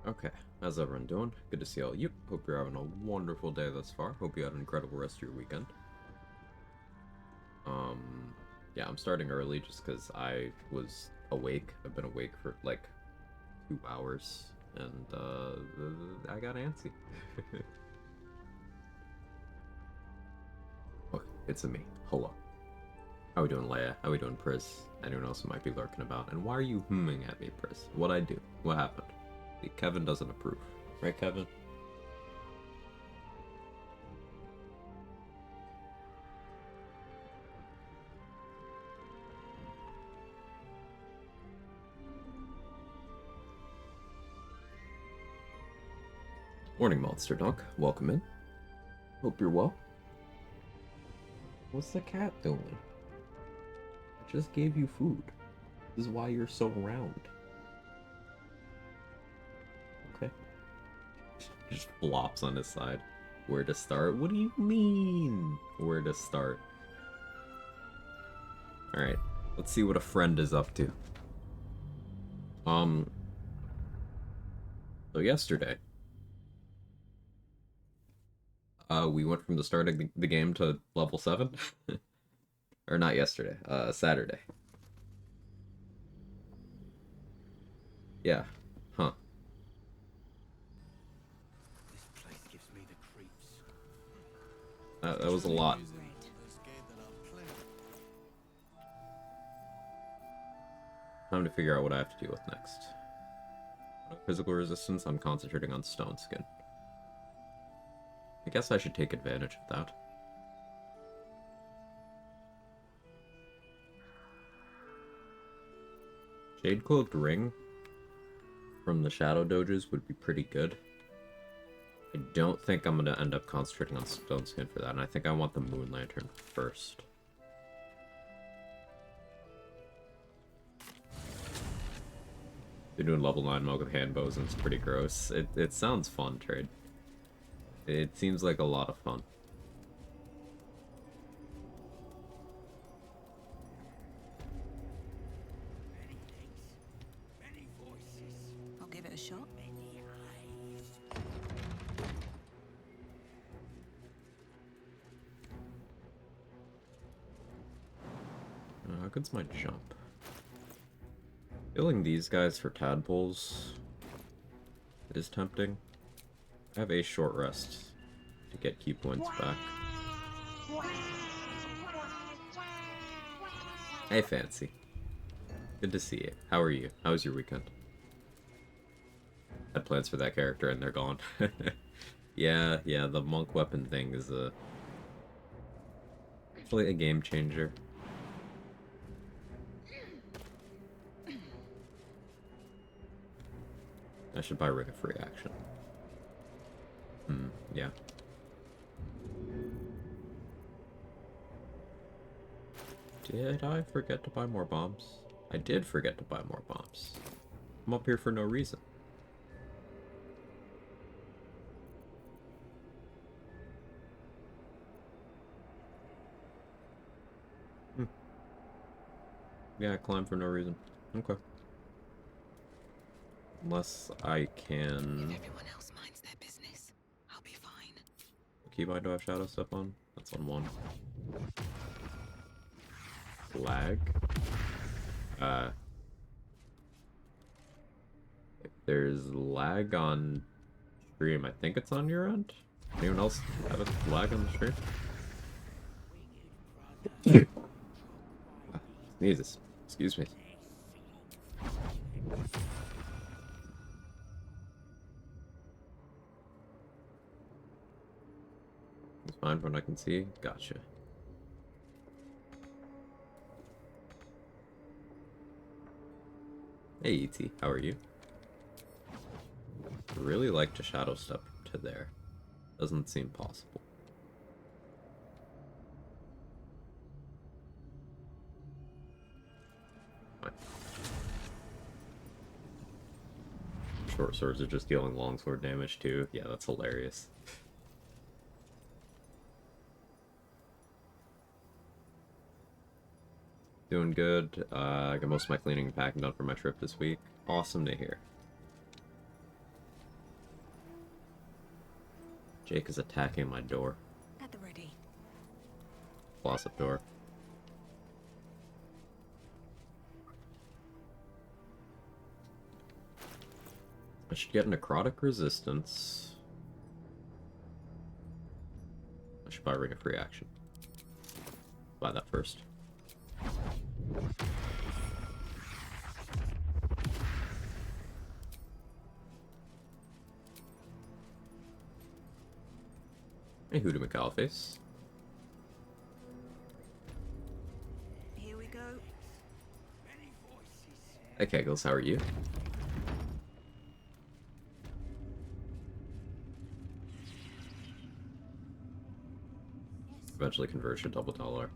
Okay, how's everyone doing? Good to see all you. Hope you're having a wonderful day thus far. Hope you had an incredible rest of your weekend. Yeah, I'm starting early just because I was awake. I've been awake for like 2 hours, and I got antsy. Okay, it's a me. Hello. How we doing, Leia? How we doing, Pris? Anyone else who might be lurking about? And why are you humming at me, Pris? What'd I do? What happened? See, Kevin doesn't approve. Right, Kevin? Morning, Monster Dog. Welcome in. Hope you're well. What's the cat doing? I just gave you food. This is why you're so round. Okay. Just flops on his side. Where to start? What do you mean? Where to start? Alright. Let's see what a friend is up to. Um, so yesterday, we went from the start of the game to level 7. Or not yesterday, Saturday. Yeah. Huh. This place gives me the creeps. That was a lot. Time to figure out what I have to deal with next. Physical resistance, I'm concentrating on stone skin. I guess I should take advantage of that. Jade Cloaked Ring from the Shadow Doges would be pretty good. I don't think I'm going to end up concentrating on Stone Skin for that, and I think I want the Moon Lantern first. They're doing level 9 mode with hand bows, and it's pretty gross. It sounds fun, Trade. It seems like a lot of fun. Many voices. I'll give it a shot. Many eyes. How good's my jump? Killing these guys for tadpoles is tempting. I have a short rest to get key points back. Hey, Fancy. Good to see you. How are you? How was your weekend? Had plans for that character and they're gone. Yeah, the monk weapon thing is actually a game changer. I should buy Ring of Free Action. Yeah. Did I forget to buy more bombs? I did forget to buy more bombs. I'm up here for no reason. Hmm. Yeah, I climb for no reason. Okay. Unless I can... If everyone else minds their business, I'll be fine. What keybind do I have Shadow Step on? That's on 1. Lag? If there's lag on stream, I think it's on your end? Anyone else have a lag on the stream? Jesus. Excuse me. It's fine from what I can see. Gotcha. Hey, E.T. How are you? Really like to shadow step to there. Doesn't seem possible. Fine. Short swords are just dealing longsword damage too. Yeah, that's hilarious. Doing good. I got most of my cleaning and packing done for my trip this week. Awesome to hear. Jake is attacking my door. At the ready. Closet door. I should get necrotic resistance. I should buy ring of free action. Buy that first. Hey, Huda McAlface. Here we go. Many voices. Hey, Kegels, how are you? Eventually converge to double dollar.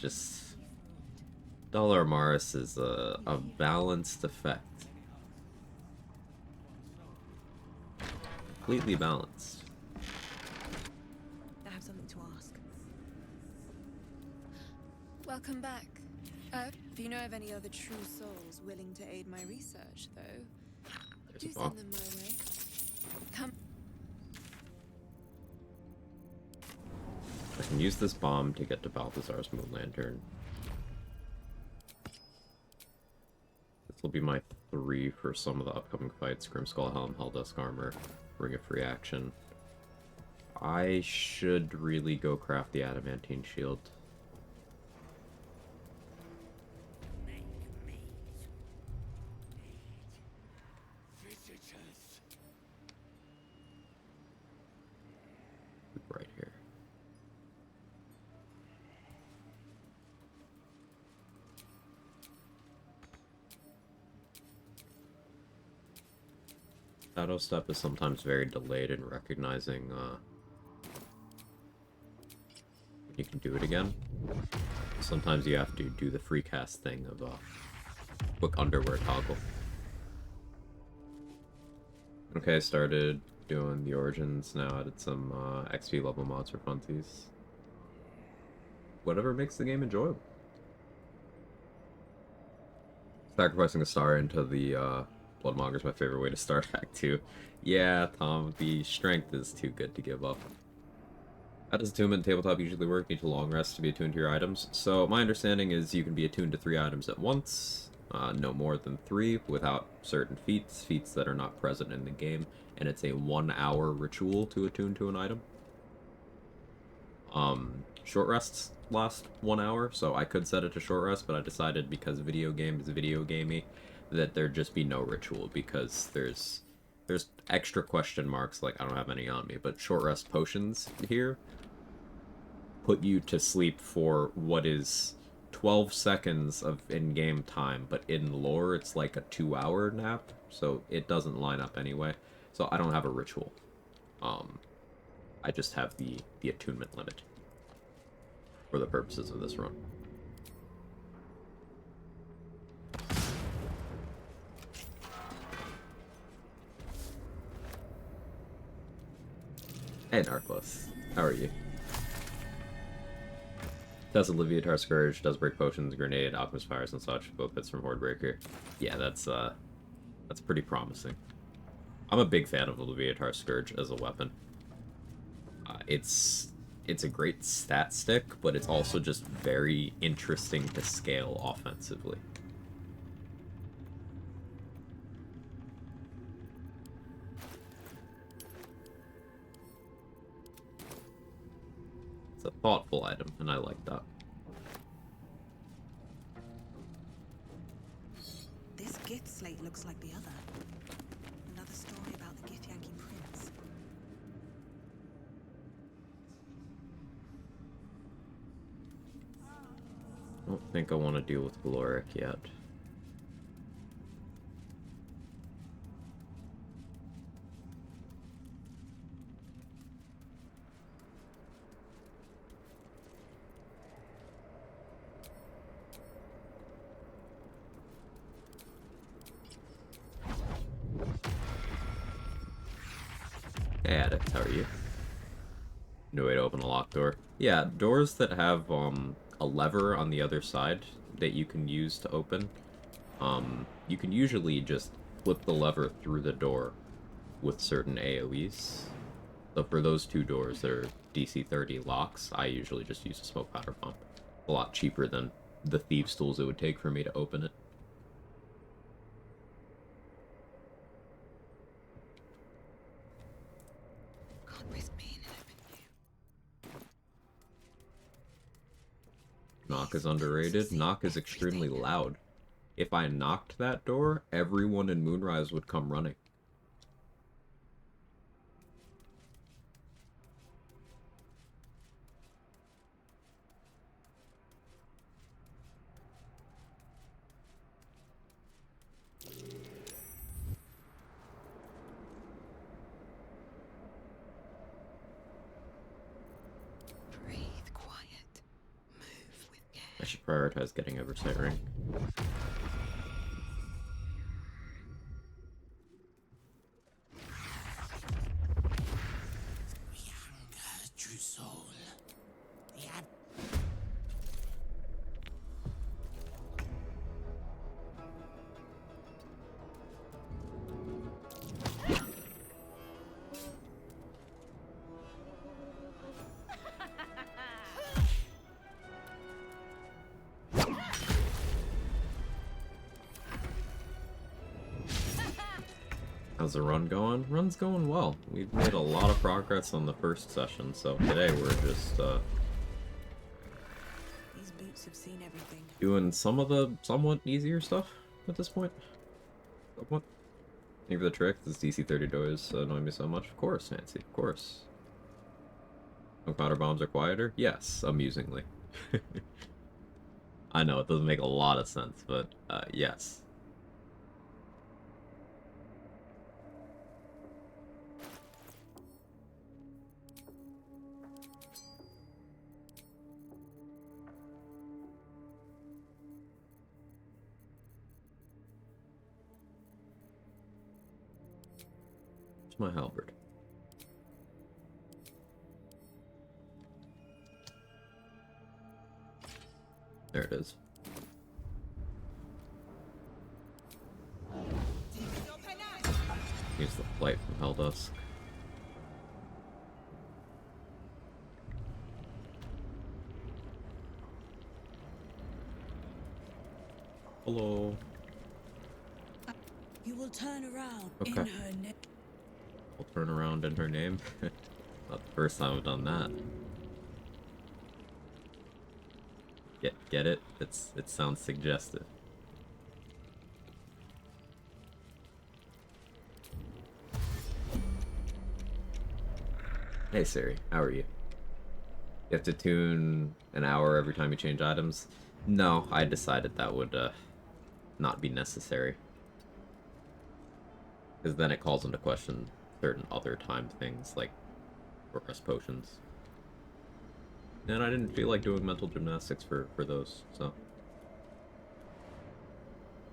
Just... Dollar Maris is a balanced effect. Completely balanced. I have something to ask. Welcome back. If you know of any other true souls willing to aid my research, though, There's do a bomb. send them my way. Come. I can use this bomb to get to Balthazar's Moon Lantern. This will be my 3 for some of the upcoming fights. Grimskull Helm, Helldusk Armor, Ring of Free Action. I should really go craft the Adamantine Shield. Make meat. Eat. Visitors. Right here. Shadow Step is sometimes very delayed in recognizing you can do it again. Sometimes you have to do the free cast thing of quick underwear toggle. Okay, I started doing the Origins now, added some XP level mods for funsies. Whatever makes the game enjoyable. Sacrificing a star into the Bloodmonger is my favorite way to start Act 2. Yeah, Tom, the strength is too good to give up. How does attunement tabletop usually work? Need a long rest to be attuned to your items? So my understanding is you can be attuned to 3 items at once, no more than 3, without certain feats that are not present in the game, and it's a 1-hour ritual to attune to an item. Short rests last 1 hour, so I could set it to short rest, but I decided because video game is video gamey that there'd just be no ritual, because there's extra question marks, like I don't have any on me, but short rest potions here put you to sleep for what is 12 seconds of in-game time, but in lore it's like a 2-hour nap, so it doesn't line up anyway. So I don't have a ritual. I just have the attunement limit for the purposes of this run. Hey Narclos, how are you? Does Leviatar Scourge, does break potions, grenade, alchemist fires, and such. Both hits from Hordebreaker. Yeah, that's pretty promising. I'm a big fan of the Leviatar Scourge as a weapon. It's a great stat stick, but it's also just very interesting to scale offensively. It's a thoughtful item, and I like that. This gift slate looks like the other. Another story about the Githyanki prince. I don't think I want to deal with Gloric yet. Hey Addict, how are you? No way to open a locked door. Yeah, doors that have a lever on the other side that you can use to open, you can usually just flip the lever through the door with certain AoEs. So for those two doors, they're DC 30 locks. I usually just use a smoke powder bomb. A lot cheaper than the thieves' tools it would take for me to open it. Can't risk being an open Knock is underrated. Knock is extremely loud. If I knocked that door, everyone in Moonrise would come running. Breathe quiet. Move with care. I should prioritize getting Oversight Ring. We hunger, true soul. The ab How's the run going? Run's going well. We've made a lot of progress on the first session, so today we're just These boots have seen everything. doing some of the somewhat easier stuff at this point. What? Maybe the trick is DC 30 doors annoy me so much. Of course, Nancy, of course. Smoke powder bombs are quieter? Yes, amusingly. I know, it doesn't make a lot of sense, but yes. Where's my halberd? There it is. Use the flight from Helldusk. Hello. You will turn around Okay. in her neck. I'll turn around in her name. Not the first time I've done that. Get it? It sounds suggestive. Hey Siri, how are you? You have to tune an hour every time you change items? No, I decided that would not be necessary. Because then it calls into question certain other time things like rest potions. And I didn't feel like doing mental gymnastics for those, so.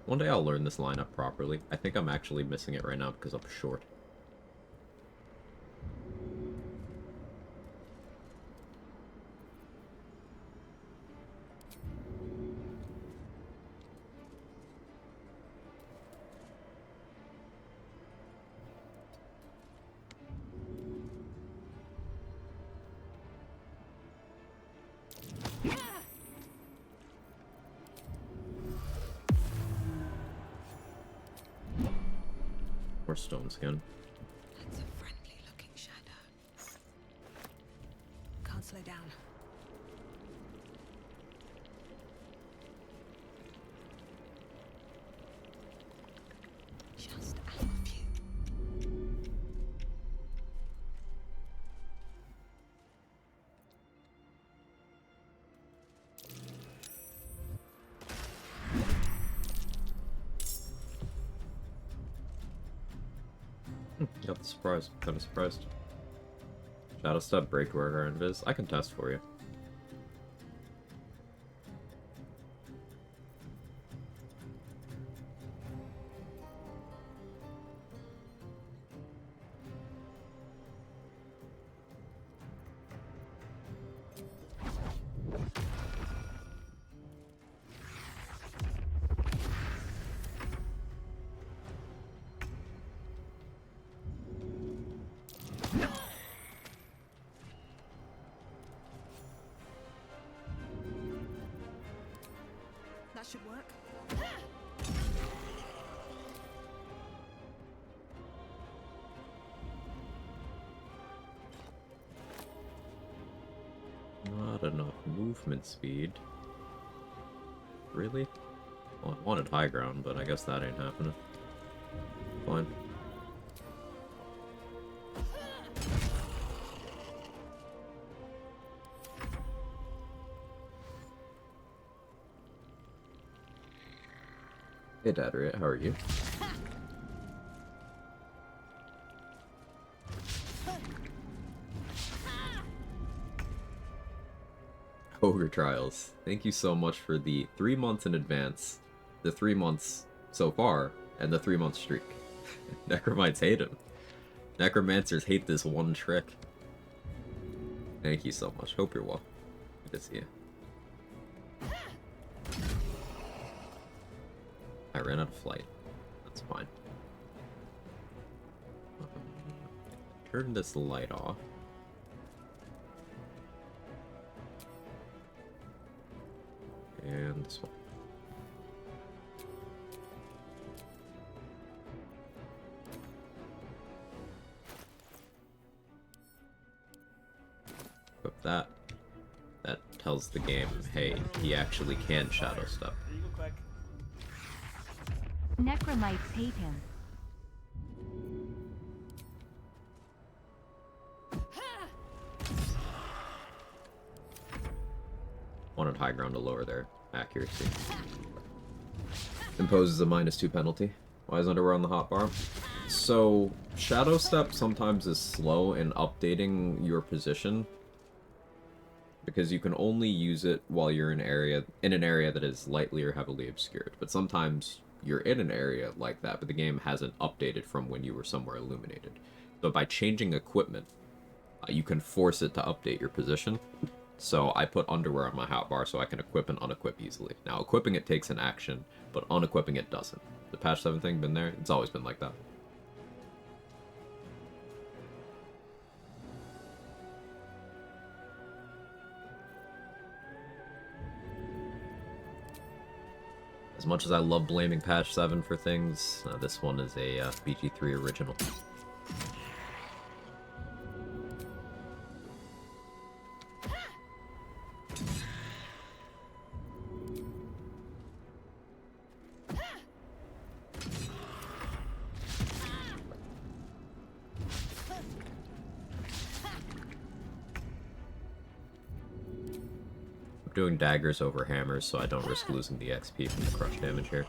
One day I'll learn this lineup properly. I think I'm actually missing it right now because I'm short. Or stone skin. That's a friendly looking shadow. Can't slow down. Just out of view. Got the surprise. Kind of surprised. Shadow step, breakwork, or invis. I can test for you. not enough movement speed. Really? Well, I wanted high ground, but I guess that ain't happening. Fine. Hey, Dadriot, how are you? Ogre Trials. Thank you so much for the 3 months in advance, the 3 months so far, and the 3-month streak. Necromites hate him. Necromancers hate this one trick. Thank you so much. Hope you're well. Good to see you. I ran out of flight. That's fine. Turn this light off. And this one. Equip that. That tells the game, hey, he actually can shadow step. There you go, Quag. Necromites hate him. Wanted high ground to lower their accuracy. Imposes a -2 penalty. Why is Underwear on the hotbar? So, Shadow Step sometimes is slow in updating your position, because you can only use it while you're in an area that is lightly or heavily obscured. But sometimes you're in an area like that, but the game hasn't updated from when you were somewhere illuminated. So by changing equipment, you can force it to update your position. So I put Underwear on my hotbar so I can equip and unequip easily. Now, equipping it takes an action, but unequipping it doesn't. The patch 7 thing been there? It's always been like that. As much as I love blaming patch 7 for things, this one is a BG3 original. Doing daggers over hammers so I don't risk losing the XP from the crush damage here.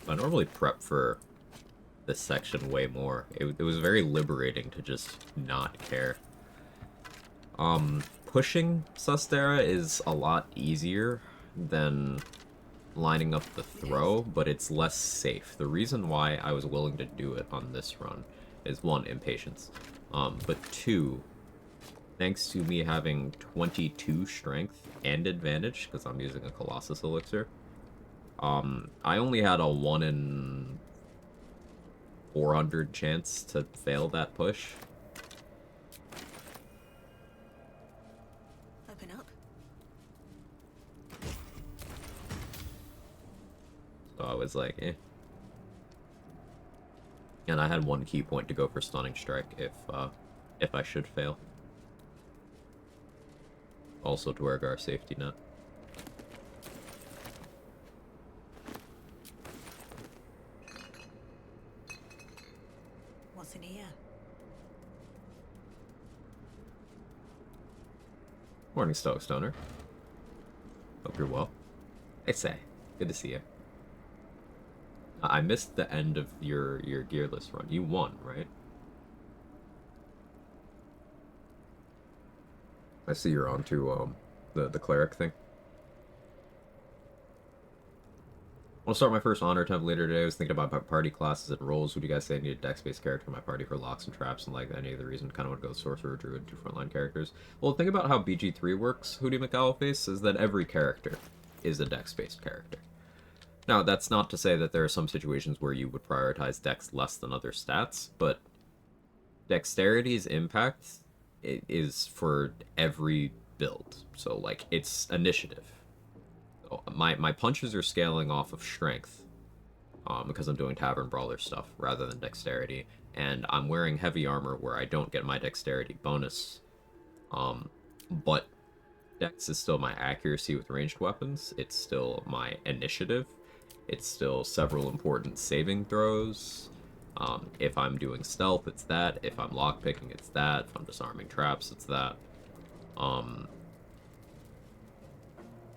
I normally prep for this section way more. It was very liberating to just not care. Pushing Sustera is a lot easier than lining up the throw, but it's less safe. The reason why I was willing to do it on this run is 1, impatience. But 2, thanks to me having 22 strength and advantage, because I'm using a Colossus elixir, I only had a 1 in 400 chance to fail that push. Open up. So I was like, eh. And I had 1 key point to go for Stunning Strike if I should fail. Also to Dwergar safety net. What's in here? Morning, Stoic Stoner. Hope you're well. Hey, Say. Good to see you. I missed the end of your gearless run. You won, right? I see you're on to the cleric thing. I want to start my first honor attempt later today. I was thinking about party classes and roles. Would you guys say I need a dex-based character in my party for locks and traps and like any other reason? Kind of would go sorcerer, druid, 2 frontline characters. Well, the thing about how BG3 works, Hootie McAllowface, is that every character is a dex-based character. Now, that's not to say that there are some situations where you would prioritize dex less than other stats, but Dexterity's impact is for every build. So like it's initiative. So my punches are scaling off of strength, because I'm doing tavern brawler stuff rather than dexterity, and I'm wearing heavy armor where I don't get my dexterity bonus. But dex is still my accuracy with ranged weapons. It's still my initiative. It's still several important saving throws. If I'm doing stealth, it's that. If I'm lockpicking, it's that. If I'm disarming traps, it's that. Um,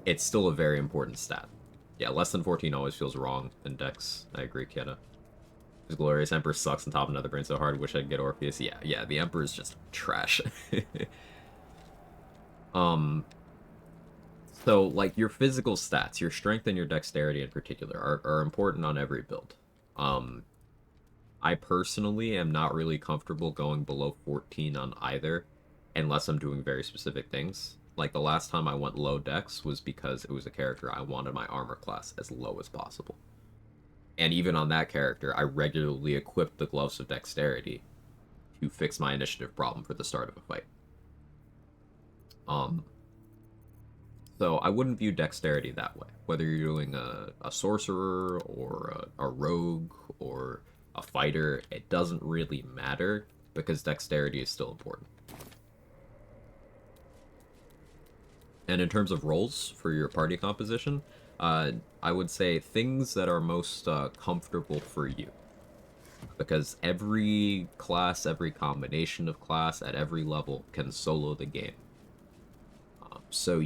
it's still a very important stat. Yeah, less than 14 always feels wrong in Dex. I agree, Kieta. His Glorious Emperor sucks on top of Another Brain so hard. Wish I could get Orpheus. Yeah, the Emperor is just trash. um, so, like, your physical stats, your strength and your dexterity in particular, are important on every build. Um, I personally am not really comfortable going below 14 on either, unless I'm doing very specific things. Like, the last time I went low dex was because it was a character I wanted my armor class as low as possible. And even on that character, I regularly equipped the Gloves of Dexterity to fix my initiative problem for the start of a fight. Um, so I wouldn't view dexterity that way. Whether you're doing a sorcerer or a rogue or a fighter, it doesn't really matter because dexterity is still important. And in terms of roles for your party composition, I would say things that are most comfortable for you. Because every class, every combination of class at every level can solo the game. So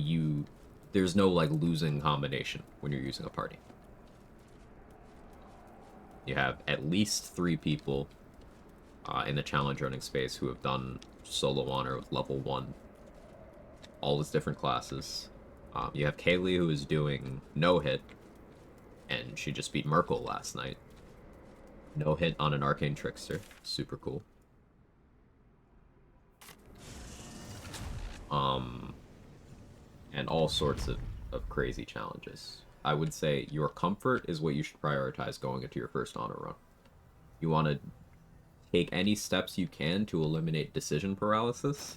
there's no like losing combination when you're using a party. You have at least 3 people in the challenge running space who have done solo honor with level 1, all its different classes. You have Kaylee who is doing no hit, and she just beat Merkel last night. No hit on an arcane trickster, super cool. And all sorts of crazy challenges. I would say your comfort is what you should prioritize going into your first honor run. You want to take any steps you can to eliminate decision paralysis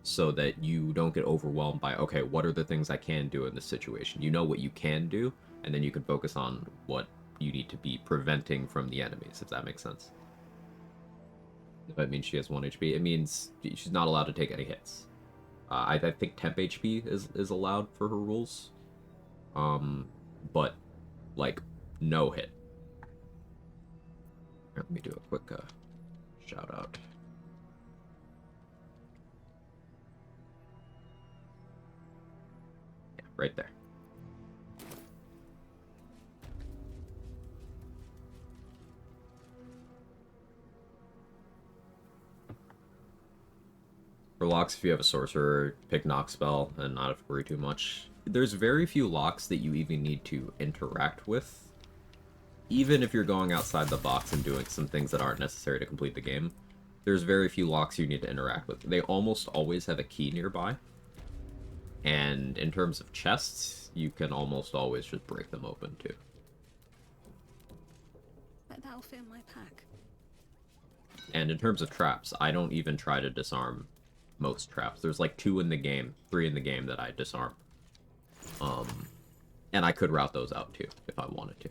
so that you don't get overwhelmed by, okay, what are the things I can do in this situation? You know what you can do, and then you can focus on what you need to be preventing from the enemies, if that makes sense. If that means she has 1 HP, it means she's not allowed to take any hits. I think temp HP is allowed for her rules. But, like, no hit. Here, let me do a quick shout out. Yeah, right there. For locks, if you have a sorcerer, pick knock spell and not have to worry too much. There's very few locks that you even need to interact with. Even if you're going outside the box and doing some things that aren't necessary to complete the game, there's very few locks you need to interact with. They almost always have a key nearby. And in terms of chests, you can almost always just break them open too. Bet that'll fit in my pack. And in terms of traps, I don't even try to disarm most traps. There's like 2 in the game, 3 in the game that I disarm. And I could route those out too, if I wanted to.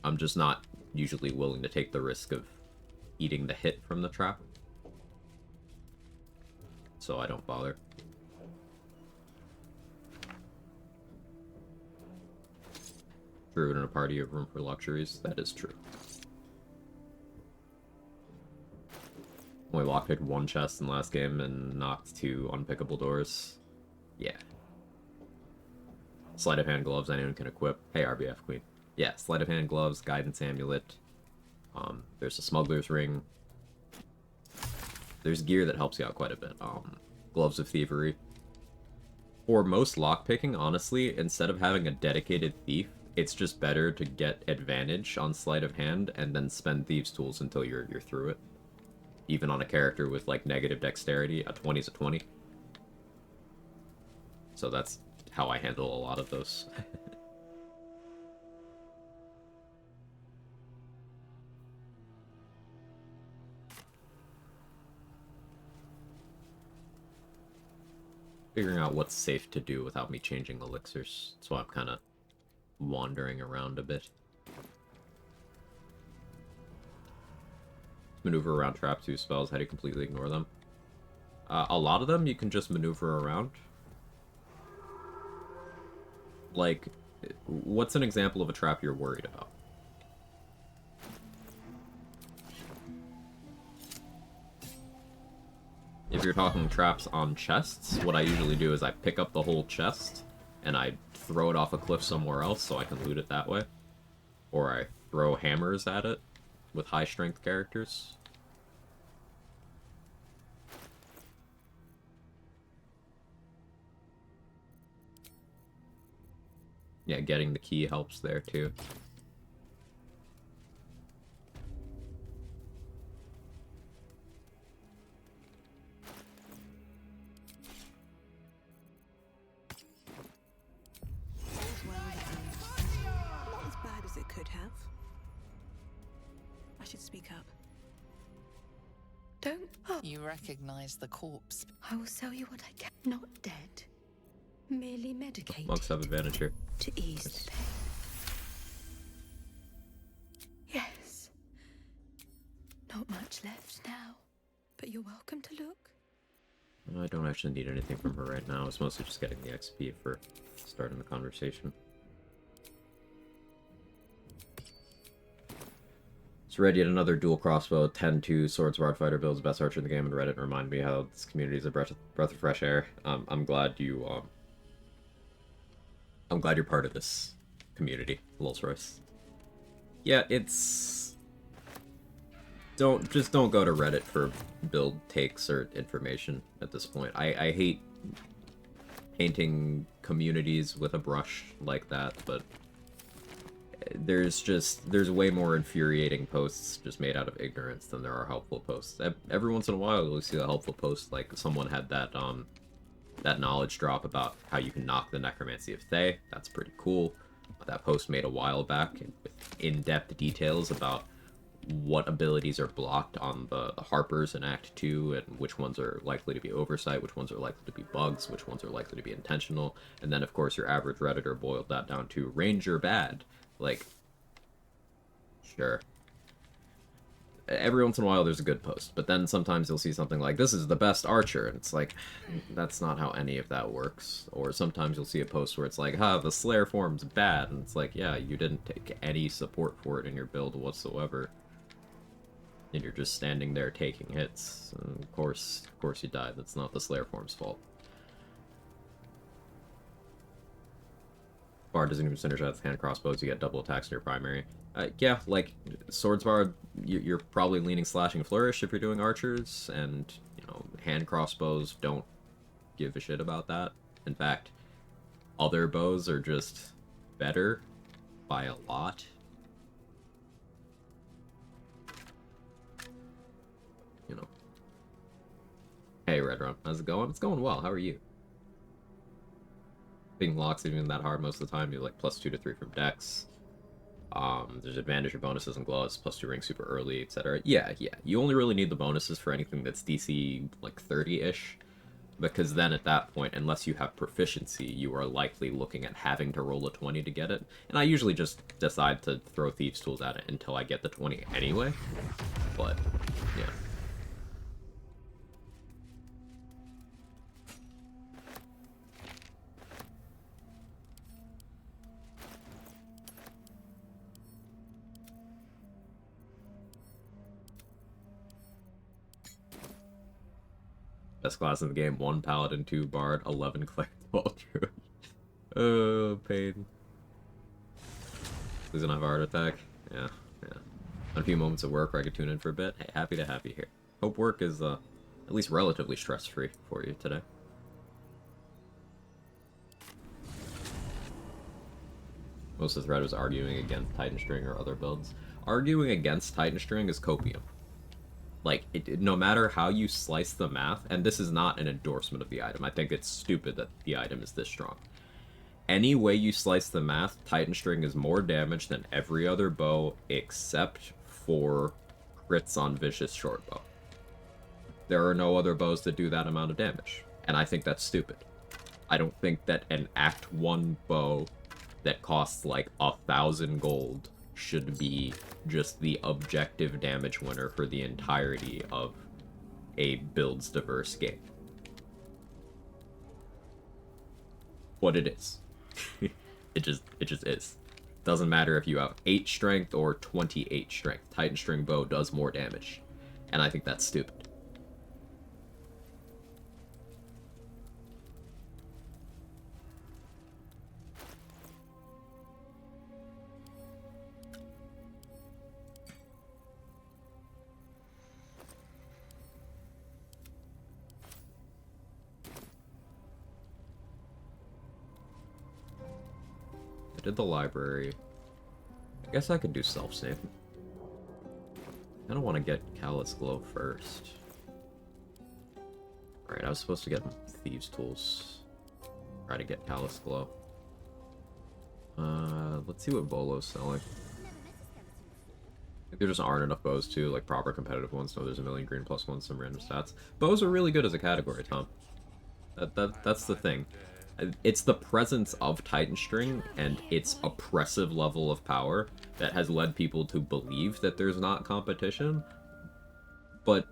I'm just not usually willing to take the risk of eating the hit from the trap. So I don't bother. True, in a party of room for luxuries, that is true. Only lockpicked 1 chest in the last game and knocked 2 unpickable doors. Yeah. Sleight of hand gloves anyone can equip. Hey, RBF Queen. Yeah, sleight of hand gloves, guidance amulet. There's a smuggler's ring. There's gear that helps you out quite a bit. Gloves of thievery. For most lockpicking, honestly, instead of having a dedicated thief, it's just better to get advantage on sleight of hand and then spend thieves' tools until you're through it. Even on a character with like negative dexterity, a 20 is a 20. So that's how I handle a lot of those. figuring out what's safe to do without me changing elixirs. That's why I'm kind of wandering around a bit. Maneuver around traps, use spells. How do you completely ignore them? A lot of them you can just maneuver around. Like, what's an example of a trap you're worried about? If you're talking traps on chests, what I usually do is I pick up the whole chest and I throw it off a cliff somewhere else so I can loot it that way. Or I throw hammers at it with high strength characters. Yeah, getting the key helps there too. All's well that ends. Not as bad as it could have. I should speak up. Don't. Oh, You recognize the corpse. I will sell you what I can. Not dead. Merely medicated. Monks have advantage here. To ease the pain. Yes. Not much left now, but you're welcome to look. I don't actually need anything from her right now. It's mostly just getting the XP for starting the conversation. So read yet another dual crossbow, 10-2 Swordsword Fighter builds, best archer in the game, and Reddit reminded me how this community is a breath of fresh air. I'm glad you, I'm glad you're part of this community, Rolls Royce. Yeah, it's... Don't go to Reddit for build takes or information at this point. I hate painting communities with a brush like that, but there's way more infuriating posts just made out of ignorance than there are helpful posts. Every once in a while you'll see a helpful post, like someone had that that knowledge drop about how you can knock the necromancy of Thay. That's pretty cool. That post made a while back with in-depth details about what abilities are blocked on the Harpers in Act 2, and which ones are likely to be oversight, which ones are likely to be bugs, which ones are likely to be intentional. And then, of course, your average Redditor boiled that down to Ranger bad. Like, sure. Every once in a while there's a good post, but then sometimes you'll see something like, this is the best archer, and it's like, that's not how any of that works. Or sometimes you'll see a post where it's like, the Slayer form's bad, and it's like, yeah, you didn't take any support for it in your build whatsoever. And you're just standing there taking hits. And of course you died. That's not the Slayer form's fault. Bard doesn't even synergize with hand crossbows. You get double attacks in your primary. Yeah, like Swords Bard, you're probably leaning slashing flourish if you're doing archers, and you know, hand crossbows don't give a shit about that. In fact, other bows are just better by a lot. You know. Hey, Red Rum, how's it going? It's going well. How are you? Being locks even that hard most of the time. You're like +2 to 3 from Dex. There's advantage or bonuses and gloves, +2 ring super early, etc. Yeah. You only really need the bonuses for anything that's DC like 30-ish, because then at that point, unless you have proficiency, you are likely looking at having to roll a 20 to get it. And I usually just decide to throw Thieves' Tools at it until I get the 20 anyway. But yeah. Best class in the game, 1 Paladin, 2 Bard, 11 Cleric, 12 Druid. Oh, pain. Losing a heart attack? Yeah. A few moments of work where I could tune in for a bit. Hey, happy to have you here. Hope work is, at least relatively stress-free for you today. Most of the thread was arguing against Titan String or other builds. Arguing against Titan String is copium. Like, no matter how you slice the math, and this is not an endorsement of the item, I think it's stupid that the item is this strong. Any way you slice the math, Titan String is more damage than every other bow except for crits on Vicious Shortbow. There are no other bows that do that amount of damage, and I think that's stupid. I don't think that an Act 1 bow that costs like 1,000 gold should be just the objective damage winner for the entirety of a builds diverse game. What it is. it just is. Doesn't matter if you have 8 strength or 28 strength. Titan String Bow does more damage. And I think that's stupid. I did the library. I guess I could do self-save. I kind of want to get Callous Glow first. Alright, I was supposed to get Thieves' Tools. Try to get Callous Glow. Let's see what Volo's selling. I think there just aren't enough bows too, like proper competitive ones. No, there's a million green plus one, some random stats. Bows are really good as a category, Tom. That's the thing. It's the presence of Titan String and its oppressive level of power that has led people to believe that there's not competition. But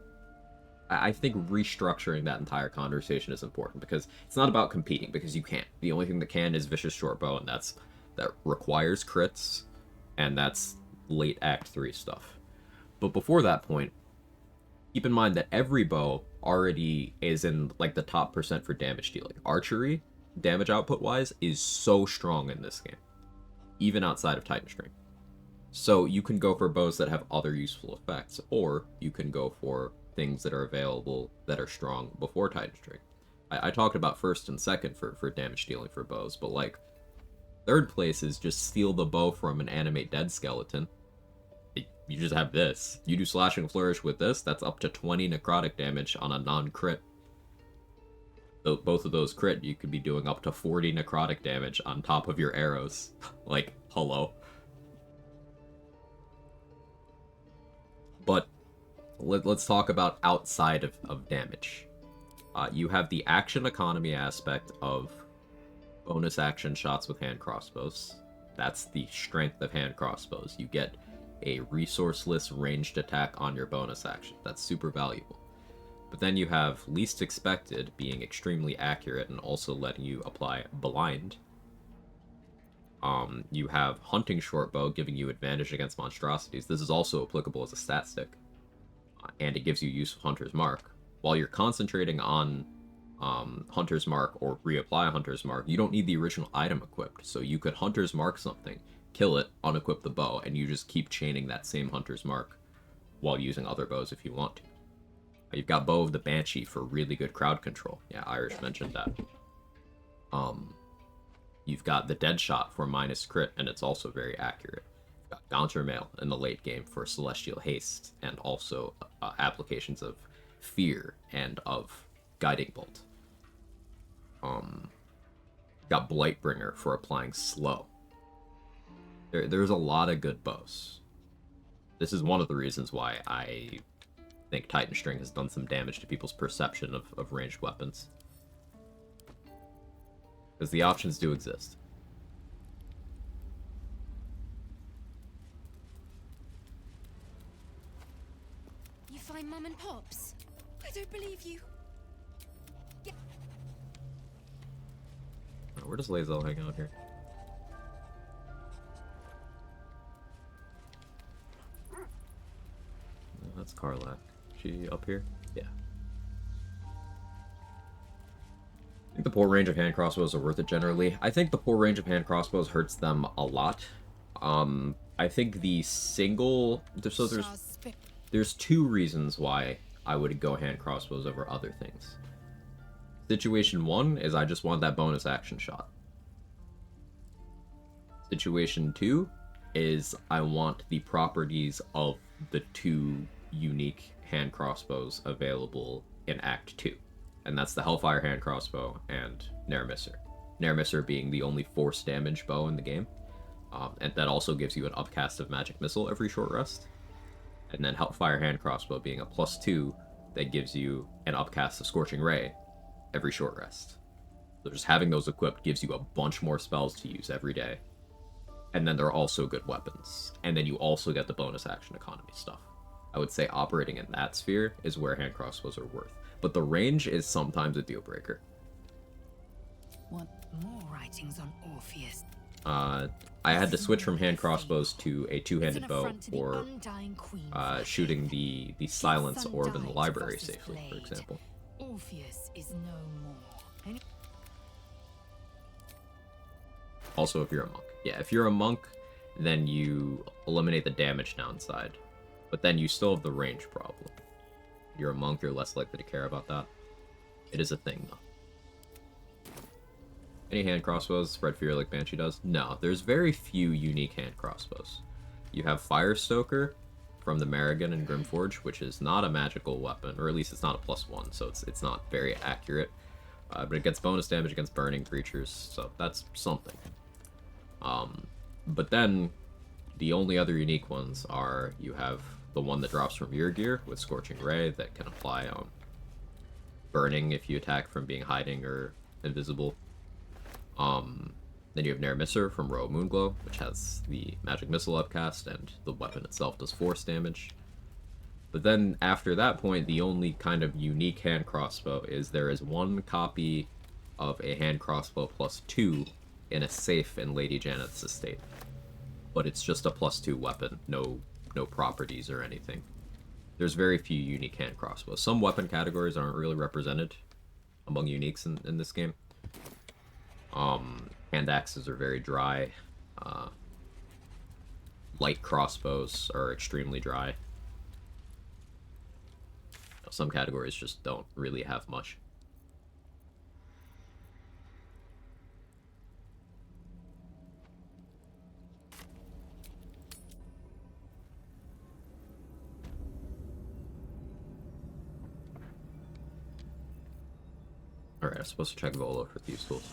I think restructuring that entire conversation is important, because it's not about competing, because you can't. The only thing that can is Vicious Shortbow, and that requires crits, and that's late Act 3 stuff. But before that point, keep in mind that every bow already is in like the top % for damage dealing. Archery, damage output wise, is so strong in this game, even outside of Titan String. So you can go for bows that have other useful effects, or you can go for things that are available that are strong before Titan String. I talked about first and second for damage dealing for bows, but like third place is just steal the bow from an animate dead skeleton. You just have this. You do Slashing Flourish with this, that's up to 20 necrotic damage on a non-crit. Both of those crit, you could be doing up to 40 necrotic damage on top of your arrows. Like, hello. But let's talk about outside of damage. You have the action economy aspect of bonus action shots with hand crossbows. That's the strength of hand crossbows. You get a resourceless ranged attack on your bonus action. That's super valuable. But then you have least expected being extremely accurate and also letting you apply blind. You have hunting shortbow giving you advantage against monstrosities. This is also applicable as a stat stick. And it gives you use of Hunter's Mark. While you're concentrating on Hunter's Mark or reapply Hunter's Mark, you don't need the original item equipped. So you could Hunter's Mark something, kill it, unequip the bow, and you just keep chaining that same Hunter's Mark while using other bows if you want to. You've got Bow of the Banshee for really good crowd control. Yeah, Irish mentioned that. You've got the Deadshot for minus crit, and it's also very accurate. You've got Gaunter Mail in the late game for Celestial Haste, and also applications of Fear and of Guiding Bolt. Got Blightbringer for applying Slow. There's a lot of good bows. This is one of the reasons why I think Titan String has done some damage to people's perception of ranged weapons. Because the options do exist. You find Mum and Pops? I don't believe you. Where does Lae'zel hang out here? Oh, that's Karlach. She up here? Yeah. I think the poor range of hand crossbows are worth it generally. I think the poor range of hand crossbows hurts them a lot. I think the single... So there's two reasons why I would go hand crossbows over other things. Situation one is I just want that bonus action shot. Situation two is I want the properties of the two unique hand crossbows available in Act 2. And that's the Hellfire hand crossbow and Neremisser. Neremisser being the only force damage bow in the game. And that also gives you an upcast of Magic Missile every short rest. And then Hellfire hand crossbow being a +2 that gives you an upcast of Scorching Ray every short rest. So just having those equipped gives you a bunch more spells to use every day. And then they're also good weapons. And then you also get the bonus action economy stuff. I would say operating in that sphere is where hand crossbows are worth. But the range is sometimes a deal breaker. Want more writings on Orpheus? I had to switch from hand crossbows to a two-handed bow for shooting the silence orb in the library safely, for example. Orpheus is no more. Also, if you're a monk. Yeah, if you're a monk, then you eliminate the damage downside. But then you still have the range problem. If you're a monk, you're less likely to care about that. It is a thing, though. Any hand crossbows spread fear like Banshee does? No, there's very few unique hand crossbows. You have Firestoker from the Marigan and Grimforge, which is not a magical weapon, or at least it's not a +1, so it's not very accurate. But it gets bonus damage against burning creatures, so that's something. But then, the only other unique ones are, you have the one that drops from your gear with Scorching Ray that can apply on burning if you attack from being hiding or invisible. Then you have Neremisser from Row of Moonglow, which has the magic missile upcast, and the weapon itself does force damage. But then, after that point, the only kind of unique hand crossbow is there is one copy of a hand crossbow +2 in a safe in Lady Janet's estate. But it's just a +2 weapon, no properties or anything. There's very few unique hand crossbows. Some weapon categories aren't really represented among uniques in this game. Hand axes are very dry. Light crossbows are extremely dry. Some categories just don't really have much. Alright, I'm supposed to check Volo for these tools.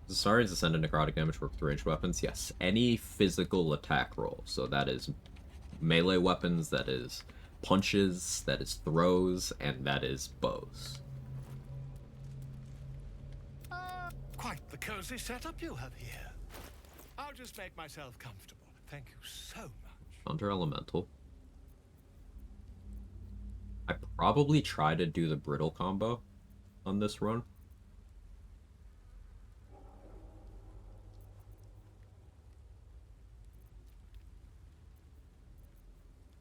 Does Saurian's Ascendant necrotic damage work with ranged weapons? Yes. Any physical attack roll. So that is melee weapons, that is punches, that is throws, and that is bows. Quite the cozy setup you have here. I'll just make myself comfortable. Thank you so much. Thunder Elemental. I probably try to do the brittle combo on this run.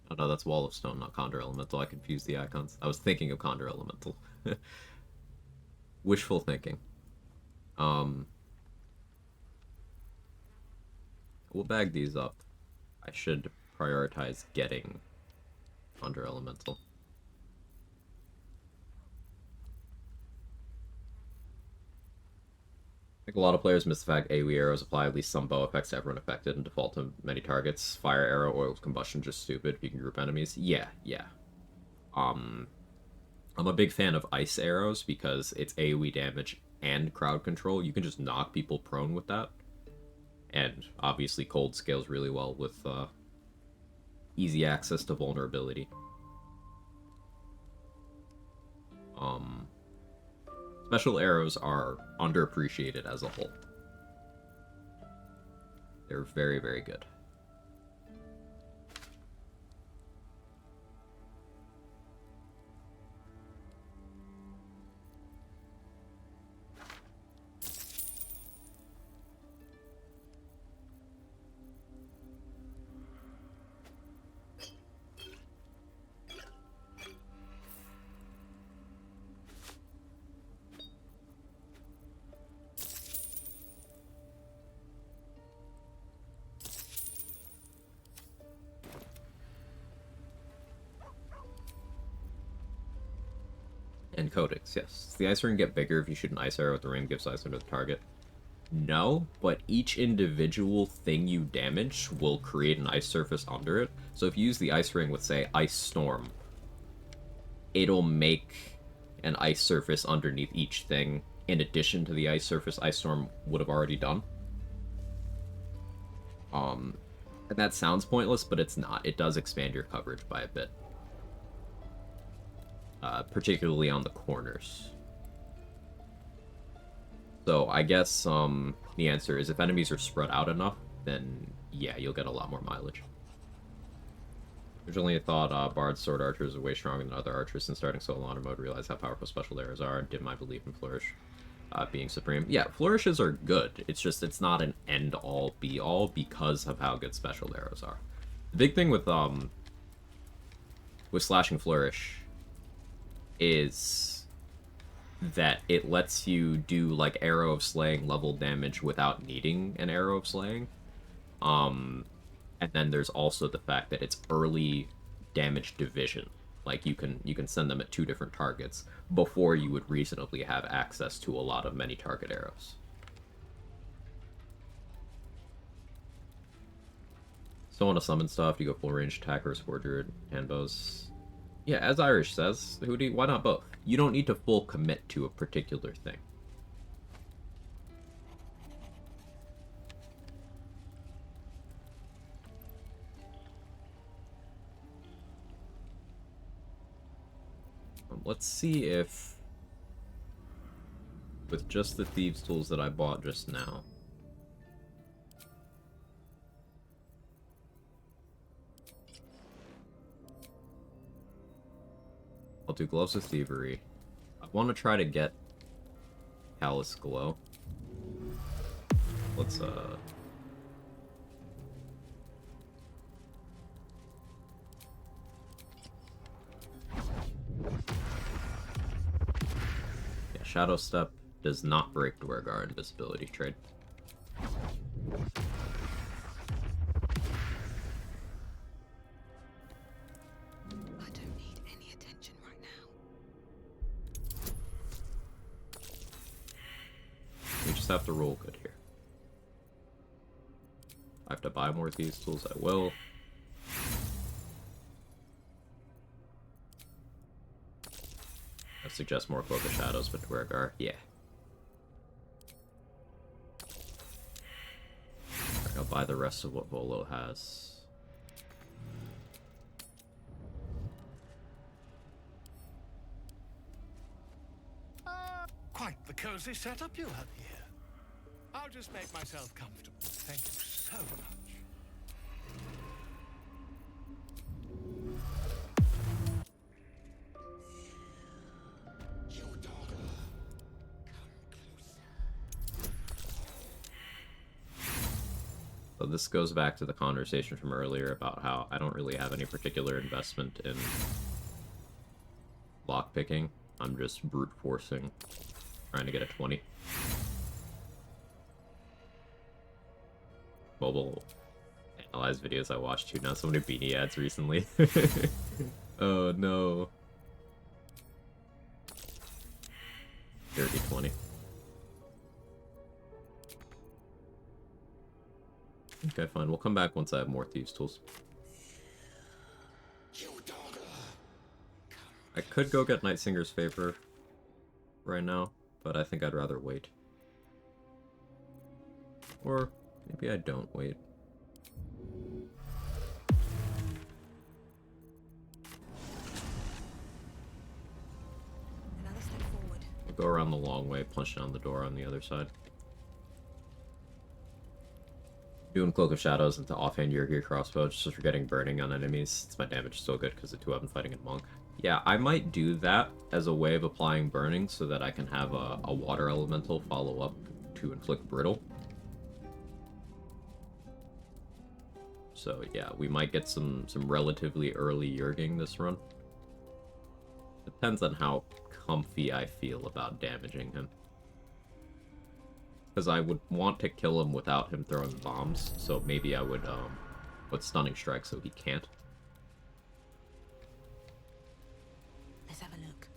Oh no, that's Wall of Stone, not Condor Elemental. I confused the icons. I was thinking of Condor Elemental. Wishful thinking. We'll bag these up. I should prioritize getting Condor Elemental. I think a lot of players miss the fact AoE arrows apply at least some bow effects to everyone affected and default to many targets. Fire arrow, oil combustion, just stupid. You can group enemies. Yeah. I'm a big fan of ice arrows because it's AoE damage and crowd control. You can just knock people prone with that. And obviously cold scales really well with easy access to vulnerability. Special arrows are underappreciated as a whole. They're very, very good. And Codex, yes. Does the ice ring get bigger if you shoot an ice arrow with the ring gives ice under the target? No, but each individual thing you damage will create an ice surface under it. So if you use the ice ring with, say, Ice Storm, it'll make an ice surface underneath each thing in addition to the ice surface Ice Storm would have already done. And that sounds pointless, but it's not. It does expand your coverage by a bit. Particularly on the corners. So I guess the answer is if enemies are spread out enough, then yeah, you'll get a lot more mileage. Originally, I thought Bard's sword archers are way stronger than other archers, and starting solo honor mode, realized how powerful special arrows are, and did my belief in Flourish being supreme. Yeah, Flourishes are good. It's just, it's not an end-all, be-all because of how good special arrows are. The big thing with Slashing Flourish is that it lets you do, like, Arrow of Slaying level damage without needing an Arrow of Slaying. And then there's also the fact that it's early damage division. Like, you can send them at 2 different targets before you would reasonably have access to a lot of many target arrows. Still want to summon stuff, you go full range attackers, forger, hand bows. Yeah, as Irish says, why not both? You don't need to full commit to a particular thing. Let's see if, with just the thieves tools that I bought just now, I'll do gloves of thievery. I want to try to get Callous Glow. Let's yeah, Shadow Step does not break Dwergar invisibility trade. I don't need any attention right now. We just have to roll good here. I have to buy more of these tools, I will. I suggest more Cloak of Shadows, but Dwergar, yeah. Alright, I'll buy the rest of what Volo has. Quite the cozy setup you have here. I'll just make myself comfortable. Thank you so much. Your daughter. Come closer. So this goes back to the conversation from earlier about how I don't really have any particular investment in lockpicking. I'm just brute forcing, trying to get a 20. Mobile analyze videos I watched too. Not so many beanie ads recently. Oh no. Dirty 20. Okay, fine. We'll come back once I have more thieves tools. Your daughter. I could go get Nightsinger's Favor right now, but I think I'd rather wait. Or maybe I don't wait. Another step forward. I'll go around the long way, punch down the door on the other side. Doing Cloak of Shadows into offhand Yurgi crossbow, just for getting burning on enemies. It's my damage still good because the 2 of them fighting in Monk. Yeah, I might do that as a way of applying burning so that I can have a water elemental follow up to inflict brittle. So yeah, we might get some relatively early Yurging this run. Depends on how comfy I feel about damaging him. Because I would want to kill him without him throwing bombs, so maybe I would put Stunning Strike so he can't. Let's have a look.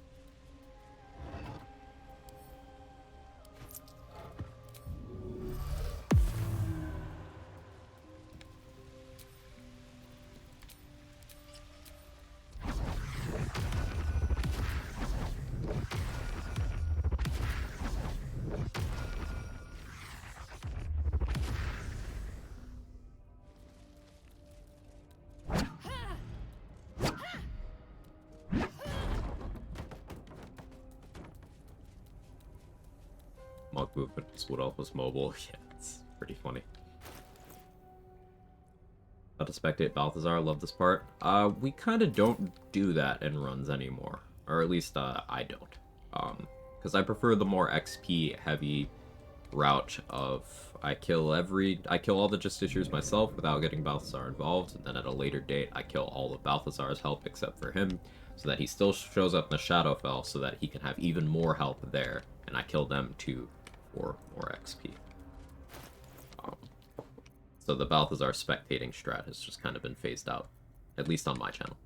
movement because Wood Elf was mobile. Yeah, it's pretty funny. How to spectate Balthazar, love this part. We kind of don't do that in runs anymore. Or at least, I don't. Because I prefer the more XP heavy route of I kill all the Justiciars myself without getting Balthazar involved, and then at a later date I kill all of Balthazar's help except for him, so that he still shows up in the Shadowfell so that he can have even more help there, and I kill them too for more XP. So the Balthazar spectating strat has just kind of been phased out, at least on my channel.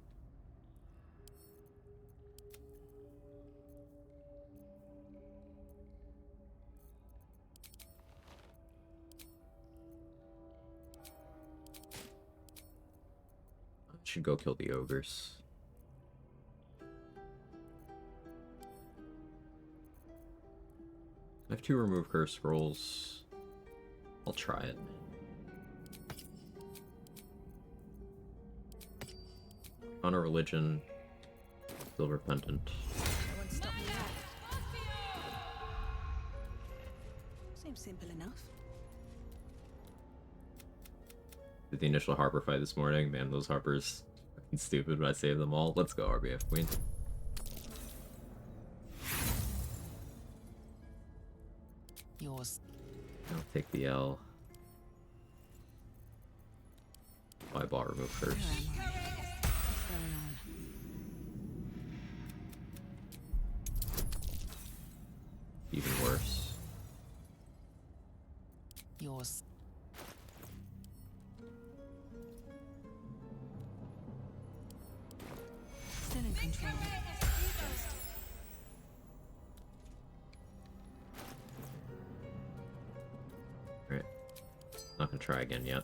I should go kill the ogres. I have 2 remove curse scrolls. I'll try it. Honor religion. Still repentant. No one stop me now. Seems simple enough. Did the initial Harper fight this morning? Man, those Harpers fucking stupid, but I saved them all. Let's go, RBF Queen. Yours. I'll take the L. Eyeball remove first. Where am I? What's going on? Even worse. Yours. Still in control. Just Right. Not gonna try again yet.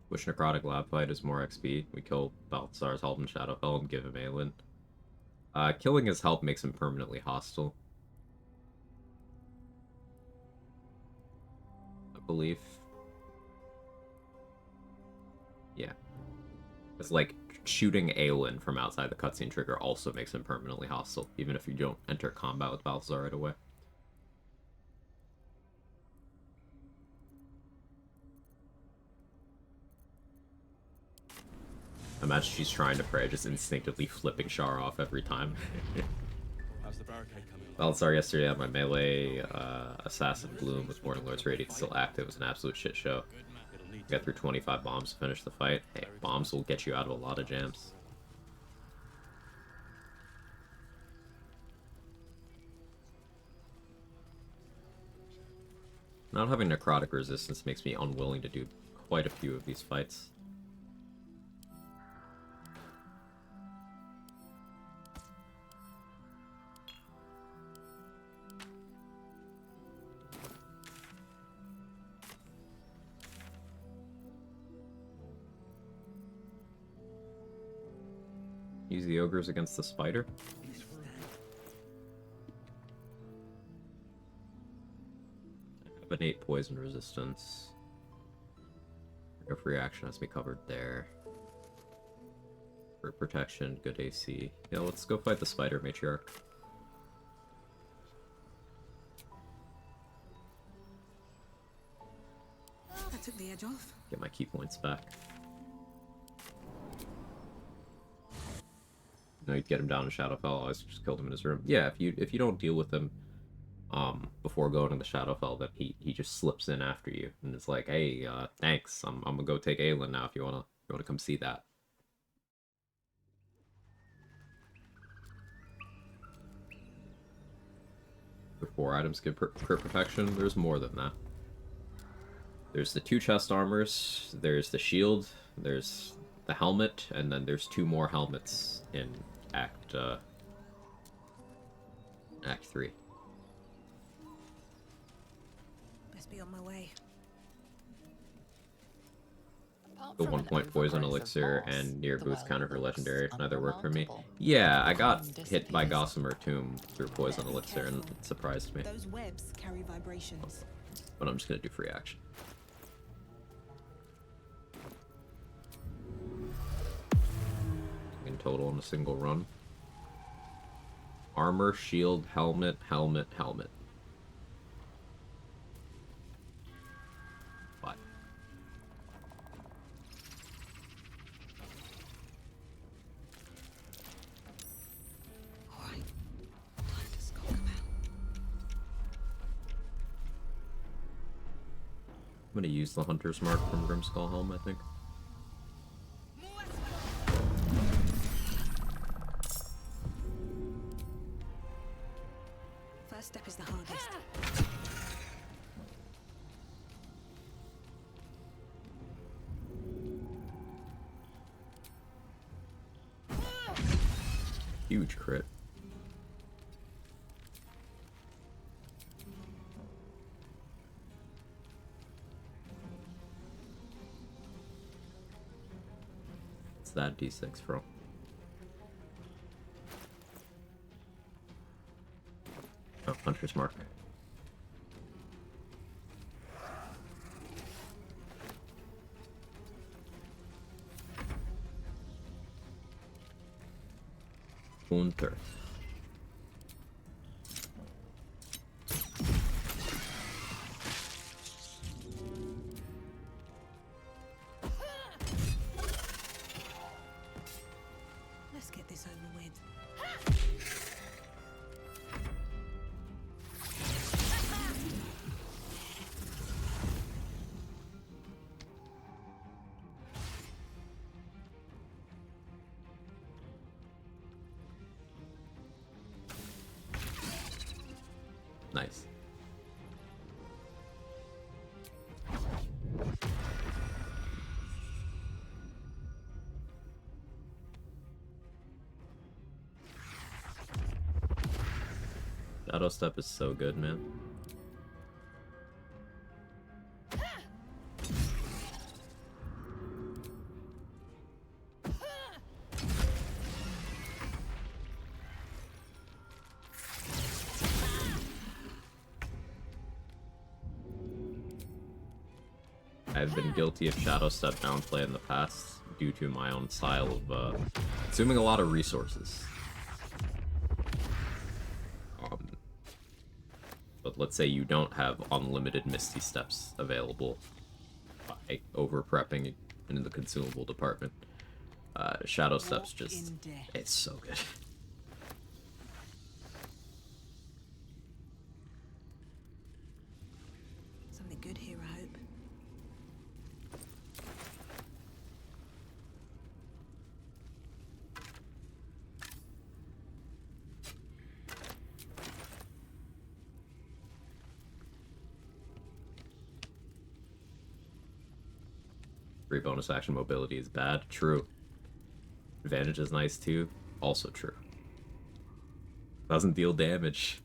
Wish Necrotic Lab fight is more XP. We kill Balthazar's help in Shadowfell and give him Aelin. Killing his help makes him permanently hostile, I believe. Yeah. It's like shooting Aelin from outside the cutscene trigger also makes him permanently hostile, even if you don't enter combat with Balthazar right away. Imagine she's trying to pray, just instinctively flipping Char off every time. How's the barricade coming? Balthazar yesterday had my melee Assassin Bloom with Morning Lord's Radiant still active. It was an absolute shit show. Got through 25 bombs to finish the fight. Hey, bombs will get you out of a lot of jams. Not having necrotic resistance makes me unwilling to do quite a few of these fights. Use the ogres against the spider. I have an 8 poison resistance. No free action has me covered there. For protection, good AC. Yeah, let's go fight the spider matriarch. that took the edge off. Get my key points back. No, you'd get him down in Shadowfell. I just killed him in his room. Yeah, if you don't deal with him before going to the Shadowfell, then he just slips in after you and it's like, hey, thanks. I'm gonna go take Aelin now if you wanna come see that. The 4 items give crit protection. There's more than that. There's the 2 chest armors, there's the shield, there's the helmet, and then there's 2 more helmets in Act 3. Best be on my way. Apart The from 1 an point poison overgrowth of elixir moss, and near the boost world counter for looks legendary neither work for me. unremarkable. Yeah, I got Calm hit by disappears. Gossamer Tomb through poison Better be elixir and careful. it surprised me. Those webs carry vibrations. But I'm just gonna do free action. In total in a single run. Armor, shield, helmet, helmet, helmet. What? Alright. Time to skulk about. I'm gonna use the Hunter's Mark from Grimskull Helm, I think. First step is the hardest. Huge crit. What's that D6 from? Oh, Hunter's Mark. Hunter. Let's get this over with. Nice. Shadow Step is so good, man. I've been guilty of Shadow Step downplay in the past due to my own style of consuming a lot of resources. But let's say you don't have unlimited Misty Steps available by over-prepping in the consumable department. Shadow Steps just... it's so good. Something good here, I hope. Free bonus action mobility is bad. True. Advantage is nice too. Also true. Doesn't deal damage.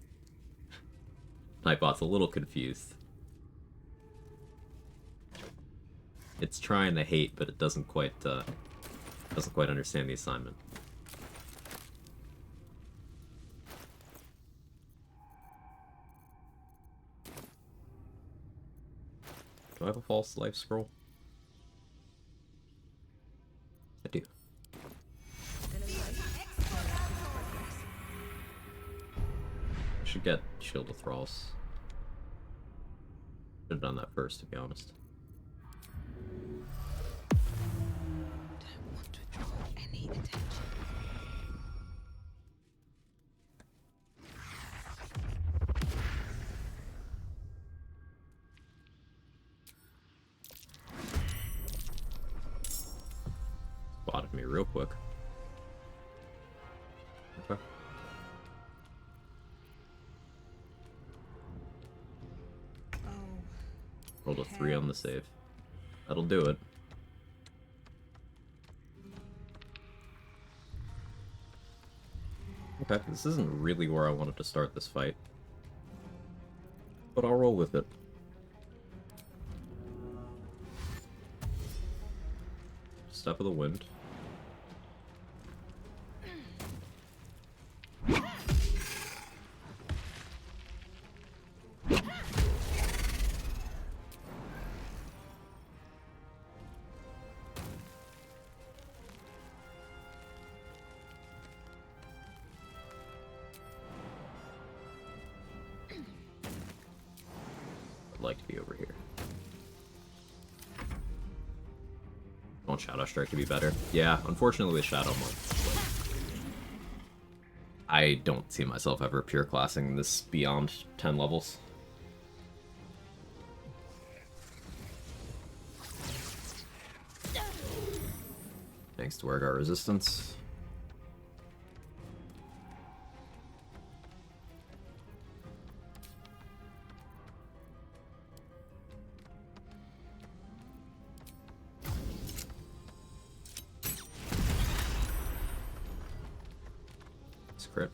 Nightbot's a little confused. It's trying to hate, but it doesn't quite understand the assignment. Do I have a false life scroll? I do. I should get Shield of Thralls. Should have done that first, to be honest. Don't want to draw any attention. Spotted me real quick. Okay. Oh, Rolled a 3 on the save. That'll do it. Okay, this isn't really where I wanted to start this fight. But I'll roll with it. Step of the Wind. I'd like to be over here. I want Shadow Strike to be better. Yeah, unfortunately Shadow Monk. I don't see myself ever pure classing this beyond 10 levels. Thanks to Wargar Resistance. Crit.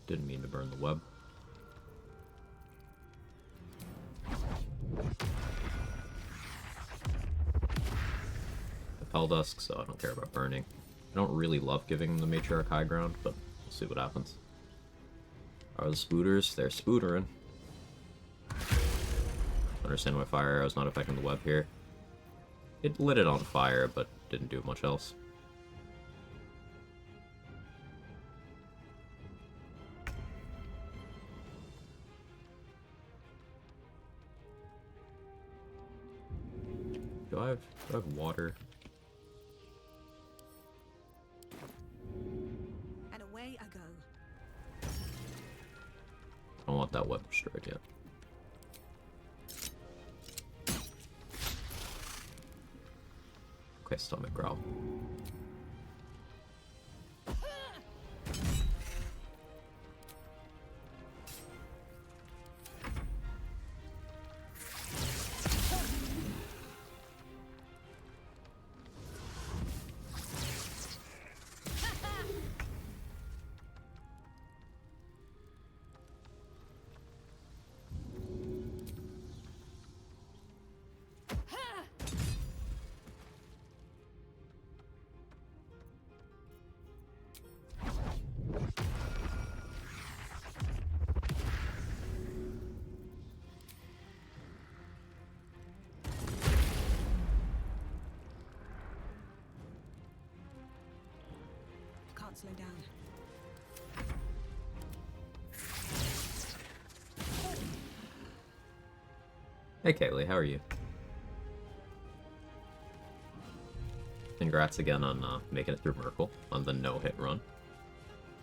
Didn't mean to burn the web. Dusk, so I don't care about burning. I don't really love giving the Matriarch high ground, but we'll see what happens. Are the spooters? They're spootering. Understand why fire arrow's not affecting the web here. It lit it on fire, but didn't do much else. Do I have water? Away I go. I don't want that web destroyed yet. Okay, stomach growl. Slow down. Hey Kaylee, how are you? Congrats again on making it through Merkle on the no-hit run.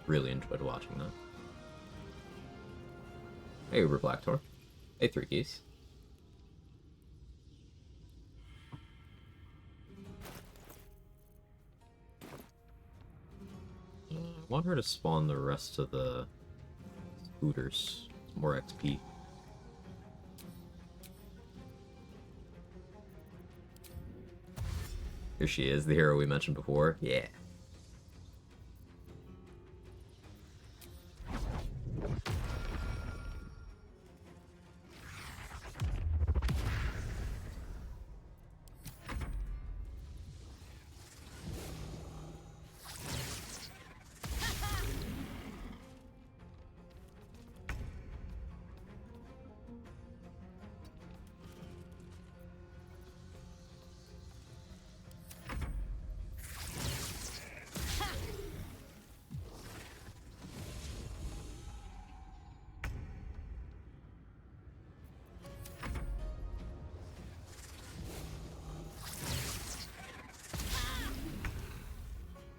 Really enjoyed watching that. Hey Uber Blacktor. Hey Three Keys. I want her to spawn the rest of the scooters. More XP. Here she is, the hero we mentioned before. Yeah.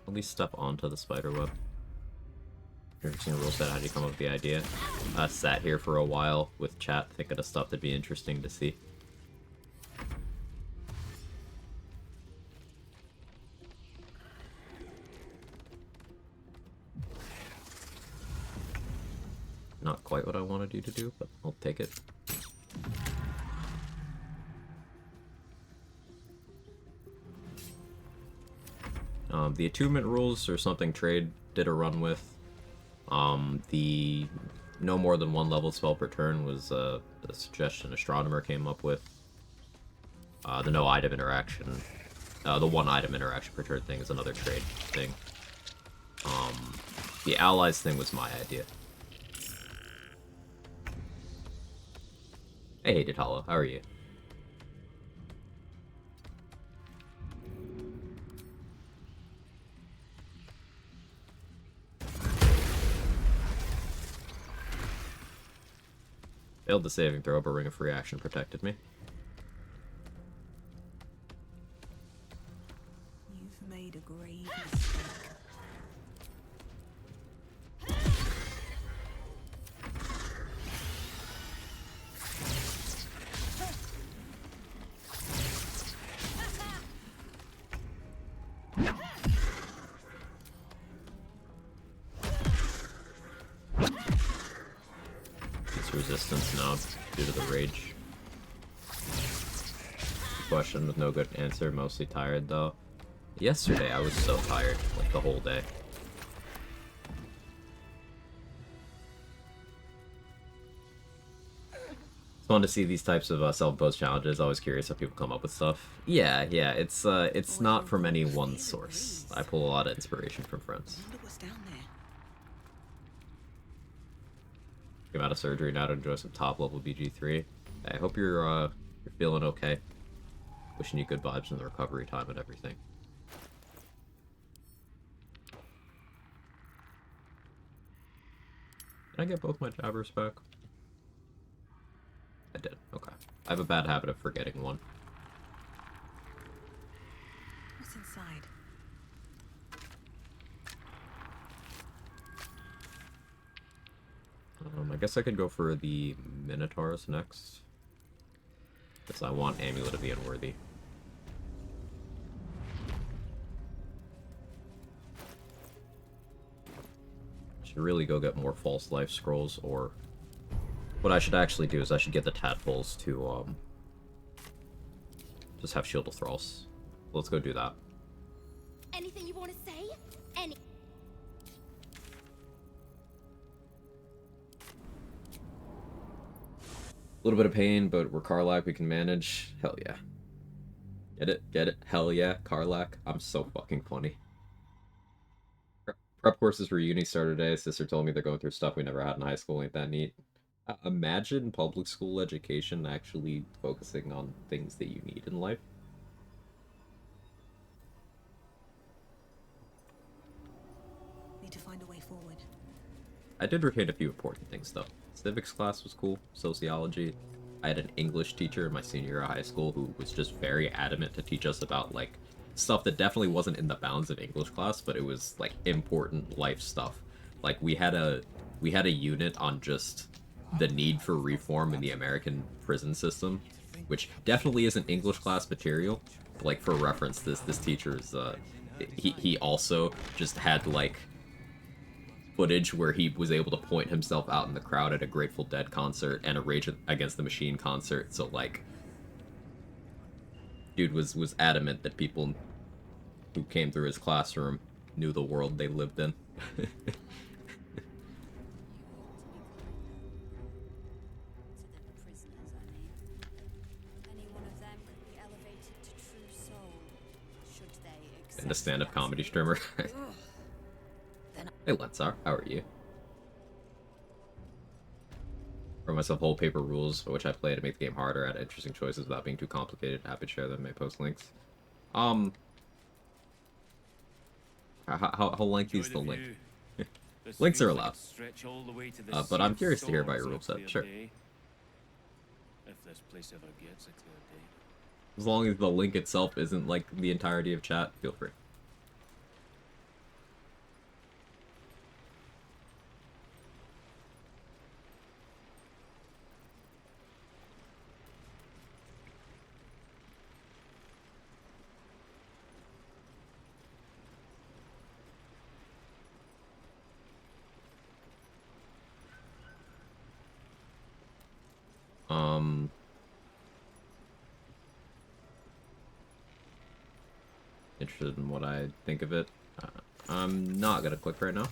At least step onto the spider web. Interesting rule set. How do you come up with the idea? Sat here for a while with chat, thinking of stuff that'd be interesting to see. quite what I wanted you to do, but I'll take it. The attunement rules are something Trade did a run with. The no more than one level spell per turn was a suggestion Astronomer came up with. The no item interaction, the one item interaction per turn thing is another Trade thing. The allies thing was my idea. Hey, Hated Hollow, how are you? Failed the saving throw, but Ring of Free Action protected me. You've made a grave mistake. It's resistance now due to the rage. Question with no good answer, mostly tired though. Yesterday I was so tired, like the whole day. It's fun to see these types of self-imposed challenges. Always curious how people come up with stuff. Yeah, it's not from any one source. I pull a lot of inspiration from friends. I wonder what's down there. Came out of surgery now to enjoy some top-level BG3. I hope you're feeling okay. Wishing you good vibes in the recovery time and everything. Can I get both my jabbers back? I did. Okay. I have a bad habit of forgetting one. What's inside? I guess I could go for the Minotaurs next. Because I want Amulet to be unworthy. Should really go get more false life scrolls, or what I should actually do is I should get the tadpoles to just have shield of thralls. Let's go do that. Anything you want to say? Any. A little bit of pain, but we're Karlak, we can manage. Hell yeah. Get it? Get it? Hell yeah, Karlak. I'm so fucking funny. Prep courses for uni started today. Sister told me they're going through stuff we never had in high school. Ain't that neat? Imagine public school education actually focusing on things that you need in life. Need to find a way forward. I did retain a few important things, though. Civics class was cool. Sociology. I had an English teacher in my senior year of high school who was just very adamant to teach us about, like, stuff that definitely wasn't in the bounds of English class, but it was, like, important life stuff. Like, we had a unit on just the need for reform in the American prison system, which definitely isn't English class material. But, like, for reference, this teacher's, he also just had, like, footage where he was able to point himself out in the crowd at a Grateful Dead concert and a Rage Against the Machine concert. So, like, dude was adamant that people who came through his classroom knew the world they lived in. And a stand-up comedy streamer. Hey Lensar, how are you? Wrote myself whole paper rules, which I play to make the game harder, add interesting choices without being too complicated. Happy to share them, may post links. How lengthy is the link? Links are allowed. But I'm curious to hear about your rule set, sure. If this place ever gets a clear date. As long as the link itself isn't like the entirety of chat, feel free. interested in what I think of it. I'm not gonna click right now.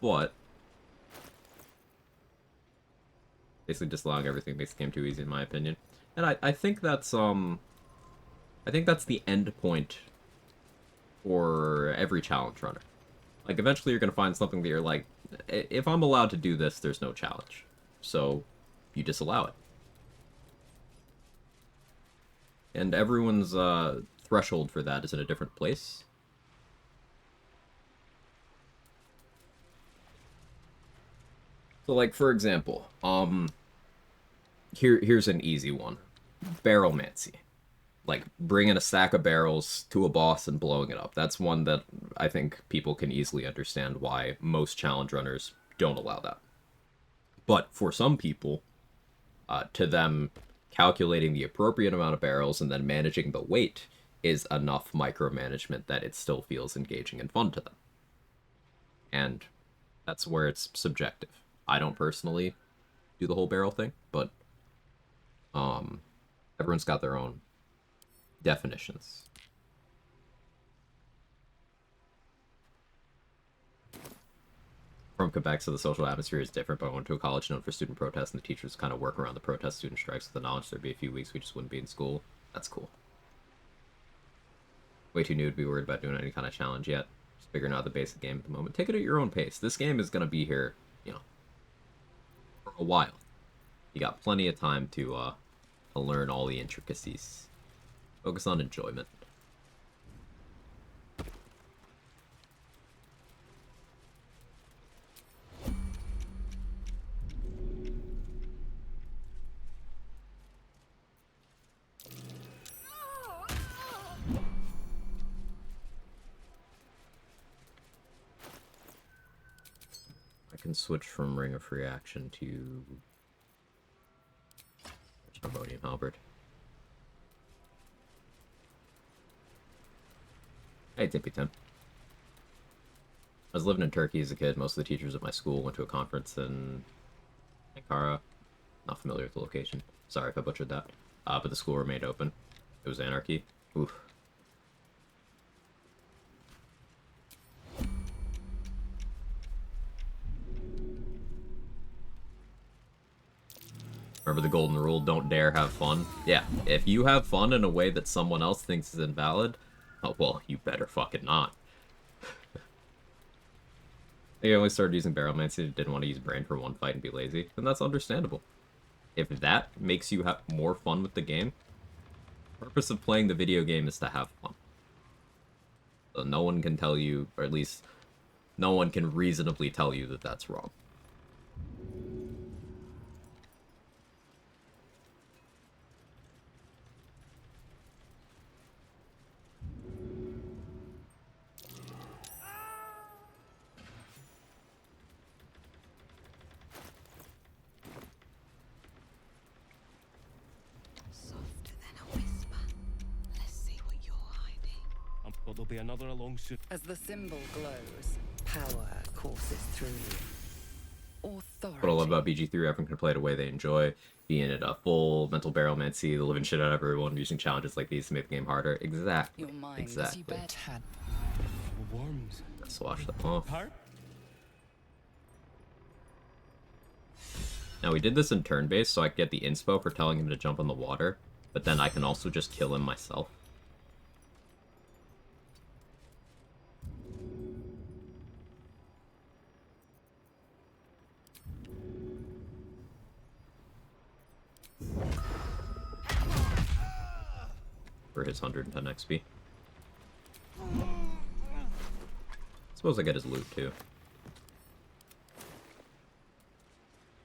But basically disallowing everything makes the game too easy in my opinion. And I think that's the end point for every challenge runner. Like eventually you're gonna find something that you're like, if I'm allowed to do this, there's no challenge. So you disallow it. And everyone's threshold for that is in a different place. So like for example, here's an easy one. Barrelmancy. Like bringing a stack of barrels to a boss and blowing it up. That's one that I think people can easily understand why most challenge runners don't allow that. But for some people, to them, calculating the appropriate amount of barrels and then managing the weight is enough micromanagement that it still feels engaging and fun to them. And that's where it's subjective. I don't personally do the whole barrel thing, but everyone's got their own definitions. From Quebec, so the social atmosphere is different, but I went to a college known for student protests, and the teachers kind of work around the protest student strikes with the knowledge there'd be a few weeks we just wouldn't be in school. That's cool. Way too new to be worried about doing any kind of challenge yet. Just figuring out the basic game at the moment. Take it at your own pace. This game is going to be here, you know, for a while. You got plenty of time to learn all the intricacies. Focus on enjoyment. I can switch from Ring of Reaction to Harmonium Halberd. Hey, Tippy Tim. I was living in Turkey as a kid. Most of the teachers at my school went to a conference in Ankara. Not familiar with the location. Sorry if I butchered that. But the school remained open. It was anarchy. Oof. Remember the golden rule, don't dare have fun? Yeah, if you have fun in a way that someone else thinks is invalid, oh, well, you better fucking not. I only started using Barrelmancy and didn't want to use Brain for one fight and be lazy, and that's understandable. If that makes you have more fun with the game, the purpose of playing the video game is to have fun. So no one can tell you, or at least no one can reasonably tell you that that's wrong. Softer than a whisper. Let's see what you're hiding. But there'll be another along soon. As the symbol glows, power courses through you. Authority. What I love about BG3, everyone can play it a way they enjoy, being it a full mental barrelmancy, the living shit out of everyone, using challenges like these to make the game harder. Exactly. Your mind, exactly. as you bet, had Worms. Let's wash them off. Heart? Now we did this in turn-based, so I could get the inspo for telling him to jump in the water, but then I can also just kill him myself. For his 110 XP. Suppose I get his loot too.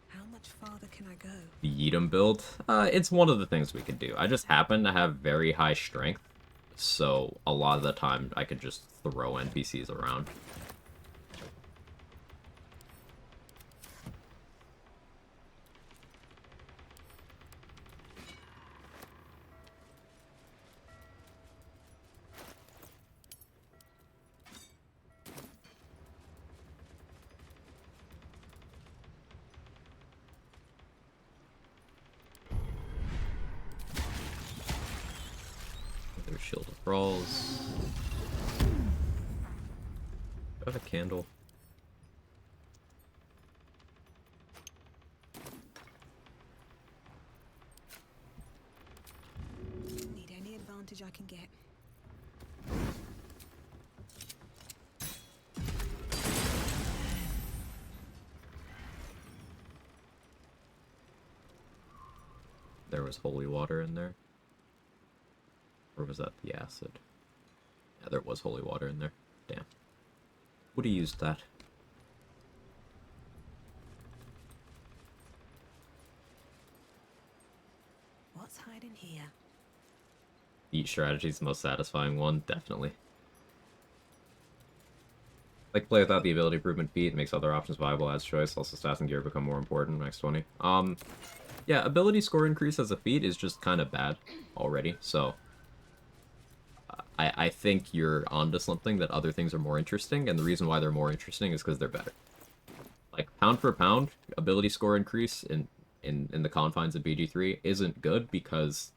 How much farther can I go? The Yeatum build, it's one of the things we could do. I just happen to have very high strength, so a lot of the time I could just throw NPCs around. Shield of Brawls. Do I have a candle? Need any advantage I can get. There was holy water in there. Or was that the acid? Yeah, there was holy water in there. Damn. Would have used that. What's hiding here? Each strategy is the most satisfying one, definitely. Like play without the ability improvement feat, makes other options viable as choice. Also stats and gear become more important next 20. Yeah, ability score increase as a feat is just kind of bad already, so I think you're onto something, that other things are more interesting, and the reason why they're more interesting is because they're better. Like, pound for pound, ability score increase in the confines of BG3 isn't good because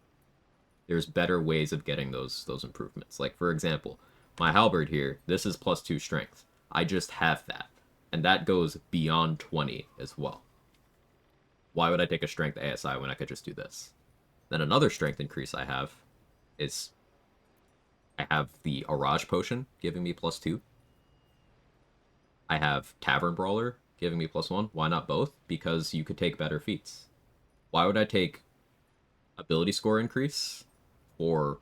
there's better ways of getting those improvements. Like, for example, my halberd here, this is +2 strength. I just have that, and that goes beyond 20 as well. Why would I take a strength ASI when I could just do this? Then another strength increase I have is I have the Araj Potion giving me +2. I have Tavern Brawler giving me +1. Why not both? Because you could take better feats. Why would I take ability score increase for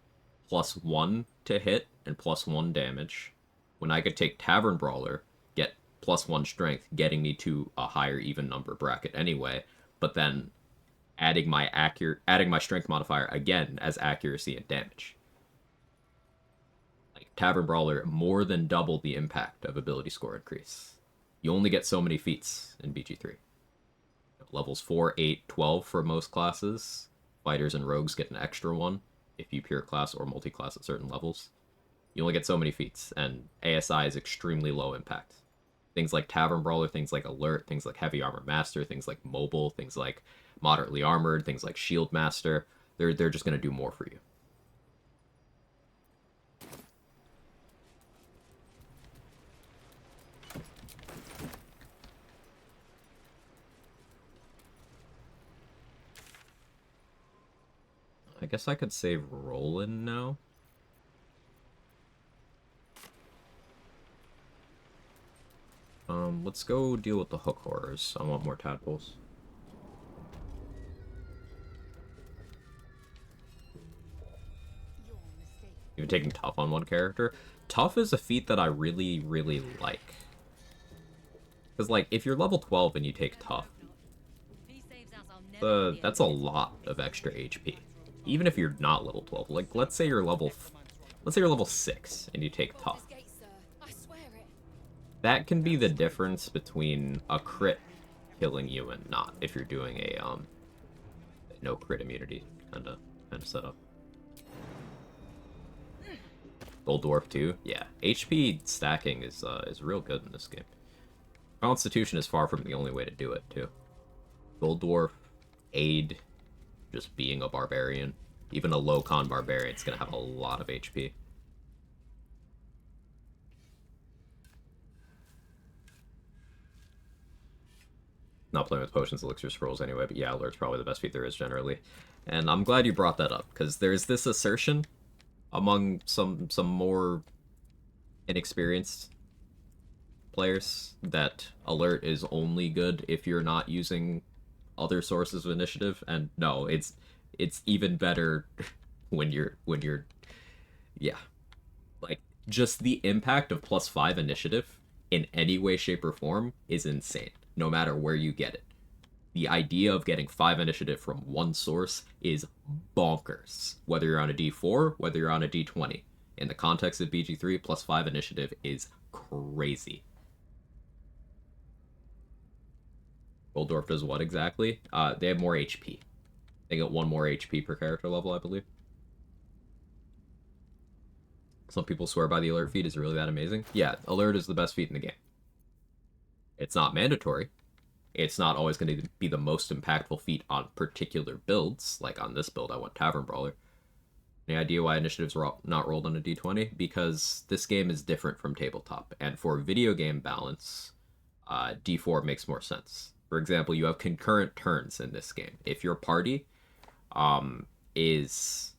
+1 to hit and +1 damage when I could take Tavern Brawler, get +1 strength, getting me to a higher even number bracket anyway, but then adding my strength modifier again as accuracy and damage. Like Tavern Brawler more than double the impact of ability score increase. You only get so many feats in BG3. Levels 4, 8, 12 for most classes. Fighters and rogues get an extra one if you pure class or multi-class at certain levels. You only get so many feats, and ASI is extremely low impact. Things like Tavern Brawler, things like Alert, things like Heavy Armor Master, things like Mobile, things like Moderately Armored, things like Shield Master, they're just going to do more for you. I guess I could save Roland now. Let's go deal with the hook horrors. I want more tadpoles. Even taking Tough on one character. Tough is a feat that I really, really like. Because, like, if you're level 12 and you take Tough, that's a lot of extra HP. Even if you're not level 12. Like, let's say you're level 6 and you take Tough. That can be the difference between a crit killing you and not, if you're doing a no crit immunity kind of setup. Gold Dwarf too, yeah. HP stacking is real good in this game. Constitution is far from the only way to do it too. Gold Dwarf, aid, just being a barbarian. Even a low con barbarian is gonna have a lot of HP. Not playing with potions, elixir, scrolls anyway, but yeah, alert's probably the best feat there is generally. And I'm glad you brought that up, because there's this assertion among some more inexperienced players that alert is only good if you're not using other sources of initiative, and no, it's even better when you're yeah. Like, just the impact of +5 initiative in any way, shape, or form is insane, no matter where you get it. The idea of getting 5 initiative from one source is bonkers. Whether you're on a D4, whether you're on a D20. In the context of BG3, +5 initiative is crazy. Goldorf does what exactly? They have more HP. They get 1 more HP per character level, I believe. Some people swear by the alert feat. Is it really that amazing? Yeah, alert is the best feat in the game. It's not mandatory. It's not always going to be the most impactful feat on particular builds. Like on this build, I want Tavern Brawler. Any idea why initiatives are not rolled on a d20? Because this game is different from tabletop, and for video game balance, d4 makes more sense. For example, you have concurrent turns in this game. If your party is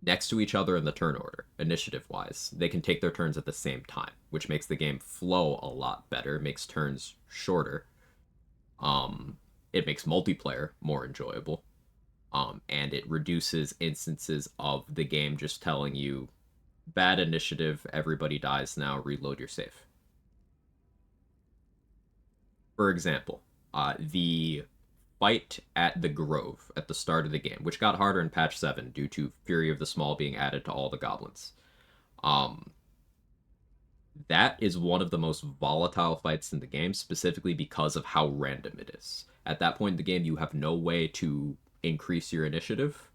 next to each other in the turn order, initiative-wise, they can take their turns at the same time, which makes the game flow a lot better, makes turns shorter. It makes multiplayer more enjoyable. And it reduces instances of the game just telling you, bad initiative, everybody dies now, reload your save. For example, the fight at the Grove at the start of the game, which got harder in patch 7 due to Fury of the Small being added to all the goblins. That is one of the most volatile fights in the game, specifically because of how random it is. At that point in the game, you have no way to increase your initiative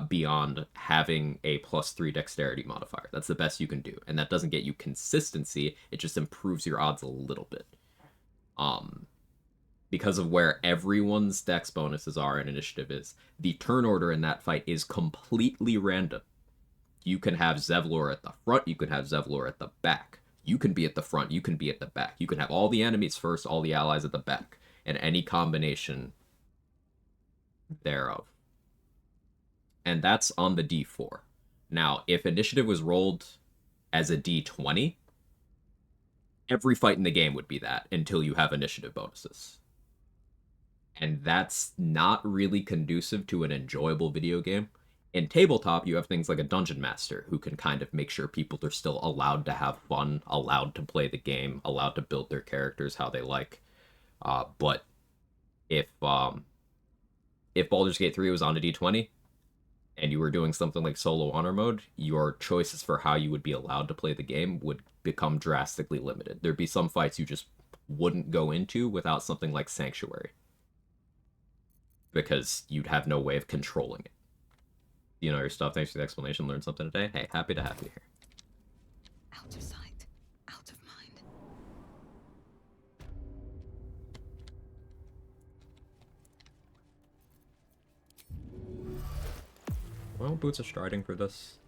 beyond having a +3 dexterity modifier. That's the best you can do, and that doesn't get you consistency, it just improves your odds a little bit. Because of where everyone's dex bonuses are and initiative is, the turn order in that fight is completely random. You can have Zevlor at the front, you can have Zevlor at the back. You can be at the front, you can be at the back. You can have all the enemies first, all the allies at the back, and any combination thereof. And that's on the d4. Now, if initiative was rolled as a d20, every fight in the game would be that until you have initiative bonuses. And that's not really conducive to an enjoyable video game. In tabletop, you have things like a dungeon master who can kind of make sure people are still allowed to have fun, allowed to play the game, allowed to build their characters how they like. But if Baldur's Gate 3 was on a d20 and you were doing something like solo honor mode, your choices for how you would be allowed to play the game would become drastically limited. There'd be some fights you just wouldn't go into without something like Sanctuary, because you'd have no way of controlling it. You know your stuff. Thanks for the explanation. Learned something today. Hey, happy to have you here. Out of sight, out of mind. Well, Boots of Striding for this.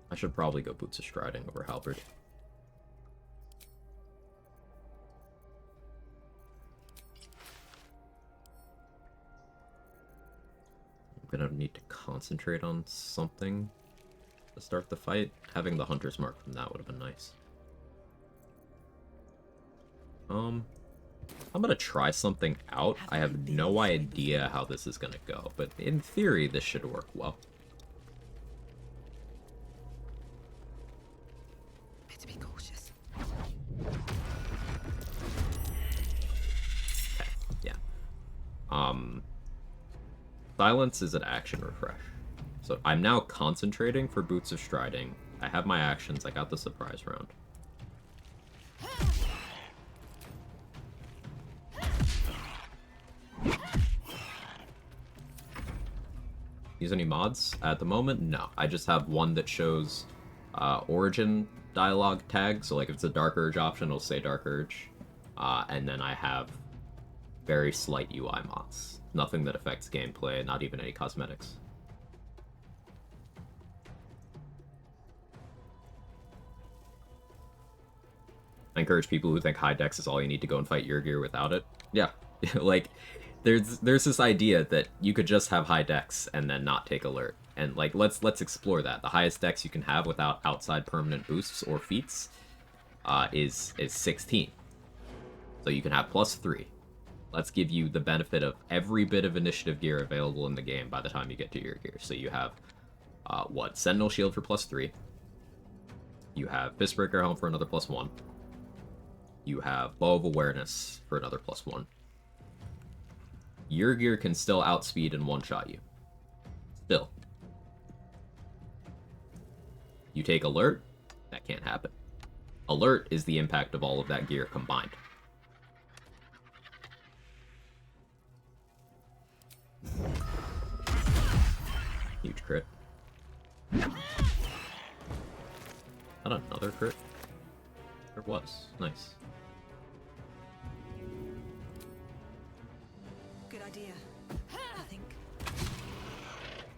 I should probably go Boots of Striding over Halberd. I'm gonna need to concentrate on something to start the fight. Having the Hunter's Mark from that would have been nice. I'm gonna try something out. I have no idea how this is gonna go, but in theory, this should work well. Better be cautious. Okay, yeah. Silence is an action refresh. So I'm now concentrating for Boots of Striding. I have my actions. I got the surprise round. Use any mods? At the moment, no. I just have one that shows origin dialogue tag. So like if it's a Dark Urge option, it'll say Dark Urge. And then I have very slight UI mods. Nothing that affects gameplay, not even any cosmetics. I encourage people who think high dex is all you need to go and fight your gear without it. Yeah, like there's this idea that you could just have high dex and then not take alert. And like let's explore that. The highest dex you can have without outside permanent boosts or feats is 16. So you can have +3. Let's give you the benefit of every bit of initiative gear available in the game by the time you get to your gear. So you have Sentinel Shield for +3. You have Fistbreaker Helm for another +1. You have Bow of Awareness for another +1. Your gear can still outspeed and one-shot you. Still. You take Alert, that can't happen. Alert is the impact of all of that gear combined. Huge crit. Not another crit? There was. Nice. Good idea. Nothing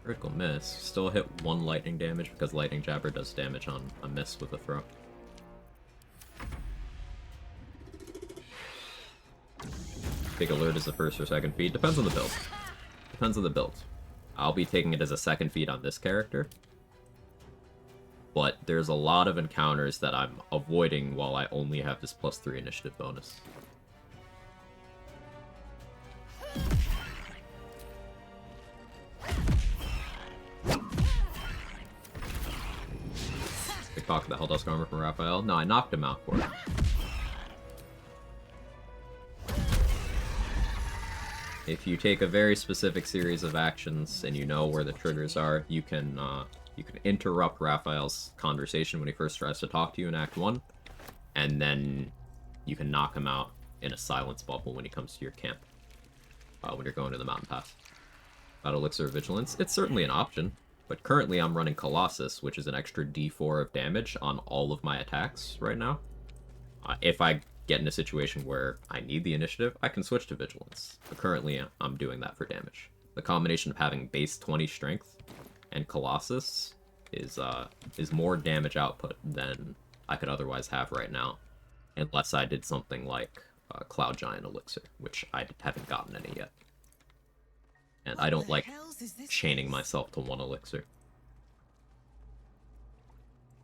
Critical miss. Still hit 1 lightning damage because lightning jabber does damage on a miss with a throw. Big alert is the first or second feed. Depends on the build. Depends on the build. I'll be taking it as a second feed on this character. But there's a lot of encounters that I'm avoiding while I only have this +3 initiative bonus. Pickpocket the Helldusk armor from Raphael. No, I knocked him out for it. If you take a very specific series of actions and you know where the triggers are, you can interrupt Raphael's conversation when he first tries to talk to you in Act 1, and then you can knock him out in a silence bubble when he comes to your camp, when you're going to the mountain pass. About Elixir of Vigilance, it's certainly an option, but currently I'm running Colossus, which is an extra d4 of damage on all of my attacks right now. If I get in a situation where I need the initiative, I can switch to Vigilance, but currently I'm doing that for damage. The combination of having base 20 strength and Colossus is more damage output than I could otherwise have right now, unless I did something like Cloud Giant Elixir, which I haven't gotten any yet. And I don't like chaining myself to 1 elixir.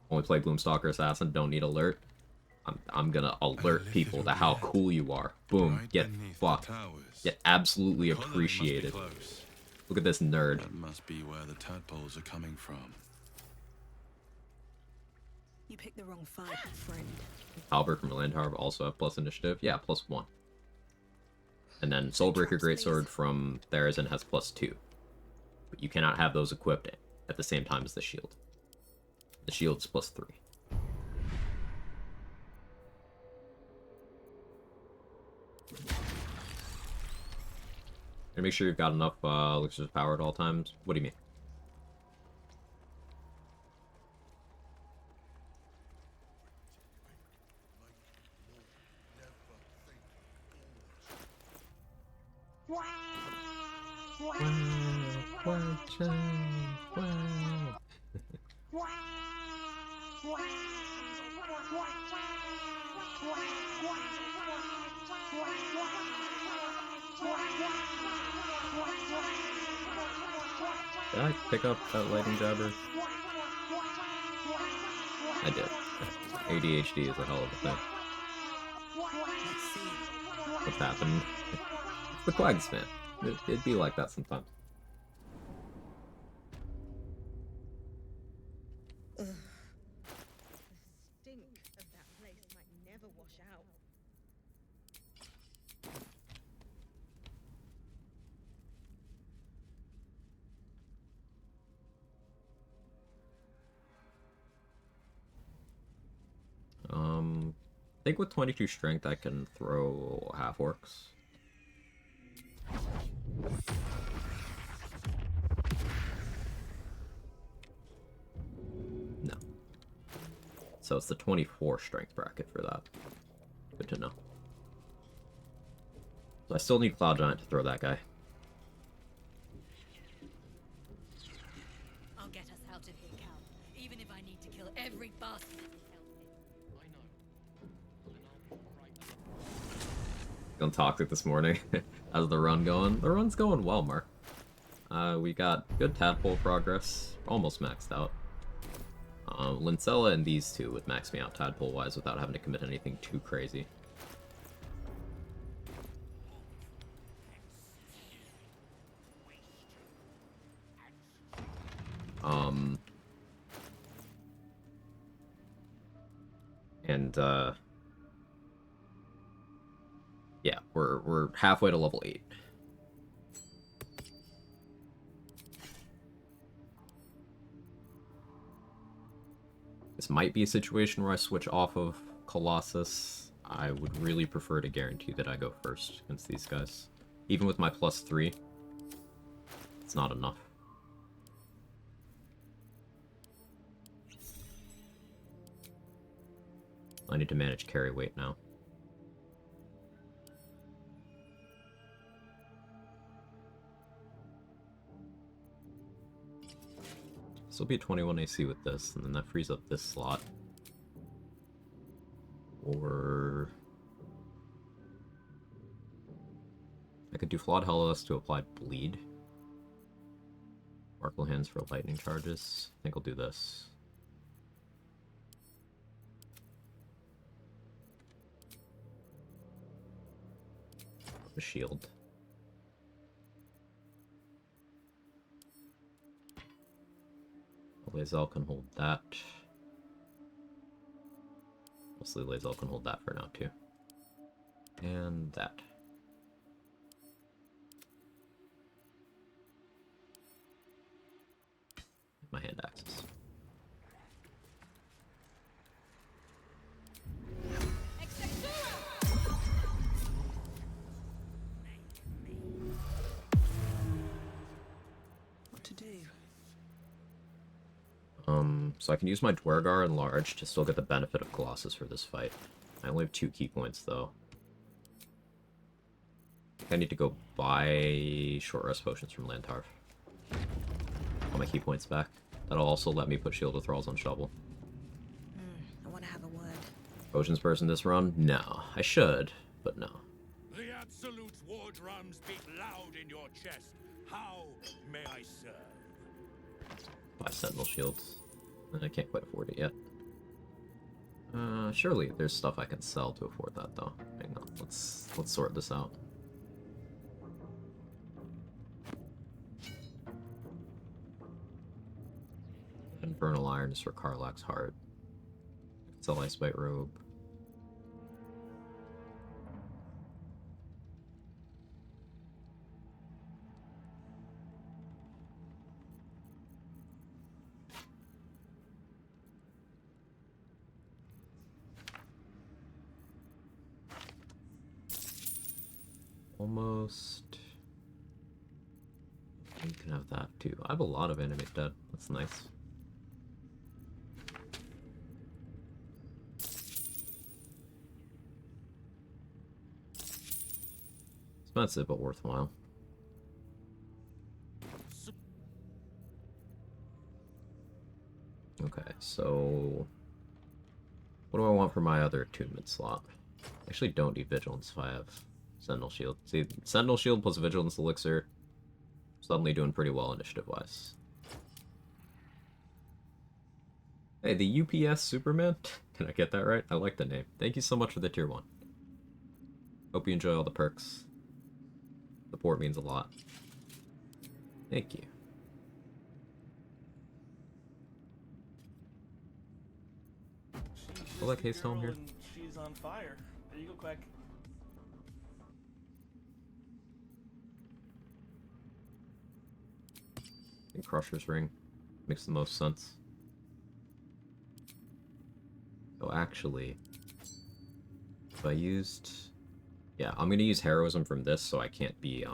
Only play Gloomstalker Assassin, don't need alert. I'm gonna alert people to how cool you are. Boom, get fucked. Get absolutely appreciated. Look at this nerd. That must be where the tadpoles are coming from. You picked the wrong fight, friend. Halberd from Landharb also have plus initiative. Yeah, +1. And then Soulbreaker Greatsword from Therazin has +2. But you cannot have those equipped at the same time as the shield. The shield's +3. And make sure you've got enough elixirs of power at all times. What do you mean? Did I pick up that lightning jabber? I did. ADHD is a hell of a thing. What's happened? It's the Quag fan. It'd be like that sometimes. Ugh. The stink of that place might never wash out. I think with 22 strength I can throw half orcs. No. So it's the 24 strength bracket for that. Good to know. So I still need Cloud Giant to throw that guy. I'll get us out of here, Cal. Even if I need to kill every bastard. Feeling toxic this morning. How's the run going? The run's going well, Mark. We got good tadpole progress. Almost maxed out. Lincella and these two would max me out tadpole-wise without having to commit anything too crazy. Yeah, we're halfway to level 8. This might be a situation where I switch off of Colossus. I would really prefer to guarantee that I go first against these guys. Even with my +3, it's not enough. I need to manage carry weight now. This will be 21 AC with this, and then that frees up this slot. Or I could do Flawed Hellas to apply bleed. Sparkle Hands for lightning charges. I think I'll do this. A shield. Lae'zel can hold that. Mostly Lae'zel can hold that for now too. And that. My hand axes. What to do? So I can use my Dwergar Enlarge to still get the benefit of Colossus for this fight. I only have 2 key points though. I need to go buy short rest potions from Lantarv. All my key points back. That'll also let me put Shield of Thralls on Shovel. I want to have a word. Potions burst in this run? No. I should, but no. The Absolute's war drums beat loud in your chest. How may I serve? Buy Sentinel Shields. I can't quite afford it yet. Surely there's stuff I can sell to afford that though. Hang on, let's sort this out. Infernal Irons for Karlach's Heart. Sell Icebite Robe. Almost. You can have that too. I have a lot of Animate Dead. That's nice. Expensive, but worthwhile. Okay, so what do I want for my other attunement slot? I actually don't need Vigilance if I have Sentinel Shield. See, Sentinel Shield plus Vigilance Elixir, suddenly doing pretty well initiative-wise. Hey, the UPS Superman? Can I get that right? I like the name. Thank you so much for the tier 1. Hope you enjoy all the perks. Support means a lot. Thank you. I like haste home here. She's on fire. There you go, Quag. I think Crusher's Ring makes the most sense. Oh, actually, if I used, yeah, I'm gonna use heroism from this, so I can't be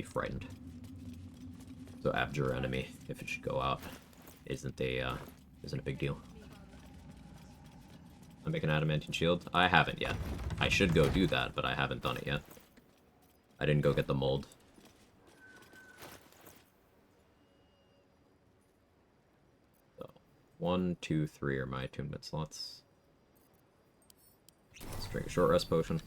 frightened. So Abjure Enemy, if it should go out, isn't a big deal. I make an adamantine shield. I haven't yet. I should go do that, but I haven't done it yet. I didn't go get the mold. So 1, 2, 3 are my attunement slots. Let's drink a short rest potion.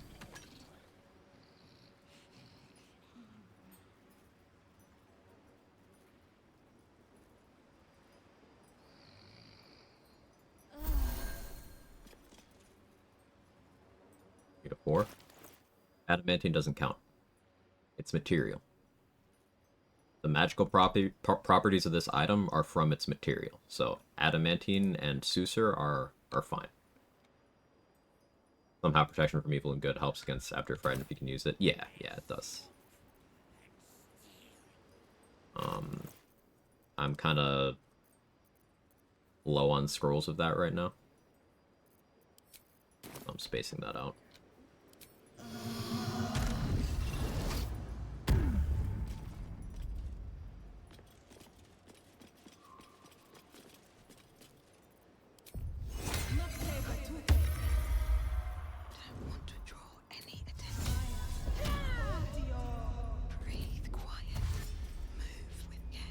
Need a 4. Adamantine doesn't count. It's material. The magical properties of this item are from its material. So adamantine and Susur are fine. Somehow protection from evil and good helps against after frightened if you can use it. Yeah, it does. I'm kind of low on scrolls of that right now. I'm spacing that out. Breathe quiet. Move with care.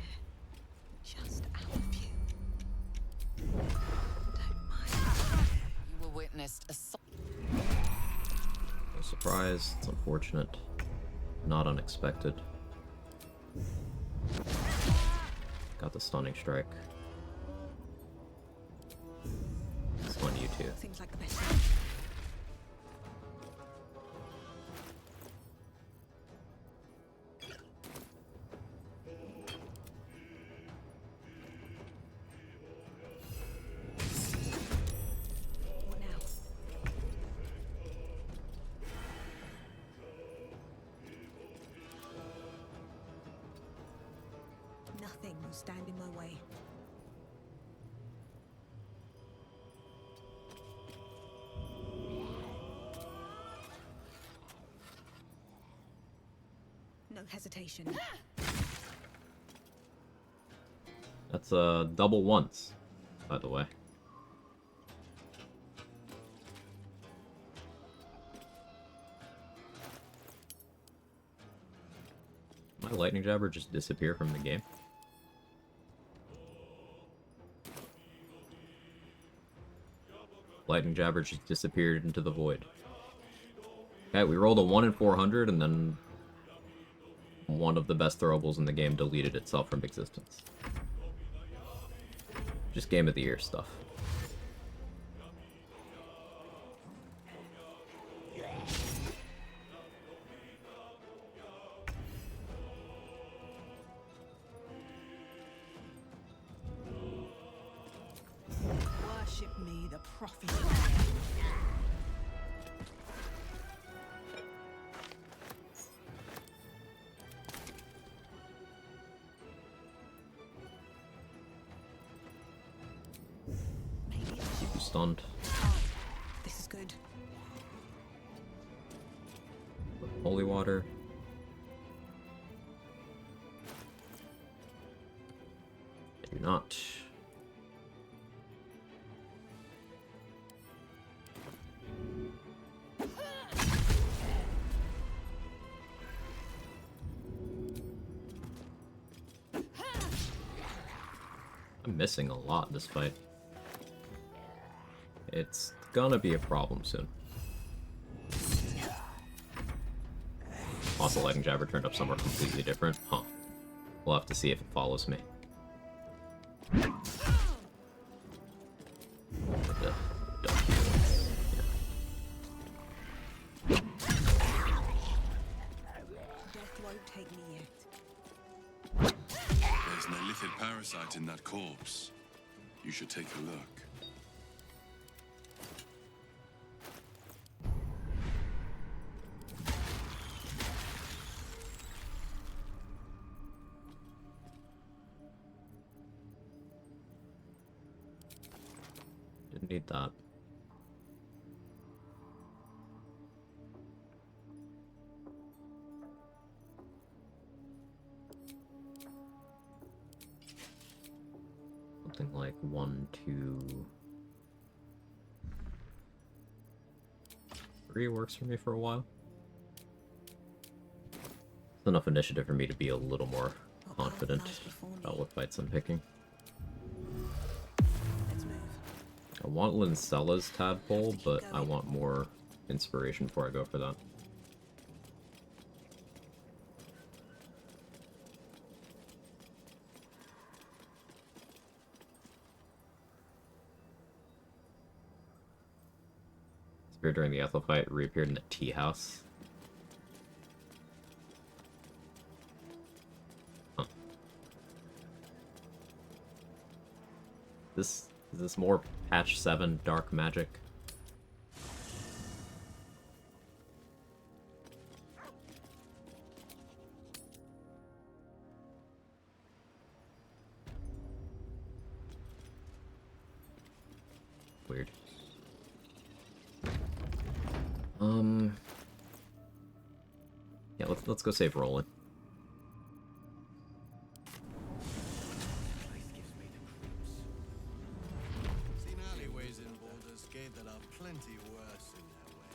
Just chest assault. No surprise, it's unfortunate. Not unexpected. Got the stunning strike. Stun you too. Seems like the best thing. What now? Nothing will stand in my way. No hesitation. That's double once, by the way. My lightning jabber just disappear from the game. Lightning jabber just disappeared into the void. Okay, we rolled a 1 in 400 and then one of the best throwables in the game deleted itself from existence. Just game of the year stuff. Worship me, the prophet. Maybe I should. Keep you stunned. This is good. Holy water. I do not. I'm missing a lot this fight. It's gonna be a problem soon. Also, lightning jabber turned up somewhere completely different. Huh. We'll have to see if it follows me. Death won't take me yet. There's an illithid parasite in that corpse. You should take a look. Didn't need that. Something like 1, 2, 3 works for me for a while. It's enough initiative for me to be a little more confident about what fights I'm picking. Let's move. I want Lincella's tadpole, but I want more inspiration before I go for that. Disappeared during the Ethel fight, reappeared in the tea house. Huh. Is this more patch 7 dark magic? Weird. Yeah, let's go save Roland. Seen alleyways in Baldur's Gate that are plenty worse in their way.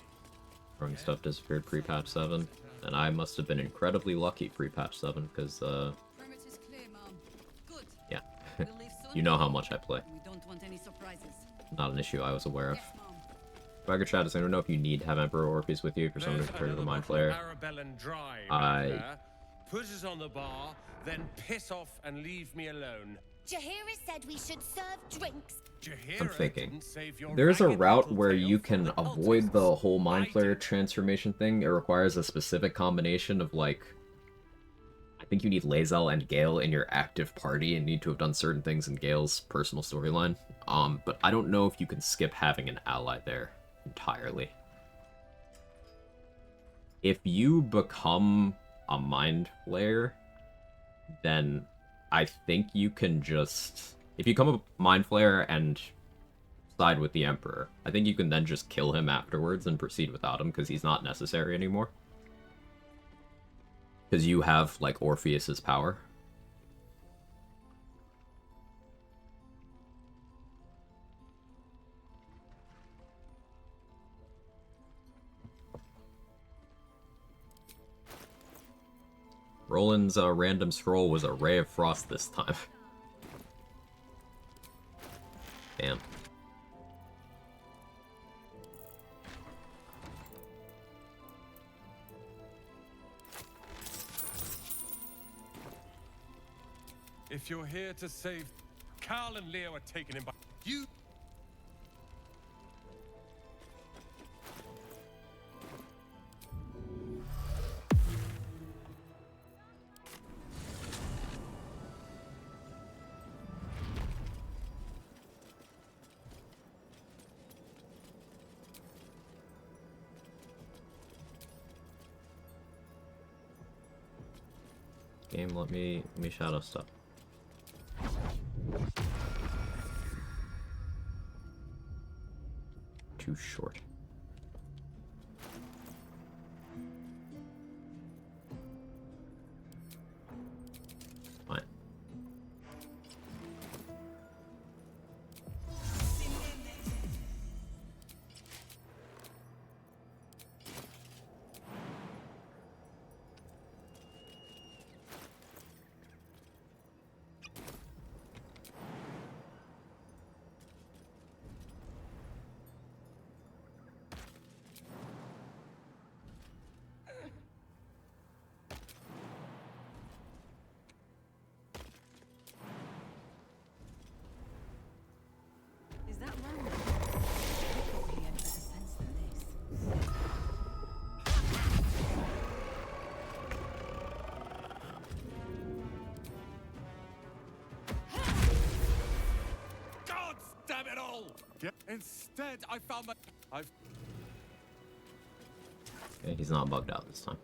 Throwing stuff disappeared pre-patch 7, and I must have been incredibly lucky pre-patch 7, because, Perimeter's clear, Mom. Good. yeah. We'll leave soon. You know how much I play. We don't want any surprises. Not an issue I was aware of. Yes, Mom. Quagga chat does anyone know if you need to have Emperor Orpheus with you for someone to turn to a Mind Flayer? Put us on the bar, then piss off and leave me alone. Jaheira said we should serve drinks. I'm thinking. There's a route where you can avoid the whole Mind Flayer transformation thing. It requires a specific combination of, like... I think you need Lae'zel and Gale in your active party and need to have done certain things in Gale's personal storyline. But I don't know if you can skip having an ally there entirely. If you become a Mind Flayer, then I think you can just... If you become a Mind Flayer and side with the Emperor, I think you can then just kill him afterwards and proceed without him, because he's not necessary anymore. Because you have, like, Orpheus's power. Roland's random scroll was a Ray of Frost this time. Damn. If you're here to save... Carl and Leo are taken in by... You... Game, let me shadow stuff. Too short. Fine. Is that Roman? I thought he entered a sense than this. God damn it all! Instead, I found my... Okay, he's not bugged out this time.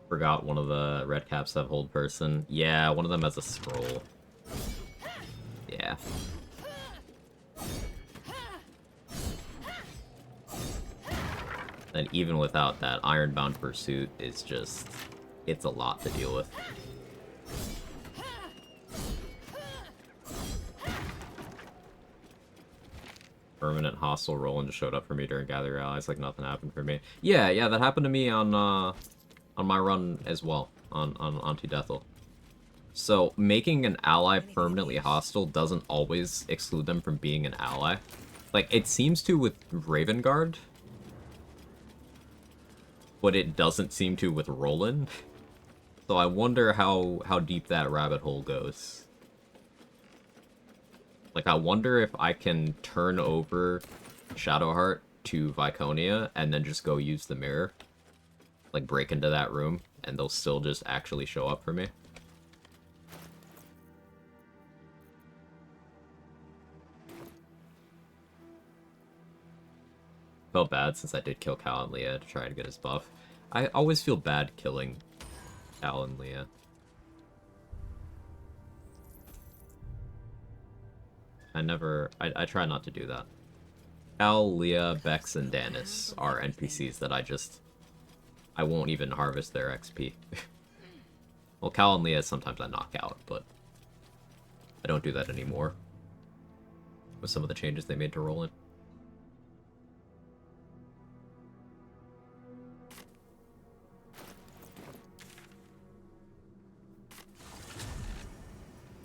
Forgot one of the red caps have hold person. Yeah, one of them has a scroll. Yeah. And even without that, Ironbound Pursuit is just... It's a lot to deal with. Permanent hostile Roland just showed up for me during Gather Your Allies like nothing happened for me. Yeah, that happened to me on my run as well, on Anti-Deathel. So, making an ally permanently hostile doesn't always exclude them from being an ally. Like, it seems to with Raven Guard, but it doesn't seem to with Roland. So I wonder how deep that rabbit hole goes. Like, I wonder if I can turn over Shadowheart to Viconia and then just go use the mirror. Like, break into that room, and they'll still just actually show up for me. Felt bad since I did kill Cal and Leah to try to get his buff. I always feel bad killing Cal and Leah. I try not to do that. Cal, Leah, Bex, and Danis are NPCs that I won't even harvest their XP. Well, Cal and Leah sometimes I knock out, but I don't do that anymore. With some of the changes they made to Roland.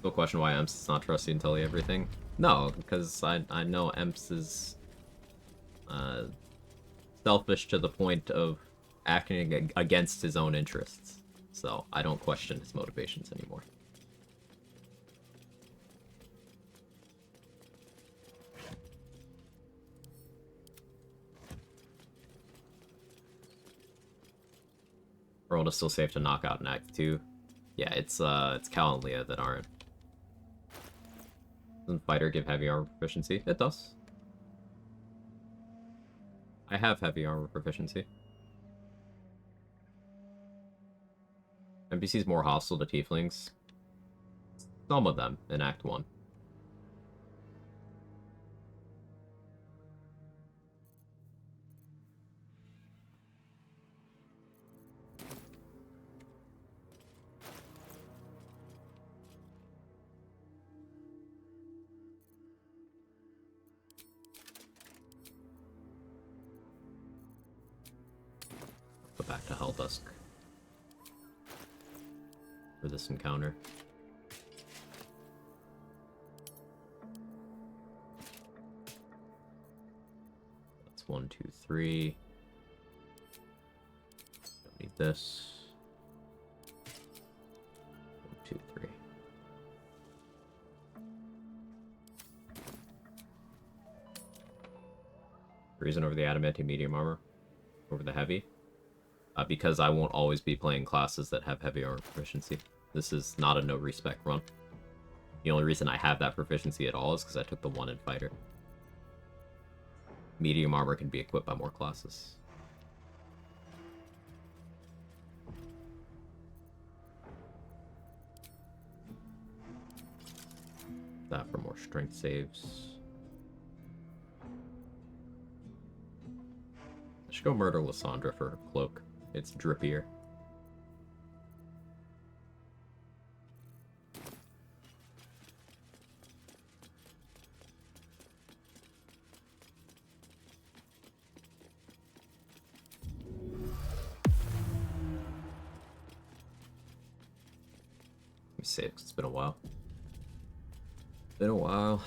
Still question why Emps is not trusty and tell you everything. No, because I know Emps is selfish to the point of acting against his own interests. So I don't question his motivations anymore. World is still safe to knock out in Act 2. Yeah, it's Cal and Leah that aren't. Doesn't Fighter give heavy armor proficiency? It does. I have heavy armor proficiency. NPC's more hostile to tieflings. Some of them in Act 1. Go back to Helldusk for this encounter. That's 1, 2, 3. Don't need this. 1, 2, 3. Reason over the adamantium medium armor over the heavy. Because I won't always be playing classes that have heavy armor proficiency. This is not a no-respec run. The only reason I have that proficiency at all is because I took the 1 in Fighter. Medium armor can be equipped by more classes. That for more strength saves. I should go murder Lysandra for her cloak. It's drippier. Let me save, 'cause it's been a while. Been a while.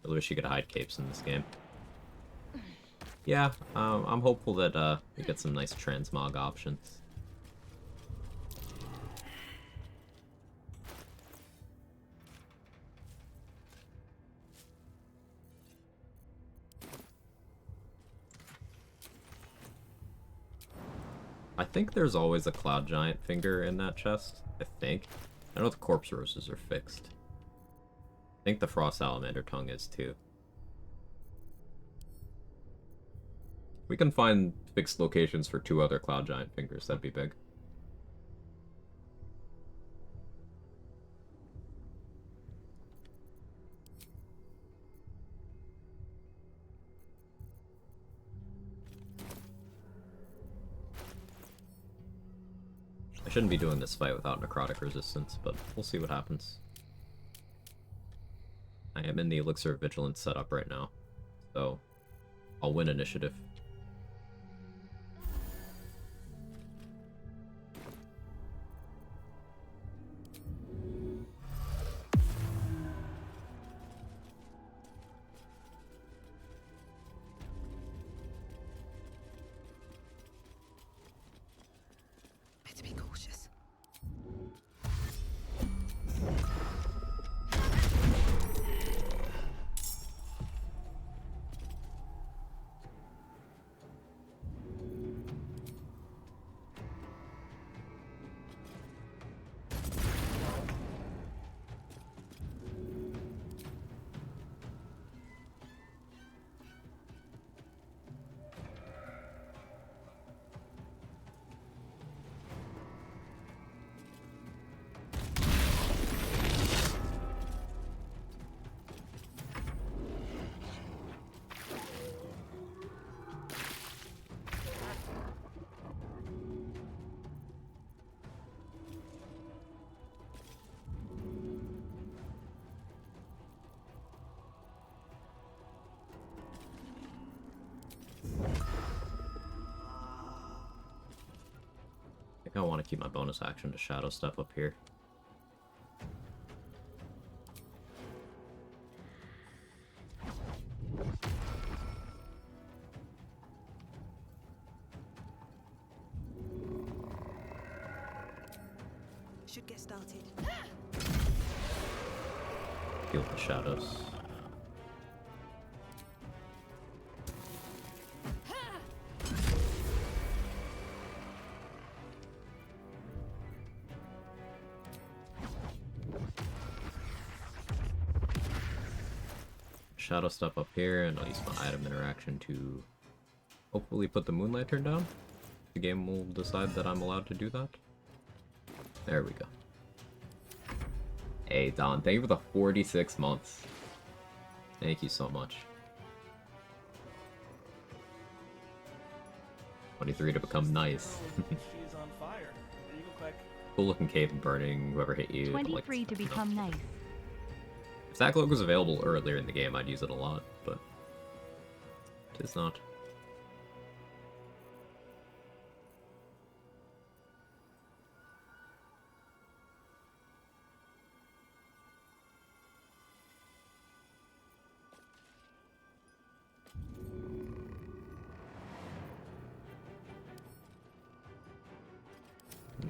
I wish you could hide capes in this game. Yeah, I'm hopeful that we get some nice transmog options. I think there's always a Cloud Giant finger in that chest. I think. I know the Corpse Roses are fixed. I think the Frost Salamander tongue is too. We can find fixed locations for 2 other Cloud Giant fingers. That'd be big. I shouldn't be doing this fight without necrotic resistance, but we'll see what happens. I am in the Elixir of Vigilance setup right now, so I'll win initiative. Better be cautious. think I want to keep my bonus action to shadow step up here. Should get started. Feel the shadows. Shadow step up here, and I'll use my item interaction to hopefully put the moon lantern down. The game will decide that I'm allowed to do that. There we go. Hey Don, thank you for the 46 months. Thank you so much. 23 to become nice. She's on fire. There you go, Quag. Cool looking cape burning whoever hit you. 23 like, to become nice. If that cloak was available earlier in the game, I'd use it a lot, but it is not.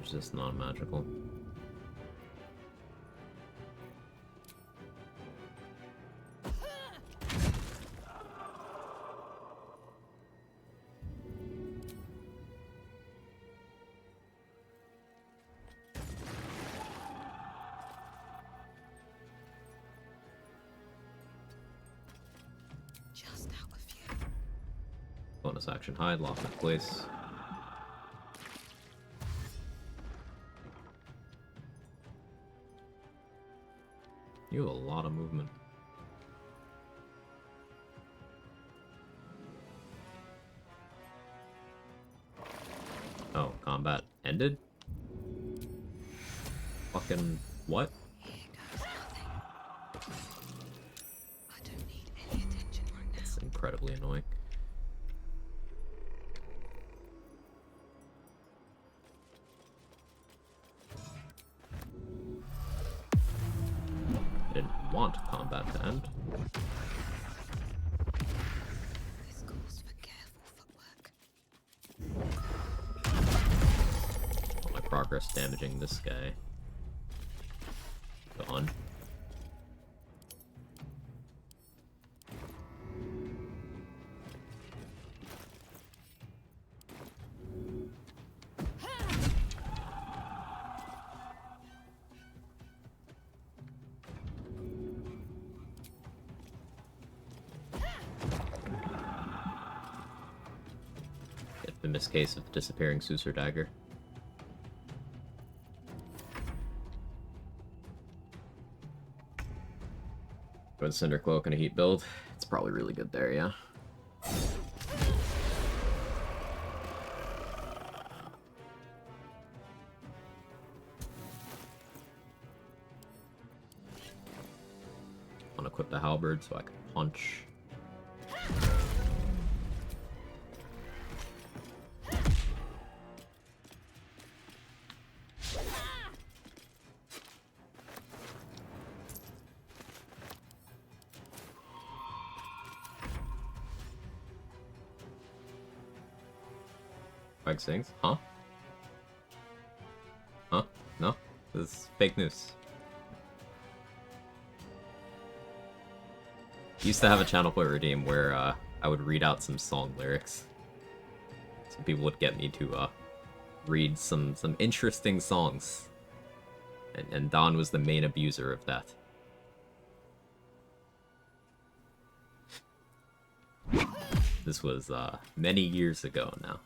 It's just non-magical. Just out a few. Bonus action hide, lock in place. You have a lot of movement. Oh, combat ended? Fucking what? Here goes nothing. I don't need any attention right now. It's incredibly annoying. I didn't want combat to end. This calls for careful footwork. All my progress damaging this guy. Gone. In this case of the disappearing Susur dagger. Go with Cinder Cloak and a heat build. It's probably really good there, yeah. I'll equip the halberd so I can punch. Quag sings? Huh? Huh? No? This is fake news. Used to have a channel play redeem where I would read out some song lyrics. So people would get me to read some interesting songs. And Don was the main abuser of that. This was many years ago now.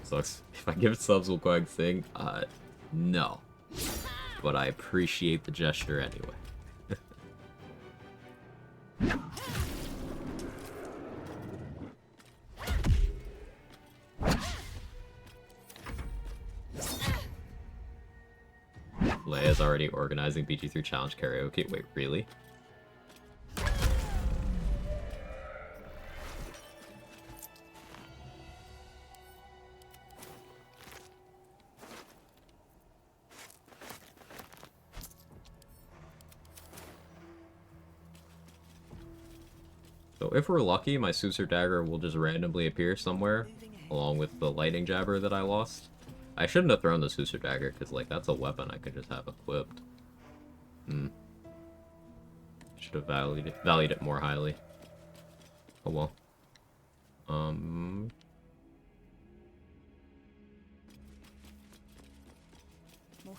So if I give subs will Quag sing, no. But I appreciate the gesture anyway. Leia's already organizing BG3 Challenge karaoke. Wait, really? So if we're lucky, my Susur Dagger will just randomly appear somewhere, along with the Lightning Jabber that I lost. I shouldn't have thrown the Susur Dagger, because, like, that's a weapon I could just have equipped. Should have valued it more highly. Oh well. More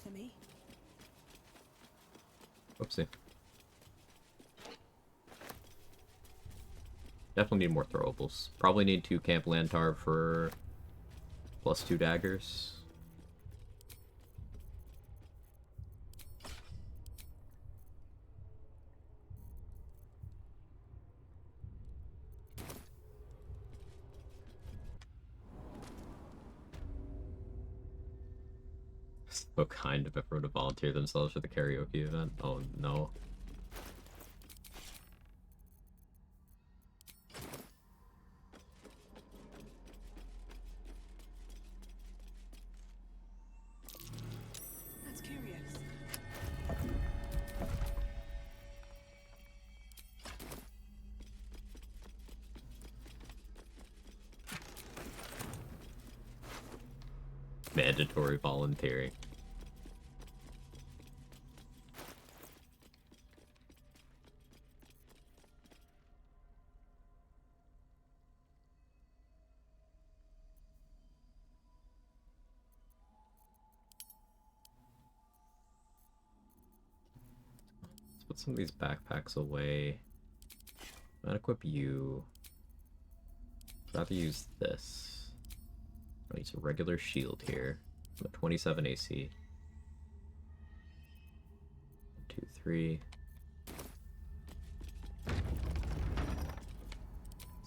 for me. Oopsie. Definitely need more throwables. Probably need 2 Camp Lantar for +2 daggers. So kind of everyone to volunteer themselves for the karaoke event. Oh no. That's curious. Mandatory volunteering. Let's put some of these backpacks away. Not equip you. I'd rather use this. I'll use a regular shield here. I'm at 27 AC. 2, 3. Let's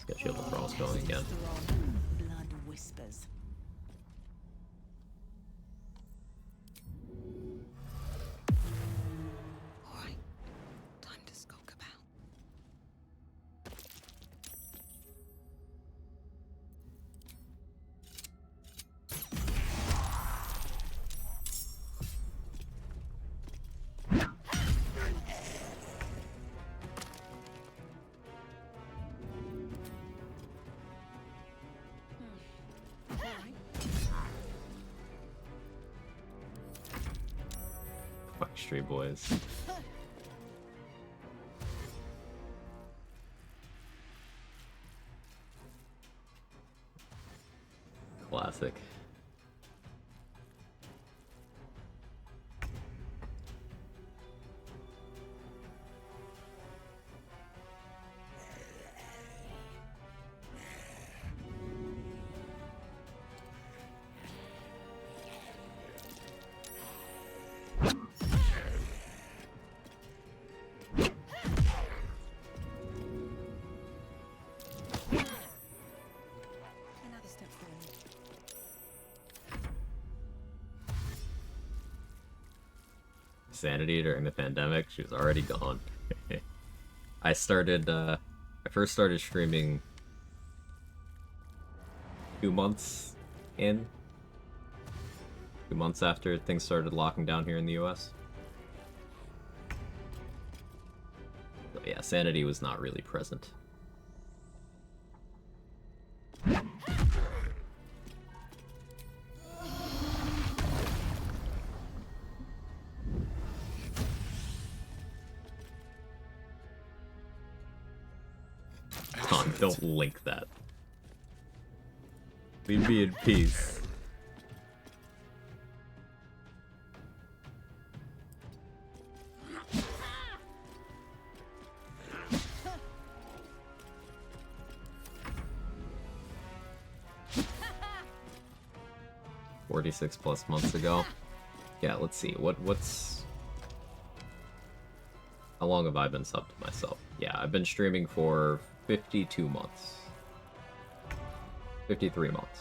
get shield of Thralls going again. Blood whispers. Alright. Time to skulk about. Fuck Stray Boys. Classic. Another step forward. Sanity during the pandemic, she was already gone. I first started streaming 2 months in. 2 months after things started locking down here in the US. So yeah, Sanity was not really present. Con, don't link that. Leave me in peace. +6 months ago. Yeah, let's see. What's how long have I been subbed to myself? Yeah, I've been streaming for 52 months. 53 months.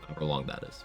However long that is.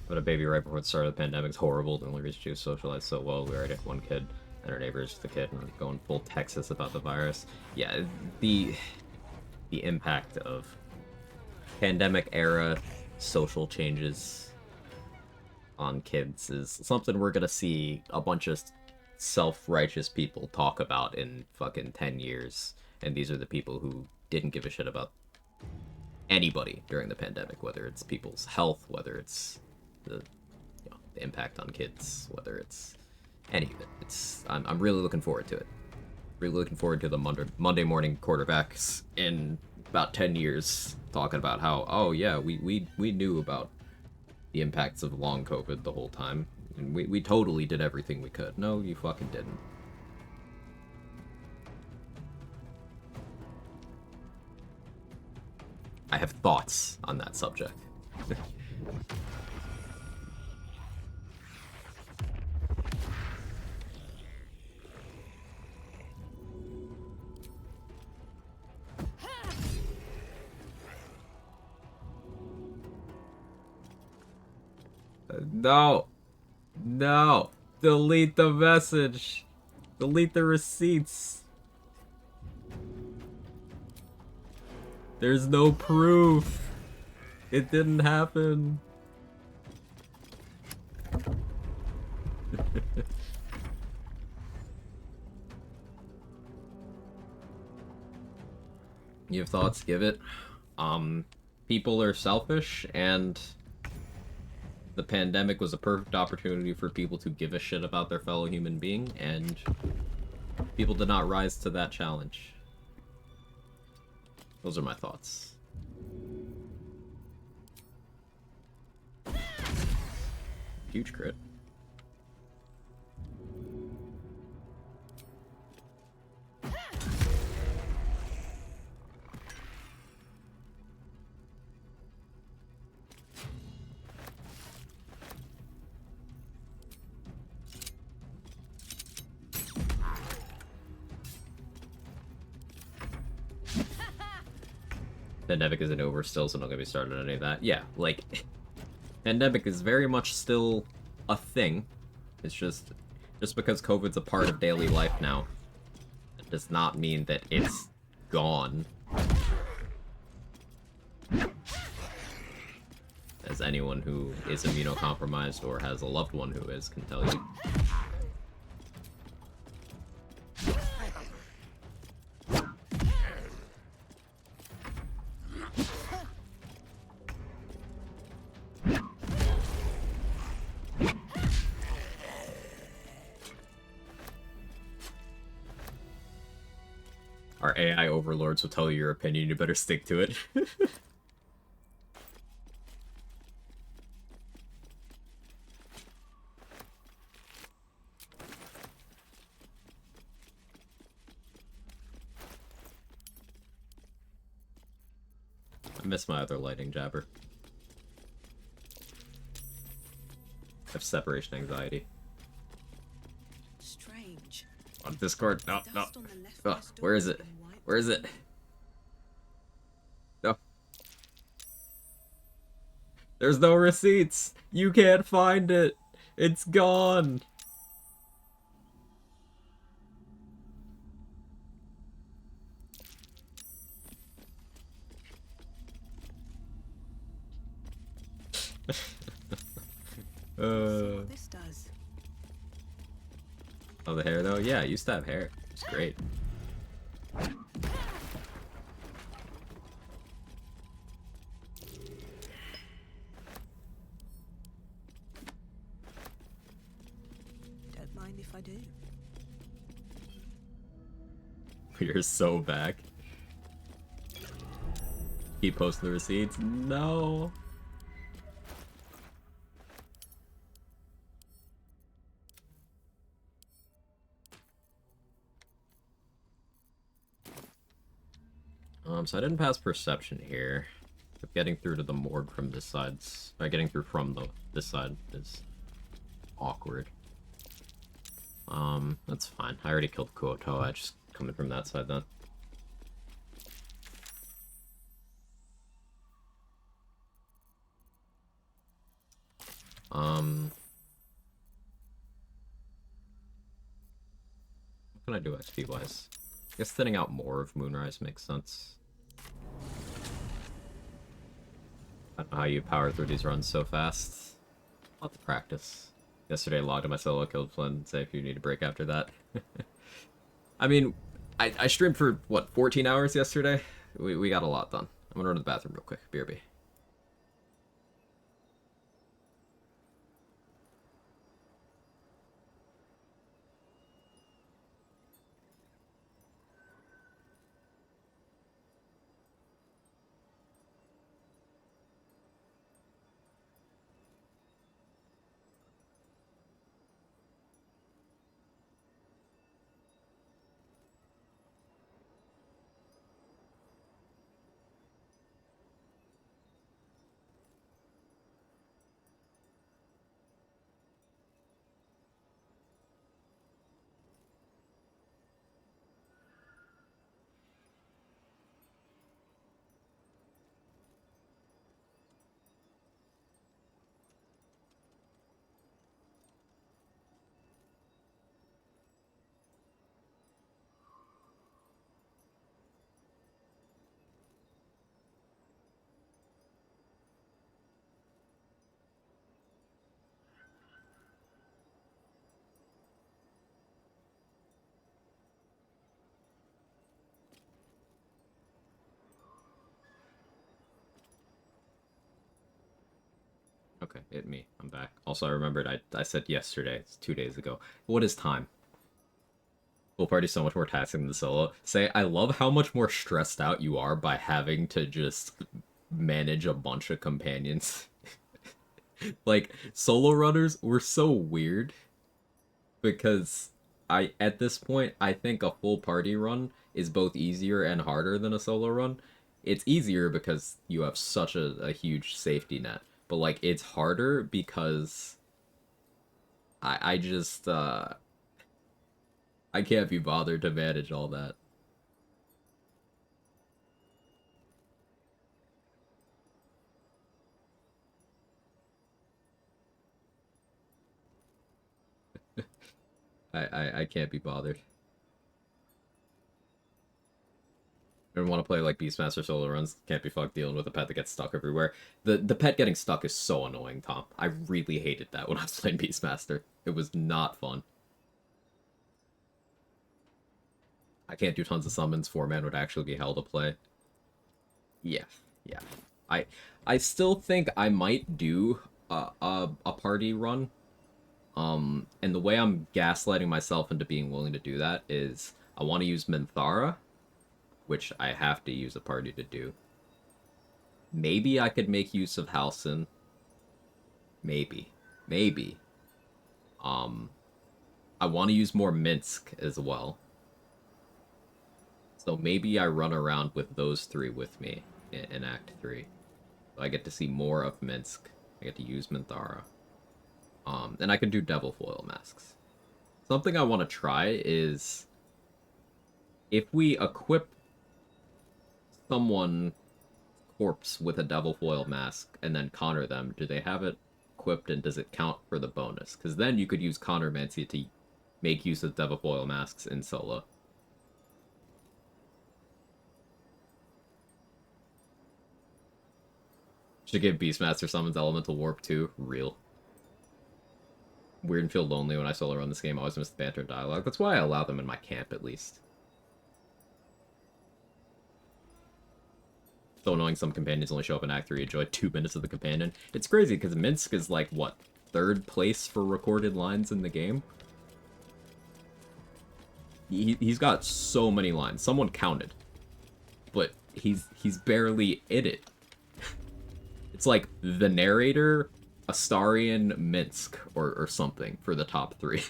But a baby right before the start of the pandemic is horrible. The only reason she was socialized so well, we already have one kid, and her neighbor's just a kid, and we're going full Texas about the virus. Yeah, the impact of pandemic era social changes on kids is something we're gonna see a bunch of self-righteous people talk about in fucking 10 years. And these are the people who didn't give a shit about anybody during the pandemic, whether it's people's health, whether it's the impact on kids, whether it's any of it. I'm really looking forward to it. Really looking forward to the Monday morning quarterbacks in about 10 years talking about how, oh yeah, we knew about the impacts of long COVID the whole time, and we totally did everything we could. No, you fucking didn't. I have thoughts on that subject. No! No! Delete the message! Delete the receipts! There's no proof! It didn't happen! You have thoughts? Give it. People are selfish, and the pandemic was a perfect opportunity for people to give a shit about their fellow human being, and people did not rise to that challenge. Those are my thoughts. Huge crit. Pandemic isn't over still, so I'm not gonna be starting on any of that. Yeah, like, pandemic is very much still a thing. It's just because COVID's a part of daily life now, it does not mean that it's gone. As anyone who is immunocompromised or has a loved one who is can tell you. Our AI overlords will tell you your opinion, you better stick to it. I miss my other lighting jabber. I have separation anxiety. Strange. On Discord? No, no. Oh, where is it? Where is it? No. There's no receipts! You can't find it! It's gone! What this does. Oh, the hair though? Yeah, I used to have hair. It's great. Don't mind if I do. You're so back. Keep posting the receipts? No. So I didn't pass perception here. But getting through to the morgue from this side, or getting through from this side is awkward. That's fine. I already killed Kuoto. I just coming from that side then. What can I do XP wise? I guess thinning out more of Moonrise makes sense. I don't know how you power through these runs so fast. I'll have to practice. Yesterday I logged in my solo, killed Flynn, say if you need a break after that. I mean, I streamed for, what, 14 hours yesterday? We got a lot done. I'm gonna run to the bathroom real quick. BRB. Okay, hit me. I'm back. Also, I remembered I said yesterday, it's 2 days ago. What is time? Pool party's so much more taxing than the solo. Say, I love how much more stressed out you are by having to just manage a bunch of companions. Like, solo runners were so weird because at this point, I think a full party run is both easier and harder than a solo run. It's easier because you have such a huge safety net, but like it's harder because I just I can't be bothered to manage all that. I can't be bothered. I don't want to play like Beastmaster solo runs. Can't be fucked dealing with a pet that gets stuck everywhere. The pet getting stuck is so annoying, Tom. I really hated that when I was playing Beastmaster. It was not fun. I can't do tons of summons. 4-man would actually be hell to play. Yeah, yeah. I still think I might do a party run. And the way I'm gaslighting myself into being willing to do that is I want to use Minthara, which I have to use a party to do. Maybe I could make use of Halcyon. Maybe. Maybe. I want to use more Minsk as well. So maybe I run around with those three with me in Act 3. So I get to see more of Minsk. I get to use Minthara. And I can do Devil Foil masks. Something I want to try is if we equip someone corpse with a Devil Foil mask and then counter them, do they have it equipped and does it count for the bonus? Because then you could use Countermancy to make use of Devil Foil masks in solo. Should give Beastmaster summons Elemental Warp too. Real. Weird and feel lonely when I solo run this game. I always miss the banter and dialogue. That's why I allow them in my camp, at least. So annoying some companions only show up in Act 3. Enjoy 2 minutes of the companion. It's crazy, because Minsk is like, what, 3rd place for recorded lines in the game? He's got so many lines. Someone counted. But he's barely in it. It's like the narrator, Astarion, Minsk, or something for the top 3.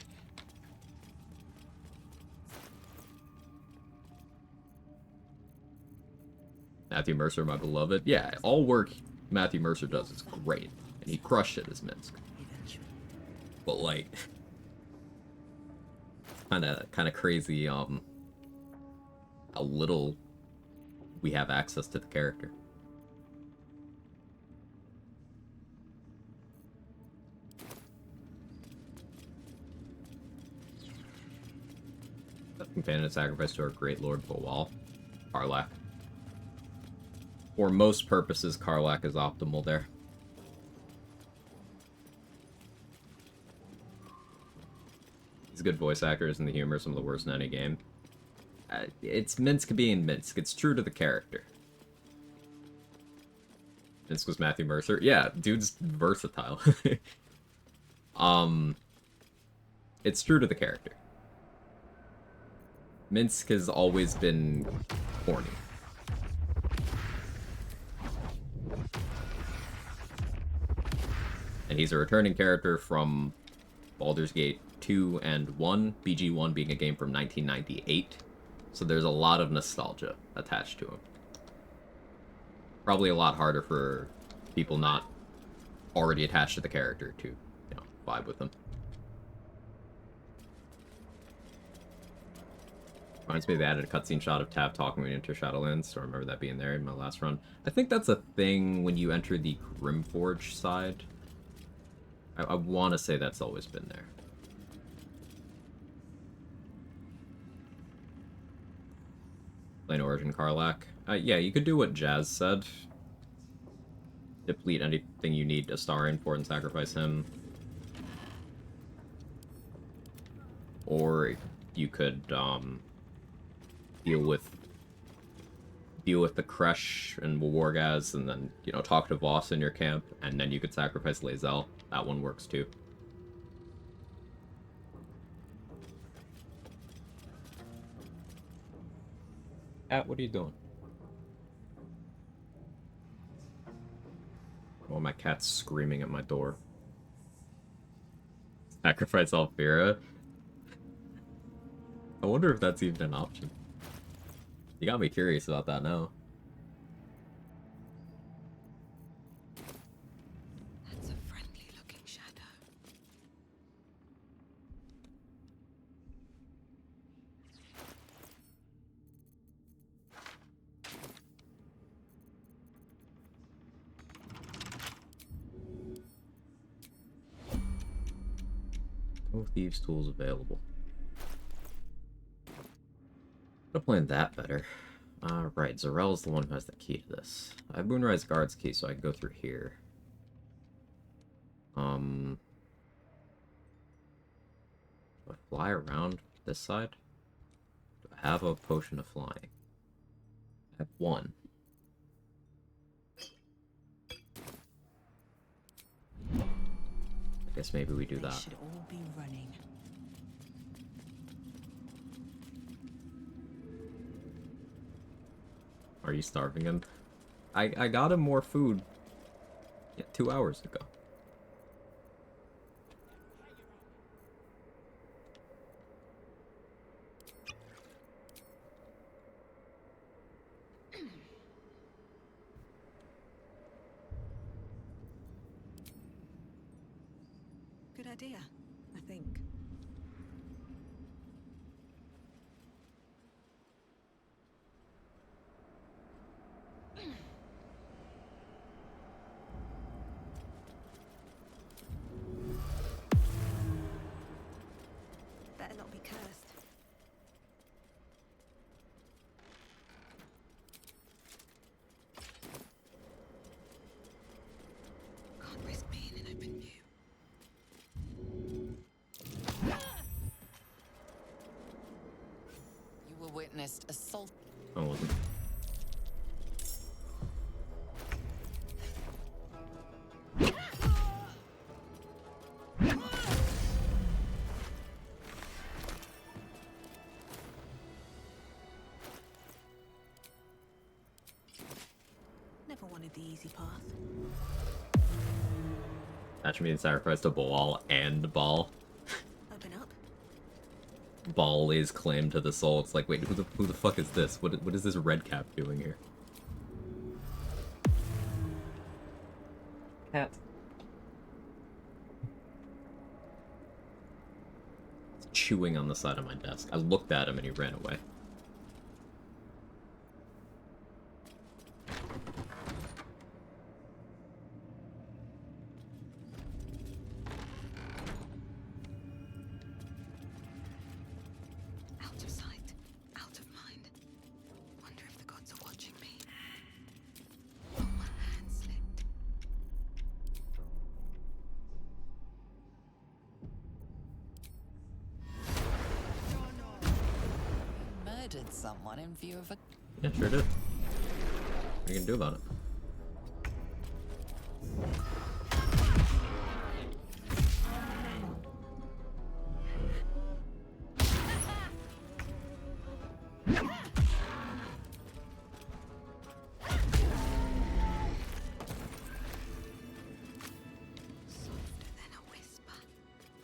Matthew Mercer, my beloved. Yeah, all work Matthew Mercer does is great. And he crushed it as Minsk. But like kinda crazy how little we have access to the character. companion sacrifice to our great lord Boal, Karlach. For most purposes, Karlach is optimal there. He's a good voice actor, and the humor some of the worst in any game. It's Minsk being Minsk. It's true to the character. Minsk was Matthew Mercer. Yeah, dude's versatile. It's true to the character. Minsk has always been corny. And he's a returning character from Baldur's Gate 2 and 1, BG1 being a game from 1998. So there's a lot of nostalgia attached to him. Probably a lot harder for people not already attached to the character to, vibe with him. Reminds me they added a cutscene shot of Tav talking when you enter Shadowlands, so I remember that being there in my last run. I think that's a thing when you enter the Grimforge side. I want to say that's always been there. Plain Origin Karlach. Yeah, you could do what Jazz said. Deplete anything you need Astarion for and sacrifice him. Or you could deal with the Kresh and Wargaz, and then talk to Voss in your camp, and then you could sacrifice Lae'zel. That one works too. Cat, what are you doing? Oh, my cat's screaming at my door. Sacrifice Alfira? I wonder if that's even an option. You got me curious about that now. That's a friendly looking shadow. No thieves' tools available. Could have planned that better. Right, Zarel's the one who has the key to this. I have Moonrise Guard's key, so I can go through here. Do I fly around this side? Do I have a potion of flying? I have one. I guess maybe we do that. Should all be running. Are you starving him? I got him more food 2 hours ago. Good idea, I think. Better not be cursed. Can't risk being in open view. You were witnessed assault. I wasn't. Never wanted the easy path. That should mean sacrifice to Boal and Baal. Open up. Baal lays claim to the soul. It's like, wait, who the fuck is this? What is this red cap doing here? Cat. It's chewing on the side of my desk. I looked at him and he ran away. Out of sight. murdered someone in view of a... Yeah, sure did. What are you gonna do about it?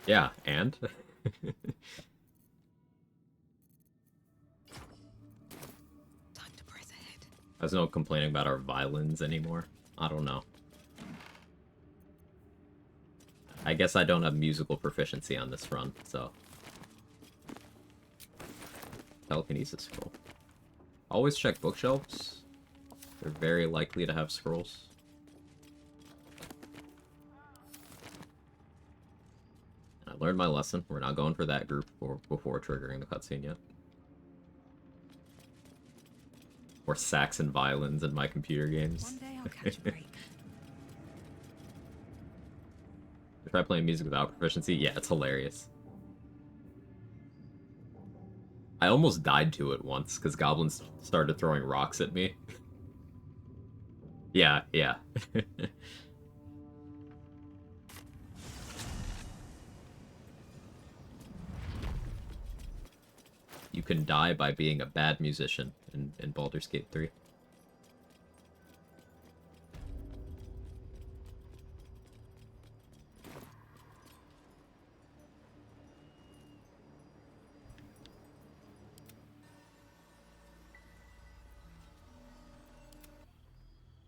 Yeah, and? There's no complaining about our violins anymore. I don't know. I guess I don't have musical proficiency on this front, so... Telekinesis scroll. Always check bookshelves. They're very likely to have scrolls. I learned my lesson. We're not going for that group before triggering the cutscene yet. Or Saxon violins in my computer games. One day I'll catch a break. Try playing music without proficiency? Yeah, it's hilarious. I almost died to it once, because goblins started throwing rocks at me. Yeah. You can die by being a bad musician in Baldur's Gate 3.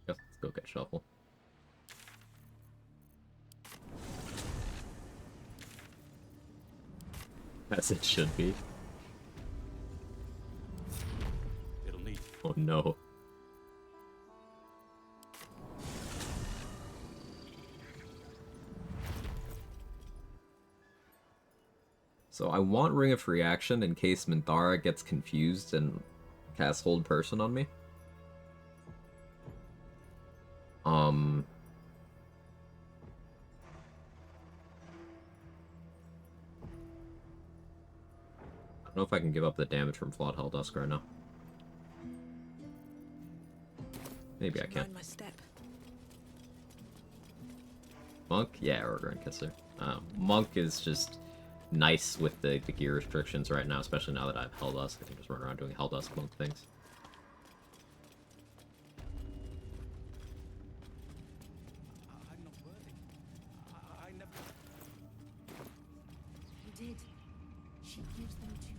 Let's go get Shuffle. As it should be. It'll need. Oh no. So I want Ring of Free Action in case Minthara gets confused and casts Hold Person on me. I don't know if I can give up the damage from Flawed Helldusk right now. Maybe I can. Mind my step. Monk? Yeah, Order and Kisser. Monk is just nice with the gear restrictions right now, especially now that I have Helldusk. I can just run around doing Helldusk Monk things. I'm not worthy. I never... You did. She gives them to you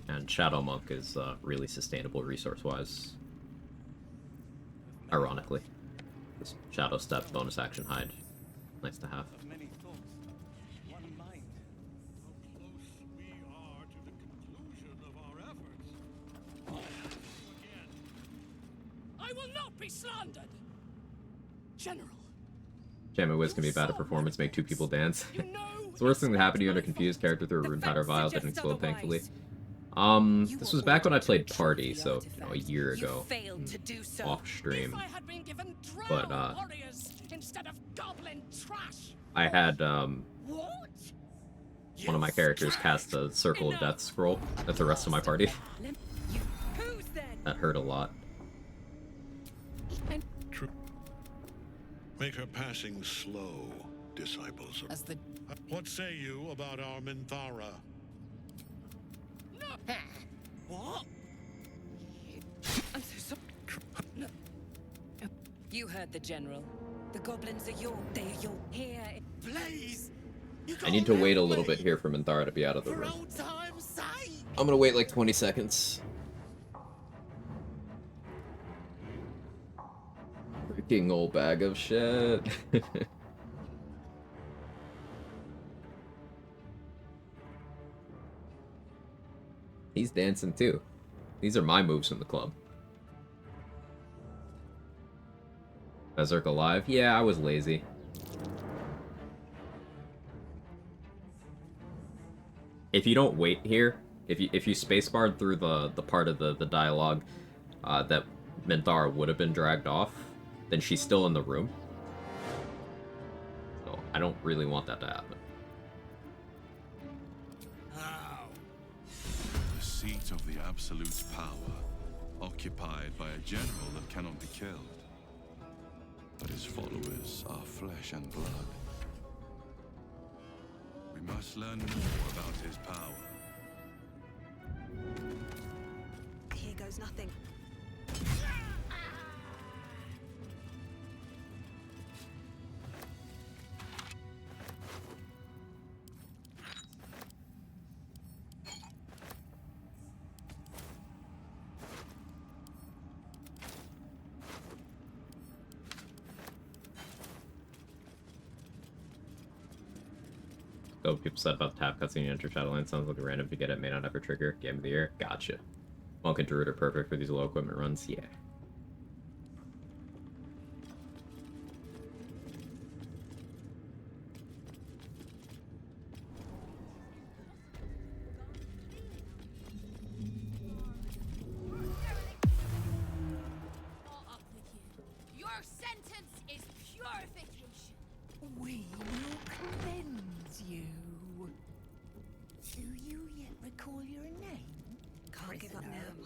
freely. And Shadow Monk is really sustainable resource-wise. Ironically. This Shadow Step, bonus action hide. Nice to have. Of many thoughts, one mind. How close we are to the conclusion of our efforts. Again. I will not be slandered! General. Jam and Wiz can be bad at performance, make two people dance. It's the worst thing that happened to you under confused character through a rune powder vial didn't explode, thankfully. This was back when I played Party, so, you know, a year ago. Off stream. But, I had, one of my characters cast a Circle of Death scroll at the rest of my party. That hurt a lot. True. Make her passing slow, disciples of... What say you about our Minthara? What? I'm so sorry. No. You heard the general. The goblins are your... They are your... Here... Please! I need to wait a little bit here for Minthara to be out of the room. I'm gonna wait like 20 seconds. Freaking old bag of shit. He's dancing too. These are my moves in the club. Berserk alive? Yeah, I was lazy. If you don't wait here, if you spacebarred through the part of the dialogue that Minthara would have been dragged off, then she's still in the room. So I don't really want that to happen. How? seat of the Absolute's power, occupied by a general that cannot be killed. But his followers are flesh and blood. We must learn more about his power. Here goes nothing. So people said about tap cutscene enter Shadowlands sounds like a random to get it, may not ever trigger. Game of the year. Gotcha. Monk and Druid are perfect for these low equipment runs. Yeah. Your sentence is purification. We will cleanse you. Do you yet recall your name? Can't give up now.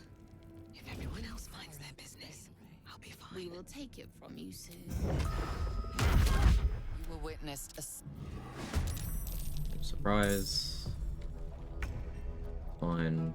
If everyone else minds their business, I'll be fine. We will take it from you soon. You will witness a Surprise. Find.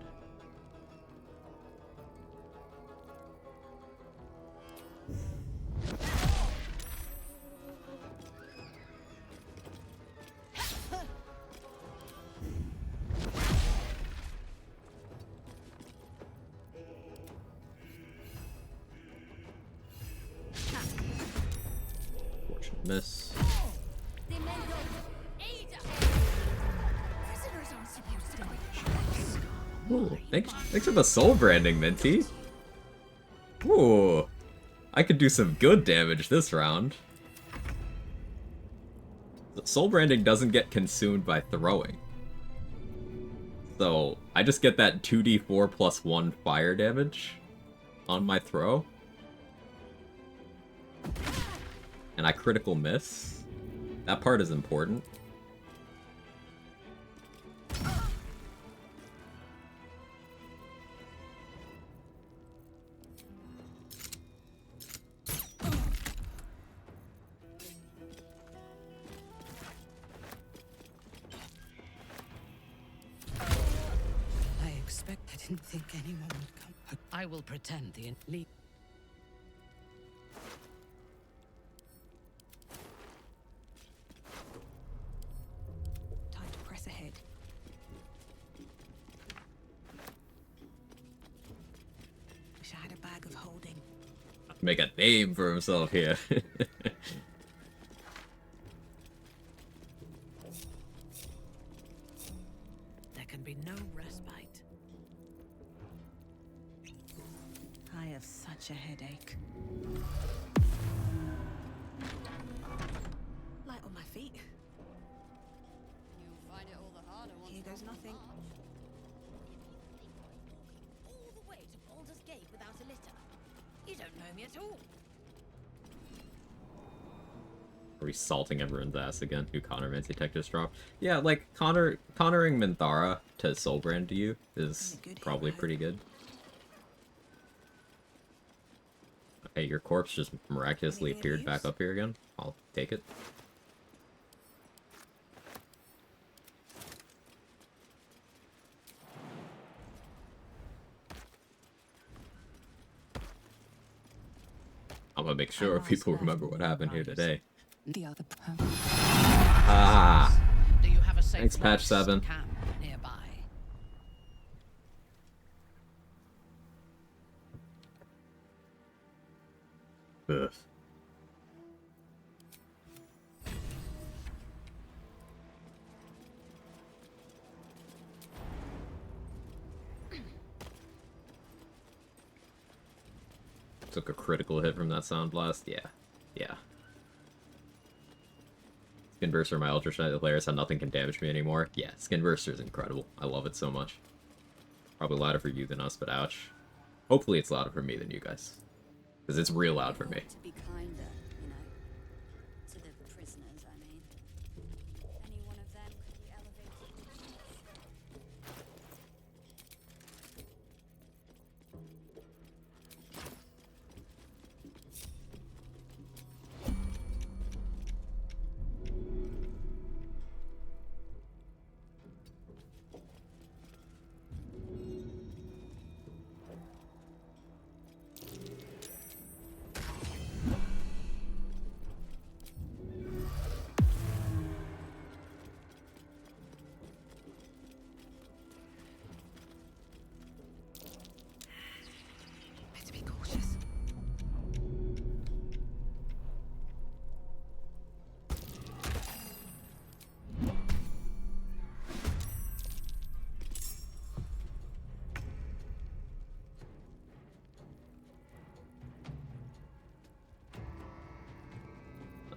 Fortunate miss. Ooh, thanks for the soul branding, Minty. Ooh, I could do some good damage this round. Soul branding doesn't get consumed by throwing. So, I just get that 2d4 plus 1 fire damage on my throw. And I critical miss. That part is important. I didn't think anyone would come. I will pretend the lead. Time to press ahead. Wish I had a bag of holding. Make a name for himself here. There can be no respite. I have such a headache. Light on my feet. You'll find it all the harder once Here goes you're on nothing. march. All the way to Baldur's Gate without a litter. You don't know me at all. Are we salting everyone's ass again? New Connor Mancy tech just dropped. Yeah, like connoring Minthara to soulbrand to you is probably pretty good. Hey, your corpse just miraculously appeared back up here again. I'll take it. I'm gonna make sure people remember what happened here today. The other Ah! Do you have a safe Thanks, patch place 7. camp nearby? Ugh. Took a critical hit from that sound blast. Yeah. Yeah. Skinburster, my Ultra Shiny players, how nothing can damage me anymore. Yeah, Skinburster is incredible. I love it so much. Probably louder for you than us, but ouch. Hopefully it's louder for me than you guys. Because it's real loud for me. To be kinder, you know. To the prisoners, I mean. Any one of them could be elevated.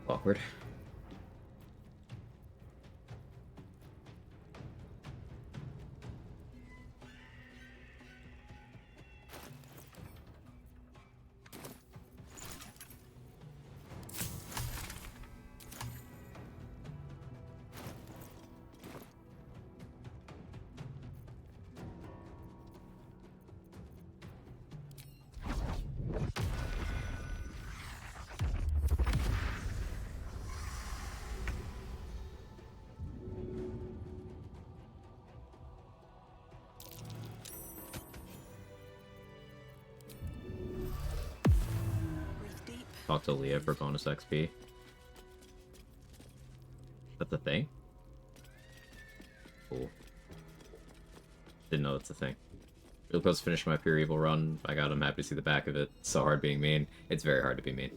Awkward. Talk to Leah for bonus XP. That's a thing? Cool. Didn't know that's a thing. Really close to finishing my Pure Evil run. I got him, happy to see the back of it. It's so hard being mean. It's very hard to be mean.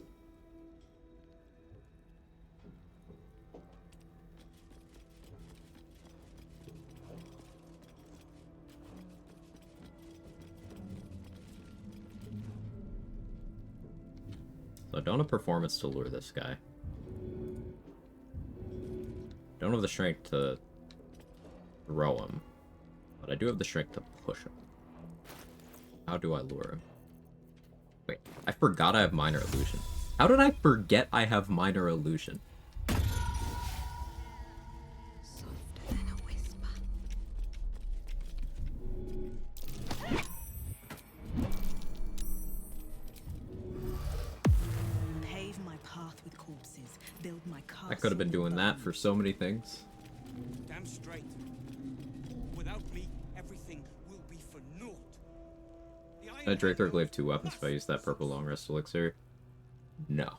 So I don't have performance to lure this guy. Don't have the strength to throw him. But I do have the strength to push him. How do I lure him? Wait, I forgot I have Minor Illusion. How did I forget I have Minor Illusion? Softer than a whisper. Pave my path with corpses. Build my castle. I could have been doing that for so many things. Damn straight. Without me, everything will be for naught. Can I Drake their glaive 2 weapons if I use that purple long rest elixir? No.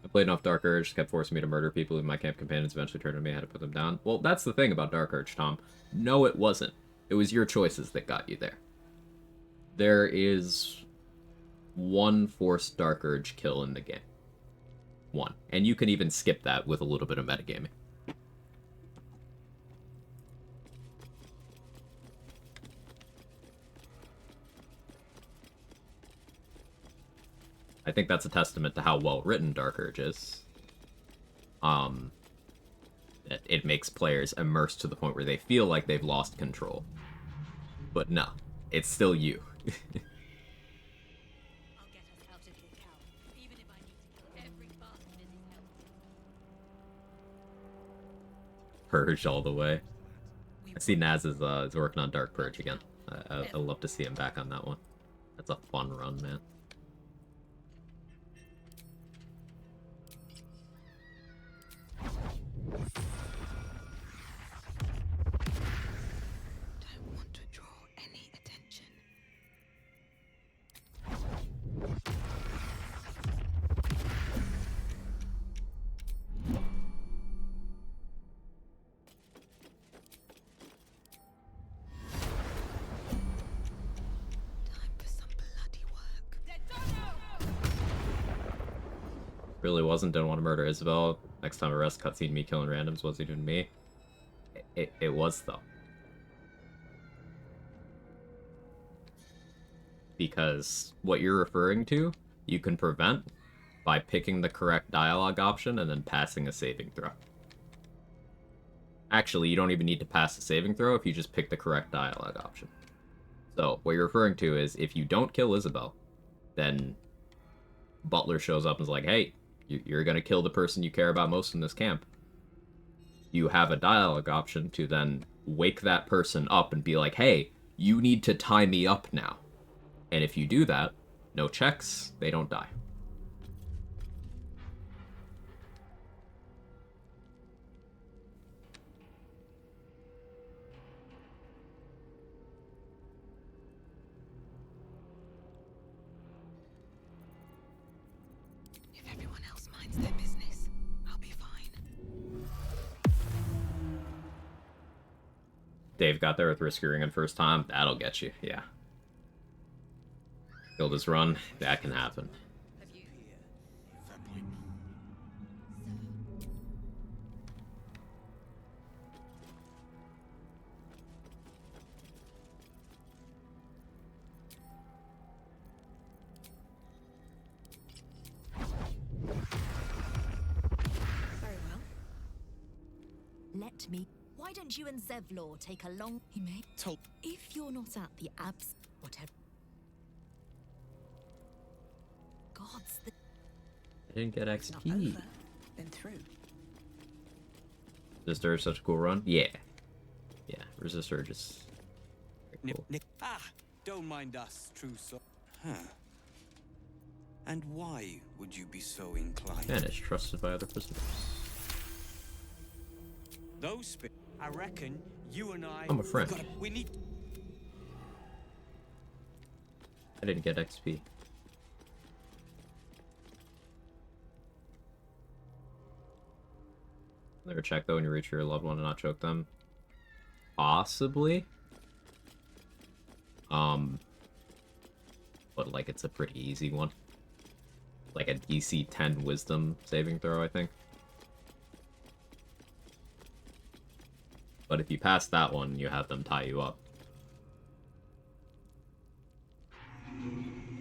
I played enough Dark Urge, kept forcing me to murder people, and my camp companions eventually turned on me. I had to put them down. Well, that's the thing about Dark Urge, Tom. No, it wasn't. It was your choices that got you there. There is one forced Dark Urge kill in the game. One. And you can even skip that with a little bit of metagaming. I think that's a testament to how well written Dark Urge is. It makes players immersed to the point where they feel like they've lost control. But no, it's still you. I'll get us out of here, Cal. Even if I need to kill every bastard in his health. Purge all the way. I see Naz is working on Dark Purge again. I'd love to see him back on that one. That's a fun run, man. Don't want to draw any attention. Time for some bloody work. Really didn't want to murder Isabel. Next time arrest cutscene me killing randoms wasn't even me. It was though. Because what you're referring to, you can prevent by picking the correct dialogue option and then passing a saving throw. Actually, you don't even need to pass a saving throw if you just pick the correct dialogue option. So, what you're referring to is, if you don't kill Isabel, then Butler shows up and is like, hey, you're gonna kill the person you care about most in this camp. You have a dialogue option to then wake that person up and be like, hey, you need to tie me up now. And if you do that, no checks, they don't die. If everyone else minds their business, I'll be fine. Dave got there with Riskier on first time. That'll get you, yeah. Killed his run. That can happen. Let me. Why don't you and Zevlor take a long... He may... Told. If you're not at the abs... Whatever. Gods, the... I didn't get It's not XP. over. Been through. Resistor is such a cool run. Yeah. Yeah, Resistor just... Cool. Don't mind us, true soul. Huh. And why would you be so inclined? And it's trusted by other prisoners. Those I reckon you and I... I'm a friend. We need... I didn't get XP. Never check though when you reach your loved one and not choke them. Possibly. But like it's a pretty easy one. Like a DC 10 wisdom saving throw, I think. But if you pass that one, you have them tie you up.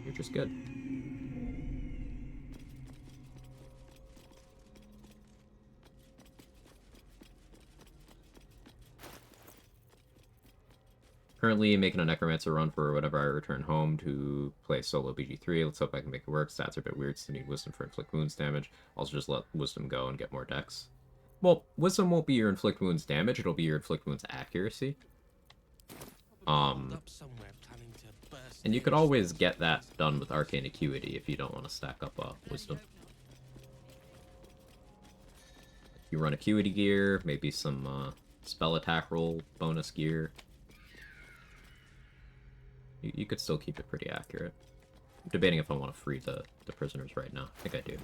You're just good. Currently making a Necromancer run for whenever I return home to play solo BG3. Let's hope I can make it work. Stats are a bit weird, so need Wisdom for inflict wounds damage. Also just let Wisdom go and get more dex. Well, Wisdom won't be your inflict wounds damage, it'll be your inflict wounds accuracy. And you could always get that done with Arcane Acuity if you don't want to stack up Wisdom. You run Acuity gear, maybe some spell attack roll bonus gear. You could still keep it pretty accurate. I'm debating if I want to free the prisoners right now. I think I do.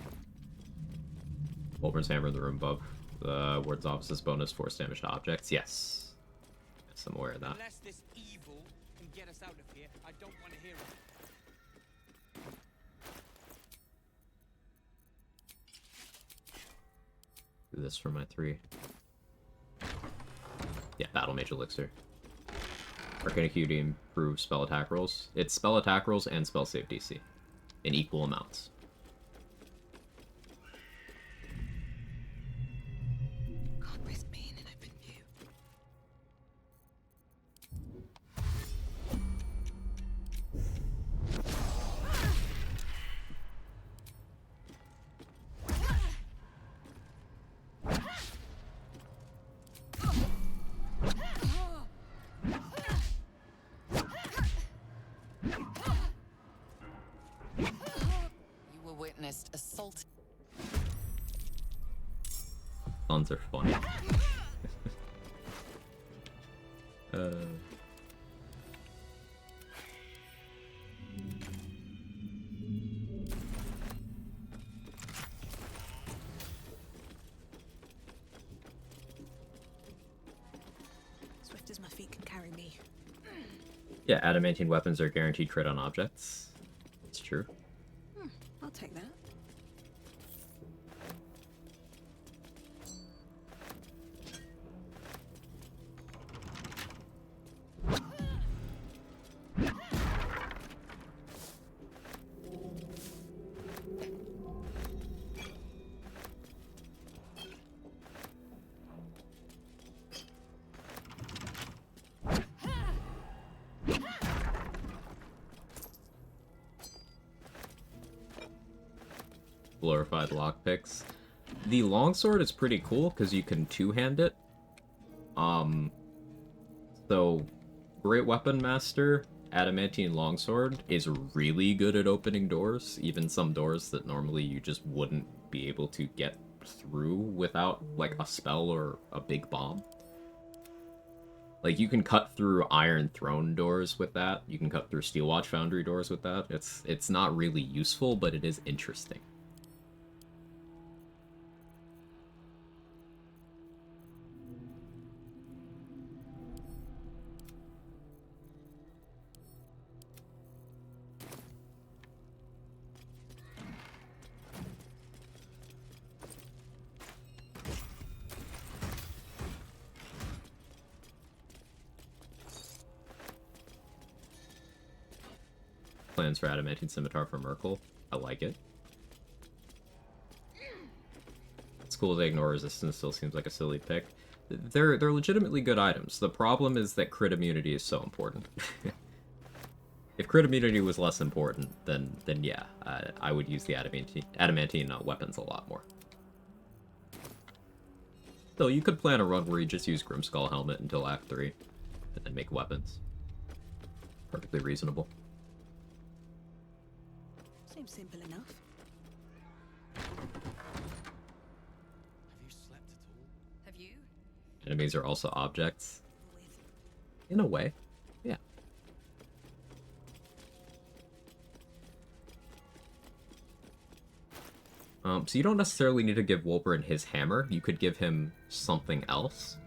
Wolvern's Hammer in the room above. The Ward's Office's bonus force damage to objects. Yes. Yes, I'm aware of that. Unless this evil can get us out of here, I don't want to hear it. Do this for my 3. Yeah, Battle Mage Elixir. Arcane Acuity improves spell attack rolls. It's spell attack rolls and spell save DC in equal amounts. God, where's me and I've been new? Assault. Puns are funny. Swift as my feet can carry me. Yeah, adamantine weapons are guaranteed crit on objects. It's true. I'll take that. Glorified lockpicks. The longsword is pretty cool because you can two-hand it. So Great Weapon Master, Adamantine Longsword is really good at opening doors, even some doors that normally you just wouldn't be able to get through without like a spell or a big bomb. Like you can cut through Iron Throne doors with that. You can cut through Steelwatch Foundry doors with that. It's not really useful, but it is interesting. Plans for Adamantine Scimitar for Merkel. I like it. It's cool to ignore resistance, still seems like a silly pick. they're legitimately good items. The problem is that crit immunity is so important. If crit immunity was less important, then yeah, I would use the adamantine weapons a lot more. Though you could plan a run where you just use Grimskull Helmet until Act 3, and then make weapons. Perfectly reasonable. Seems simple enough. Have you? Enemies are also objects. In a way, yeah. So you don't necessarily need to give Wolverine his hammer. You could give him something else.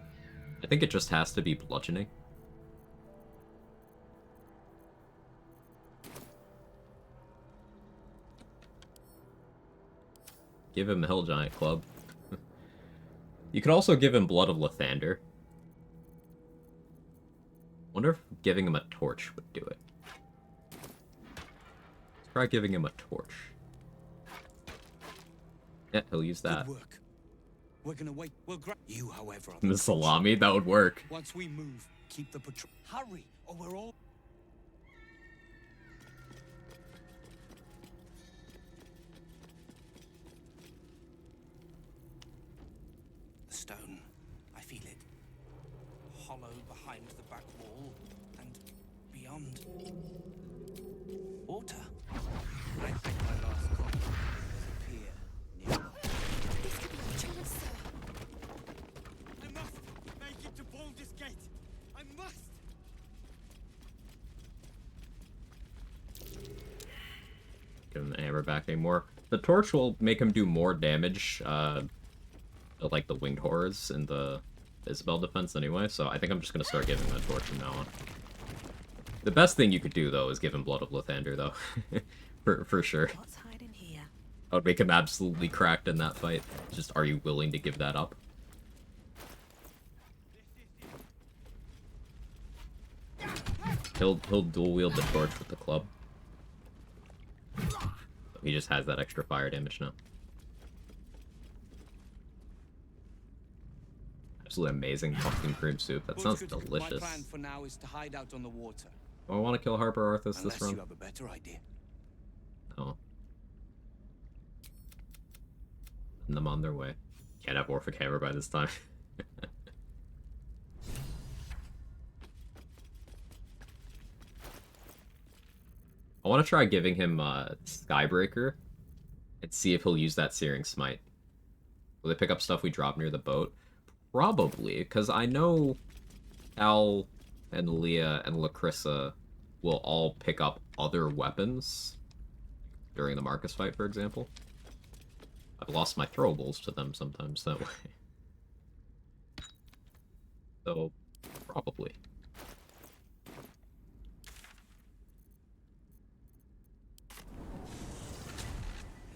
I think it just has to be bludgeoning. Give him the Hill Giant Club. You could also give him Blood of Lathander. Wonder if giving him a torch would do it. Let's try giving him a torch. Yeah, he'll use that. Good work. We're gonna wait. We'll grab you, however. The salami, that would work. Once we move, keep the patrol. Hurry, or we're all. The stone, I feel it. Hollow behind the back wall, and beyond. Water. I think my last call. There's a pier near. This could be a chance, sir. I must make it to Baldur's Gate. I must. Give him the hammer back anymore. The torch will make him do more damage, like the winged horrors in the Isabel defense anyway, so I think I'm just gonna start giving him a torch from now on. The best thing you could do, though, is give him Blood of Lathander, though. for sure. What's hiding here? I would make him absolutely cracked in that fight. Just, are you willing to give that up? He'll dual wield the torch with the club. He just has that extra fire damage now. Absolutely amazing pumpkin cream soup. That sounds delicious. My plan for now is to hide out on the water. Oh, I want to kill Harper Arthas Unless this run. you have a better idea. Oh. Send them on their way. Can't have Orphic Hammer by this time. I want to try giving him Skybreaker and see if he'll use that Searing Smite. Will they pick up stuff we drop near the boat? Probably, because I know Al and Leah and Lacrissa will all pick up other weapons during the Marcus fight, for example. I've lost my throwables to them sometimes that way. So, probably.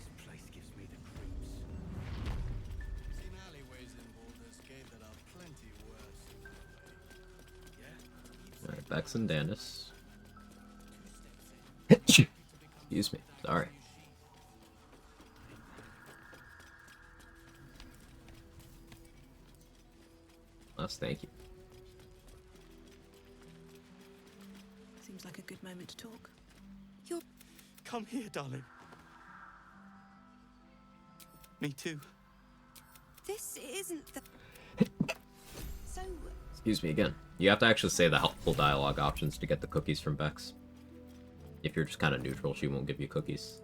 This place gives me the creeps. Seen alleyways in Baldur's Gate that are plenty worse. Yeah? Alright, Bex and Danis. Excuse me, sorry. Yes, thank you. Seems like a good moment to talk. Come here, darling. Me too. This isn't the... So... Excuse me again. You have to actually say the helpful dialogue options to get the cookies from Bex. If you're just kind of neutral, she won't give you cookies.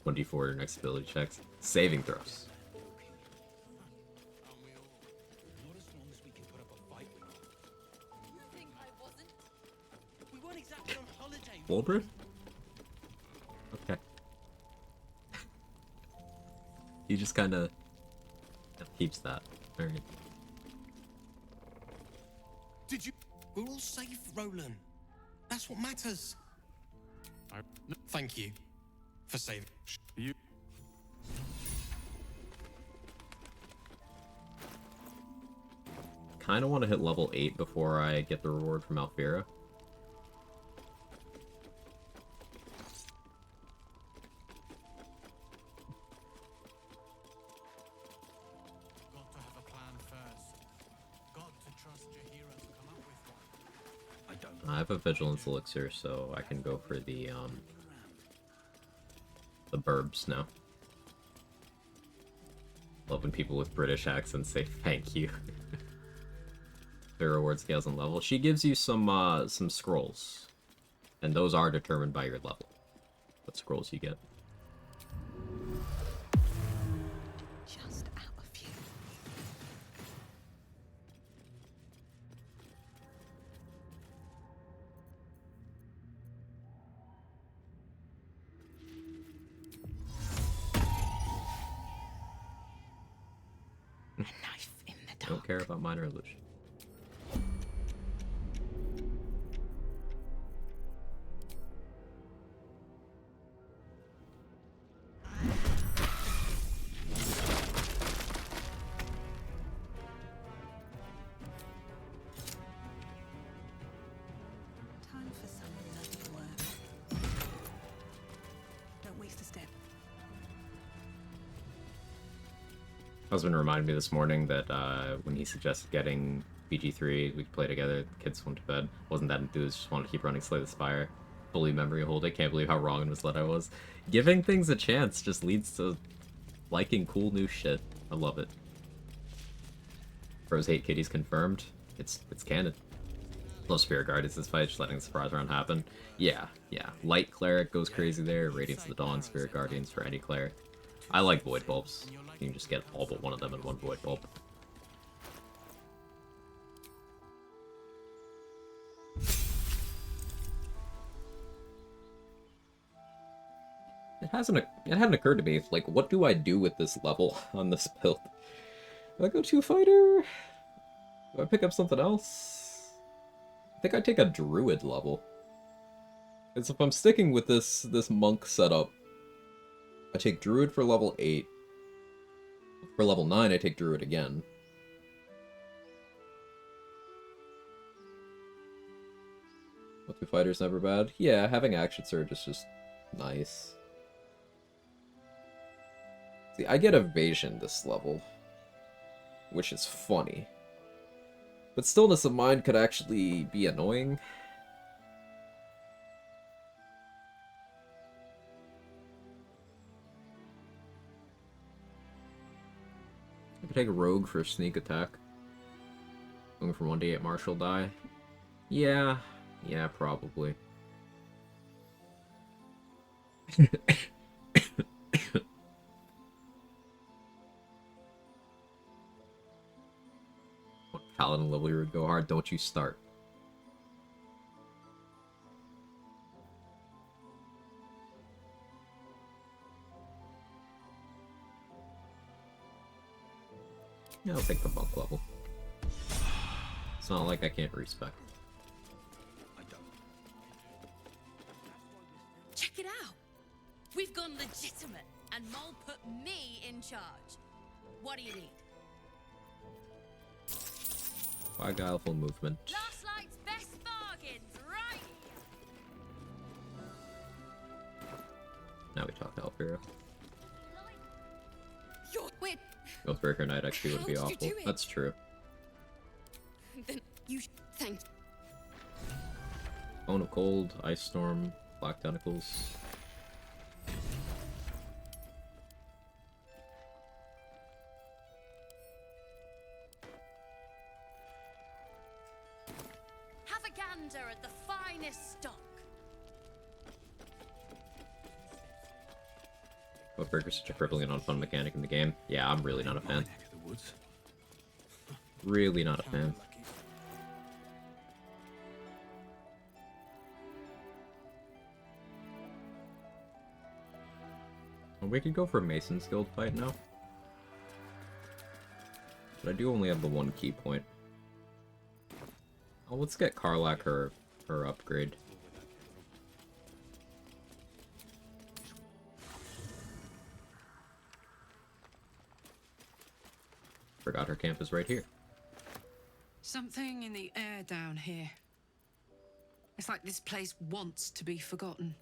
$24 your next ability checks. Saving throws. Not as long as we can put up a fight. You think I wasn't? We weren't exactly on holiday. Wolbert? Okay. He just kind of keeps that. Alright. Did you? We're all safe, Roland. That's what matters. Thank you for saving. You. Kind of want to hit level 8 before I get the reward from Alfira. I have a vigilance elixir, so I can go for the burbs now. Love when people with British accents say thank you. The reward scales and level. She gives you some scrolls, and those are determined by your level. What scrolls you get. Just out of view. A knife in the dark. Don't care about minor illusion. Time for some bloody work. Don't waste a step. Husband reminded me this morning that when he suggested getting PG3, we could play together, the kids went to bed. Wasn't that enthused, just wanted to keep running Slay the Spire. Fully memory hold. I can't believe how wrong and misled I was. Giving things a chance just leads to liking cool new shit. I love it. Bros hate kitties confirmed. It's canon. Love Spirit Guardians this fight, just letting the surprise round happen. Yeah. Light Cleric goes crazy there. Radiance of the Dawn, Spirit Guardians for any cleric. I like Void Bulbs. You can just get all but one of them in one Void Bulb. It hadn't occurred to me, like, what do I do with this level on this build? Do I go 2-fighter? Do I pick up something else? I think I take a druid level. Because if I'm sticking with this monk setup, I take druid for level 8. For level 9, I take druid again. Well, 2-fighter's never bad. Yeah, having action surge is just nice. See, I get evasion this level, which is funny. But stillness of mind could actually be annoying. I could take a rogue for a sneak attack. Going from 1d8 martial die. Yeah, probably. Paladin level you would go hard, don't you start. Yeah, I'll take the monk level. It's not like I can't respect. Check it out! We've gone legitimate, and Mole put me in charge. What do you need? Quag full movement. Last night's best bargains, right? Now we talk to Alfira. Wait. Oathbreaker Knight XP would be awful. That's true. Then you thank. Bone of Cold, Ice Storm, Black Tentacles. Have a gander at the finest stock. Oathbreaker's such a crippling and unfun mechanic in the game. Yeah, I'm really not a fan. Really not a fan. Well, we could go for a Mason's Guild fight now. But I do only have the one key point. Oh, let's get Karlak her upgrade. Forgot her camp is right here. Something in the air down here. It's like this place wants to be forgotten.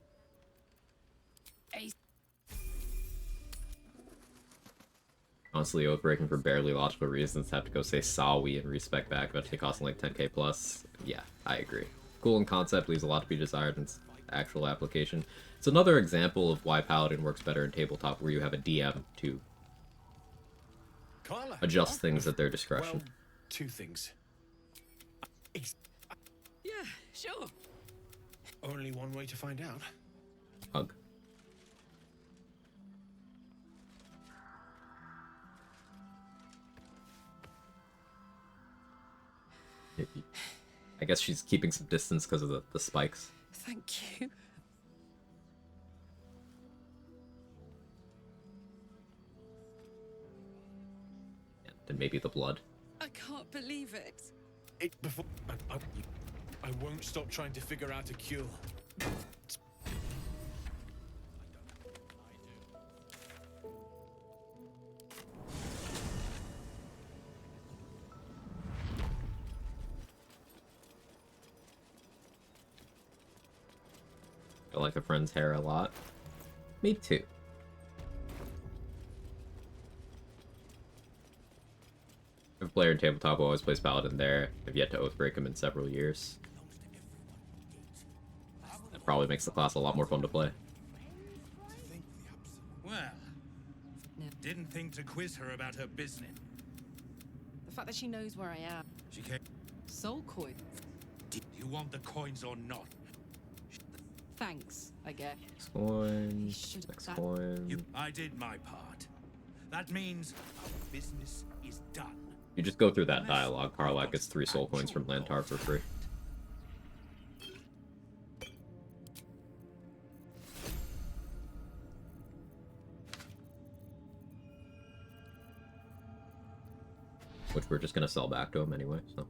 Honestly, Oathbreaking for barely logical reasons have to go say Sawi and respect back, eventually costing like 10k plus. Yeah, I agree. Cool in concept, leaves a lot to be desired in actual application. It's another example of why Paladin works better in tabletop, where you have a DM to Carla, adjust things at their discretion. Well, two things. Yeah, sure. Only one way to find out. Hug. I guess she's keeping some distance because of the spikes. Thank you. And maybe the blood. I can't believe it. Before I won't stop trying to figure out a cure. I like a friend's hair a lot. Me too. If a player in tabletop who always plays Paladin there, I've yet to oathbreak him in several years. That probably makes the class a lot more fun to play. Well, didn't think to quiz her about her business. The fact that she knows where I am. She came. Soul coin. Did you want the coins or not? Thanks, I guess. Coin. Next coin. I did my part. That means our business is done. You just go through that dialogue. Karlak gets 3 soul coins from Lantar for free. Which we're just gonna sell back to him anyway, so.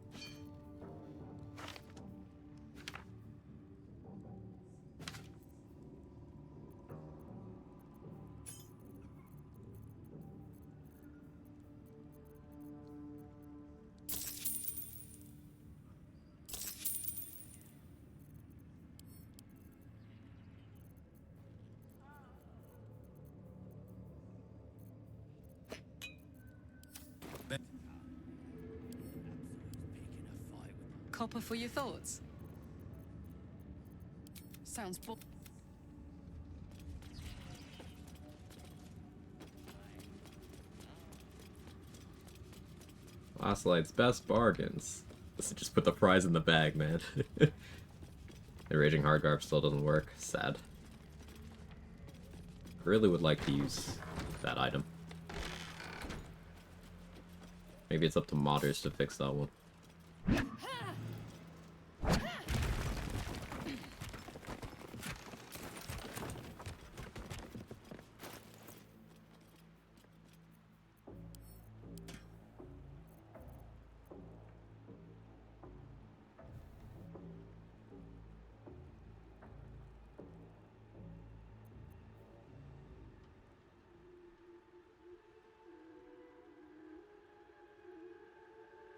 Copper for your thoughts. Sounds Last Light's best bargains. Let's just put the prize in the bag, man. The Raging Hardgarb still doesn't work. Sad. I really would like to use that item. Maybe it's up to modders to fix that one.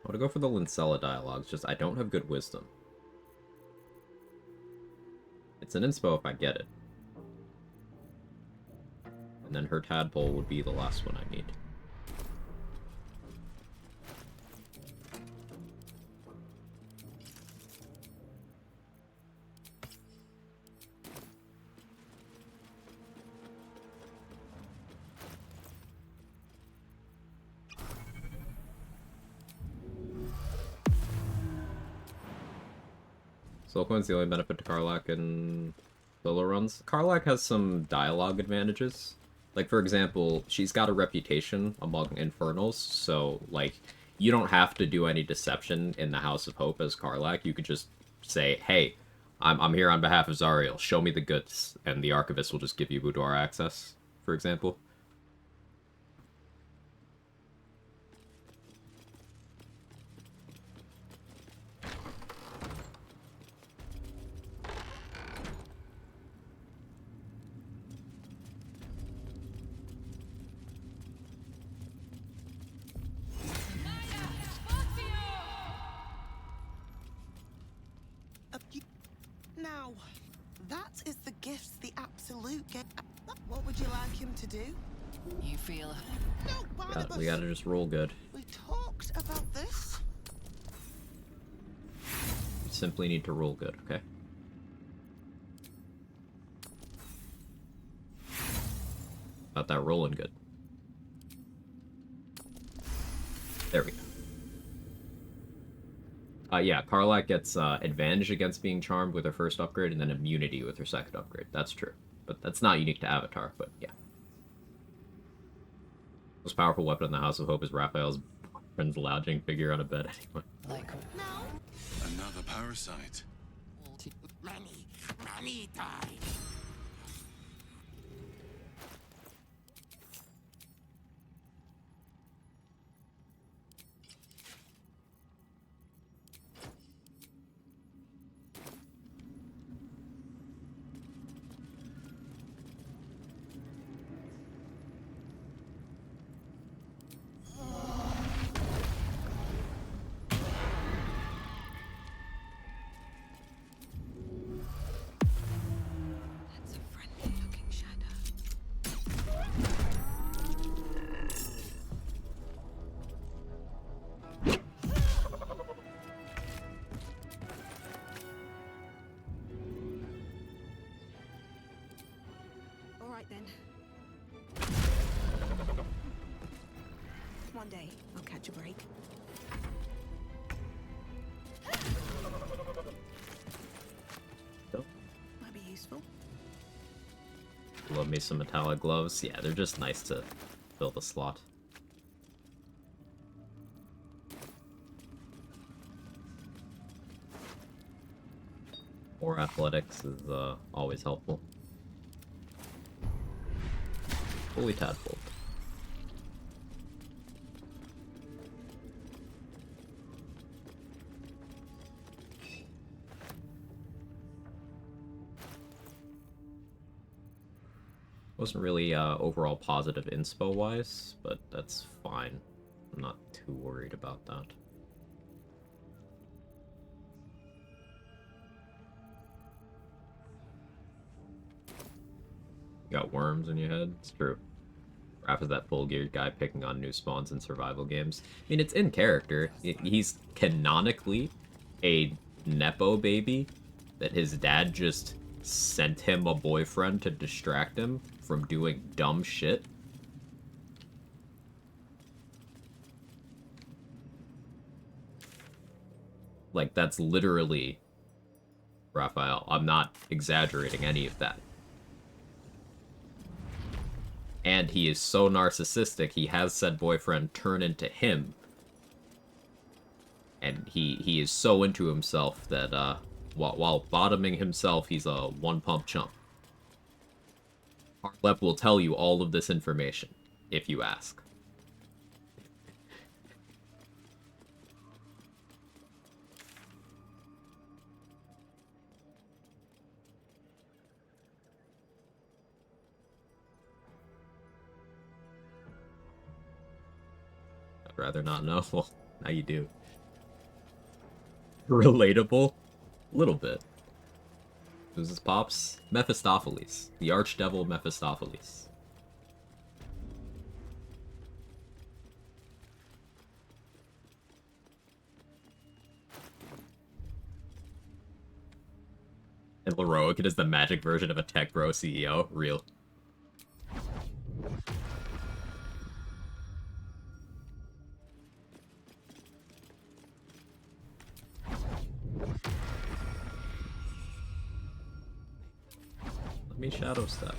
I want to go for the Lincella dialogues, just I don't have good wisdom. It's an inspo if I get it. And then her tadpole would be the last one I need. Soul Coin's the only benefit to Karlak in solo runs. Karlak has some dialogue advantages. Like, for example, she's got a reputation among Infernals, so, like, you don't have to do any deception in the House of Hope as Karlak. You could just say, hey, I'm here on behalf of Zariel, show me the goods, and the Archivist will just give you boudoir access, for example. Now, that is the gifts the Absolute get. What would you like him to do? You feel... No, Barnabas. We gotta just roll good. We talked about this. simply need to roll good, okay? About that rolling good. There we go. Yeah, Karlak gets advantage against being charmed with her first upgrade, and then immunity with her second upgrade. That's true. But that's not unique to Avatar, but yeah. Most powerful weapon in the House of Hope is Raphael's boyfriend's lounging figure on a bed anyway. Another parasite. Many times. That's a friendly-looking shadow. All right then. One day I'll catch a break. Might be useful. Love me some metallic gloves. Yeah, they're just nice to fill the slot. More athletics is always helpful. Fully tadpole. Wasn't really overall positive inspo wise, but that's fine. I'm not too worried about that. You got worms in your head? It's true. Raph is that full-geared guy picking on new spawns in survival games. I mean, it's in character. He's canonically a Nepo baby that his dad just sent him a boyfriend to distract him from doing dumb shit. Like, that's literally Raphael. I'm not exaggerating any of that. And he is so narcissistic, he has said boyfriend turn into him. And he is so into himself that, while bottoming himself, he's a one-pump chump. Harlep will tell you all of this information, if you ask. I'd rather not know. Well, now you do. Relatable? A little bit. Who's this, Pops? Mephistopheles. The archdevil Mephistopheles. And Leroic is the magic version of a tech bro CEO. Real. Let me shadow step.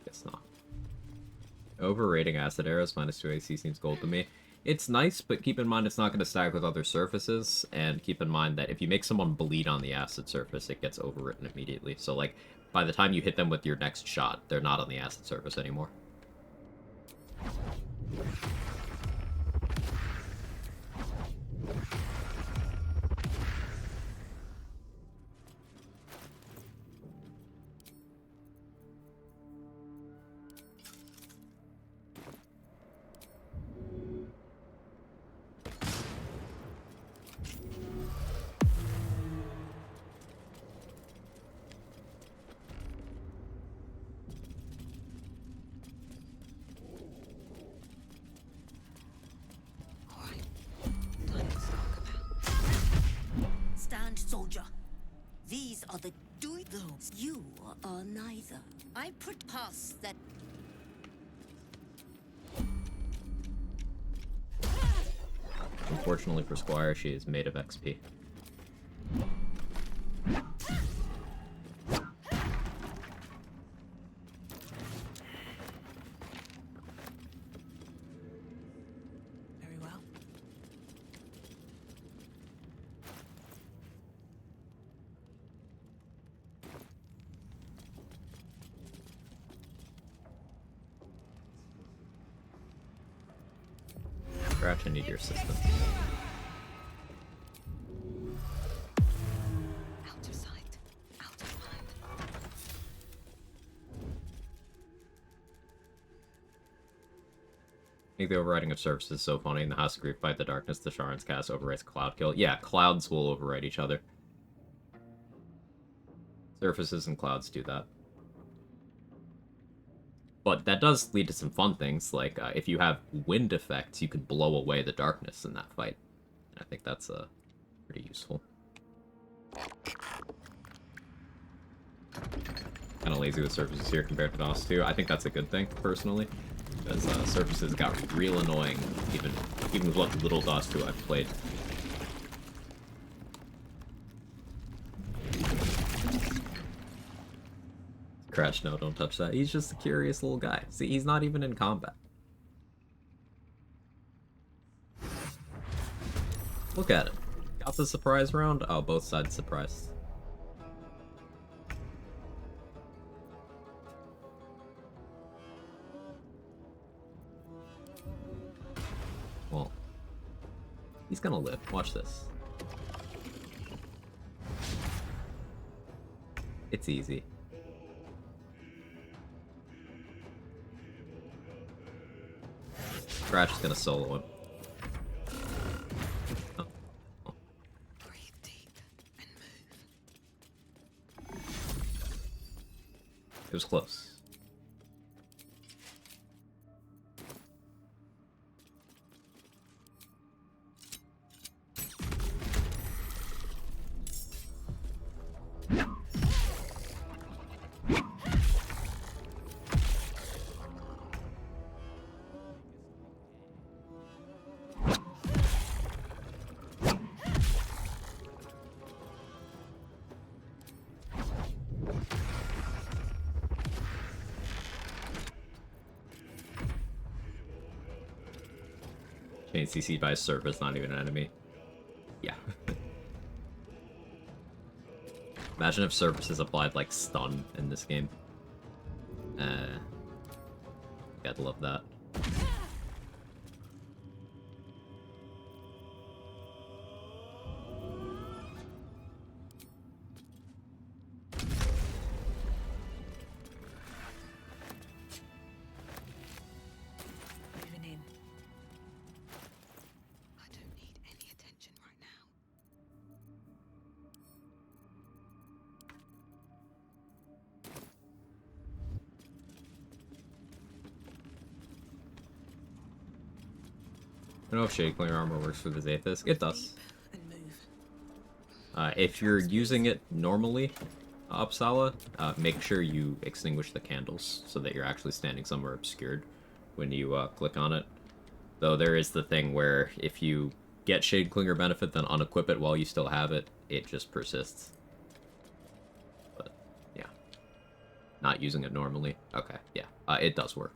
Guess not. Overrating acid arrows, -2 AC seems gold to me. It's nice, but keep in mind it's not going to stack with other surfaces, and keep in mind that if you make someone bleed on the acid surface, it gets overwritten immediately. So, like, by the time you hit them with your next shot, they're not on the acid surface anymore. are the doodles. You are neither. I put past that. Unfortunately for Squire, she is made of XP. Very well. Scratch, I need your assistance. Out of sight. Out of mind. I think the overriding of surface is so funny. In the House of Grief, fight the darkness, the Sharon's cast overwrites Cloud Kill. Yeah, clouds will override each other. Surfaces and clouds do that. But that does lead to some fun things, like if you have wind effects, you could blow away the darkness in that fight. I think that's pretty useful. Kind of lazy with surfaces here compared to DOS 2. I think that's a good thing, personally, because surfaces got real annoying, even with what little DOS 2 I've played. Crash, no, don't touch that. He's just a curious little guy. See, he's not even in combat. Look at it. Got the surprise round? Oh, both sides surprised. Well, he's gonna live. Watch this. It's easy. Crash is gonna solo him. Oh. Oh. Breathe deep and move. It was close. Chain CC by surface, not even an enemy. Yeah. Imagine if surfaces applied like stun in this game. Gotta love that. Moving in. I don't need any attention right now. I don't know if Shade Clear Armor works for the Zathis. It does. And move. If you're using it normally, Uppsala, make sure you extinguish the candles so that you're actually standing somewhere obscured when you click on it. Though there is the thing where if you get Shade Clinger benefit, then unequip it while you still have it, it just persists. But, yeah. Not using it normally. Okay, yeah. It does work.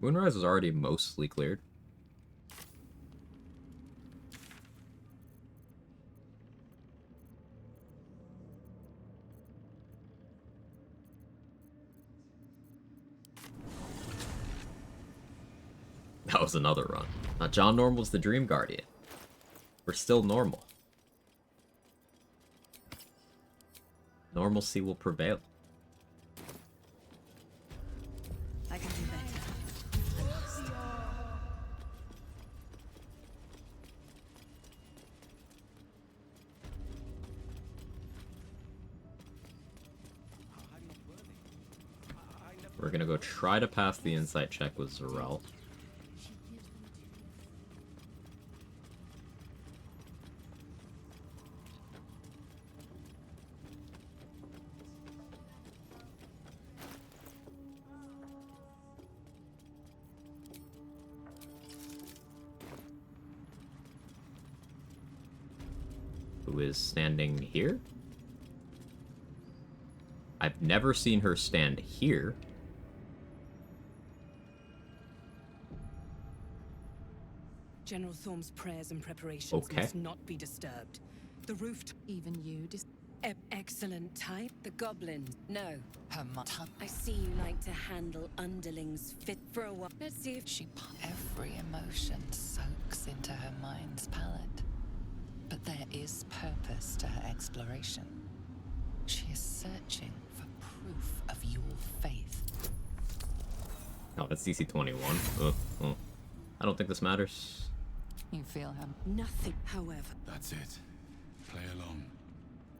Moonrise was already mostly cleared. That was another run. John Normal's the Dream Guardian. We're still normal. Normalcy will prevail. I can do better. We're gonna go try to pass the insight check with Zarel. Who is standing here? I've never seen her stand here. General Thorm's prayers and preparations must not be disturbed. The roof... Even you excellent type. The goblin. No. I see you like to handle underlings fit for a while. Let's see if every emotion soaks into her mind's palette. But there is purpose to her exploration. She is searching for proof of your faith. Oh, that's DC 21. Oh. I don't think this matters. You feel him? Nothing, however. That's it. Play along.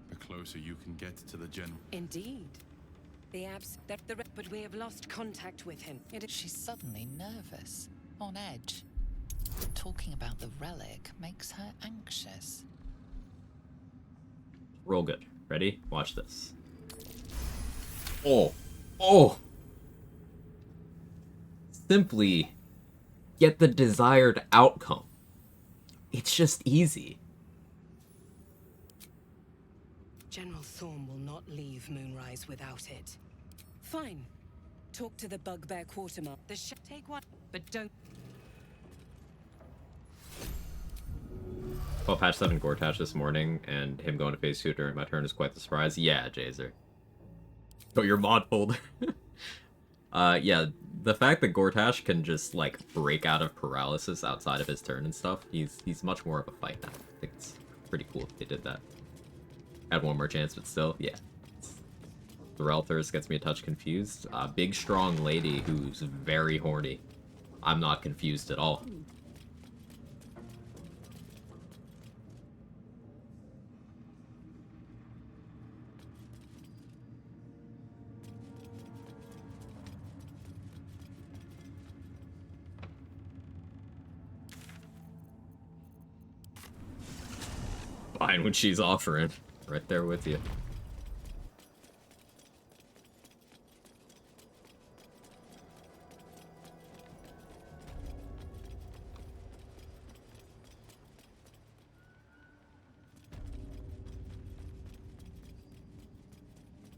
The closer you can get to the general. Indeed. But we have lost contact with him. She's suddenly nervous, on edge. Talking about the relic makes her anxious. Roll good. Ready? Watch this. Oh! Simply get the desired outcome. It's just easy. General Thorm will not leave Moonrise without it. Fine. Talk to the bugbear quartermaster. Take one, but don't... Well, patch 7 Gortash this morning, and him going to phase 2 during my turn is quite the surprise. Yeah, Jazer. Go your mod folder. Yeah, the fact that Gortash can just, like, break out of paralysis outside of his turn and stuff, he's much more of a fight now. I think it's pretty cool if they did that. Had one more chance, but still, yeah. The Relthers gets me a touch confused. Big, strong lady who's very horny. I'm not confused at all. Fine when she's offering. Right there with you.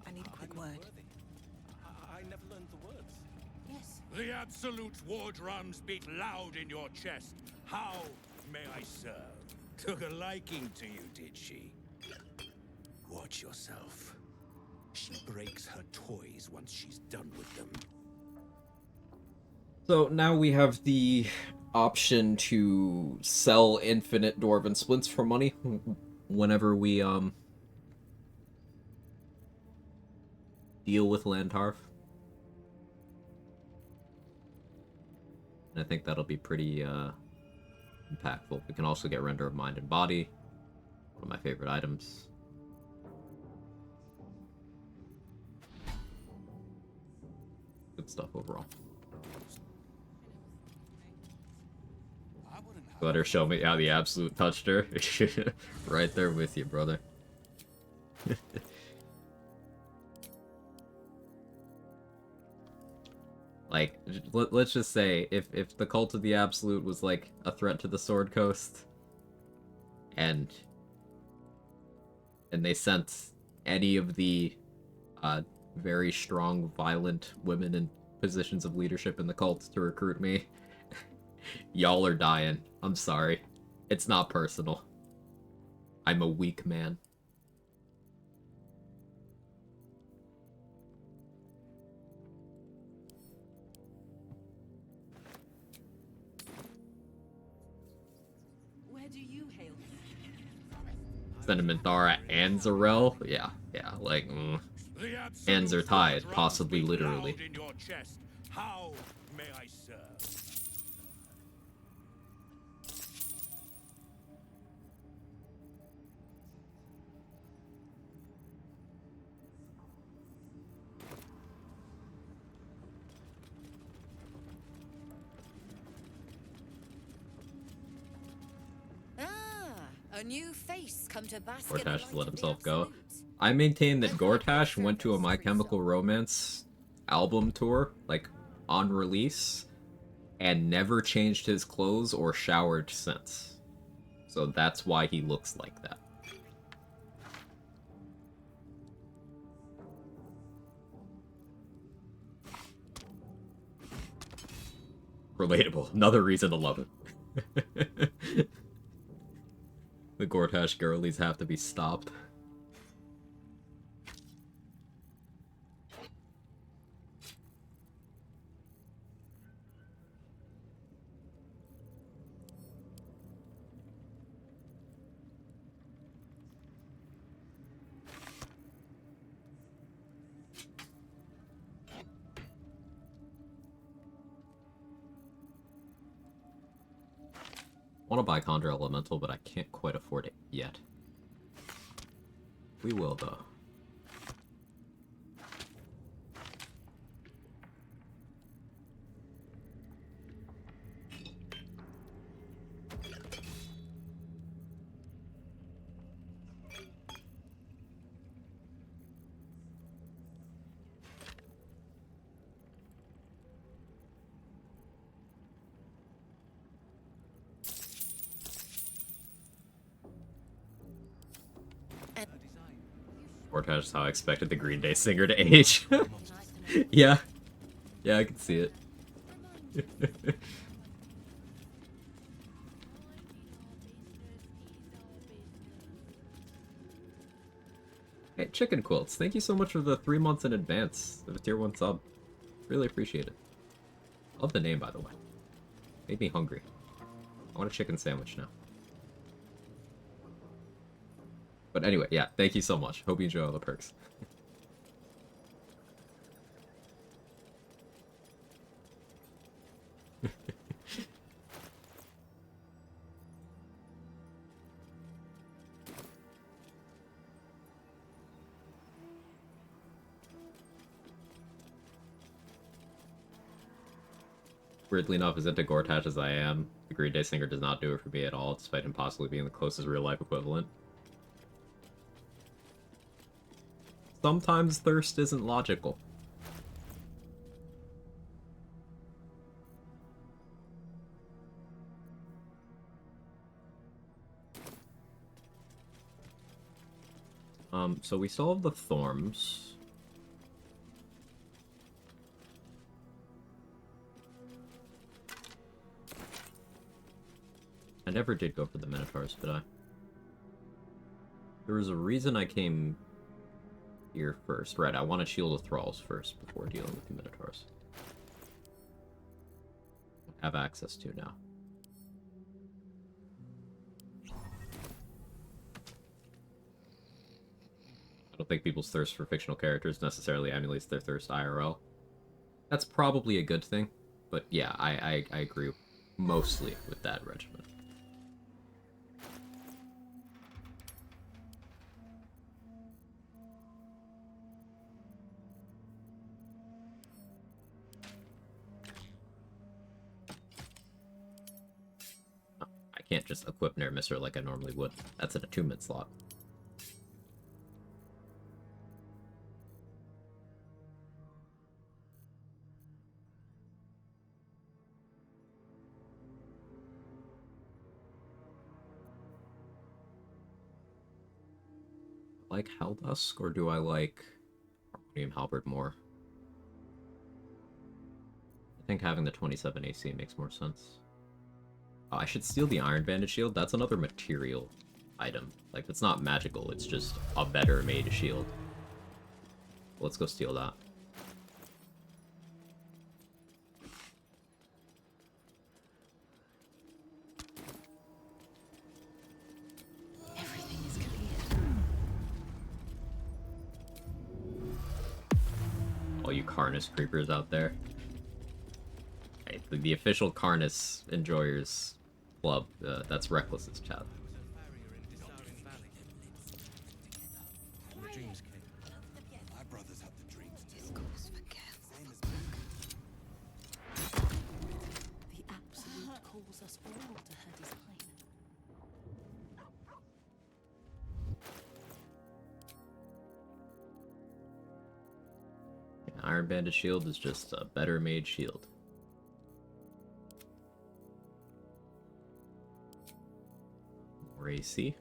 I need a quick word. I never learned the words. Yes. The absolute war drums beat loud in your chest. How may I serve? Took a liking to you, did she? Watch yourself. She breaks her toys once she's done with them. So now we have the option to sell infinite Dwarven splints for money whenever we deal with Lantarf. And I think that'll be pretty impactful. We can also get Render of Mind and Body, one of my favorite items. Good stuff overall. Let her show me how the absolute touched her. Right there with you, brother. Like, let's just say, if the Cult of the Absolute was like a threat to the Sword Coast, and they sent any of the very strong, violent women in positions of leadership in the cult to recruit me, y'all are dying. I'm sorry. It's not personal. I'm a weak man. Where do you hail? Sentimenthara and Zarel? Yeah, like, hands are tied, possibly literally. In your chest. How may I serve? A new face come to bask in the Gortash light let of the himself go. absolute. I maintain that Gortash went to a My Chemical Romance album tour, like, on release, and never changed his clothes or showered since. So that's why he looks like that. Relatable. Another reason to love it. The Gortash girlies have to be stopped. I want to buy Conjure Elemental, but I can't quite afford it yet. We will, though. Gortash is how I expected the Green Day singer to age. Yeah. Yeah, I can see it. Hey, Chicken Quilts, thank you so much for the 3 months in advance of a tier 1 sub. Really appreciate it. Love the name, by the way. Made me hungry. I want a chicken sandwich now. But anyway, yeah, thank you so much. Hope you enjoy all the perks. Weirdly enough, as into Gortash as I am, the Green Day singer does not do it for me at all, despite him possibly being the closest real-life equivalent. Sometimes thirst isn't logical. So we still have the Thorms. I never did go for the Minotaurs, did I? There was a reason I came here first. Right, I want to shield the Thralls first before dealing with the Minotaurs. Have access to now. I don't think people's thirst for fictional characters necessarily emulates their thirst IRL. That's probably a good thing, but yeah, I agree mostly with that regimen. I can't just equip Nair Mister like I normally would. That's an attunement slot. Like Helldusk, or do I like Harmonium Halberd more? I think having the 27 AC makes more sense. I should steal the Iron Banded Shield. That's another material item. Like, it's not magical, it's just a better made shield. Let's go steal that. Everything is clear. All you Karnus creepers out there. Hey, the official Karnus enjoyers club, that's Reckless's chat. My brothers have the dreams too. This calls for careful. The Absolute calls us all to her design. Iron Bandit shield is just a better made shield. More AC.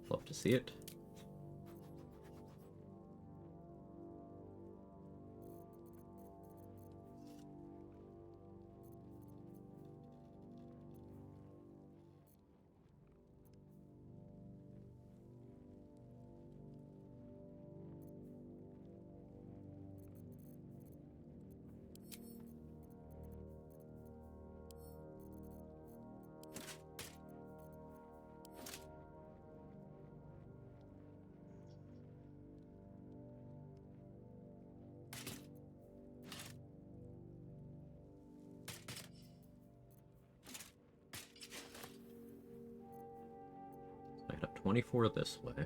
Love to see it. I got 24 this way.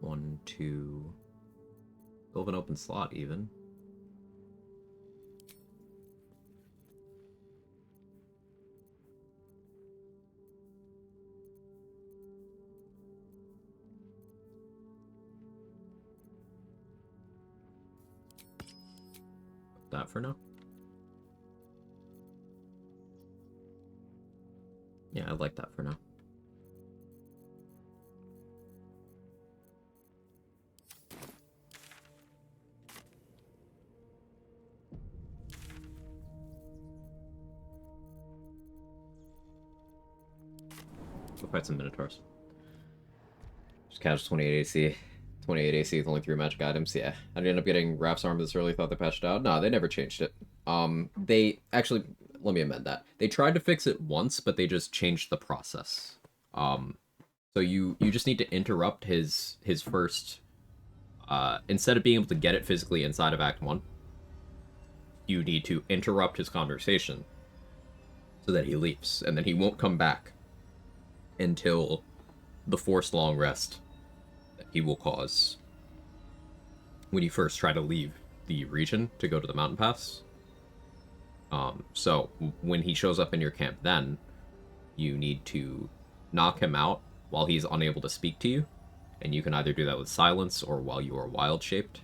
One, two. Still have an open slot even. That for now. Yeah, I like that for now. Go fight some Minotaurs. Just catch 28 AC. 28 AC with only 3 magic items, yeah. I didn't end up getting Raph's armor this early, thought they patched it out. No, they never changed it. They actually, let me amend that. They tried to fix it once, but they just changed the process. So you just need to interrupt his first, instead of being able to get it physically inside of Act 1, you need to interrupt his conversation so that he leaves, and then he won't come back until the forced long rest that he will cause when you first try to leave the region to go to the mountain pass. So when he shows up in your camp, then you need to knock him out while he's unable to speak to you, and you can either do that with silence or while you are wild shaped.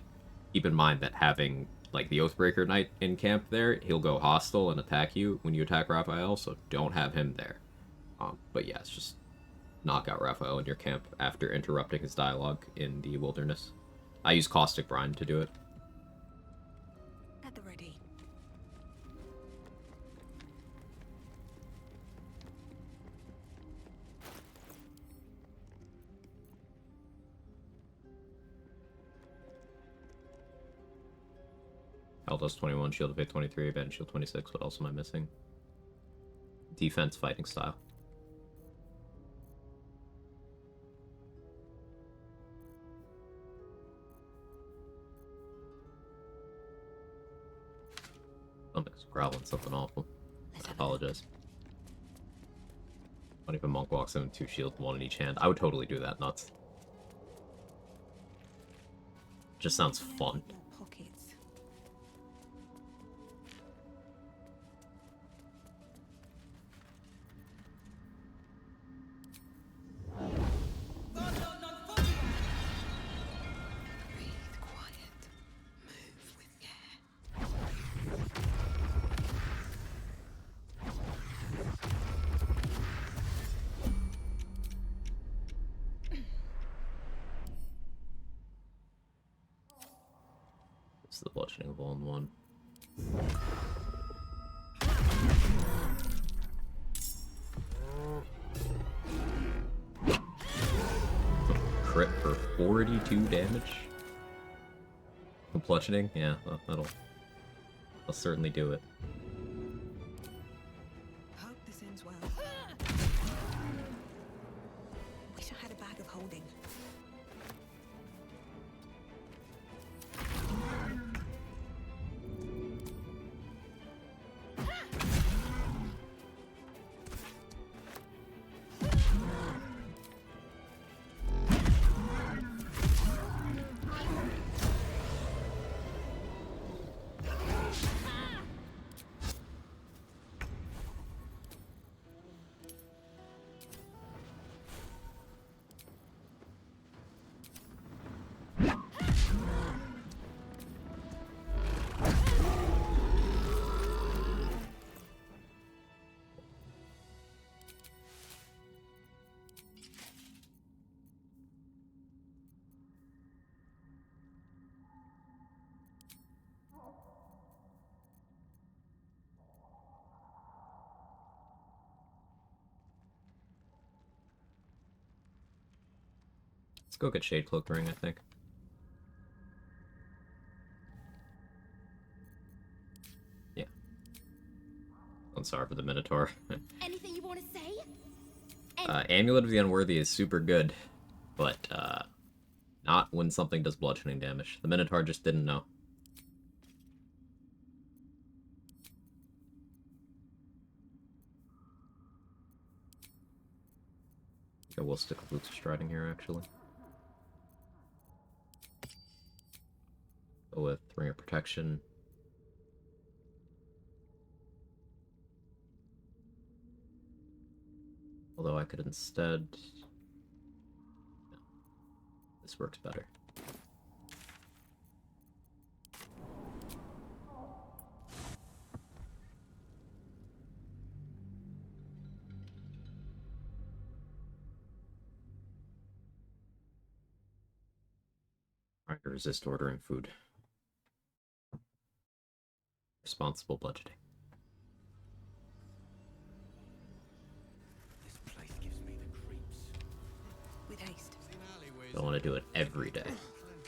Keep in mind that having like the Oathbreaker Knight in camp there, he'll go hostile and attack you when you attack Raphael, so don't have him there. But yeah, it's just knock out Raphael in your camp after interrupting his dialogue in the wilderness. I use Caustic Brine to do it. At the ready. Eldos 21, Shield of Faith 23, Abandoned Shield 26. What else am I missing? Defense fighting style. Something's growling something awful. I apologize. What if a monk walks in with 2 shields, 1 in each hand? I would totally do that, nuts. Just sounds fun. Pockets. It's the bludgeoning of all in one. Crit for 42 damage. The bludgeoning? Yeah, that'll certainly do it. Hope this ends well. Wish I had a bag of holding. go get Shade Cloak Ring, I think. Yeah. I'm sorry for the Minotaur. Anything you want to say? Amulet of the Unworthy is super good, but not when something does bludgeoning damage. The Minotaur just didn't know. I will stick with Boots of Striding here, actually. Go with Ring of Protection. Although I could instead... No. This works better. Trying to resist ordering food. Responsible budgeting. This place gives me the creeps. With haste. Don't want to do it every day.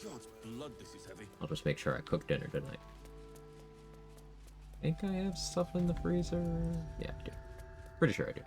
God's blood, this is heavy. I'll just make sure I cook dinner tonight. Think I have stuff in the freezer? Yeah, I do. Pretty sure I do.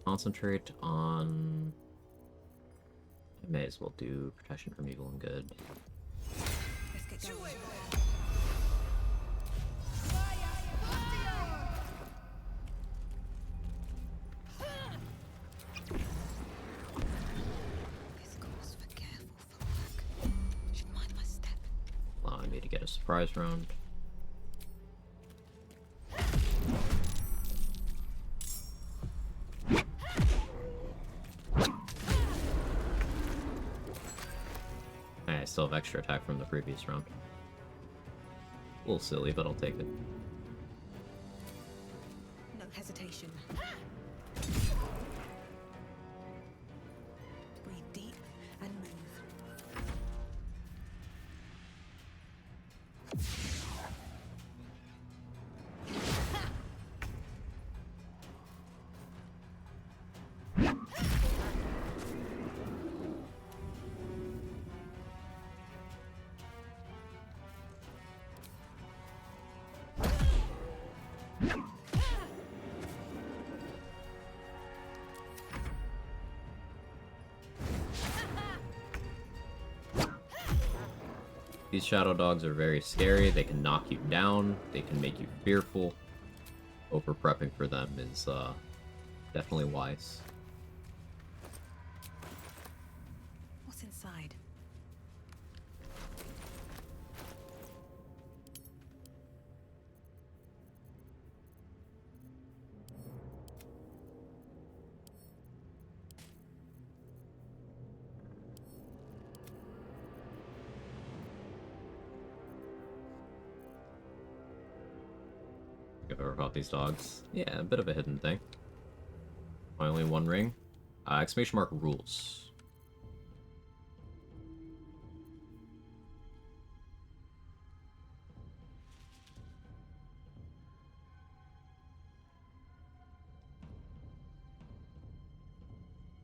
Concentrate on... I may as well do Protection from Evil and Good. Let's get going. This calls for careful footwork. Should mind my step. Allowing me to get a surprise round. I still have extra attack from the previous round. A little silly, but I'll take it. No hesitation. Breathe deep and move. These shadow dogs are very scary. They can knock you down. They can make you fearful. Over prepping for them is definitely wise. What's inside? I've ever fought these dogs. Yeah, a bit of a hidden thing. Only one ring. Exclamation mark rules.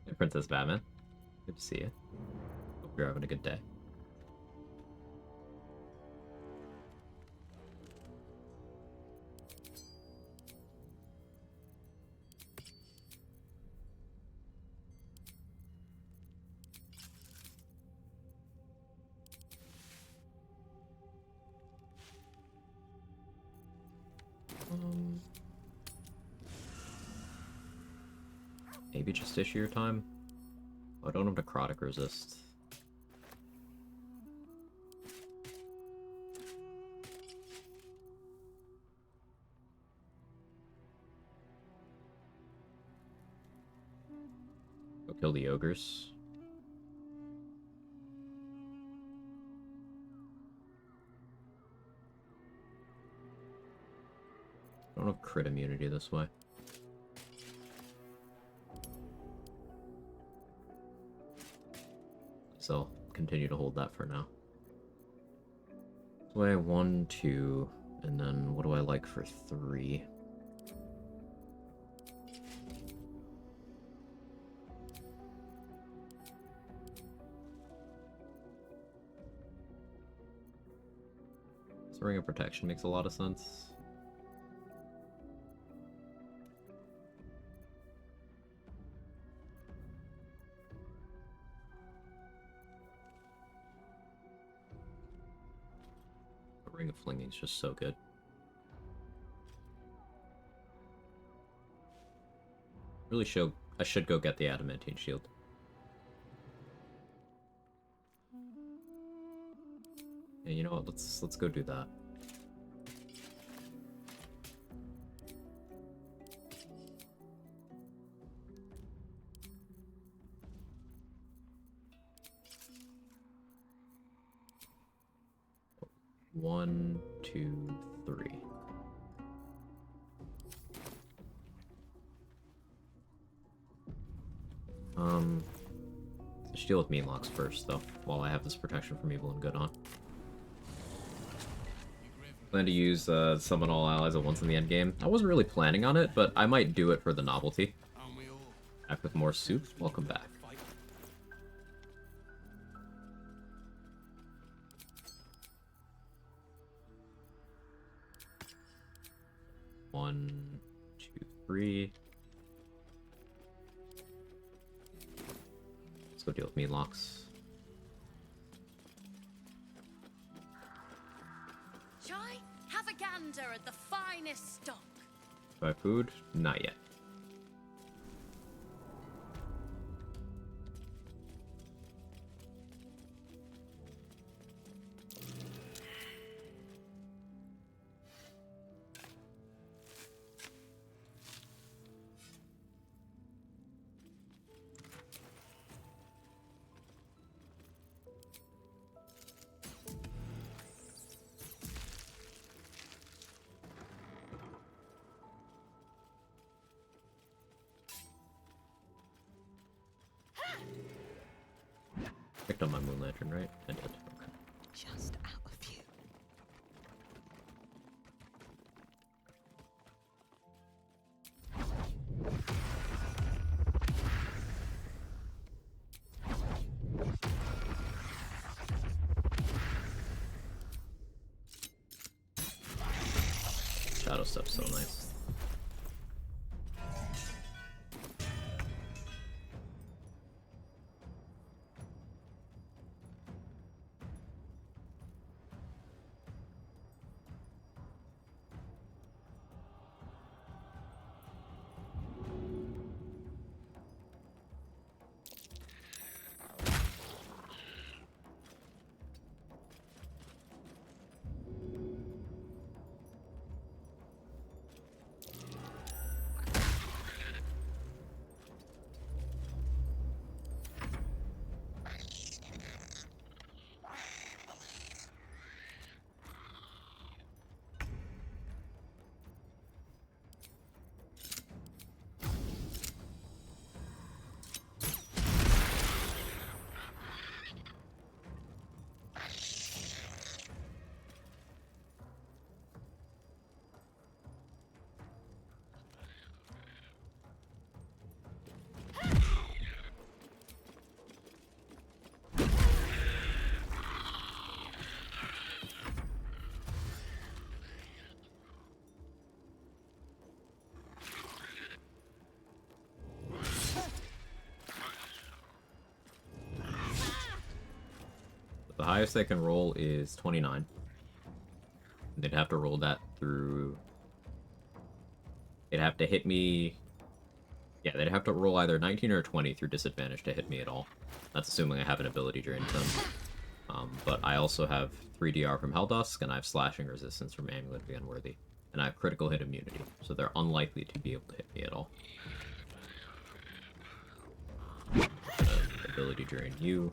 Hey, Princess Batman. Good to see you. Hope you're having a good day. Maybe just issue your time? Oh, I don't have necrotic resist. Go kill the ogres. I don't have crit immunity this way. So I'll continue to hold that for now. This way 1, 2, and then what do I like for 3? This Ring of Protection makes a lot of sense. Ring of Flinging is just so good. Really I should go get the adamantine shield. Yeah, you know what? Let's go do that. One, 2, 3. Let's deal with mean locks first, though, while I have this protection from evil and good on. Plan to use summon all allies at once in the endgame. I wasn't really planning on it, but I might do it for the novelty. Back with more soup. Welcome back. One, 2, 3. Let's go deal with mean locks. Shall I have a gander at the finest stock? Buy food? Not yet. Picked up my moon lantern, right? I did. Okay. Just out of view. Shadow stuff's so nice. The highest they can roll is 29. They'd have to roll that through They'd have to hit me... Yeah, they'd have to roll either 19 or 20 through disadvantage to hit me at all. That's assuming I have an ability drain to them. But I also have 3DR from Helldusk, and I have slashing resistance from Amulet of the Unworthy. And I have critical hit immunity, so they're unlikely to be able to hit me at all. Ability drain you.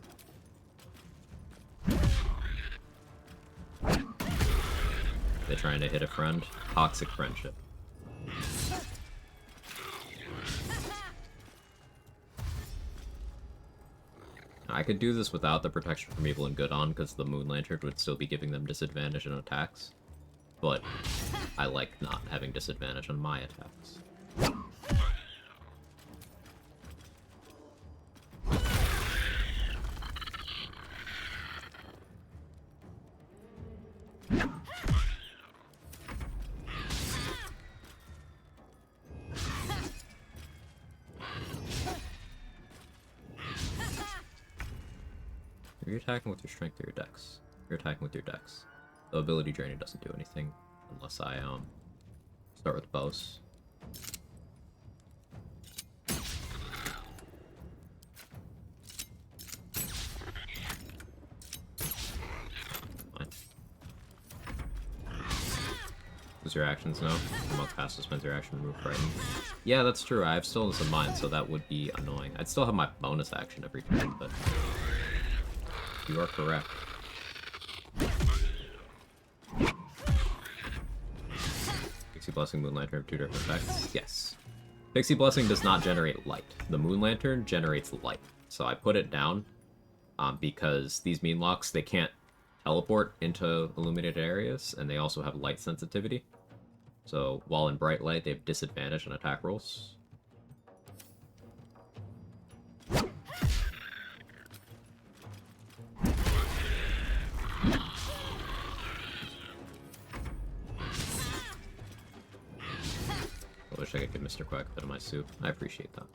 They're trying to hit a friend. Toxic friendship. I could do this without the protection from evil and good on, because the Moon Lantern would still be giving them disadvantage in attacks. But I like not having disadvantage on my attacks. If you're attacking with your strength or your dex, you're attacking with your dex. The ability draining doesn't do anything unless I start with bows. Fine. What's your actions now? The monk pass suspends your action, remove frighten. Yeah, that's true. I have stillness of mind, so that would be annoying. I'd still have my bonus action every turn, but you are correct. Pixie Blessing, Moon Lantern have 2 different effects? Yes. Pixie Blessing does not generate light. The Moon Lantern generates light. So I put it down because these mean locks, they can't teleport into illuminated areas, and they also have light sensitivity. So while in bright light, they have disadvantage on attack rolls. I wish I could give Mr. Quag a bit of my soup. I appreciate that.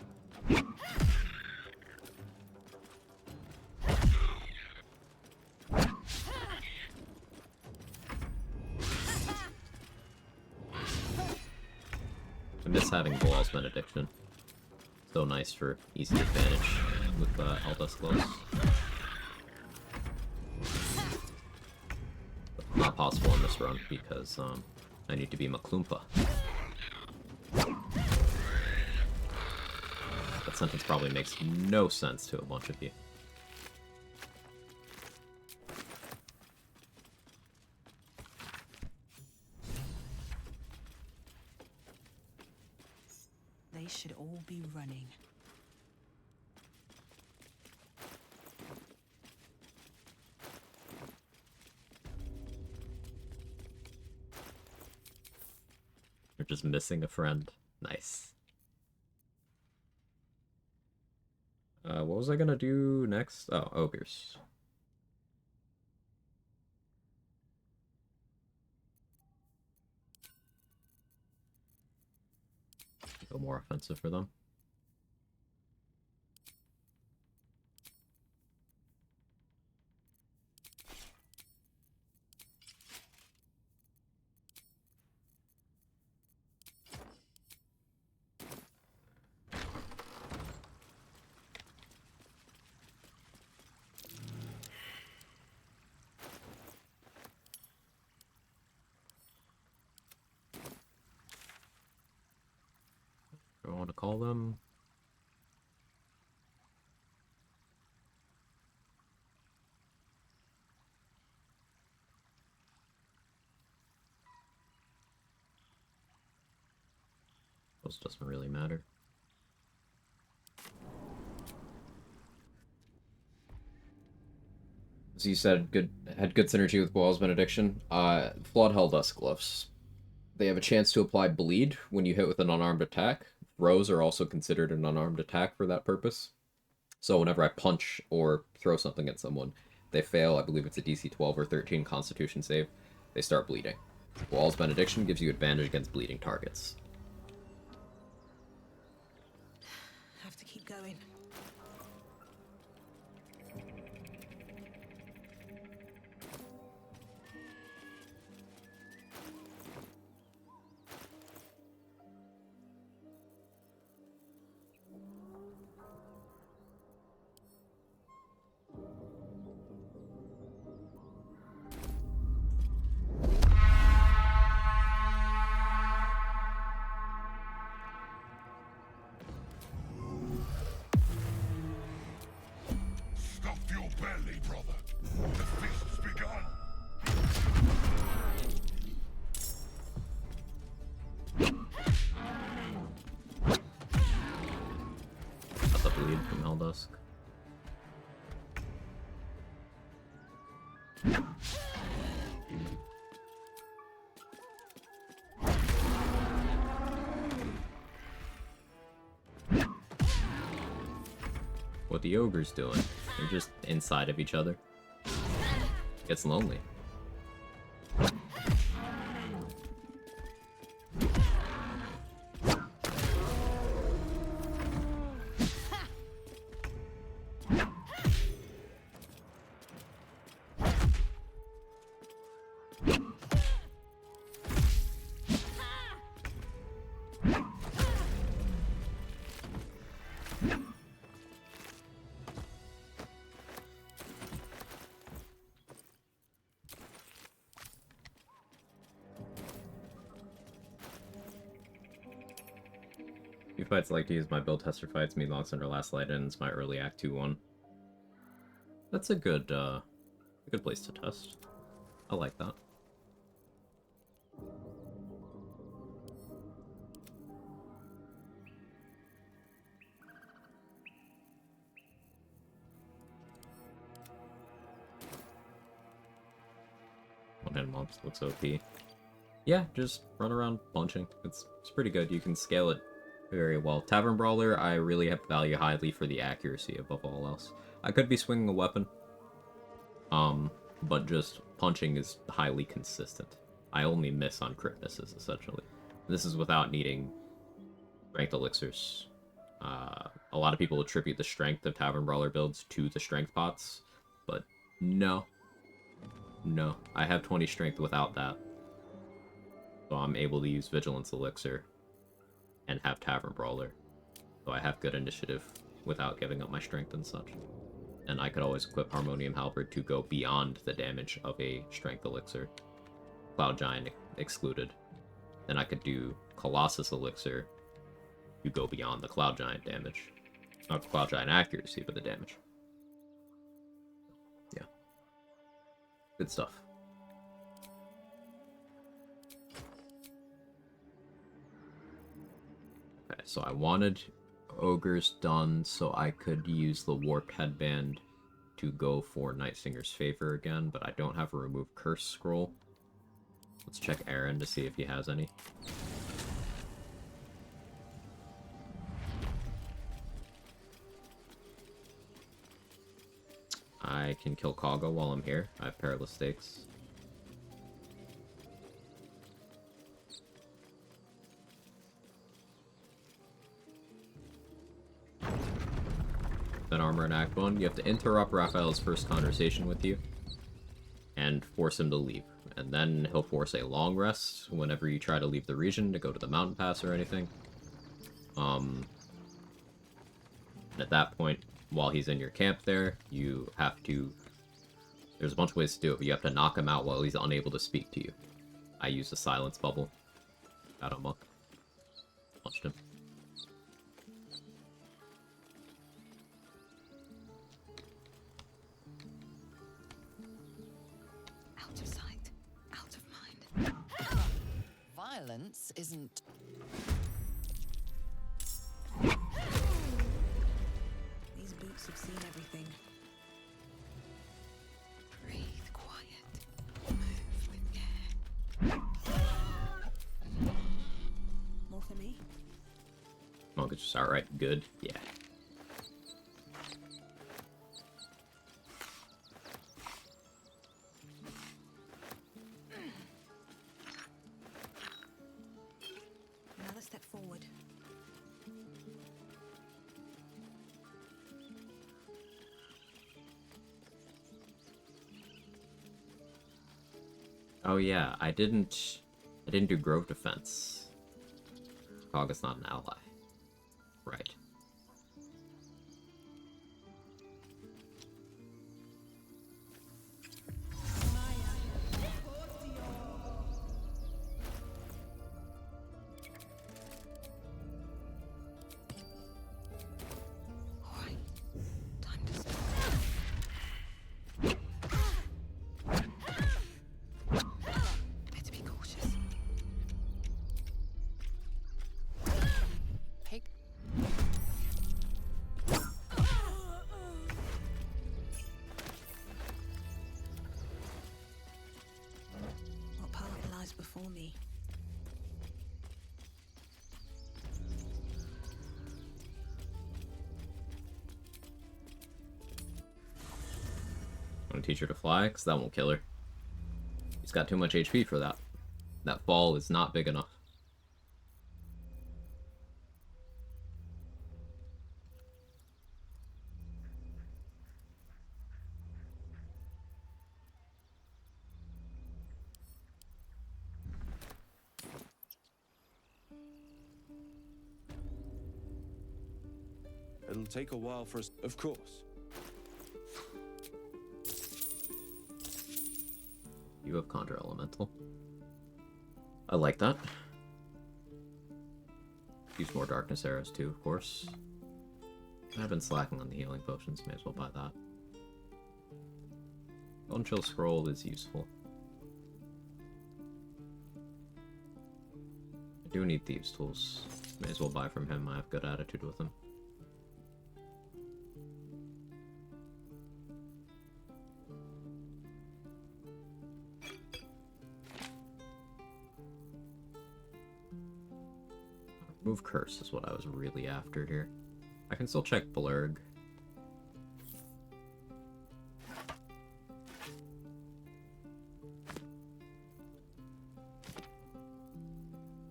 I miss having Boal's Benediction. So nice for easy advantage with Helldusk gloves. But not possible in this run because I need to be Maklumpa. That sentence probably makes no sense to a bunch of you. They should all be running. You're just missing a friend. Nice. What was I gonna do next? Oh, ogres. Go more offensive for them. Do I want to call them? Those doesn't really matter. As you said, had good synergy with Boal's Benediction. Flawed Helldusk gloves. They have a chance to apply bleed when you hit with an unarmed attack. Throws are also considered an unarmed attack for that purpose. So whenever I punch or throw something at someone, they fail, I believe it's a DC 12 or 13 Constitution save, they start bleeding. Boal's Benediction gives you advantage against bleeding targets. Have to keep going. Tusk. What the ogre's doing? They're just inside of each other. Gets lonely. Few fights I like to use my build tester fights, me Logs Under Last Light, and it's my early Act 2 one. That's a good place to test. I like that. One-hand mobs looks OP. Yeah, just run around punching. It's pretty good. You can scale it very well. Tavern Brawler, I really value highly for the accuracy above all else. I could be swinging a weapon, but just punching is highly consistent. I only miss on crit misses, essentially. This is without needing strength elixirs. A lot of people attribute the strength of Tavern Brawler builds to the strength pots, but no. No, I have 20 strength without that. So I'm able to use Vigilance Elixir and have Tavern Brawler. So I have good initiative without giving up my strength and such. And I could always equip Harmonium Halberd to go beyond the damage of a Strength Elixir. Cloud Giant excluded. Then I could do Colossus Elixir to go beyond the Cloud Giant damage. Not the Cloud Giant accuracy, but the damage. Yeah. Good stuff. Okay, so I wanted Ogres done so I could use the Warp Headband to go for Nightsinger's Favor again, but I don't have a Remove Curse scroll. Let's check Aaron to see if he has any. I can kill Kaga while I'm here. I have Perilous Stakes. Then armor in Act 1. You have to interrupt Raphael's first conversation with you and force him to leave. And then he'll force a long rest whenever you try to leave the region to go to the mountain pass or anything. And at that point, while he's in your camp there, you have to... There's a bunch of ways to do it, but you have to knock him out while he's unable to speak to you. I used a silence bubble. Got him up. Punched him. Out of sight, out of mind. Violence isn't... These boots have seen everything. Breathe quiet. Move with care. More for me? Monk is just outright good. Yeah. Another step forward. Oh yeah, I didn't do Grove Defense. Kaga's not an ally. Right. Alright, time to stop. Better be cautious. Pick. teach her to fly, because that won't kill her. She's got too much HP for that. That fall is not big enough. It'll take a while for us, of course. You have Conjure Elemental. I like that. Use more Darkness Arrows too, of course. I've been slacking on the healing potions, may as well buy that. Golden Chill Scroll is useful. I do need Thieves' Tools. May as well buy from him, I have good attitude with him. Remove Curse is what I was really after here. I can still check Blurg.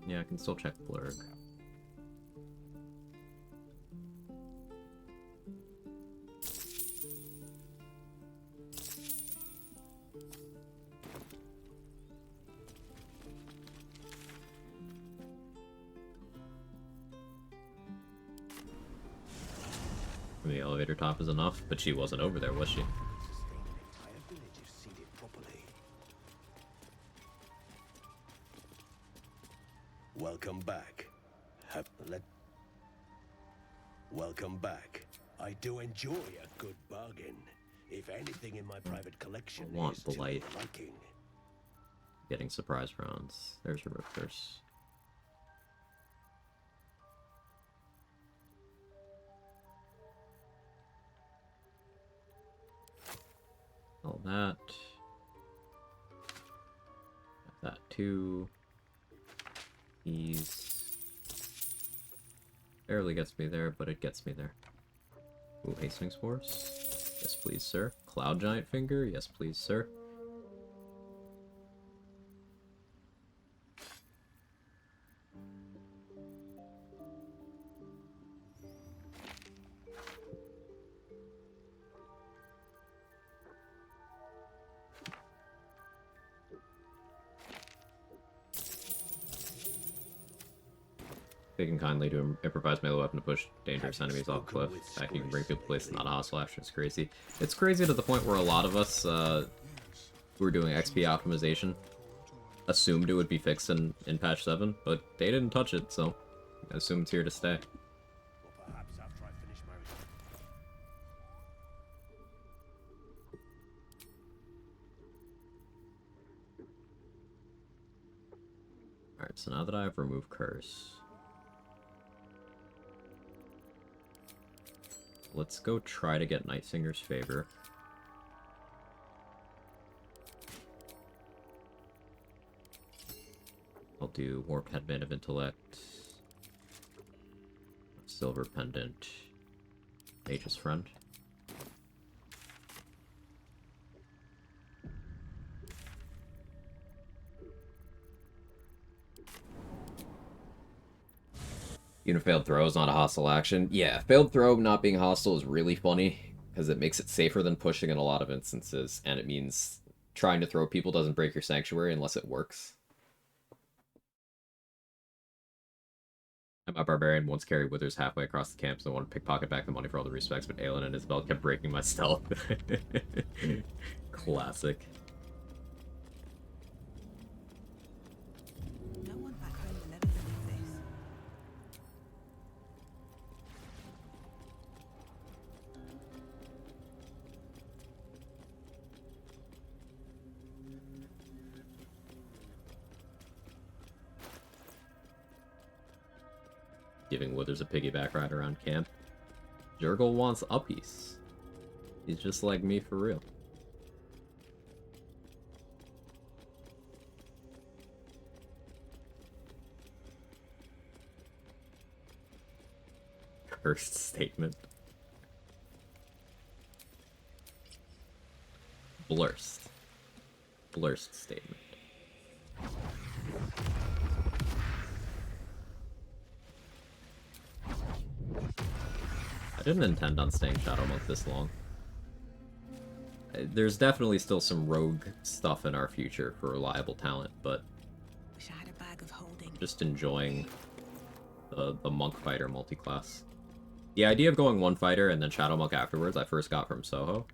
Yeah, I can still check Blurg. The elevator top is enough, but she wasn't over there, was she? Welcome back. Welcome back. I do enjoy a good bargain. If anything in my private collection I want is the to light. your liking. Getting surprise rounds. There's Remove Curse. All that. Got that too. Ease. Barely gets me there, but it gets me there. Ooh, Hastings Force. Yes, please, sir. Cloud Giant Finger. Yes, please, sir. Taking kindly to improvise melee weapon to push dangerous enemies off cliff. Fact you can bring people to place not a hostile action. It's crazy. It's crazy to the point where a lot of us who are doing XP optimization assumed it would be fixed in patch 7, but they didn't touch it, so I assume it's here to stay. Alright, so now that I have removed Curse, let's go try to get Nightsinger's favor. I'll do Warped Headband of Intellect, Silver Pendant, Mage's Friend. Even failed throw is not a hostile action. Yeah, failed throw not being hostile is really funny, because it makes it safer than pushing in a lot of instances, and it means trying to throw people doesn't break your sanctuary unless it works. My barbarian once carried withers halfway across the camp, so I wanted to pickpocket back the money for all the respects, but Aelin and Isabel kept breaking my stealth. Classic. No one back home will ever believe this. Giving Withers a piggyback ride around camp. Jurgle wants uppies. He's just like me for real. Cursed statement. Blurg Blurst. Blurst statement. I didn't intend on staying Shadow Monk this long. There's definitely still some rogue stuff in our future for reliable talent, but Wish I had a bag of holding. just enjoying the monk fighter multi-class. The idea of going one fighter and then Shadow Monk afterwards, I first got from Soho.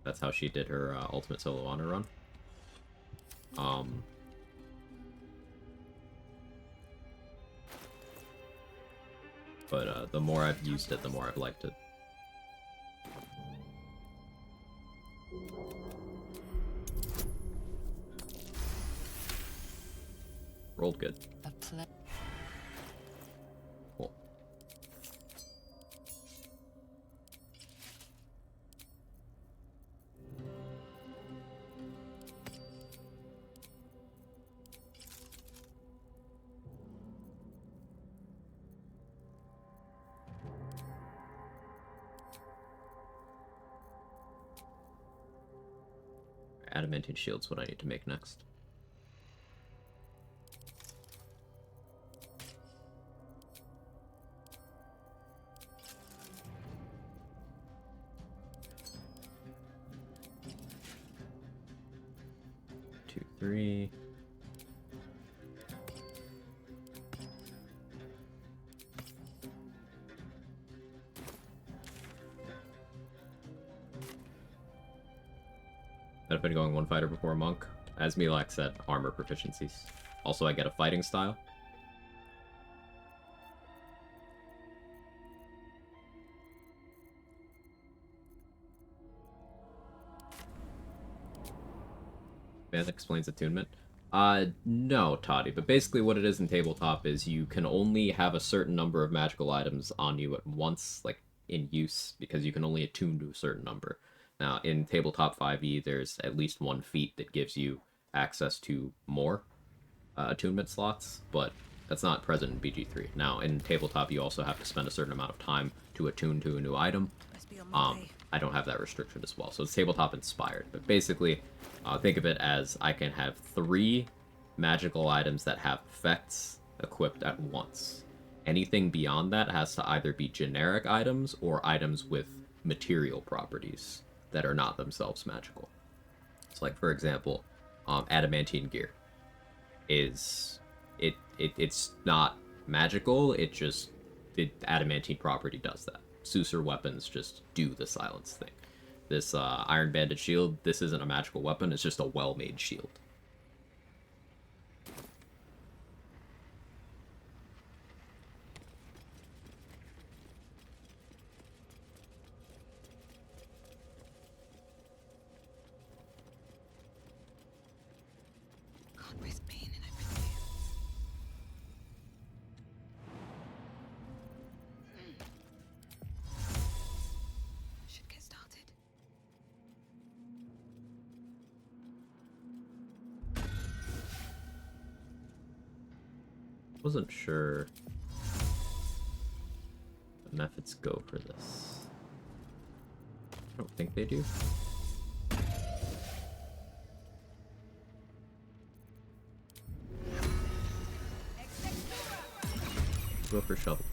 That's how she did her Ultimate Solo Honor run. But the more I've used it, the more I've liked it. Rolled good. Cool. Adamantine shield's what I need to make next. Two, three. I've been going one fighter before monk. As Milak said, armor proficiencies. Also, I get a fighting style. Van explains attunement. No, Toddy, but basically what it is in tabletop is you can only have a certain number of magical items on you at once, like in use, because you can only attune to a certain number. Now, in Tabletop 5e, there's at least one feat that gives you access to more attunement slots, but that's not present in BG3. Now, in Tabletop, you also have to spend a certain amount of time to attune to a new item. I don't have that restriction as well, so it's Tabletop inspired. But basically, think of it as I can have 3 magical items that have effects equipped at once. Anything beyond that has to either be generic items or items with material properties that are not themselves magical. So, like, for example, adamantine gear is it's not magical. The adamantine property does that. Susur weapons just do the silence thing. This iron banded shield, this isn't a magical weapon. It's just a well-made shield. Wasn't sure the methods go for this. I don't think they do. Go for shovel.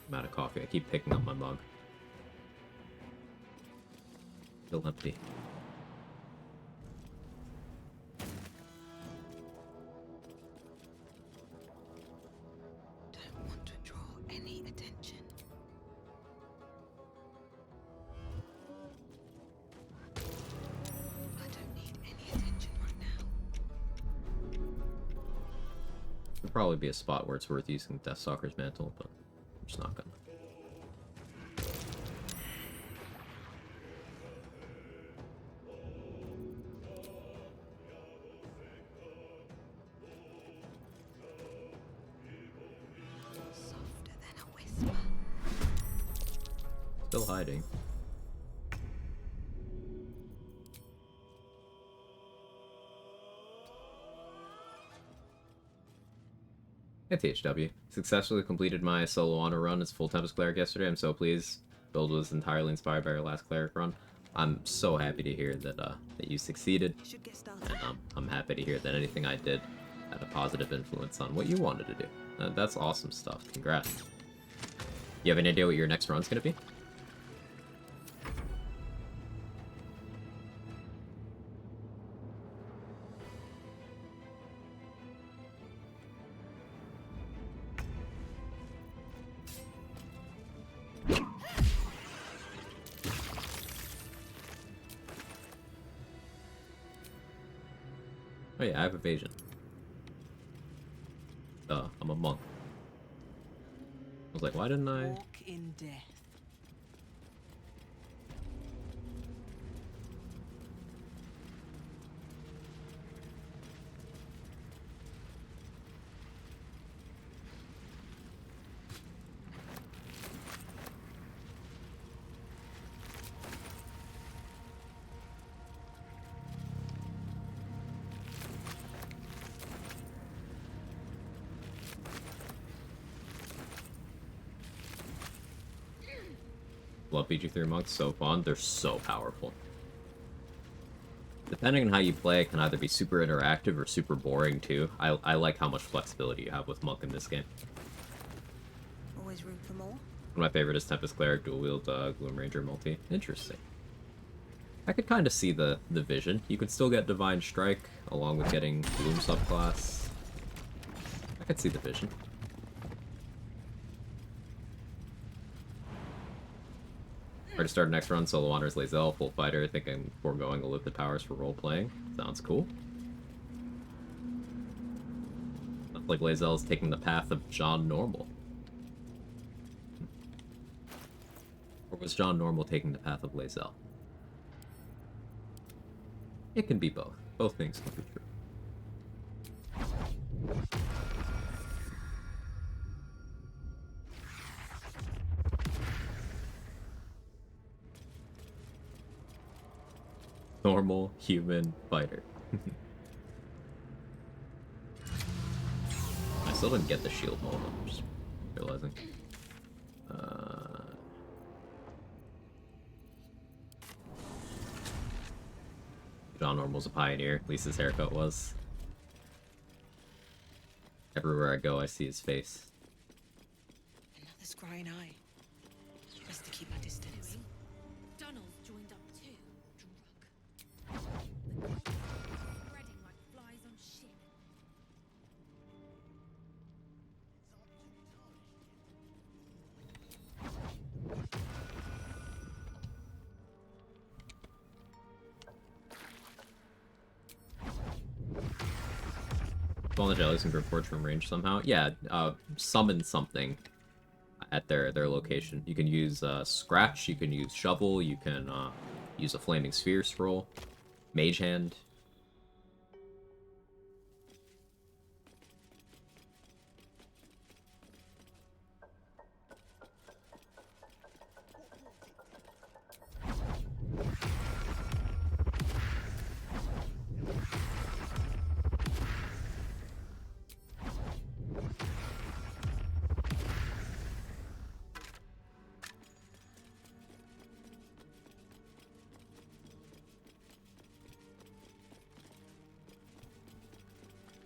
I'm out of coffee. I keep picking up my mug. Still empty. Don't want to draw any attention. I don't need any attention right now. There'll probably be a spot where it's worth using Deathstalker's Mantle, but I'm just not gonna. Softer than a whisper. Still hiding. Hey THW. Successfully completed my solo honor run as full Tempest Cleric yesterday. I'm so pleased. Build was entirely inspired by your last Cleric run. I'm so happy to hear that that you succeeded. And I'm happy to hear that anything I did had a positive influence on what you wanted to do. That's awesome stuff. Congrats. You have any idea what your next run's gonna be? Oh yeah, I have evasion. I'm a monk. I was like, why didn't I? Walk in death. Love BG3 monks, so fun. They're so powerful. Depending on how you play, it can either be super interactive or super boring too. I like how much flexibility you have with monk in this game. Always room for more. One of my favorite is Tempest Cleric, dual wield Gloom Ranger multi. Interesting. I could kind of see the vision. You could still get Divine Strike along with getting Gloom subclass. I could see the vision. Ready to start next run, solo honors Lae'zel, full fighter, thinking foregoing will lift the powers for role-playing. Sounds cool. Sounds like Lae'zel is taking the path of John Normal. Or was John Normal taking the path of Lae'zel? It can be both. Both things can be true. Normal human fighter. I still didn't get the shield mold, I'm just realizing. John Normal's a pioneer, at least his haircut was. Everywhere I go, I see his face. Another scrying eye. Best to keep my distance. Donald's joined up too. Drunk. The cultists are spreading like flies on shit. All the jellies can report from range somehow. Yeah, summon something at their location. You can use Scratch, you can use Shovel, you can use a Flaming Sphere scroll, Mage Hand.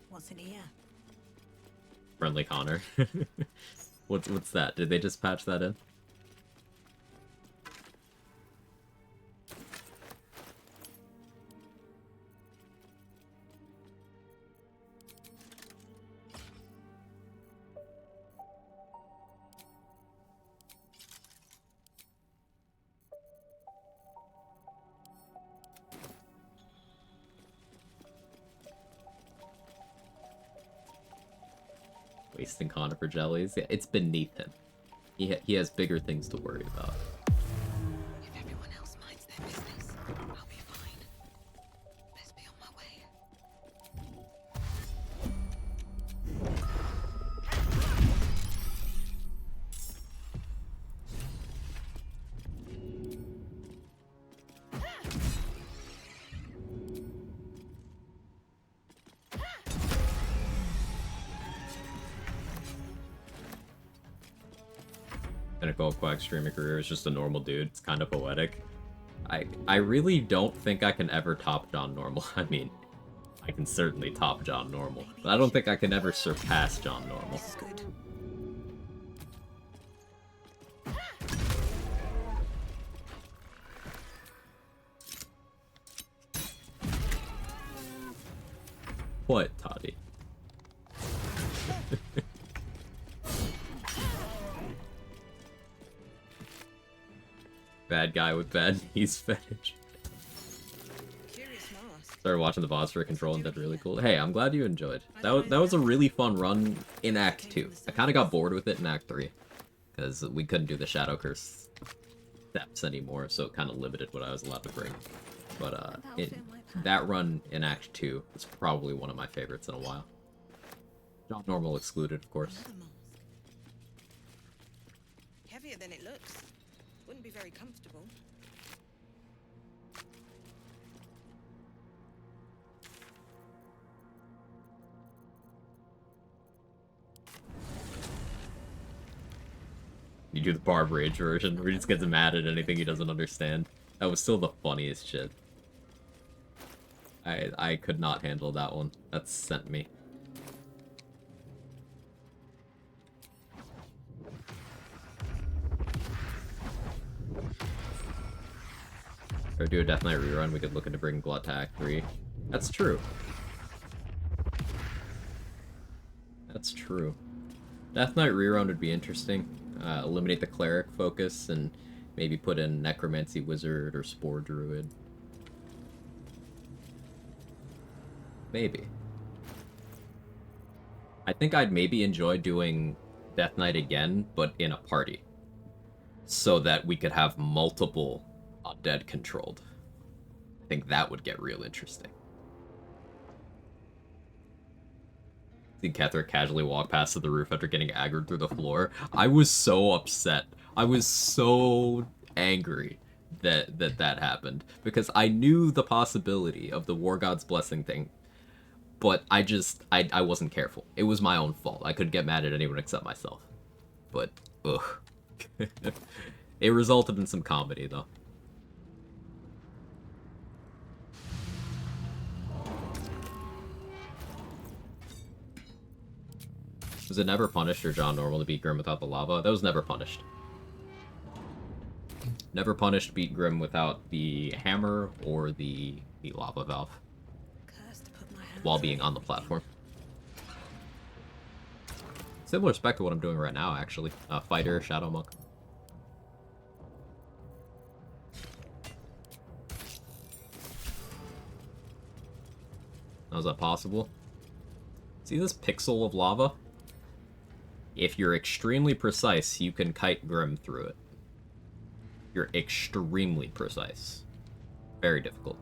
What's in here? Friendly Connor. What's that? Did they just patch that in? Wasting Connor for jellies. Yeah, it's beneath him. He has bigger things to worry about. If everyone else minds their business, I'll be fine. Best be on my way. Pinnacle of Quag's streaming career is just a normal dude. It's kind of poetic. I really don't think I can ever top John Normal. I mean, I can certainly top John Normal, but I don't think I can ever surpass John Normal. What, Toddy? Bad guy with bad knees fetish. Started watching the boss for Control and did really cool. Hey, I'm glad you enjoyed. That was a really fun run in Act 2. I kind of got bored with it in Act 3. Because we couldn't do the Shadow Curse steps anymore, so it kind of limited what I was allowed to bring. But that run in Act 2 is probably one of my favorites in a while. John Normal excluded, of course. Heavier than it looks. Wouldn't be very comfortable. You do the Barb Rage version, where he just gets mad at anything he doesn't understand. That was still the funniest shit. I could not handle that one. That sent me. Or do a Death Knight rerun, we could look into bringing Glut to Act 3. That's true. That's true. Death Knight rerun would be interesting. Eliminate the Cleric focus and maybe put in Necromancy Wizard or Spore Druid. Maybe. I think I'd maybe enjoy doing Death Knight again, but in a party. So that we could have multiple undead controlled. I think that would get real interesting. See Ketherick casually walk past to the roof after getting aggroed through the floor. I was so upset. I was so angry that happened. Because I knew the possibility of the War God's Blessing thing. But I wasn't careful. It was my own fault. I couldn't get mad at anyone except myself. But, ugh. It resulted in some comedy, though. Was it never punished for John Normal to beat Grim without the lava? That was never punished. Never punished beat Grim without the hammer or the lava valve. While being on the platform. Similar spec to what I'm doing right now, actually. Fighter, Shadow Monk. How's that possible? See this pixel of lava? If you're extremely precise, you can kite Grim through it. You're extremely precise. Very difficult.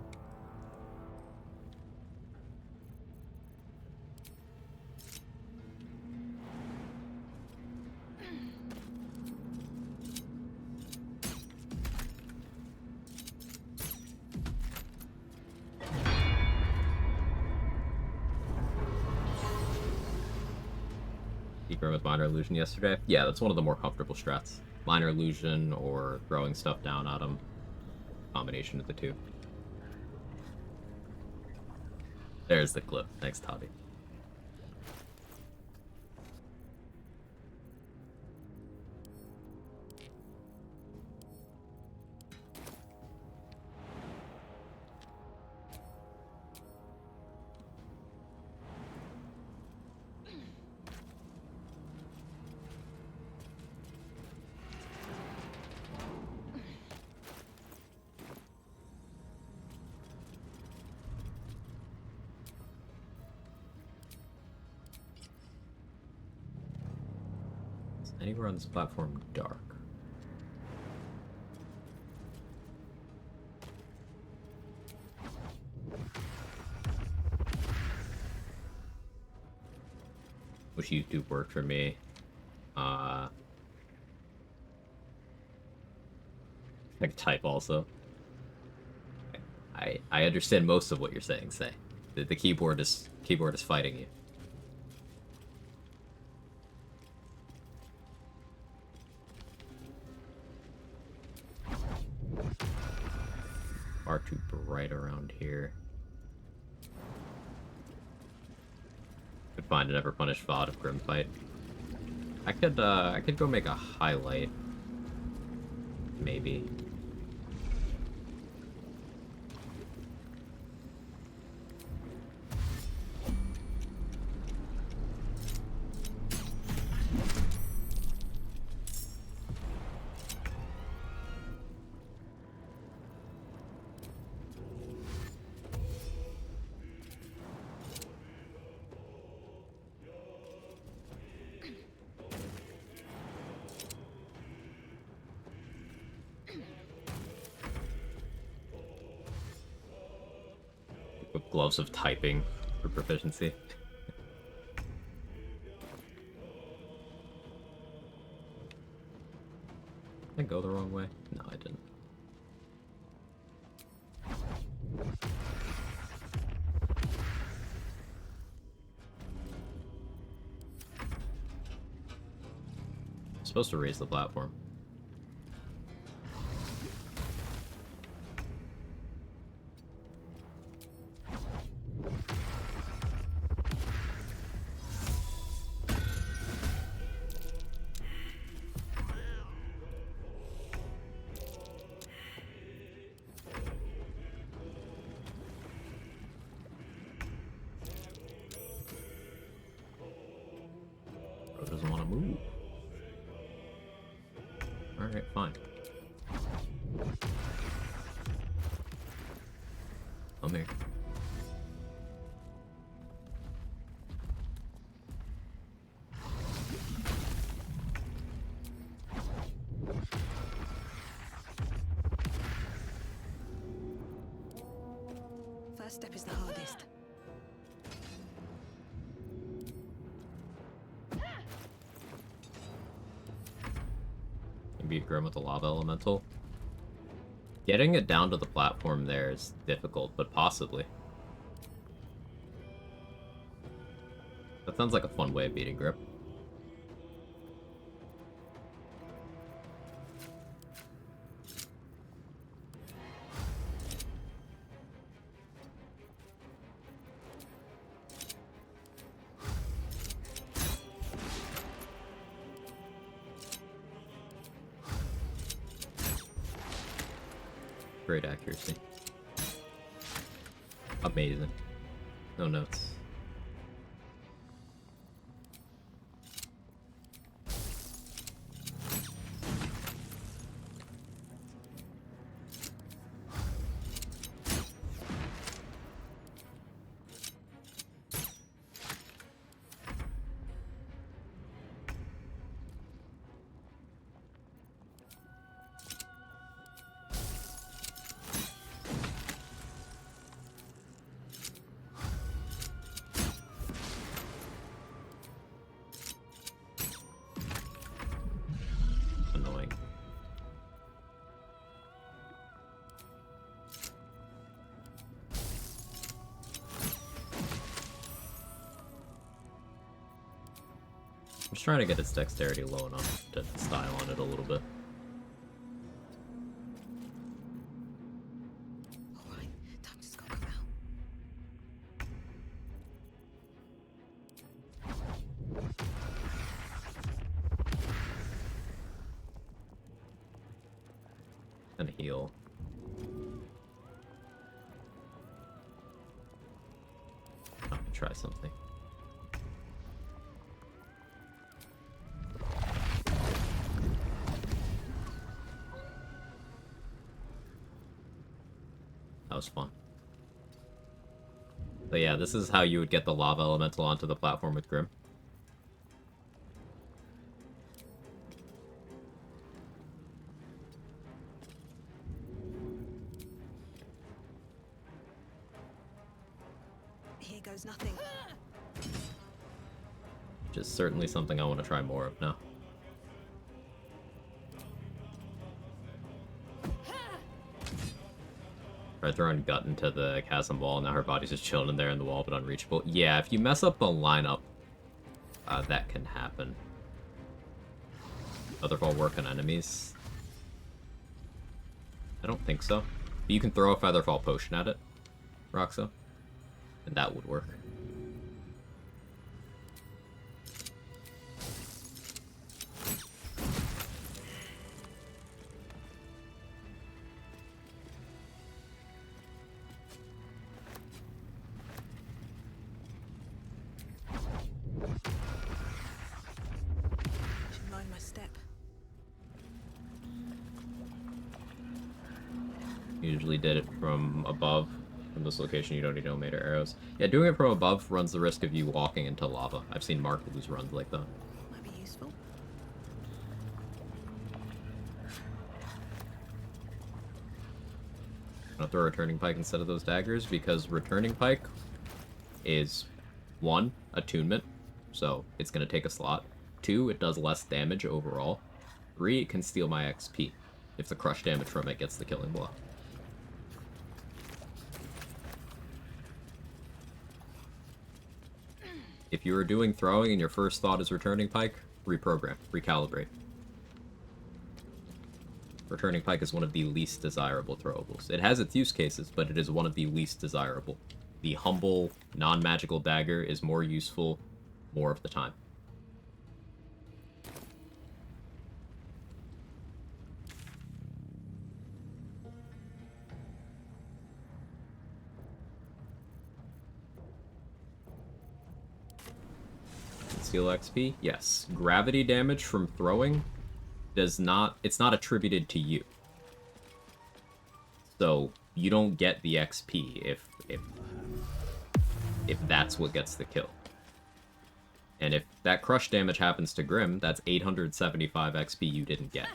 With Minor Illusion yesterday. Yeah, that's one of the more comfortable strats. Minor Illusion or throwing stuff down at him. Combination of the two. There's the clip. Thanks, Toddy. Anywhere on this platform dark? Wish YouTube worked for me. I can type also. I understand most of what you're saying, Say. The keyboard is fighting you. far too bright around here. Could find an ever-punished VOD of Grim fight. I could go make a highlight. Maybe. With gloves of typing for proficiency. Did I go the wrong way? No, I didn't. I'm supposed to raise the platform. Doesn't want to move. Alright, fine. Come here. First step is the hardest. Beat Grim with the lava elemental. Getting it down to the platform there is difficult, but possibly. That sounds like a fun way of beating Grip. Great accuracy. Amazing. No notes. I'm just trying to get its dexterity low enough to style on it a little bit. Alright, time to scope him out. And heal. I'm gonna try something. That was fun. But yeah, this is how you would get the lava elemental onto the platform with Grim. Here goes nothing. Which is certainly something I want to try more of now. Tried throwing Gut into the chasm wall, now her body's just chilling in there in the wall, but unreachable. Yeah, if you mess up the lineup, that can happen. Other ball work on enemies? I don't think so. But you can throw a Featherfall Potion at it, Roxa, and that would work. Should mind my step. Usually did it from above. From this location, you don't need Omater arrows. Yeah, doing it from above runs the risk of you walking into lava. I've seen Mark lose runs like that. Might be useful. I'm gonna throw a Returning Pike instead of those daggers because Returning Pike is 1, Attunement, so it's gonna take a slot. 2, it does less damage overall. 3, it can steal my XP if the crush damage from it gets the killing blow. If you are doing throwing and your first thought is Returning Pike, reprogram, recalibrate. Returning Pike is one of the least desirable throwables. It has its use cases, but it is one of the least desirable. The humble, non-magical dagger is more useful more of the time. Steal XP? Yes. Gravity damage from throwing does not... It's not attributed to you. So, you don't get the XP if that's what gets the kill. And if that crush damage happens to Grim, that's 875 XP you didn't get.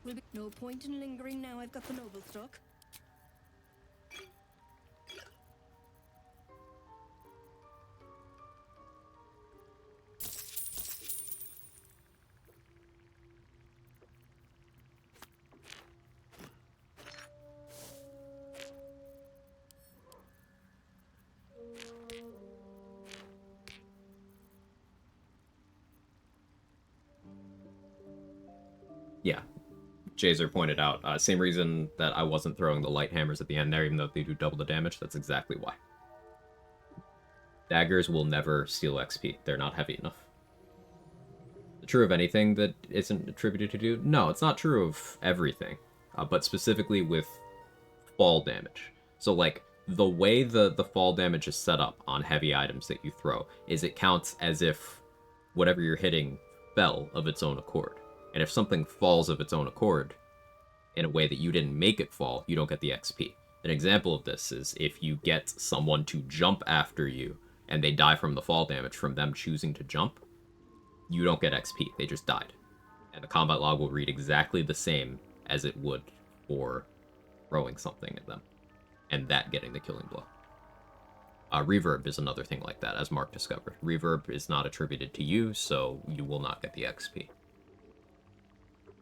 Will be no point in lingering now I've got the noble stock. Yeah. Jazer pointed out, same reason that I wasn't throwing the light hammers at the end there, even though they do double the damage. That's exactly why. Daggers will never steal XP. They're not heavy enough. True of anything that isn't attributed to you? No, it's not true of everything, but specifically with fall damage. So, like, the way the fall damage is set up on heavy items that you throw is it counts as if whatever you're hitting fell of its own accord. And if something falls of its own accord in a way that you didn't make it fall, you don't get the XP. An example of this is if you get someone to jump after you and they die from the fall damage from them choosing to jump, you don't get XP. They just died. And the combat log will read exactly the same as it would for throwing something at them and that getting the killing blow. Reverb is another thing like that, as Mark discovered. Reverb is not attributed to you, so you will not get the XP.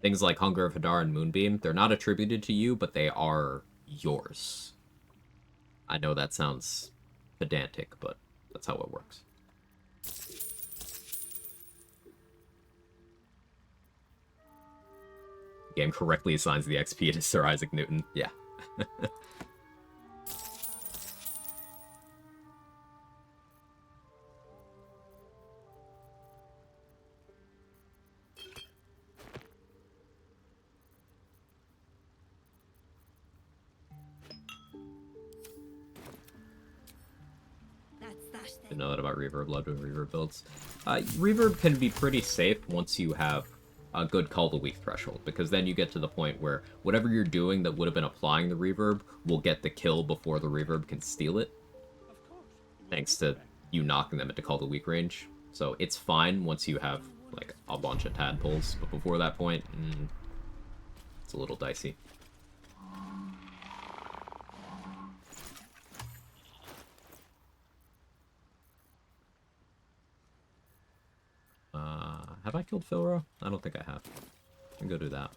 Things like Hunger of Hadar and Moonbeam, they're not attributed to you, but they are yours. I know that sounds pedantic, but that's how it works. The game correctly assigns the XP to Sir Isaac Newton. Yeah. Didn't know that about Reverb. Love doing Reverb builds. Reverb can be pretty safe once you have a good Call the Weak threshold, because then you get to the point where whatever you're doing that would have been applying the Reverb will get the kill before the Reverb can steal it. Thanks to you knocking them into Call the Weak range. So it's fine once you have like a bunch of tadpoles, but before that point, it's a little dicey. Have I killed Philro? I don't think I have. I can go do that.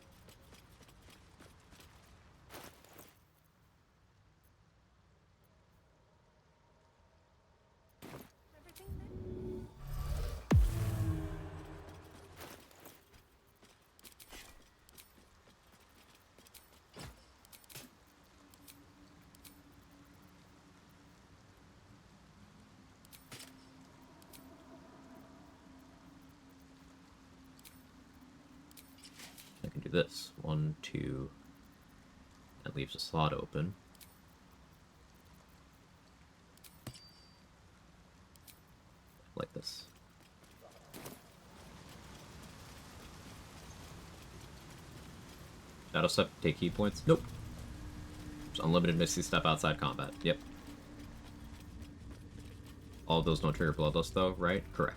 this. 1, 2. That leaves a slot open. Like this. Shadow Step, take key points? Nope. Just unlimited Misty Step outside combat. Yep. All of those don't trigger Bloodlust though, right? Correct.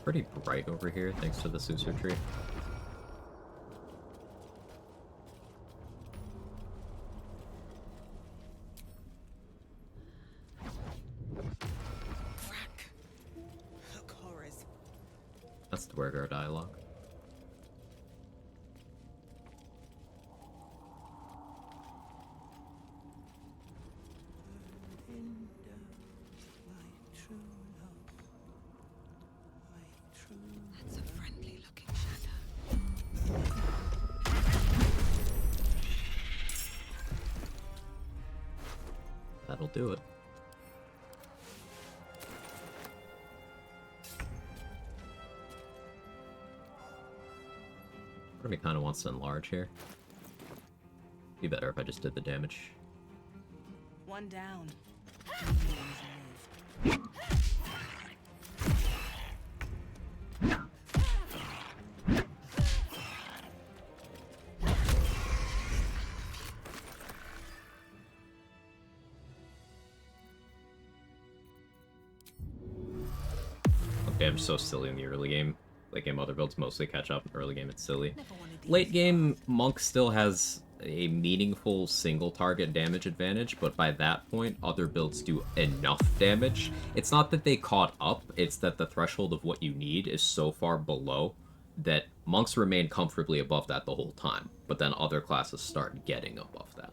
Pretty bright over here, thanks to the Susur tree. Look, horrors. That's the Wergar dialogue. That's a friendly looking shadow. That'll do it. Part of me kind of wants to enlarge here. Be better if I just did the damage. One down. Okay, I'm so silly in the early game. Late game other builds mostly catch up. Early game it's silly. Late game Monk still has a meaningful single target damage advantage, but by that point other builds do enough damage. It's not that they caught up, it's that the threshold of what you need is so far below that monks remain comfortably above that the whole time, but then other classes start getting above that.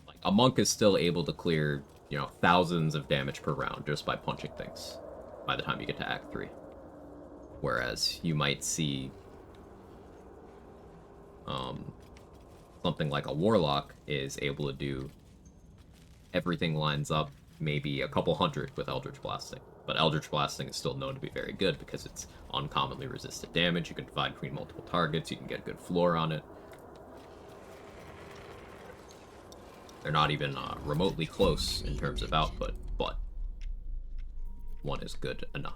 Like, a monk is still able to clear, you know, thousands of damage per round just by punching things by the time you get to Act 3. Whereas you might see something like a Warlock is able to do everything lines up maybe a couple hundred with Eldritch Blasting. But Eldritch Blasting is still known to be very good because it's uncommonly resisted damage, you can divide between multiple targets, you can get a good floor on it. They're not even remotely close in terms of output, but one is good enough.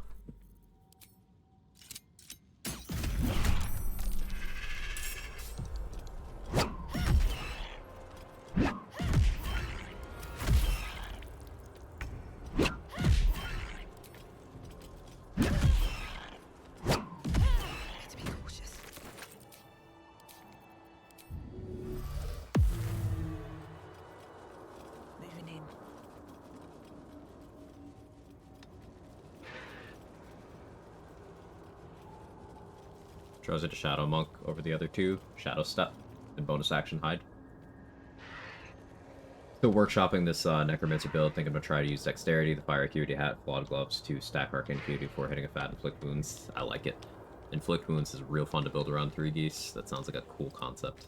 Throws it to Shadow Monk over the other two. Shadow Step and bonus action Hide. Still workshopping this Necromancer build. Think I'm going to try to use Dexterity, the Fire Acuity Hat, Flawed Gloves to stack Arcane Acuity before hitting a fat Inflict Wounds. I like it. Inflict Wounds is real fun to build around 3 geese. That sounds like a cool concept.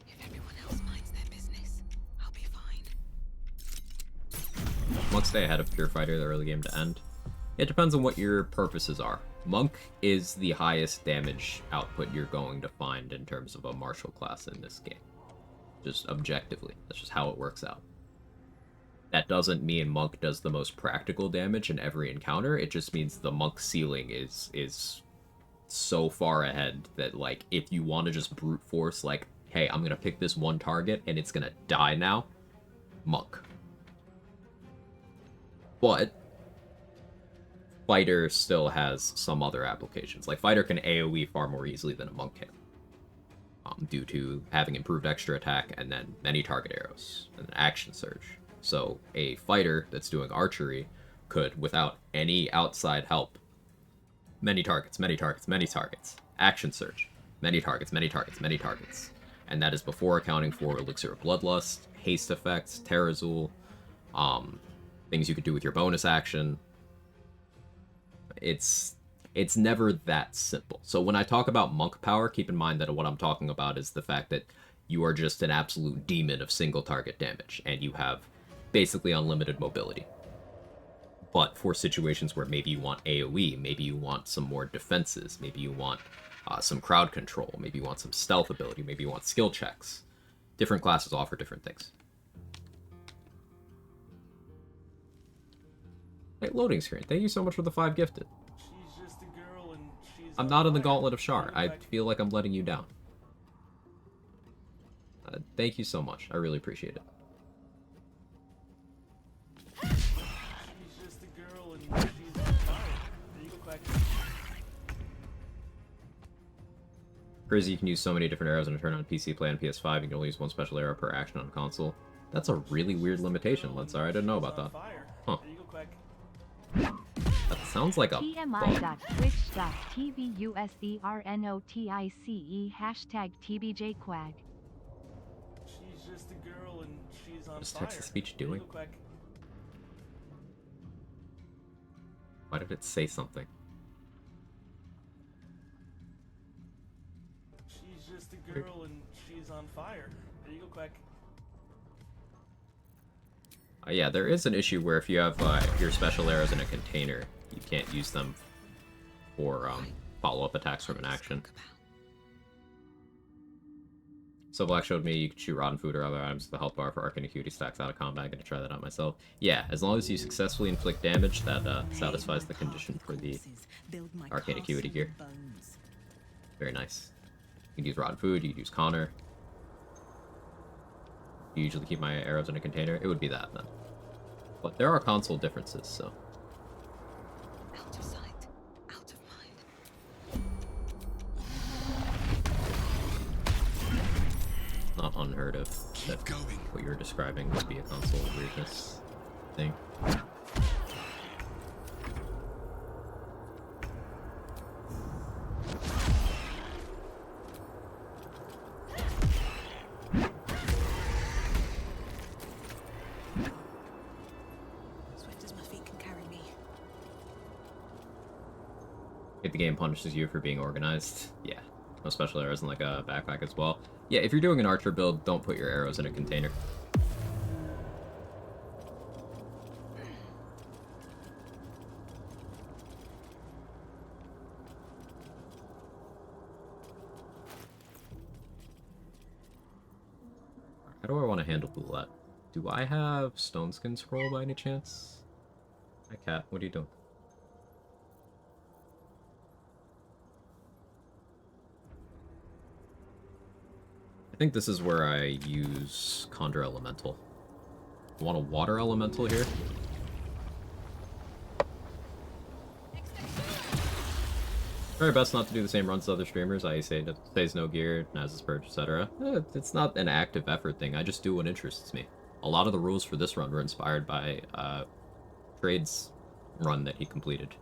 If everyone else minds their business, I'll be fine. Monk stay ahead of Pure Fighter the early game to end. It depends on what your purposes are. Monk is the highest damage output you're going to find in terms of a martial class in this game. Just objectively. That's just how it works out. That doesn't mean Monk does the most practical damage in every encounter. It just means the Monk ceiling is so far ahead that, like, if you want to just brute force, like, hey, I'm going to pick this one target and it's going to die now, Monk. But Fighter still has some other applications. Like, Fighter can AoE far more easily than a Monk can. Due to having improved extra attack and then many target arrows and an action surge. So a fighter that's doing archery could, without any outside help, many targets, action surge, many targets, and that is before accounting for Elixir of Bloodlust, haste effects, Terrazul, things you could do with your bonus action. It's It's never that simple. So when I talk about monk power, keep in mind that what I'm talking about is the fact that you are just an absolute demon of single target damage, and you have basically unlimited mobility. But for situations where maybe you want AoE, maybe you want some more defenses, maybe you want some crowd control, maybe you want some stealth ability, maybe you want skill checks. Different classes offer different things. Hey, loading screen. Thank you so much for the 5 gifted. She's just a girl and she's I'm not in the Gauntlet of Shar. I feel like I'm letting you down. Thank you so much. I really appreciate it. She's just a girl and she's on fire. There you go, Quag. Crazy, you can use so many different arrows in a turn on PC, play on PS5. You can only use one special arrow per action on console. That's a really weird limitation, Linsar. I didn't know about that. Huh. There you go, Quag. That sounds like a bug. TMI.twitch.tv/USERNOTICE #TBJQuag. She's just a girl and she's on What is fire. text-to-speech There you doing? go, Quag. Why did it say something? She's just a girl and she's on fire. There you go, Quag. Yeah, there is an issue where if you have your special arrows in a container, you can't use them for follow-up attacks from an action. So Black showed me you could shoot rotten food or other items with the health bar for Arcane Acuity stacks out of combat. I'm gonna try that out myself. Yeah, as long as you successfully inflict damage, that satisfies the condition for the Arcane Acuity gear. Very nice. You can use rotten food, you can use Connor. You usually keep my arrows in a container. It would be that then. But there are console differences, so. Out of sight, out of mind. Not unheard of that what you're describing would be a console weirdness thing. Swift as my feet can carry me. If the game punishes you for being organized, yeah. No special arrows in like a backpack as well. Yeah, if you're doing an archer build, don't put your arrows in a container. How do I want to handle Boulette? Do I have Stone Skin Scroll by any chance? Hi, Cat. What are you doing? I think this is where I use Conjure Elemental. I want a Water Elemental here. Try your best not to do the same runs as other streamers. I say that stays no gear, Naz's Purge, etc. It's not an active effort thing. I just do what interests me. A lot of the rules for this run were inspired by Trade's run that he completed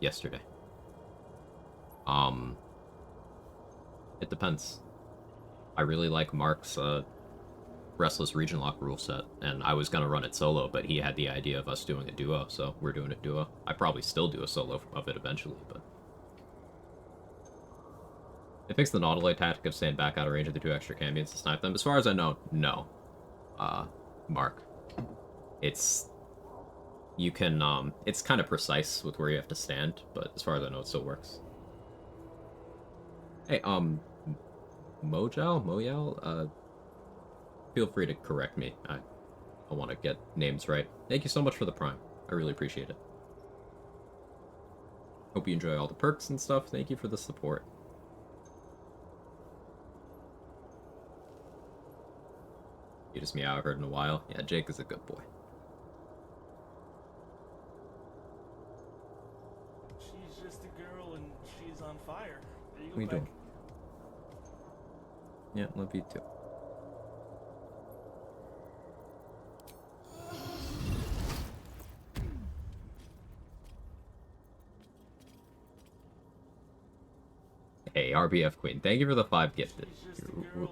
yesterday. It depends. I really like Mark's Restless Region Lock rule set, and I was gonna run it solo, but he had the idea of us doing a duo, so we're doing it duo. I probably still do a solo of it eventually, but... It fixed the Nautiloid tactic of staying back out of range of the 2 extra cambions to snipe them. As far as I know, no. Mark. It's... You can, it's kind of precise with where you have to stand, but as far as I know, it still works. Hey, Moyal, feel free to correct me. I want to get names right. Thank you so much for the Prime. I really appreciate it. Hope you enjoy all the perks and stuff. Thank you for the support. Cutest meow I've heard in a while. Yeah, Jake is a good boy. She's just a girl and she's on fire. There you go, What are you Quag. doing? Yeah, love you too. Hey, RBF Queen, thank you for the 5 gifted.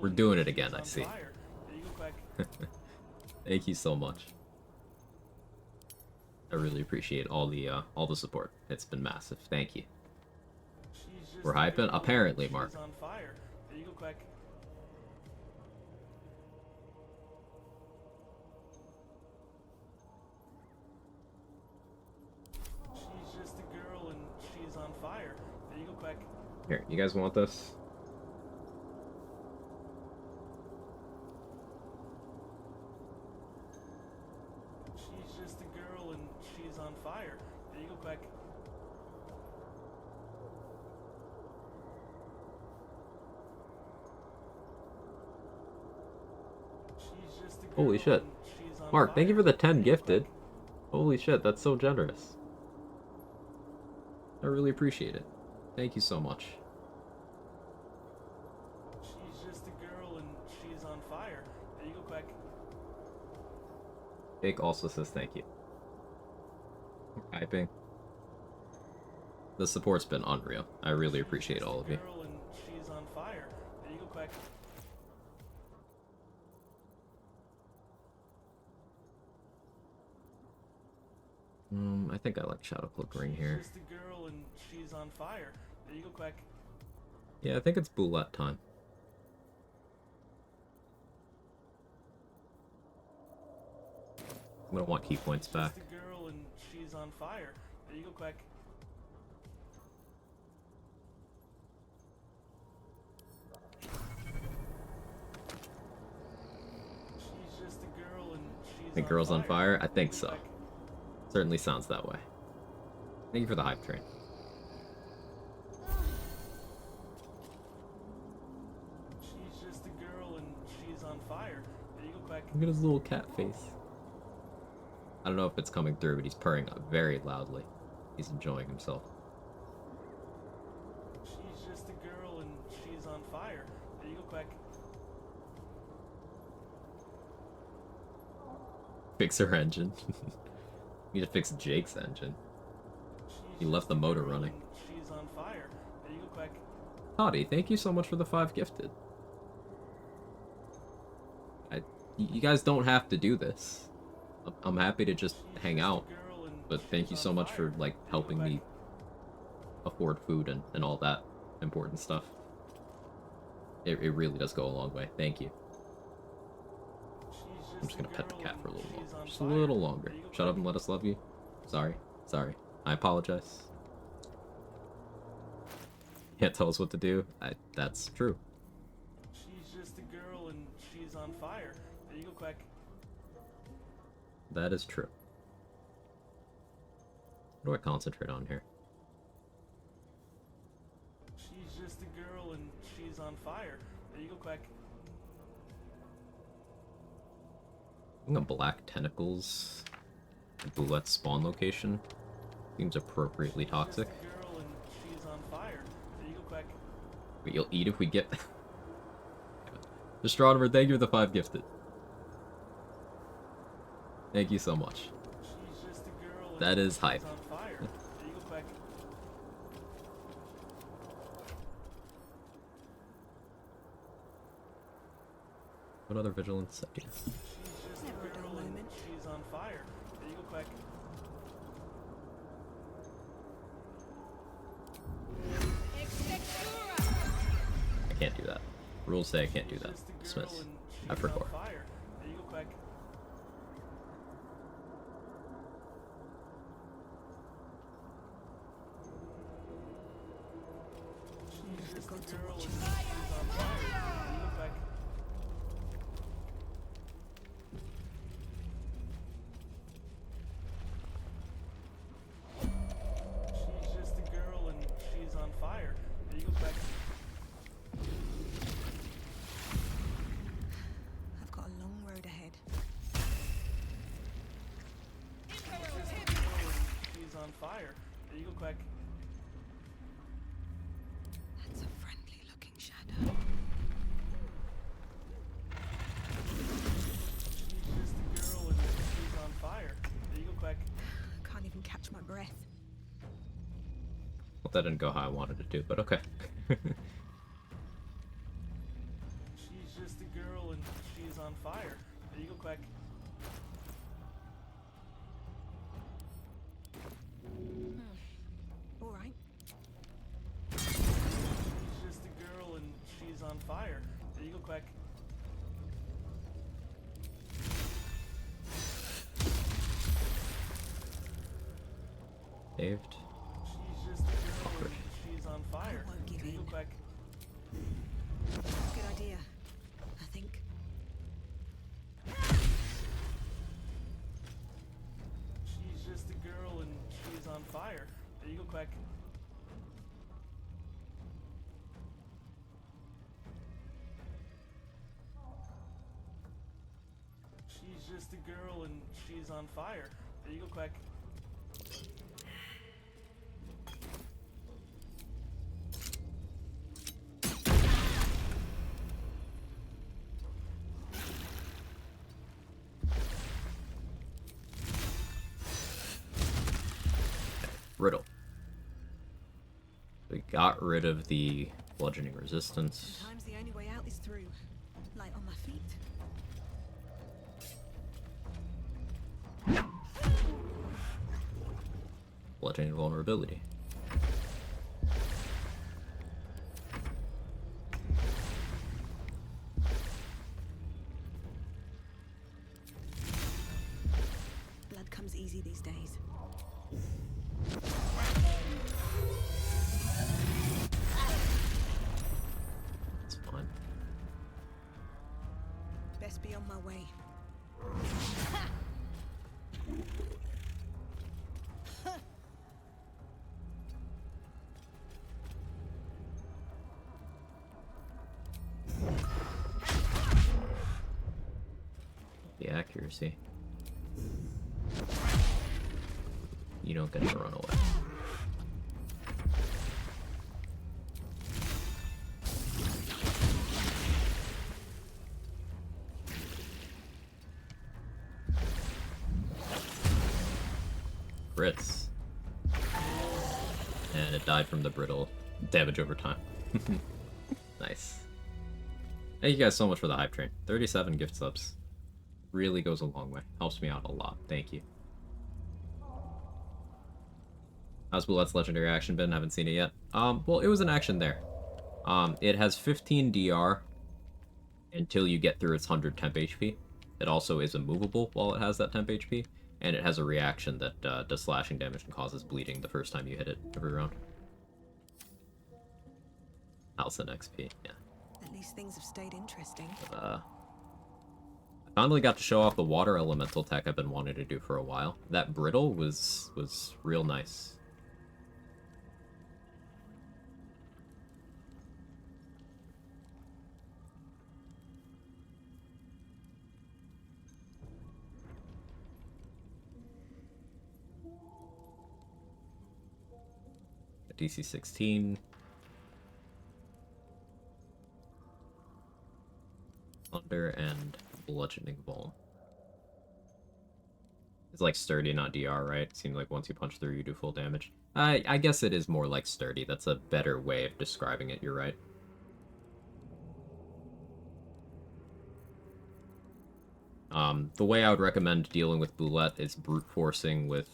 We're doing it again, I see. There you go, Quag. Thank you so much. I really appreciate all the support. It's been massive. Thank you. We're hyping? Apparently, Mark. She's on fire. There you go, Quag. She's just a girl and she's on fire. There you go, Quag. Here, you guys want this? She's just a girl and she's on fire. There you go, Quag. She's just a girl Holy shit. and she's on Mark, fire. thank you for the 10 gifted. Holy shit, that's so generous. I really appreciate it. Thank you so much. She's just a girl and she's on fire. There you go, Quag. Jake also says thank you. Hyping. The support's been unreal. I really appreciate all of you. Girl and she's on fire. There you go, Quag. I think I like Shadow Cloak Ring here. She's just a girl and she's on fire. There you go, Quag. Yeah, I think it's Boulette time. I'm gonna want key points back. Just a girl and she's on fire. There you go, Quag. She's just a girl and she's Think Girl's on fire? I think so. Certainly sounds that way. Thank you for the hype train. She's just a girl and she's on fire. There you go, Quag. Look at his little cat face. I don't know if it's coming through, but he's purring very loudly. He's enjoying himself. She's just a girl and she's on fire. There you go, Quag. Fix her engine. Need to fix Jake's engine. He left the motor running. She's on fire. There you go, Quag. Toddy, thank you so much for the 5 gifted. You guys don't have to do this. I'm happy to just hang out, but thank you so much for like helping me afford food and all that important stuff. It really does go a long way. Thank you. I'm just gonna pet the cat for a little longer. Just a little longer. Shut up and let us love you. Sorry. Sorry. I apologize. Can't tell us what to do. That's true. She's just a girl and she's on fire. There you go, Quag. That is true. What do I concentrate on here? She's just a girl and she's on fire. There you go, Quag. I'm gonna Black Tentacles. Boulette's spawn location. Seems appropriately toxic. Girl and she's on fire. There you go, Quag. Wait, you'll eat if we get... Astronomer, thank you for the 5 gifted. Thank you so much. She's just a girl and That is hype. she's on fire. There you go, Quag. What other vigilance? She's just a girl and she's on fire. There you go, Quag. I can't do that. Rules say I can't do that. Dismiss. I forgot. Fire. There you go, Quag. She's just a girl and she's on fire. There you go, Quag. She's just a girl and she's on fire. There you go, Quag. I've got a long road ahead. She's just a girl and she's on fire. There you go, Quag. That's a friendly looking shadow. She's just a girl and she's on fire. There you go, Quag. I can't even catch my breath. Well, that didn't go how I wanted it to, but okay. She's just a girl and she's on fire. There you go, Quag. quick. Saved. She's just a girl and she's on fire. I won't give Real in. quick. Good idea, I think. She's just a girl and she's on fire. There you go, quick. She's just a girl and she's on fire. There you go, quick. Riddle. We got rid of the bludgeoning resistance. Sometimes the only way out is through. Light on my feet. Bludgeoning vulnerability. Blood comes easy these days. It's fine. Best be on my way. The accuracy. You don't get to run away. Crits. And it died from the brittle damage over time. Nice. Thank you guys so much for the hype train. 37 gift subs. Really goes a long way. Helps me out a lot. Thank you. How's Boulette's legendary action been? Haven't seen it yet. Well, it was an action there. It has 15 DR until you get through its 100 temp HP. It also is immovable while it has that temp HP. And it has a reaction that does slashing damage and causes bleeding the first time you hit it every round. Alcin XP, yeah. At least things have stayed interesting. But, I finally got to show off the water elemental tech I've been wanting to do for a while. That brittle was real nice. DC 16. Thunder and bludgeoning vuln. It's like sturdy, not DR, right? Seems like once you punch through, you do full damage. I guess it is more like sturdy. That's a better way of describing it, you're right. The way I would recommend dealing with Boulette is brute forcing with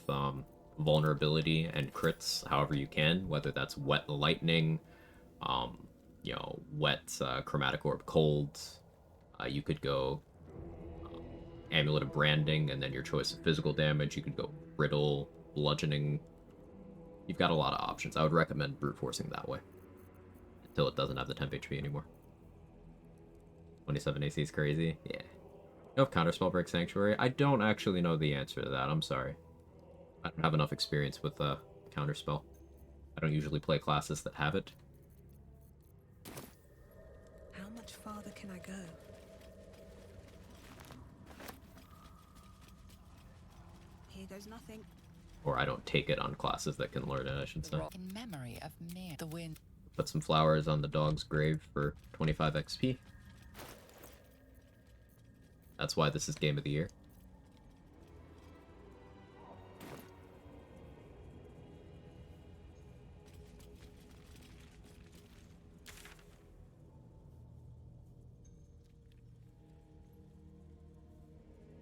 vulnerability and crits however you can, whether that's wet lightning, you know, wet chromatic orb cold. You could go amulet of branding, and then your choice of physical damage. You could go brittle, bludgeoning. You've got a lot of options. I would recommend brute forcing that way until it doesn't have the temp HP anymore. 27 AC is crazy. Yeah. You have counterspell break sanctuary? I don't actually know the answer to that. I'm sorry. I don't have enough experience with counterspell. I don't usually play classes that have it. How much farther can I go? Here goes nothing. Or I don't take it on classes that can learn it, I should say. In memory of near the wind. Put some flowers on the dog's grave for 25 XP. That's why this is Game of the Year.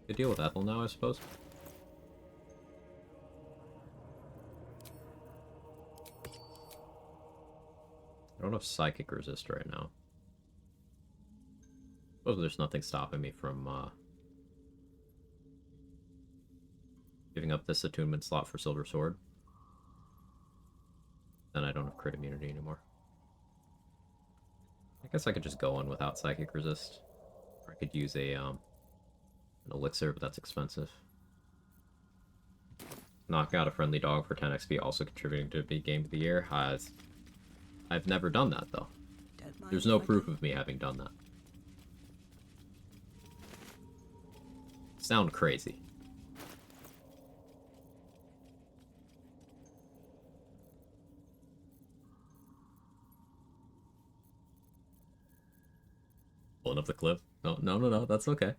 Good deal with Ethel now, I suppose. I don't have psychic resist right now. Suppose there's nothing stopping me from giving up this attunement slot for Silver Sword. Then I don't have crit immunity anymore. I guess I could just go on without Psychic Resist. Or I could use a an elixir, but that's expensive. Knock out a friendly dog for 10 XP, also contributing to a big game of the year. I've never done that, though. There's no proof of me having done that. Sound crazy. Pulling up the cliff? No, that's okay.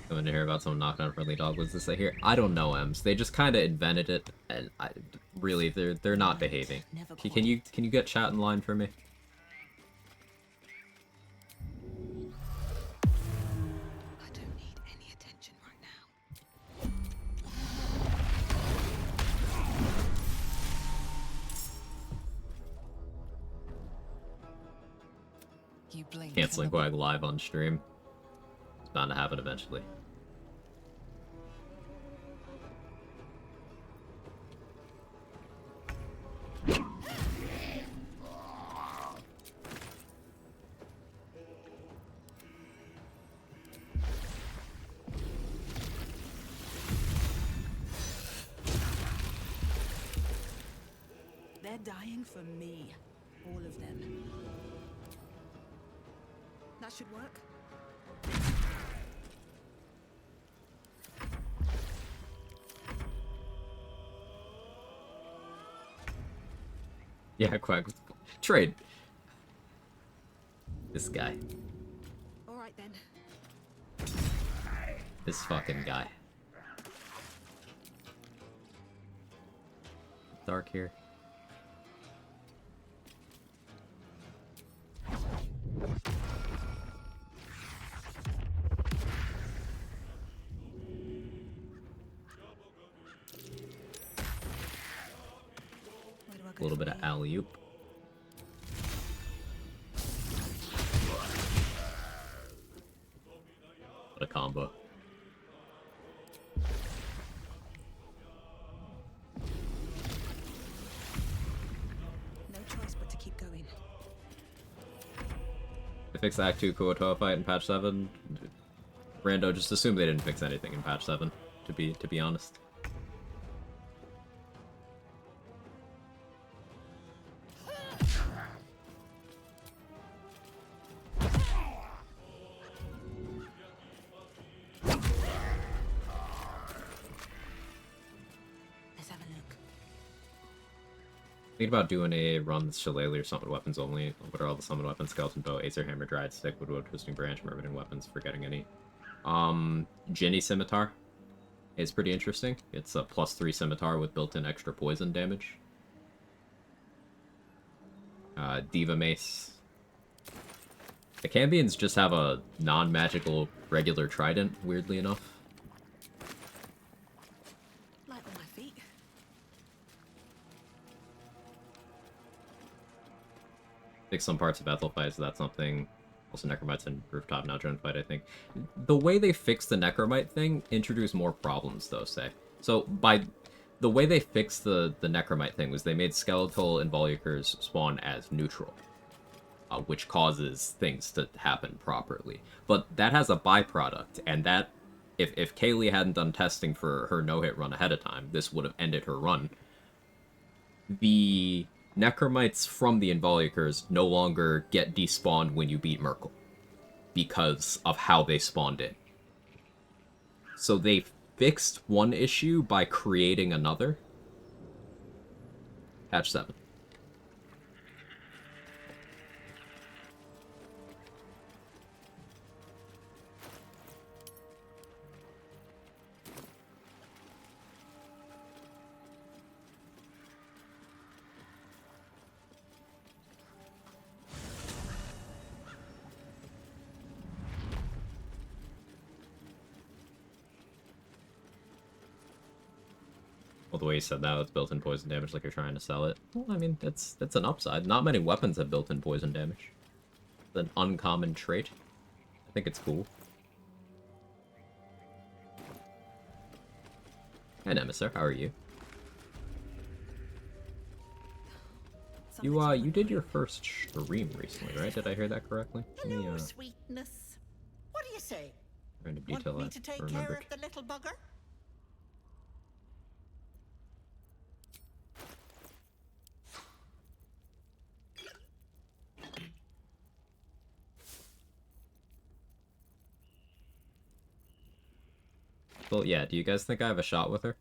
Coming to hear about someone knocking on a friendly dog. What's this I hear? I don't know, Ems. They just kind of invented it, and really, they're not behaving. Can you get chat in line for me? I don't need any attention right now. You blink. Canceling Quag live on stream. It's bound to happen eventually. They're dying for me. All of them. That should work. Yeah, Quag. Trade. This guy. Alright then. This fucking guy. Dark here. A little bit of alley-oop. What a combo. No choice but to keep going. They fixed Act 2 Kuotoa fight in patch 7. Rando, just assume they didn't fix anything in patch 7, to be honest. Think about doing a run with Shillelagh or Summon Weapons only. What are all the Summon Weapons? Skeleton Bow, Acer Hammer, Dried Stick, Woodwood, Twisting Branch, Myrmidon Weapons, forgetting any. Ginny Scimitar is pretty interesting. It's a +3 Scimitar with built-in extra poison damage. Diva Mace. The Cambions just have a non-magical regular trident, weirdly enough. Light on my feet. Fix some parts of Ethel fight, so that's something. Also, Necromites and Rooftop now join fight, I think. The way they fixed the Necromite thing introduced more problems, though, say. So, by the way they fixed the Necromite thing was they made Skeletal Involucres spawn as neutral, which causes things to happen properly. But that has a byproduct, and that, if Kaylee hadn't done testing for her no-hit run ahead of time, this would have ended her run. The Necromites from the Involucres no longer get despawned when you beat Merkel, because of how they spawned in. So they fixed one issue by creating another. Patch 7. Well, the way you said that with built-in poison damage, like you're trying to sell it. Well, I mean, that's an upside. Not many weapons have built-in poison damage. It's an uncommon trait. I think it's cool. Hi, Nemesis. How are you? You did your first stream recently, right? Did I hear that correctly? Hello, sweetness. What do you say? Random detail Want me to take care of the little bugger? Well, yeah, do you guys think I have a shot with her?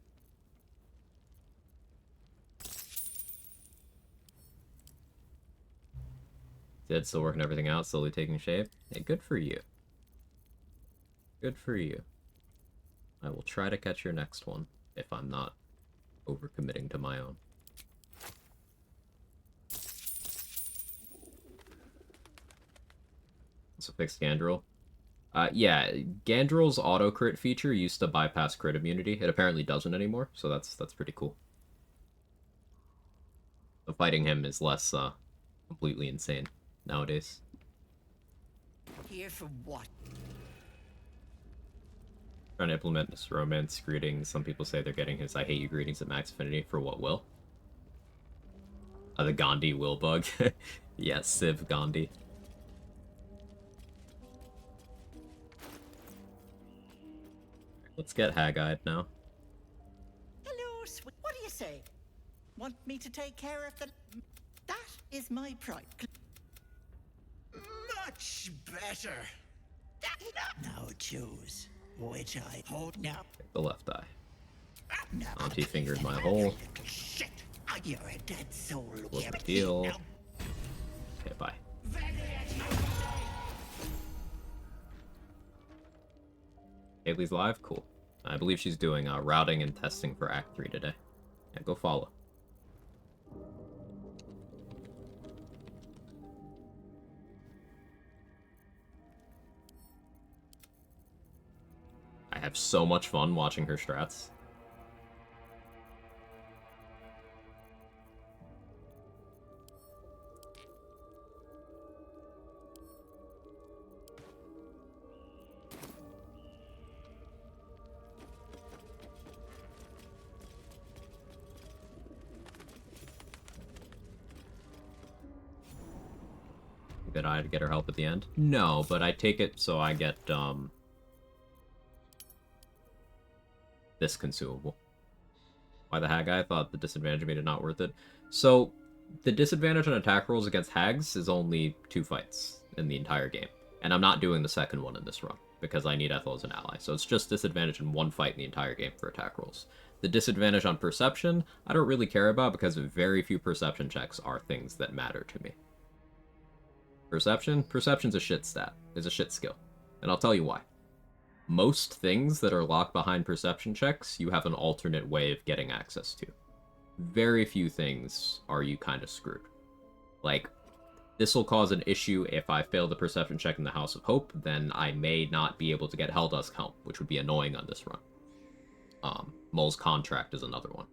Dead, still working everything out, slowly taking shape. Hey, good for you. Good for you. I will try to catch your next one, if I'm not overcommitting to my own. So fix Gandrel. Yeah, Gandrel's auto crit feature used to bypass crit immunity. It apparently doesn't anymore, so that's pretty cool. So fighting him is less completely insane nowadays. Here for what? Trying to implement this romance greetings. Some people say they're getting his I hate you greetings at max affinity for what will? The Gandhi will bug. Yeah, Civ Gandhi. Let's get hag-eyed now. Hello, sweet. What do you say? Want me to take care of the... That is my pride. Much better. Now choose which eye hold now. The left eye. Auntie fingered my hole. Shit. You're a dead soul. What's the deal? Okay, bye. Haley's live? Cool. I believe she's doing routing and testing for Act 3 today. Yeah, go follow. I have so much fun watching her strats. Did I get her help at the end? No, but I take it so I get this consumable. Why the hag? I thought the disadvantage made it not worth it. So the disadvantage on attack rolls against hags is only 2 fights in the entire game, and I'm not doing the second one in this run because I need Ethel as an ally. So it's just disadvantage in 1 fight in the entire game for attack rolls. The disadvantage on perception, I don't really care about because very few perception checks are things that matter to me. Perception's a shit stat. It's a shit skill. And I'll tell you why. Most things that are locked behind perception checks, you have an alternate way of getting access to. Very few things are you kind of screwed. Like, this will cause an issue if I fail the perception check in the House of Hope, then I may not be able to get Helldusk Helm, which would be annoying on this run. Mull's Contract is another one.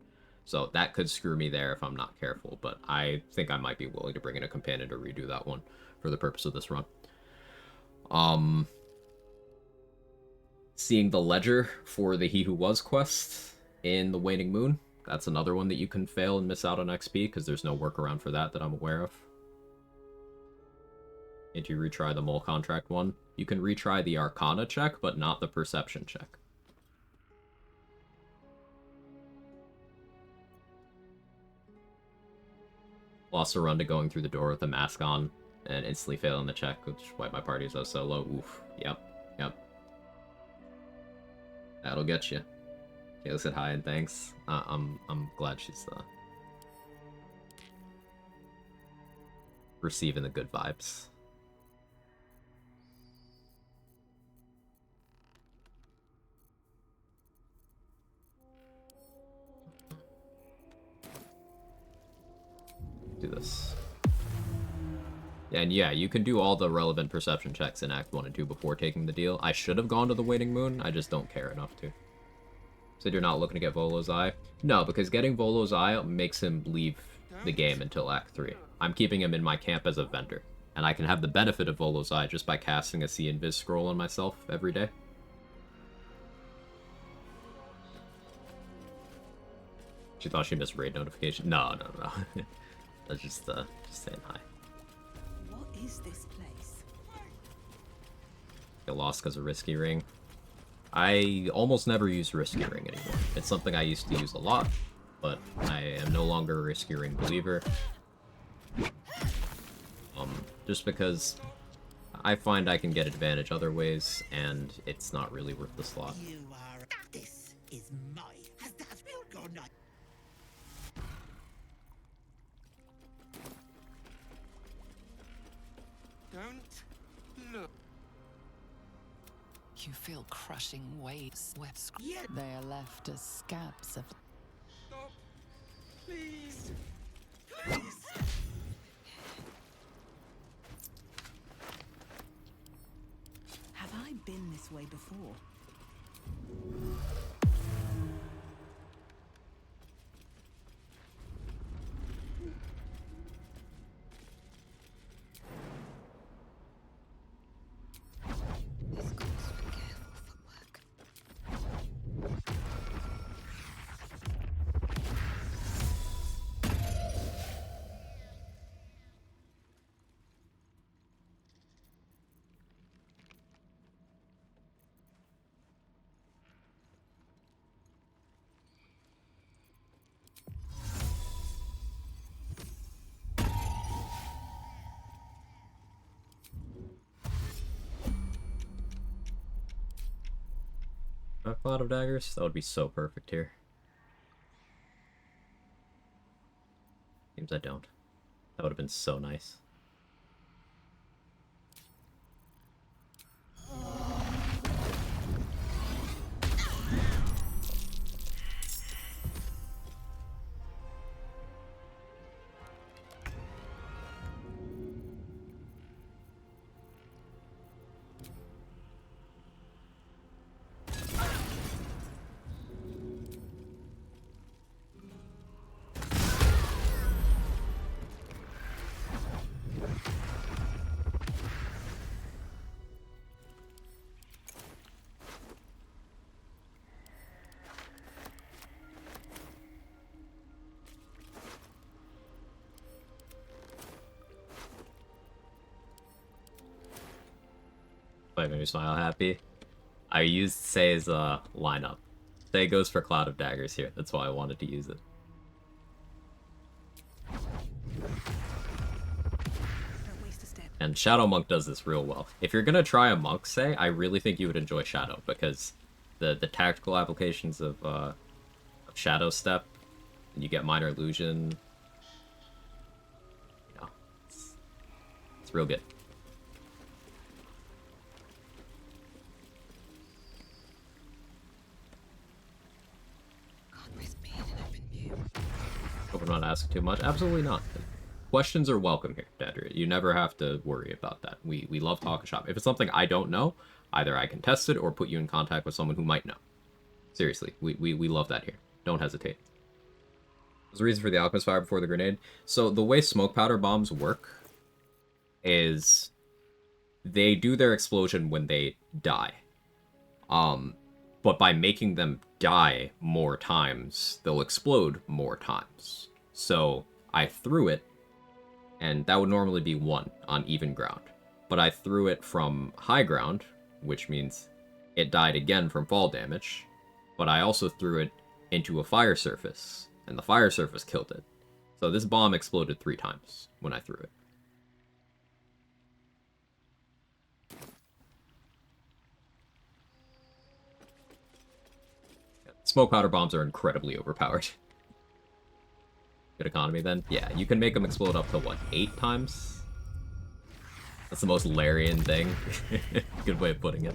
So that could screw me there if I'm not careful, but I think I might be willing to bring in a companion to redo that one for the purpose of this run. Seeing the ledger for the He Who Was quest in the Waning Moon, that's another one that you can fail and miss out on XP because there's no workaround for that I'm aware of. If you retry the Mull Contract one, you can retry the Arcana check, but not the Perception check. Lost a run to going through the door with the mask on and instantly failing the check, which wiped my party so solo. Oof. Yep. That'll get you. Kayla said hi and thanks. I'm glad she's receiving the good vibes. Do this. And yeah, you can do all the relevant perception checks in Act 1 and 2 before taking the deal. I should have gone to the Waning Moon, I just don't care enough to. Said you're not looking to get Volo's Eye? No, because getting Volo's Eye makes him leave the game until Act 3. I'm keeping him in my camp as a vendor, and I can have the benefit of Volo's Eye just by casting a See Invis scroll on myself every day. She thought she missed raid notification. No. That's just saying hi. What is this place? Get lost because of Risky Ring. I almost never use Risky Ring anymore. It's something I used to use a lot, but I am no longer a Risky Ring believer. Just because I find I can get advantage other ways, and it's not really worth the slot. You are. This is my. Has that will go not? Don't look. You feel crushing waves. Yeah. They are left as scabs of. Stop, please, please. Have I been this way before? This calls for careful footwork. A Cloud of Daggers? That would be so perfect here. Seems I don't. That would have been so nice. Wait, made me smile happy. I used Say's lineup. Say goes for Cloud of Daggers here. That's why I wanted to use it. Don't waste a step. And Shadow Monk does this real well. If you're gonna try a Monk, Say, I really think you would enjoy Shadow, because the tactical applications of Shadow Step, and you get Minor Illusion. You know, it's real good. Hope I'm not asking too much. Absolutely not. Questions are welcome here, Dadri. You never have to worry about that. We love talking shop. If it's something I don't know, either I can test it or put you in contact with someone who might know. Seriously, we love that here. Don't hesitate. There's a reason for the Alchemist Fire before the grenade. So the way smoke powder bombs work is they do their explosion when they die. But by making them die more times, they'll explode more times. So I threw it, and that would normally be 1 on even ground. But I threw it from high ground, which means it died again from fall damage. But I also threw it into a fire surface, and the fire surface killed it. So this bomb exploded 3 times when I threw it. Smoke powder bombs are incredibly overpowered. Good economy then? Yeah, you can make them explode up to, what, 8 times? That's the most Larian thing. Good way of putting it.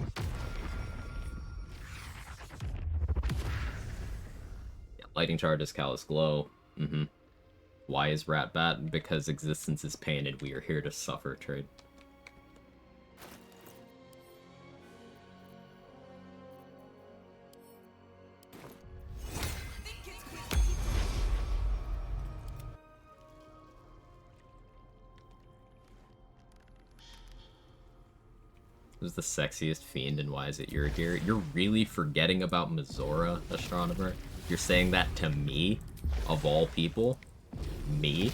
Yeah, lightning charges, callous glow. Why is Rat Bat? Because existence is pain and we are here to suffer, trade. Who's the sexiest fiend and why is it you're here? You're really forgetting about Mizora, Astronomer? You're saying that to me? Of all people? Me?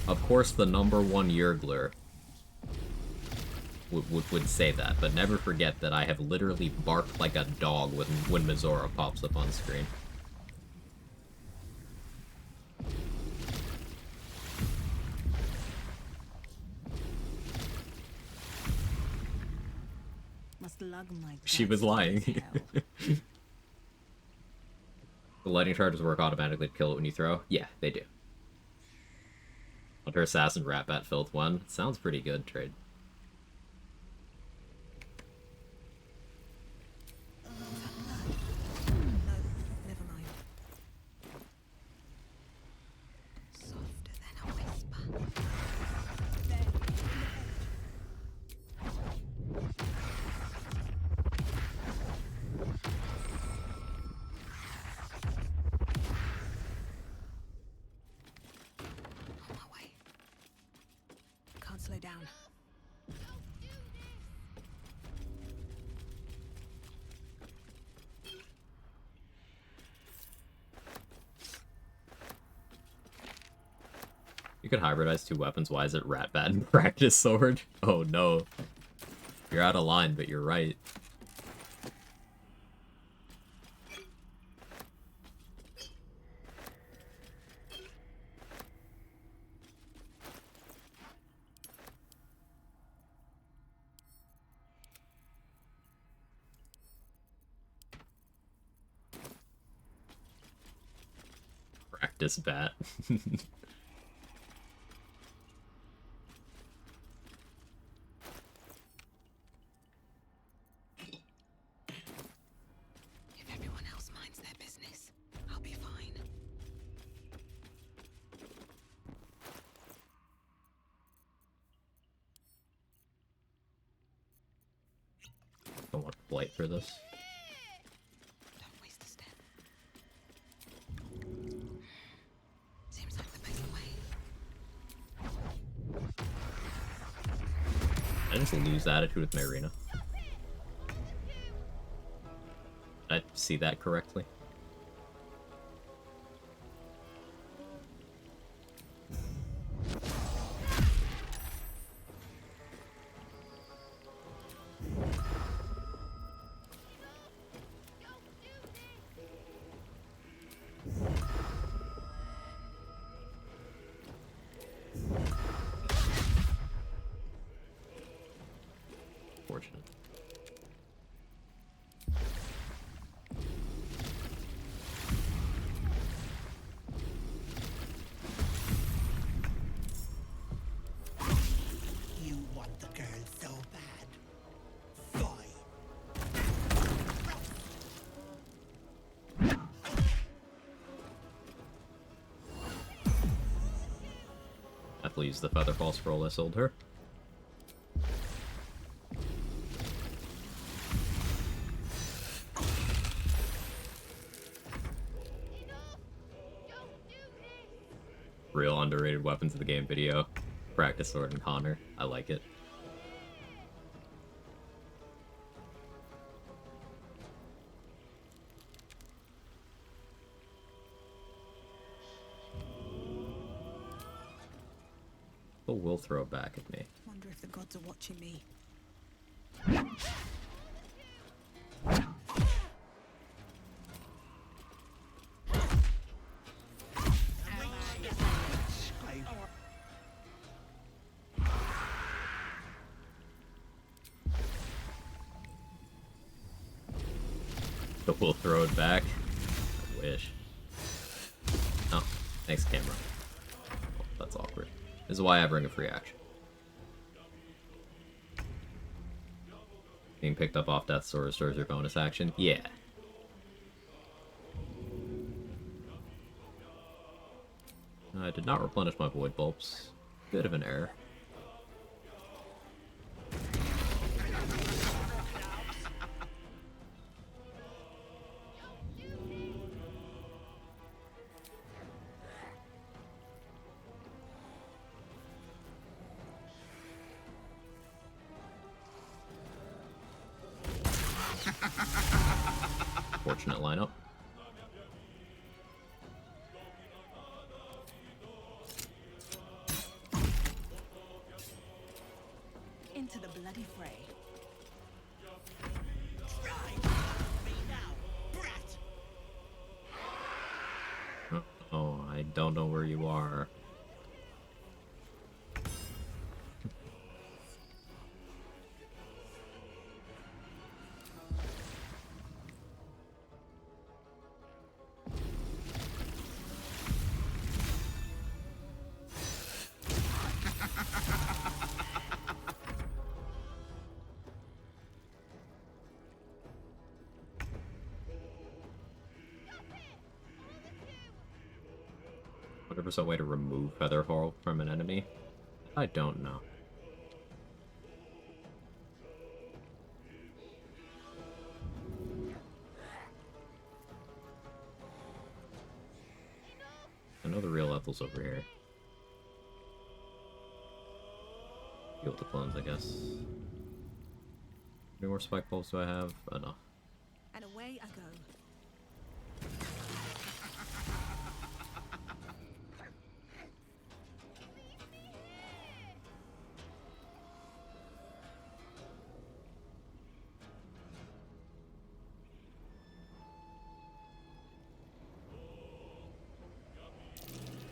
Of course the #1 Yergler would say that, but never forget that I have literally barked like a dog when Mizora pops up on screen. Must lug my She was lying. The lightning charges work automatically to kill it when you throw? Yeah, they do. Hunter Assassin Rat Bat Filth 1. Sounds pretty good, trade. Can't slow down. You could hybridize 2 weapons. Why is it Rat Bat and Practice Sword? Oh no. You're out of line, but you're right. Practice bat. If everyone else minds their business, I'll be fine. I want Blight for this. Don't waste a step. Seems like the best way. I just lose attitude with Marina. Did I see that correctly? Fortunate. You want the girl so bad. Fine. Definitely use the Featherfall scroll I sold her. Real underrated weapons of the game video. Practice Sword and Connor. I like it. But will throw back at me. Wonder if the gods are watching me. But we'll throw it back. I wish. Oh, thanks, camera. Oh, that's awkward. This is why I bring a free action. Being picked up off Death's Sword restores your bonus action? Yeah. I did not replenish my Void Bulbs. Bit of an error. Fortunate lineup. Into the bloody fray. Oh, I don't know where you are. A way to remove Featherfall from an enemy? I don't know. I know the real Ethel's over here. Deal with the clones, I guess. How many more spike bolts do I have? Enough. And away I go.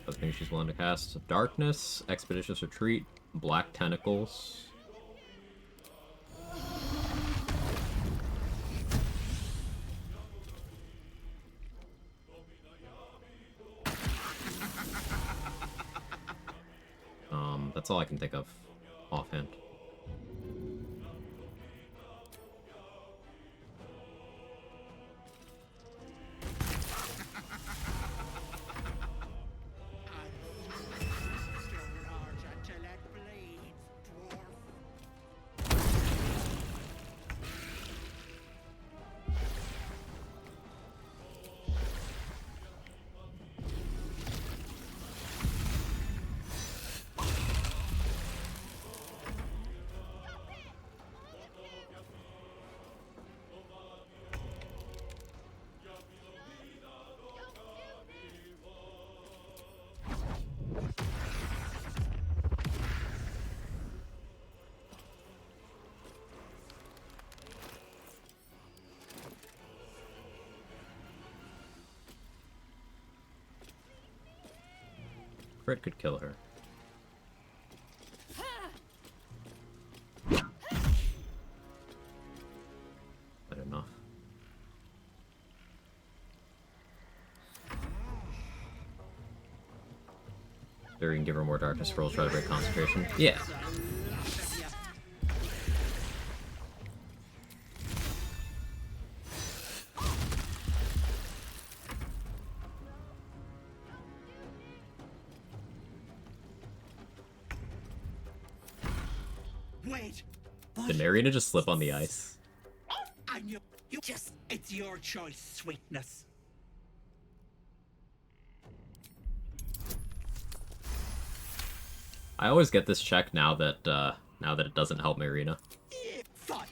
Other things she's willing to cast: Darkness, Expeditious Retreat, Black Tentacles. That's all I can think of offhand. Crit could kill her. Not enough. There we can give her more darkness rolls, try to break concentration. Yeah. Wait. Did Marina just slip on the ice? I knew you just. It's your choice, sweetness. I always get this check now that it doesn't help Marina. Fine.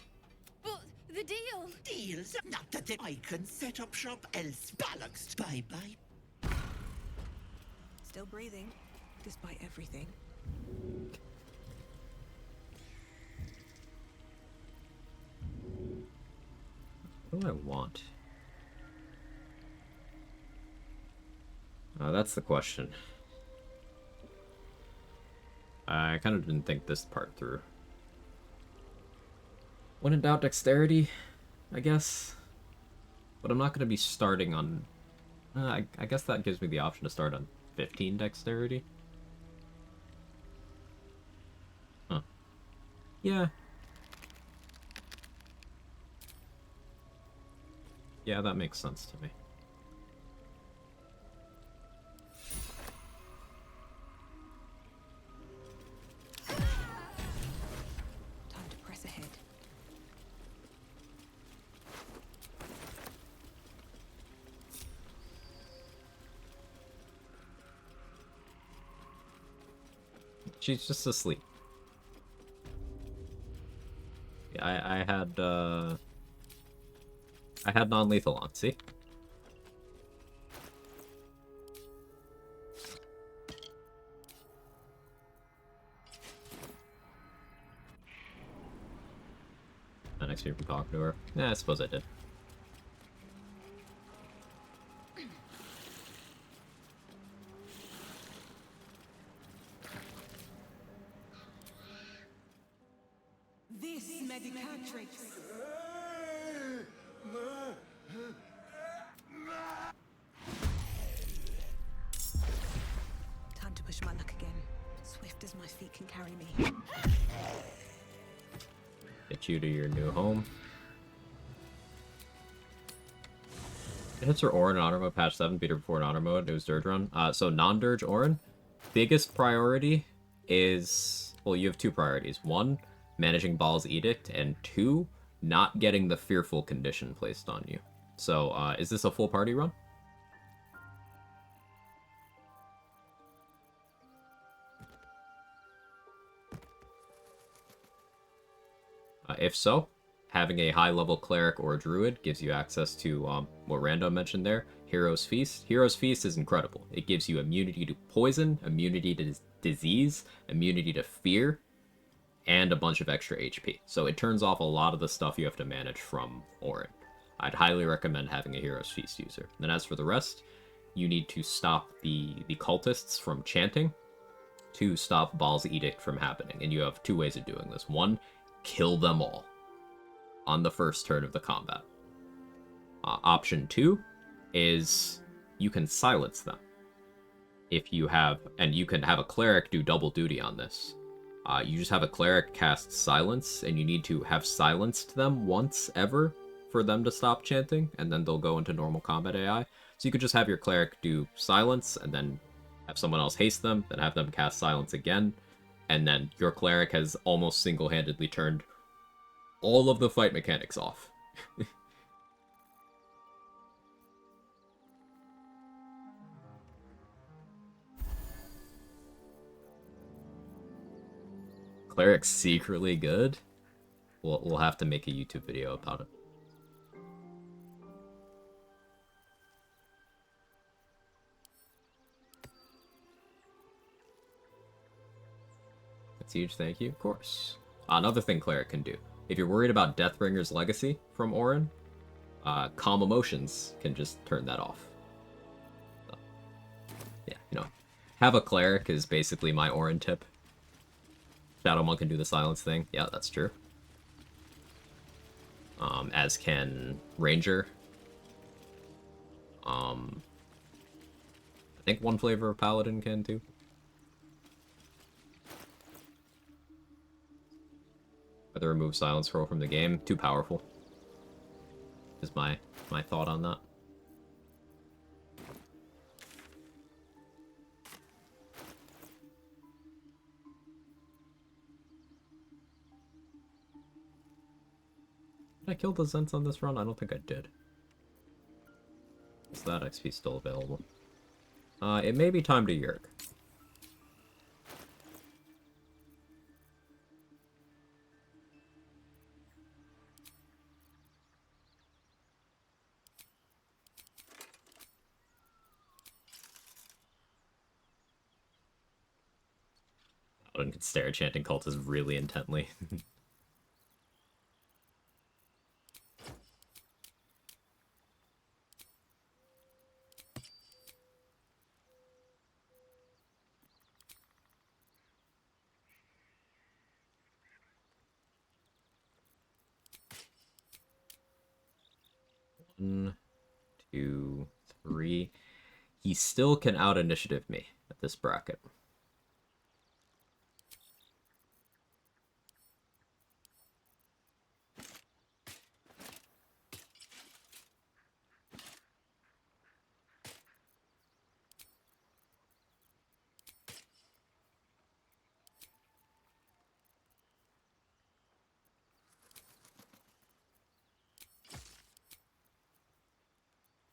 But the deal. Deals? Not that I can set up shop else. Balanced. Bye-bye. Still breathing, despite everything. What do I want? That's the question. I kind of didn't think this part through. When in doubt, dexterity, I guess. But I'm not going to be starting on... I guess that gives me the option to start on 15 dexterity. Huh. Yeah. Yeah, that makes sense to me. Time to press ahead. She's just asleep. Yeah, I had, I had non-lethal on, see? Not next year from talking to her. Yeah, I suppose I did. This medicatrix. Time to push my luck again. Swift as my feet can carry me. Get you to your new home. It hits her Orin in honor mode, patch 7, beat her before in honor mode. It was Dirge run. So non-Dirge Orin, biggest priority is, well, you have two priorities. One, managing Baal's Edict, and two, not getting the fearful condition placed on you. So, is this a full party run? If so, having a high-level cleric or a druid gives you access to what Rando mentioned there, Hero's Feast. Hero's Feast is incredible. It gives you immunity to poison, immunity to disease, immunity to fear, and a bunch of extra HP. So it turns off a lot of the stuff you have to manage from Orin. I'd highly recommend having a Hero's Feast user. Then as for the rest, you need to stop the cultists from chanting to stop Baal's Edict from happening. And you have two ways of doing this. One, kill them all on the first turn of the combat. Option 2 is you can silence them. If you have, and you can have a cleric do double duty on this. You just have a cleric cast silence, and you need to have silenced them once ever for them to stop chanting, and then they'll go into normal combat AI. So you could just have your cleric do silence, and then have someone else haste them, then have them cast silence again, and then your cleric has almost single-handedly turned all of the fight mechanics off. Cleric's secretly good? We'll have to make a YouTube video about it. That's huge, thank you. Of course. Another thing Cleric can do. If you're worried about Deathbringer's legacy from Orin, Calm Emotions can just turn that off. So, yeah, you know, have a Cleric is basically my Orin tip. Shadow Monk can do the silence thing. Yeah, that's true. As can Ranger. I think one flavor of Paladin can too. Whether remove silence scroll from the game, too powerful. Is my thought on that. Did I kill the Zents on this run? I don't think I did. Is that XP still available? It may be time to Yerk. Paladin can stare at chanting cultists really intently. One, two, three. He still can out-initiative me at this bracket.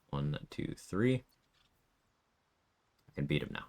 One, two, three. I can beat him now.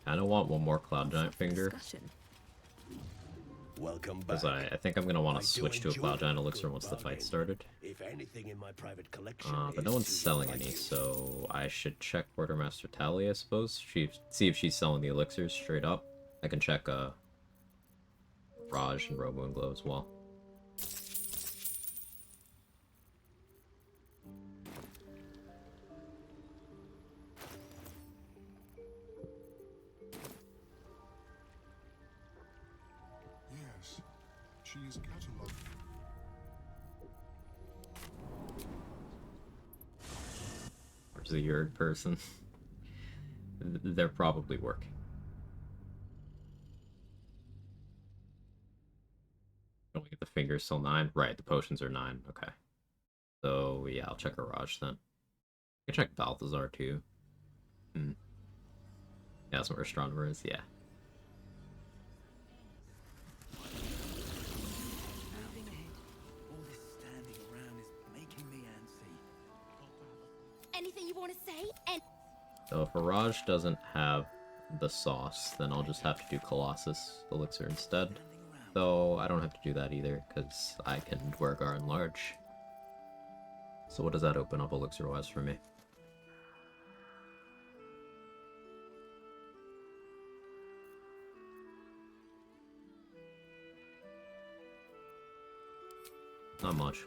kind of want one more Cloud Giant finger. Welcome back. Because I think I'm going to want to switch to a Cloud Giant Elixir good once the fight bargain. started. If anything in my private collection But no is one's to your selling any, liking. so I should check Quartermaster Tally, I suppose. See if she's selling the elixirs straight up. I can check Raj and Robo and Glow as well. Yes, she is catalogued. Where's the Yurg person? They're probably working. Don't we get the fingers till 9? Right, the potions are 9. Okay. So, yeah, I'll check a Raj then. I can check Balthazar too. Yeah, that's what Astronomer is, yeah. All this standing around is making me antsy. Anything you want to say? And So if Raj doesn't have the sauce, then I'll just have to do Colossus Elixir instead. Though I don't have to do that either, because I can Dwergar Enlarge. So what does that open up Elixir-wise for me? Not much.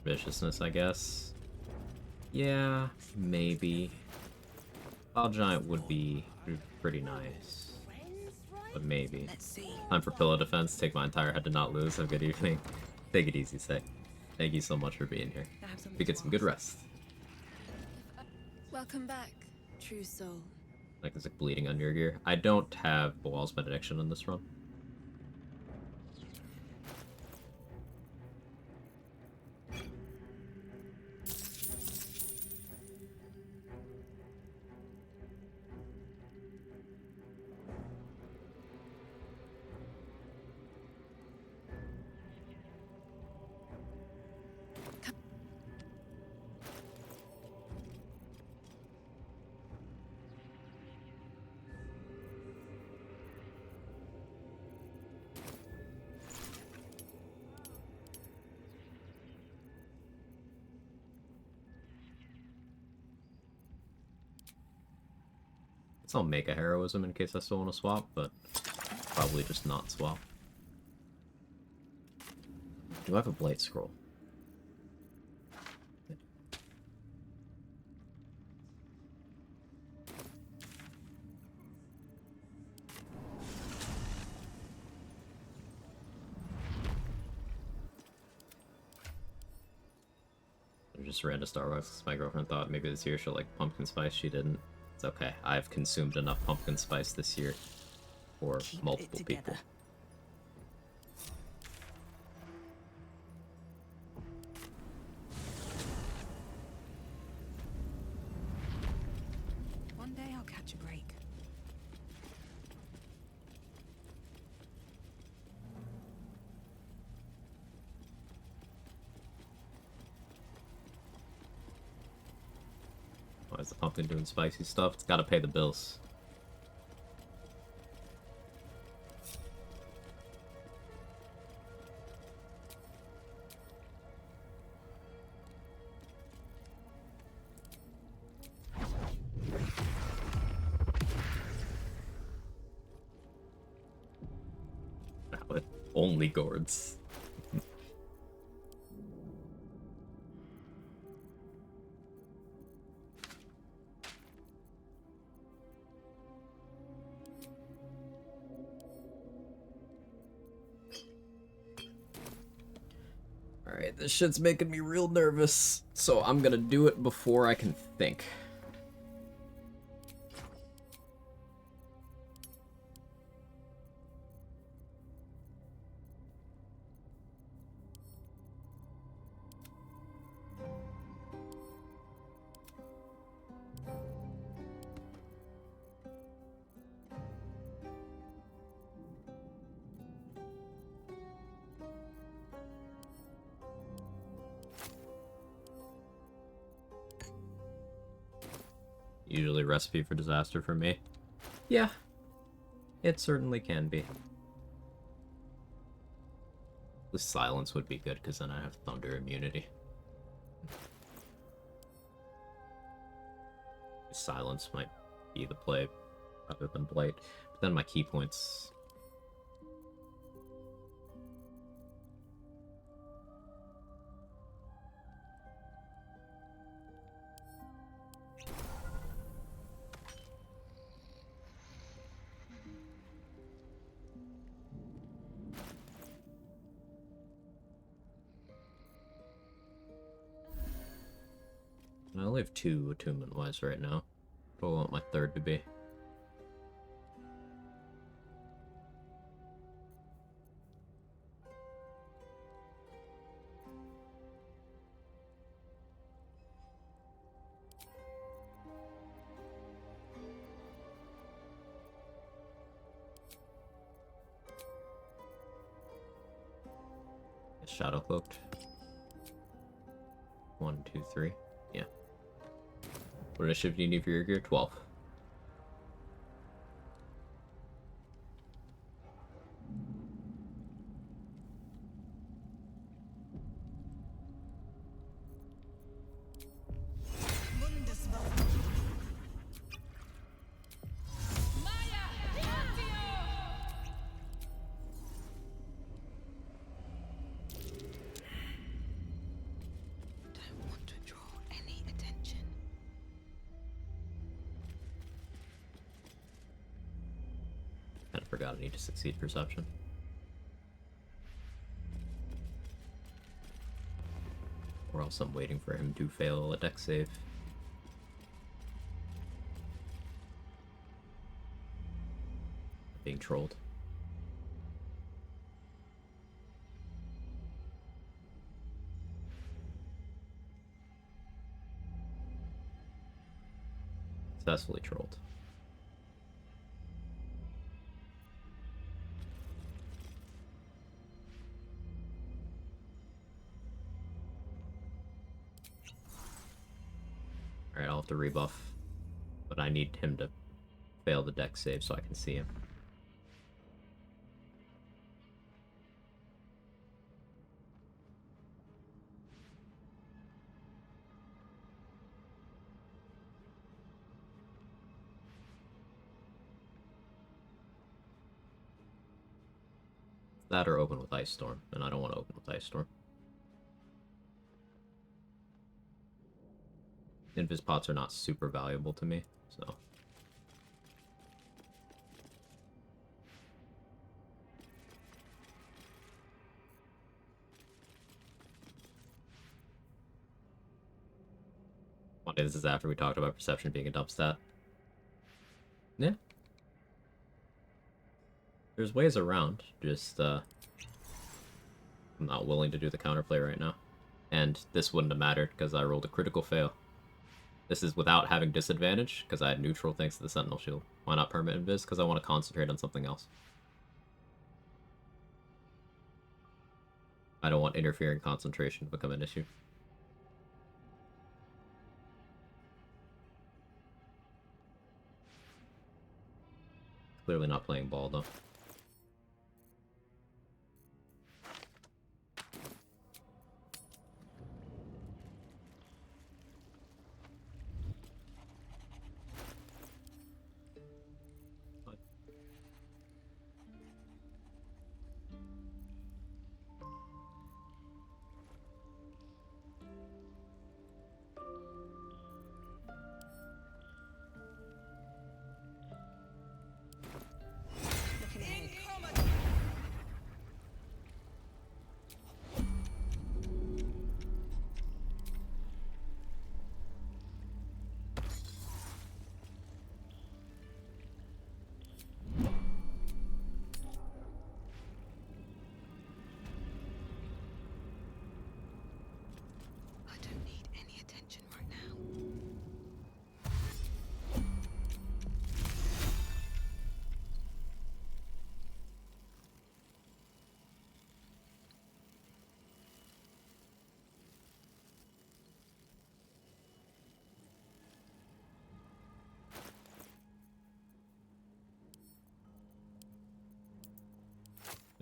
Viciousness, I guess. Yeah, maybe. Cloud Giant would be pretty nice. But maybe. Time for Pillow Defense. Take my entire head to not lose. Have a good evening. Take it easy, Say. Thank you so much for being here. We get some good rest. Welcome back, true soul. Like there's like bleeding on your gear. I don't have Boal's Benediction in this run. I'll make a heroism in case I still want to swap, but probably just not swap. Do I have a Blight Scroll? I just ran to Starbucks because my girlfriend thought maybe this year she'll like pumpkin spice. She didn't. It's okay. I've consumed enough pumpkin spice this year for multiple people. One day I'll catch a break. Why is the pumpkin doing spicy stuff? It's gotta pay the bills. Valid. Only gourds. Alright, this shit's making me real nervous, so I'm gonna do it before I can think. Usually recipe for disaster for me. Yeah, it certainly can be. The silence would be good, because then I have thunder immunity. Silence might be the play rather than blight. But then my key points... I only have 2 attunement-wise right now. What do I want my third to be? Shadow cloaked. 1, 2, 3. Yeah. What initiative do you need for your gear? 12. Don't want to draw any attention. Kind of forgot I need to succeed perception. Or else I'm waiting for him to fail a dex save. Being trolled. Successfully trolled. Alright, I'll have to rebuff. But I need him to fail the dex save so I can see him. That or open with Ice Storm, and I don't want to open with Ice Storm. Invis pots are not super valuable to me, so... One day, this is after we talked about perception being a dump stat. Yeah. There's ways around, just, I'm not willing to do the counterplay right now. And this wouldn't have mattered, because I rolled a critical fail. This is without having disadvantage, because I had neutral thanks to the Sentinel Shield. Why not permanent invis? Because I want to concentrate on something else. I don't want interfering concentration to become an issue. Clearly not playing ball, though.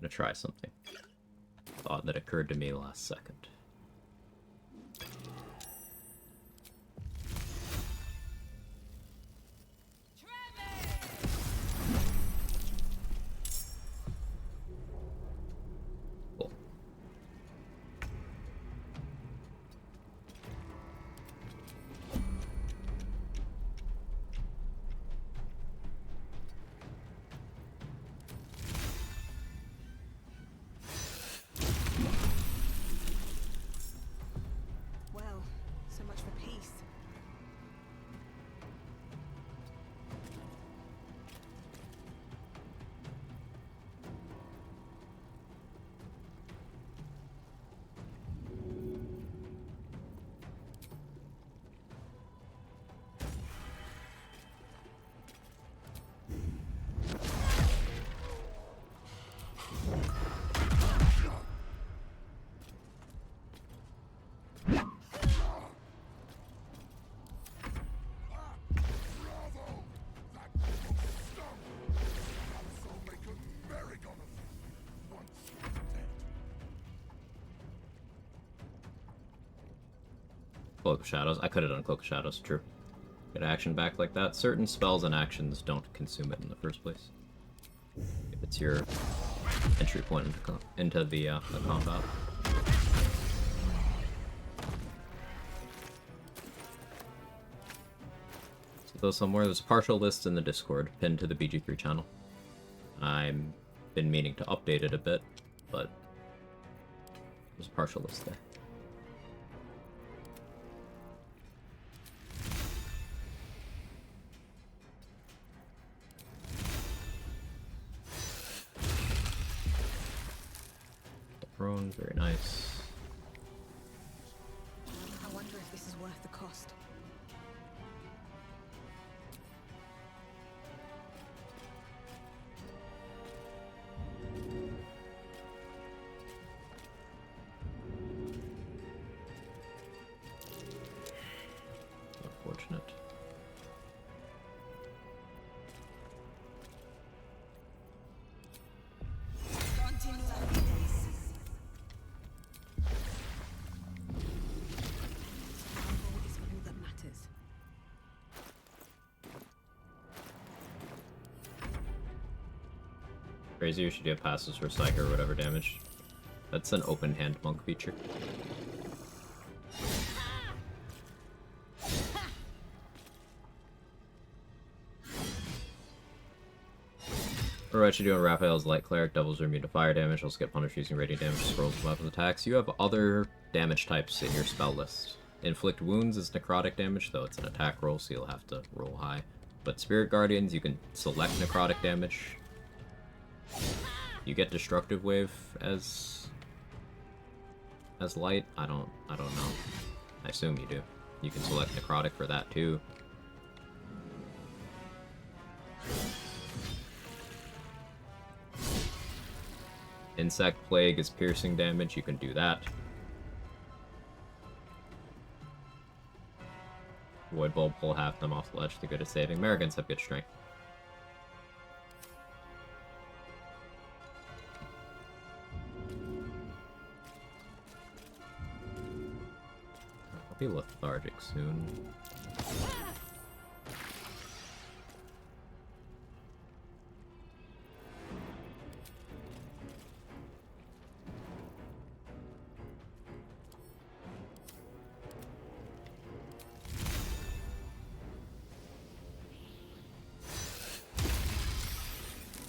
Gonna try something. Thought that occurred to me last second. Cool. Well, so much for peace. Cloak of Shadows. I could have done Cloak of Shadows, true. Get action back like that. Certain spells and actions don't consume it in the first place. If it's your entry point into the combat. So though somewhere, there's a partial list in the Discord, pinned to the BG3 channel. I've been meaning to update it a bit, but there's a partial list there. Throne, very nice. I wonder if this is worth the cost. Unfortunate. Crazy, you should get passes for Psych or whatever damage. That's an open hand monk feature. Or what you do in Raphael's Light Cleric, doubles are immune to fire damage, also get punished using radiant damage, scrolls of weapons attacks. You have other damage types in your spell list. Inflict wounds is necrotic damage, though it's an attack roll, so you'll have to roll high. But Spirit Guardians, you can select necrotic damage. You get Destructive Wave as light? I don't know. I assume you do. You can select necrotic for that too. Insect Plague is piercing damage, you can do that. Void Bulb pull half them off the ledge, they're good at saving. Americans have good strength. I'll be lethargic soon.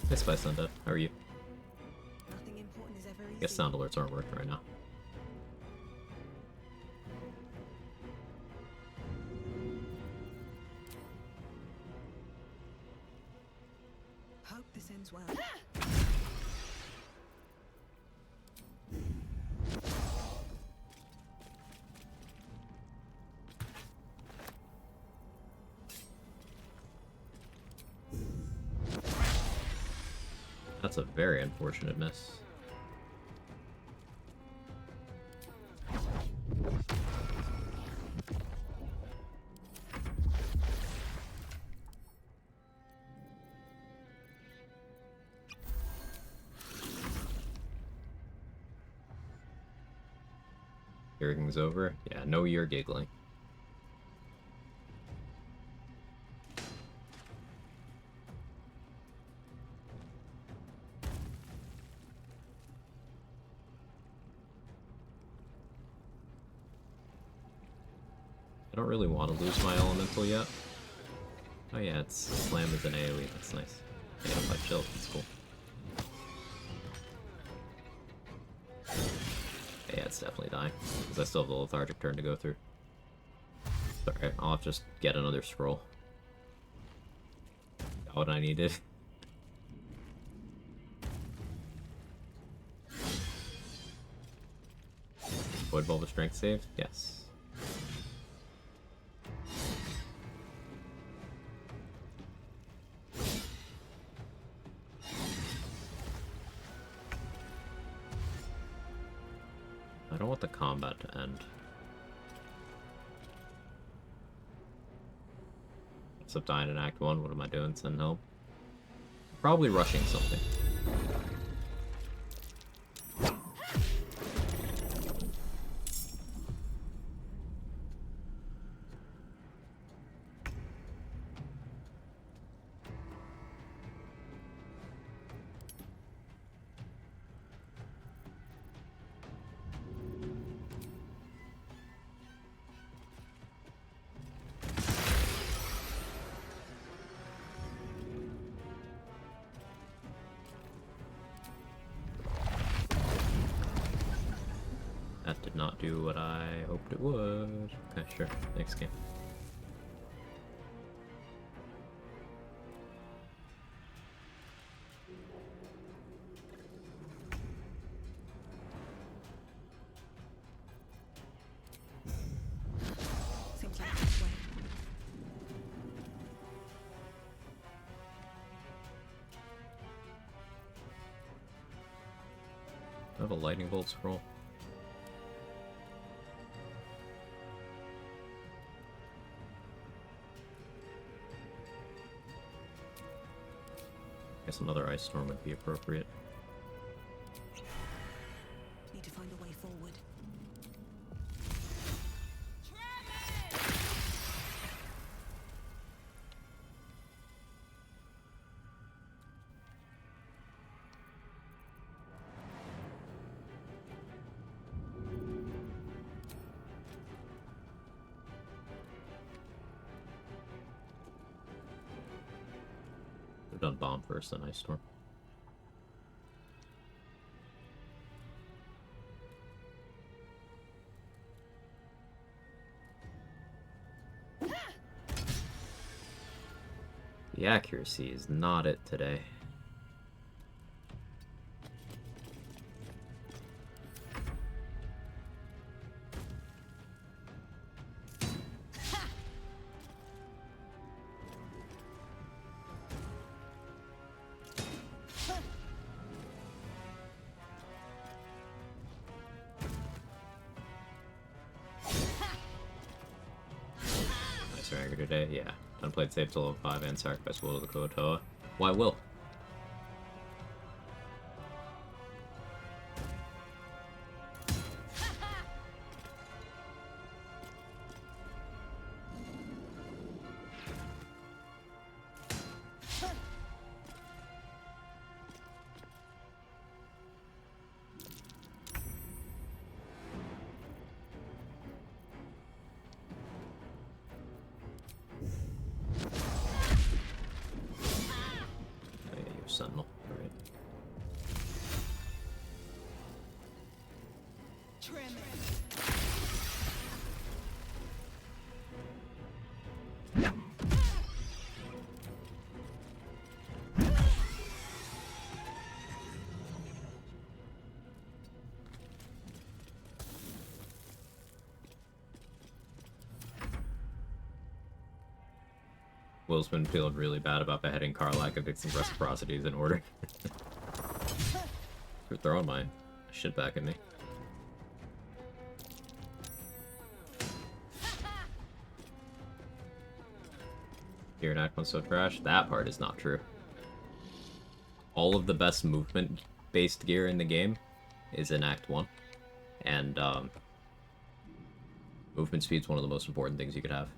Hey Spice Undead, how are you? Nothing important is ever easy. I guess sound alerts aren't working right now. Hope this ends well. That's a very unfortunate miss. Everything's over? Yeah, no, you're giggling. I don't really want to lose my elemental yet. Oh yeah, it's slam as an AoE, that's nice. Yeah, if I chill, that's cool. Yeah, it's definitely dying, because I still have the lethargic turn to go through. Alright, I'll have to just get another scroll. Got what I needed. Void Bulb with strength save? Yes. I don't want the combat to end. Except dying in Act 1, what am I doing? Send help? Probably rushing something. That did not do what I hoped it would. Okay, sure. Next game. Seems like this way. I have a lightning bolt scroll. Guess another ice storm would be appropriate. Need to find a way forward. We've done bomb first, then ice storm. The accuracy is not it today. Today, yeah. Unplayed save till level 5 and sacrifice will to the Kotoa. Why will? Sentinel. Alright. Will's been feeling really bad about beheading Karlak and fixing reciprocities in order. You're throwing my shit back at me. Gear in Act 1 so trash? That part is not true. All of the best movement-based gear in the game is in Act 1. And, Movement speed's one of the most important things you could have.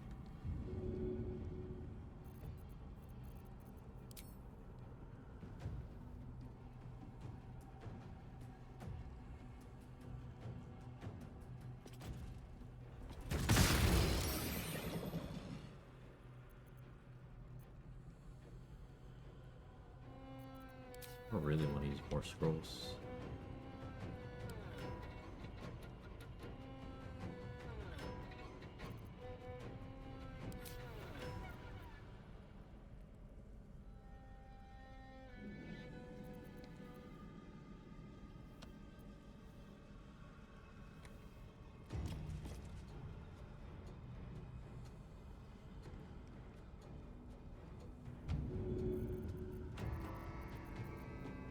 I don't really want to use more scrolls.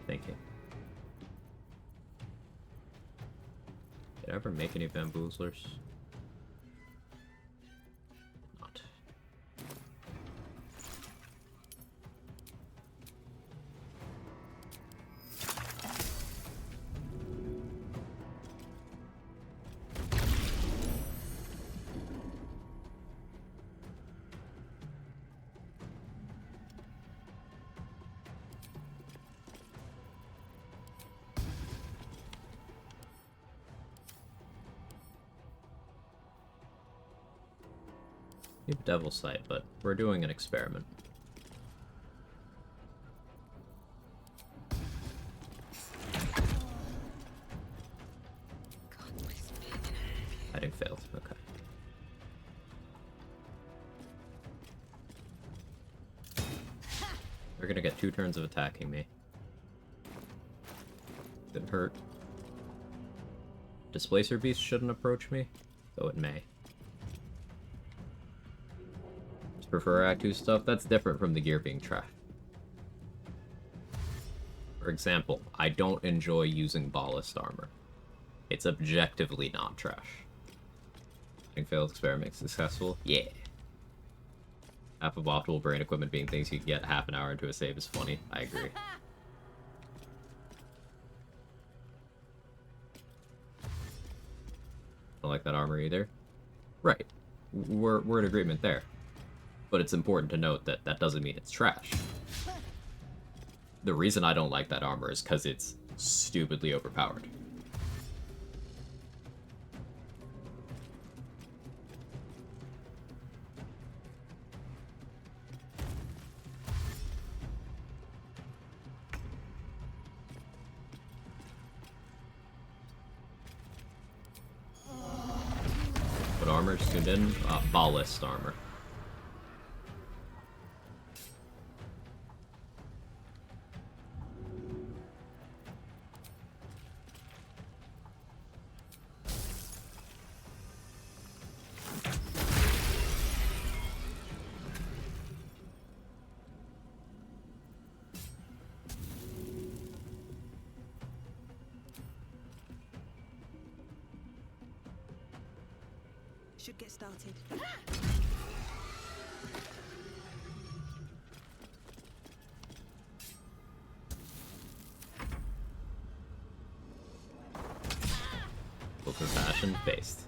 Thank you. Did I ever make any bamboozlers? Not. Devil's Sight, but we're doing an experiment. Hiding failed. Okay. They're gonna get 2 turns of attacking me. Didn't hurt. Displacer Beast shouldn't approach me, though it may. Prefer Act 2 stuff, that's different from the gear being trash. For example, I don't enjoy using ballast armor. It's objectively not trash. Having failed experiment successful? Yeah. Half of optimal brain equipment being things you can get half an hour into a save is funny. I agree. Don't like that armor either. Right. We're in agreement there. But it's important to note that that doesn't mean it's trash. The reason I don't like that armor is because it's stupidly overpowered. What armor is tuned in? Ballast armor. Should get started. Open fashion based.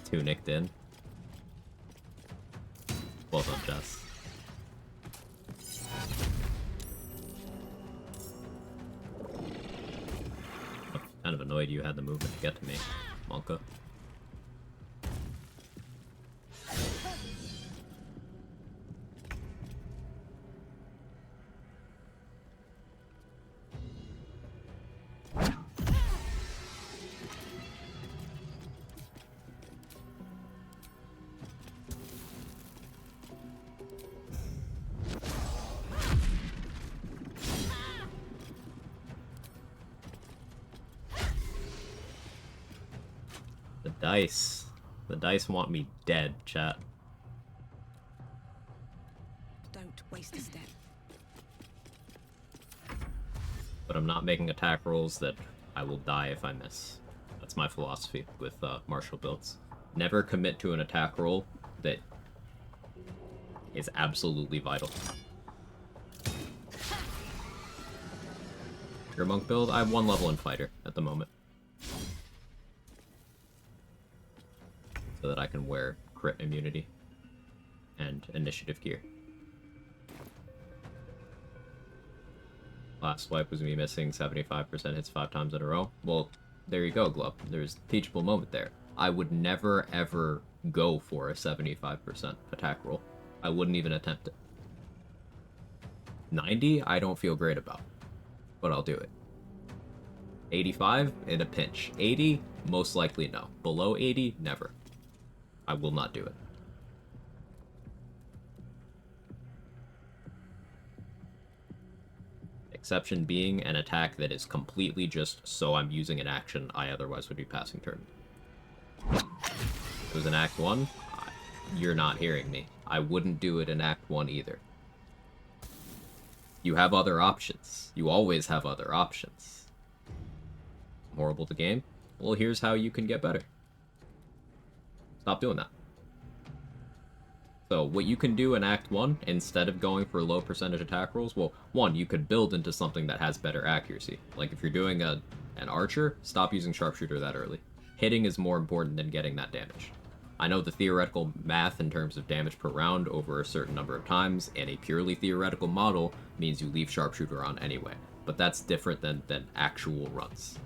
Tunicked in. Well done, Jess. Kind of annoyed you had the movement to get to me, Monka. The dice want me dead, chat. Don't waste a step. But I'm not making attack rolls that I will die if I miss. That's my philosophy with martial builds. Never commit to an attack roll that is absolutely vital. Your monk build? I have 1 level in fighter at the moment. so that I can wear crit immunity and initiative gear. Last swipe was me missing 75% hits 5 times in a row. Well, there you go, Glove. There's a teachable moment there. I would never, ever go for a 75% attack roll. I wouldn't even attempt it. 90, I don't feel great about, but I'll do it. 85, in a pinch. 80, most likely no. Below 80, never. I will not do it. Exception being an attack that is completely just so I'm using an action I otherwise would be passing turn. If it was in Act 1, you're not hearing me. I wouldn't do it in Act 1 either. You have other options. You always have other options. Horrible to game? Well, here's how you can get better. Stop doing that. So, what you can do in Act 1, instead of going for low percentage attack rolls, well, one, you could build into something that has better accuracy. Like, if you're doing an archer, stop using sharpshooter that early. Hitting is more important than getting that damage. I know the theoretical math in terms of damage per round over a certain number of times, and a purely theoretical model means you leave sharpshooter on anyway. But that's different than actual runs.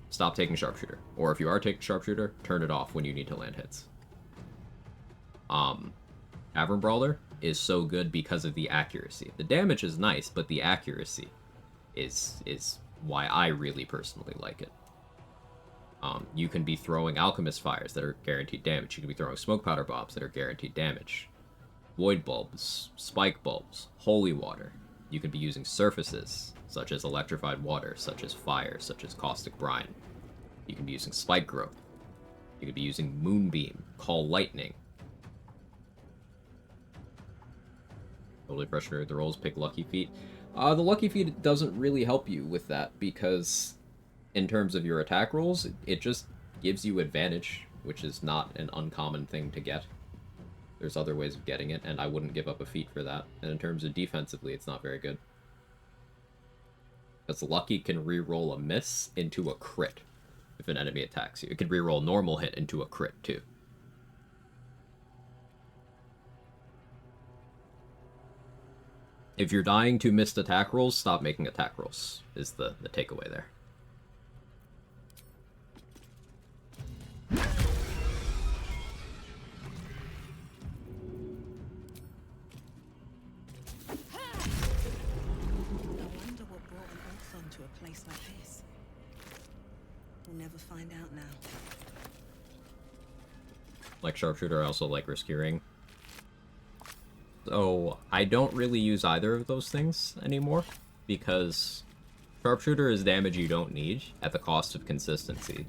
Stop taking sharpshooter. Or if you are taking sharpshooter, turn it off when you need to land hits. Tavern Brawler is so good because of the accuracy. The damage is nice, but the accuracy is why I really personally like it. You can be throwing Alchemist Fires that are guaranteed damage. You can be throwing Smoke Powder Bombs that are guaranteed damage. Void Bulbs, Spike Bulbs, Holy Water. You can be using surfaces, such as Electrified Water, such as Fire, such as Caustic Brine. You can be using Spike Growth. You could be using Moonbeam, Call Lightning. Totally frustrated with the rolls, pick Lucky Feet. The Lucky Feet doesn't really help you with that, because in terms of your attack rolls, it just gives you advantage, which is not an uncommon thing to get. There's other ways of getting it, and I wouldn't give up a feat for that. And in terms of defensively, it's not very good. Because Lucky can re-roll a miss into a crit if an enemy attacks you. It can re-roll normal hit into a crit, too. If you're dying to missed attack rolls, stop making attack rolls, is the takeaway there. I wonder what brought an Ulthon to a place like this. We'll never find out now. Like Sharpshooter, I also like Risky Ring. So, I don't really use either of those things anymore, because Sharpshooter is damage you don't need at the cost of consistency,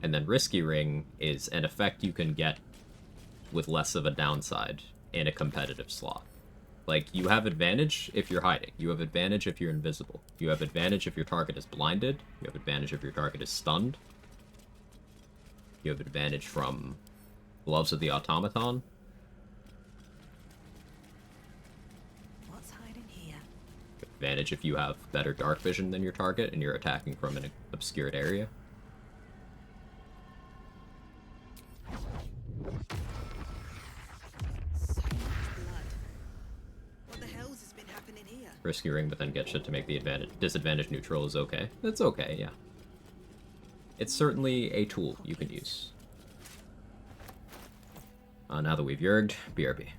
and then Risky Ring is an effect you can get with less of a downside in a competitive slot. Like, you have advantage if you're hiding, you have advantage if you're invisible, you have advantage if your target is blinded, you have advantage if your target is stunned, you have advantage from Gloves of the Automaton. Advantage if you have better dark vision than your target and you're attacking from an obscured area. So much blood. What the hell's has been happening here? Risky Ring, but then get shit to make the disadvantage neutral is okay. That's okay, yeah. It's certainly a tool you can use. Now that we've yerged, BRB.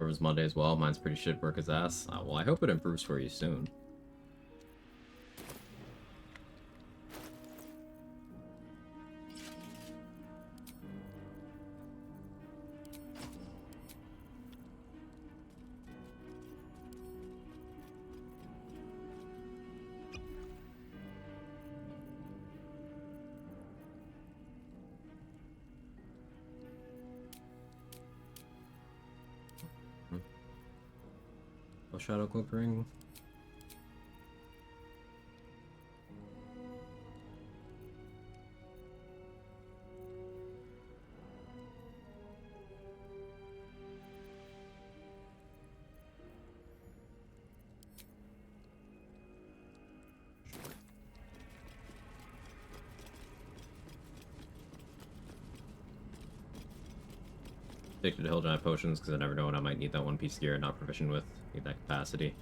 was Monday as well. Mine's pretty shit, work his ass. Well, I hope it improves for you soon. Shadow Cloak Ring. Addicted to Hill Giant Potions because I never know when I might need that one piece of gear I'm not proficient with. Need that capacity.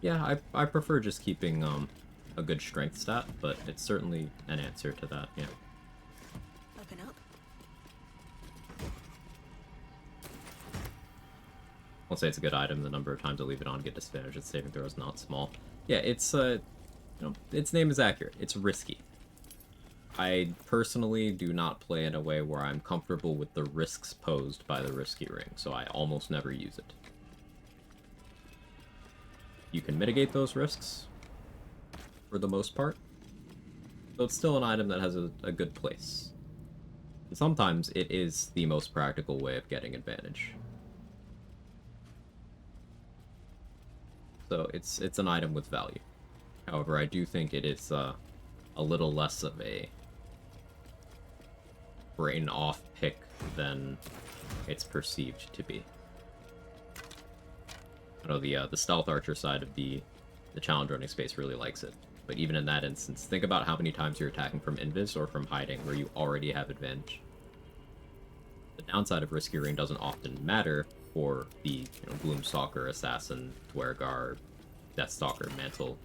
Yeah, I prefer just keeping a good strength stat, but it's certainly an answer to that, yeah. Open up. I'll say it's a good item. The number of times I leave it on get disadvantage at saving throws not small. Yeah, it's you know, its name is accurate. It's risky. I personally do not play in a way where I'm comfortable with the risks posed by the risky ring, so I almost never use it. You can mitigate those risks, for the most part, so it's still an item that has a good place. And sometimes it is the most practical way of getting advantage. So it's an item with value. However, I do think it is a little less of a brain off pick than it's perceived to be. I know the stealth archer side of the challenge running space really likes it, but even in that instance, think about how many times you're attacking from invis or from hiding where you already have advantage. The downside of risky ring doesn't often matter for the Gloomstalker, Assassin, Dwergar, Deathstalker, Mantle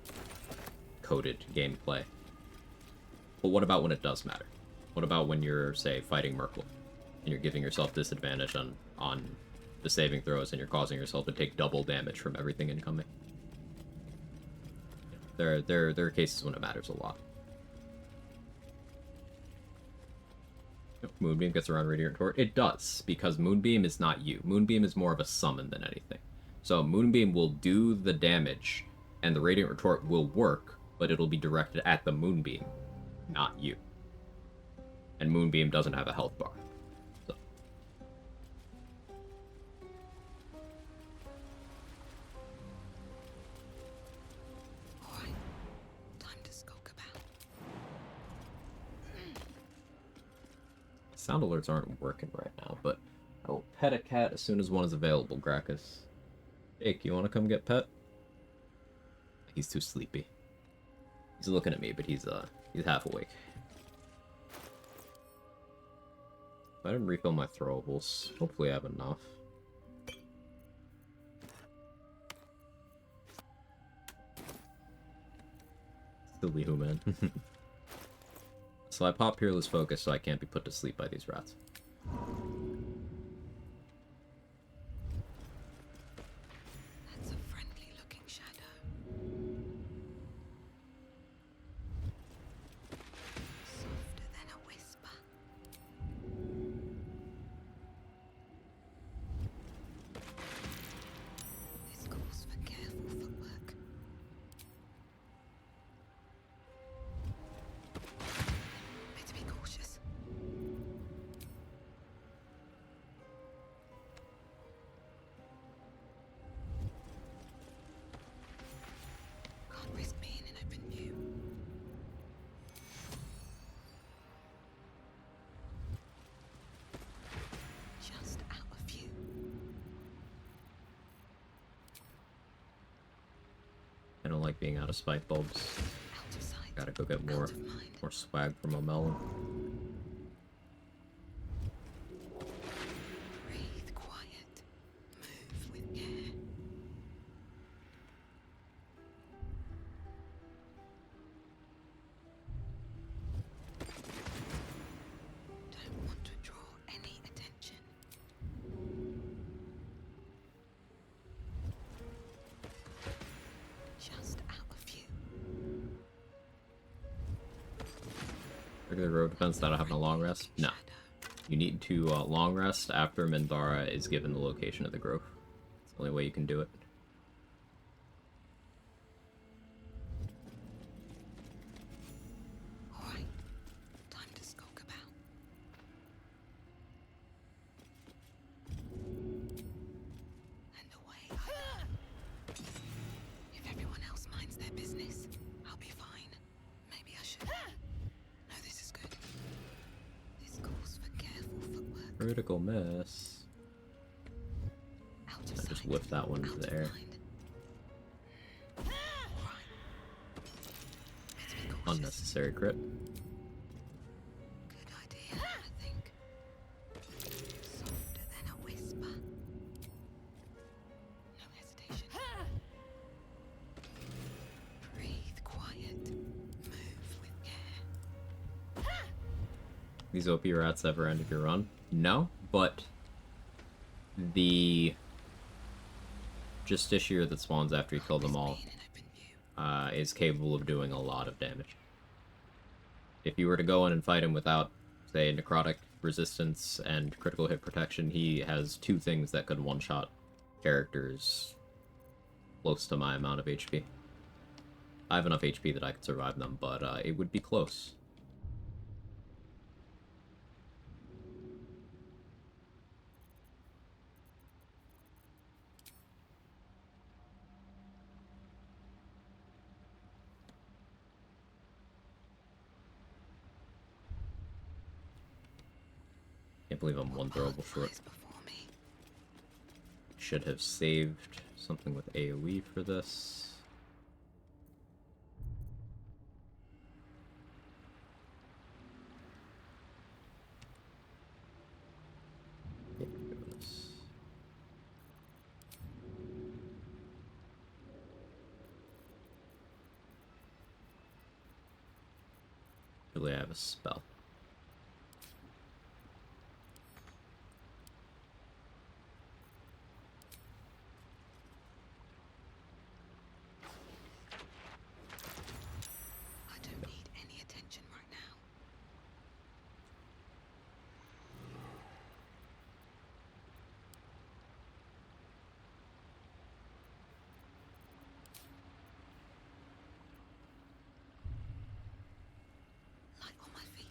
coded gameplay. But what about when it does matter? What about when you're, say, fighting Merkle, and you're giving yourself disadvantage on the saving throws, and you're causing yourself to take double damage from everything incoming? There are cases when it matters a lot. Moonbeam gets around Radiant Retort. It does, because Moonbeam is not you. Moonbeam is more of a summon than anything. So Moonbeam will do the damage, and the Radiant Retort will work, but it'll be directed at the Moonbeam, not you. And Moonbeam doesn't have a health bar. So. Alright, time to skulk about. Sound alerts aren't working right now, but I will pet a cat as soon as one is available, Gracchus. Jake, you want to come get pet? He's too sleepy. He's looking at me, but he's half awake. I didn't refill my throwables. Hopefully I have enough. Silly human. So I pop Peerless Focus so I can't be put to sleep by these rats. That's a friendly looking shadow. Softer than a whisper. This calls for careful footwork. Better be cautious. Can't risk being in open view. Just out of view. I don't like being out of spike bulbs. Out of sight. Gotta go get more swag from a melon. Breathe quiet. Move with care. Don't want to draw any attention. Regular road defense that'll happen a long rest? No. You need to long rest after Minbara is given the location of the grove. It's the only way you can do it. Alright, time to skulk about. And away I go. If everyone else minds their business, I'll be fine. Maybe I should. No, this is good. This calls for careful footwork. Critical miss. I just whipped that one into the air. Unnecessary crit. Good idea, I think. Softer than a whisper. No hesitation. Breathe quiet. Move with care. These OP rats ever ended your run? No, but the Justiciar that spawns after you kill them all is capable of doing a lot of damage. If you were to go in and fight him without, say, necrotic resistance and critical hit protection, he has two things that could one-shot characters close to my amount of HP. I have enough HP that I could survive them, but it would be close. Can't believe I'm one throwable short. Should have saved something with AoE for this. Really, I have a spell. I don't need any attention right now. Light on my feet.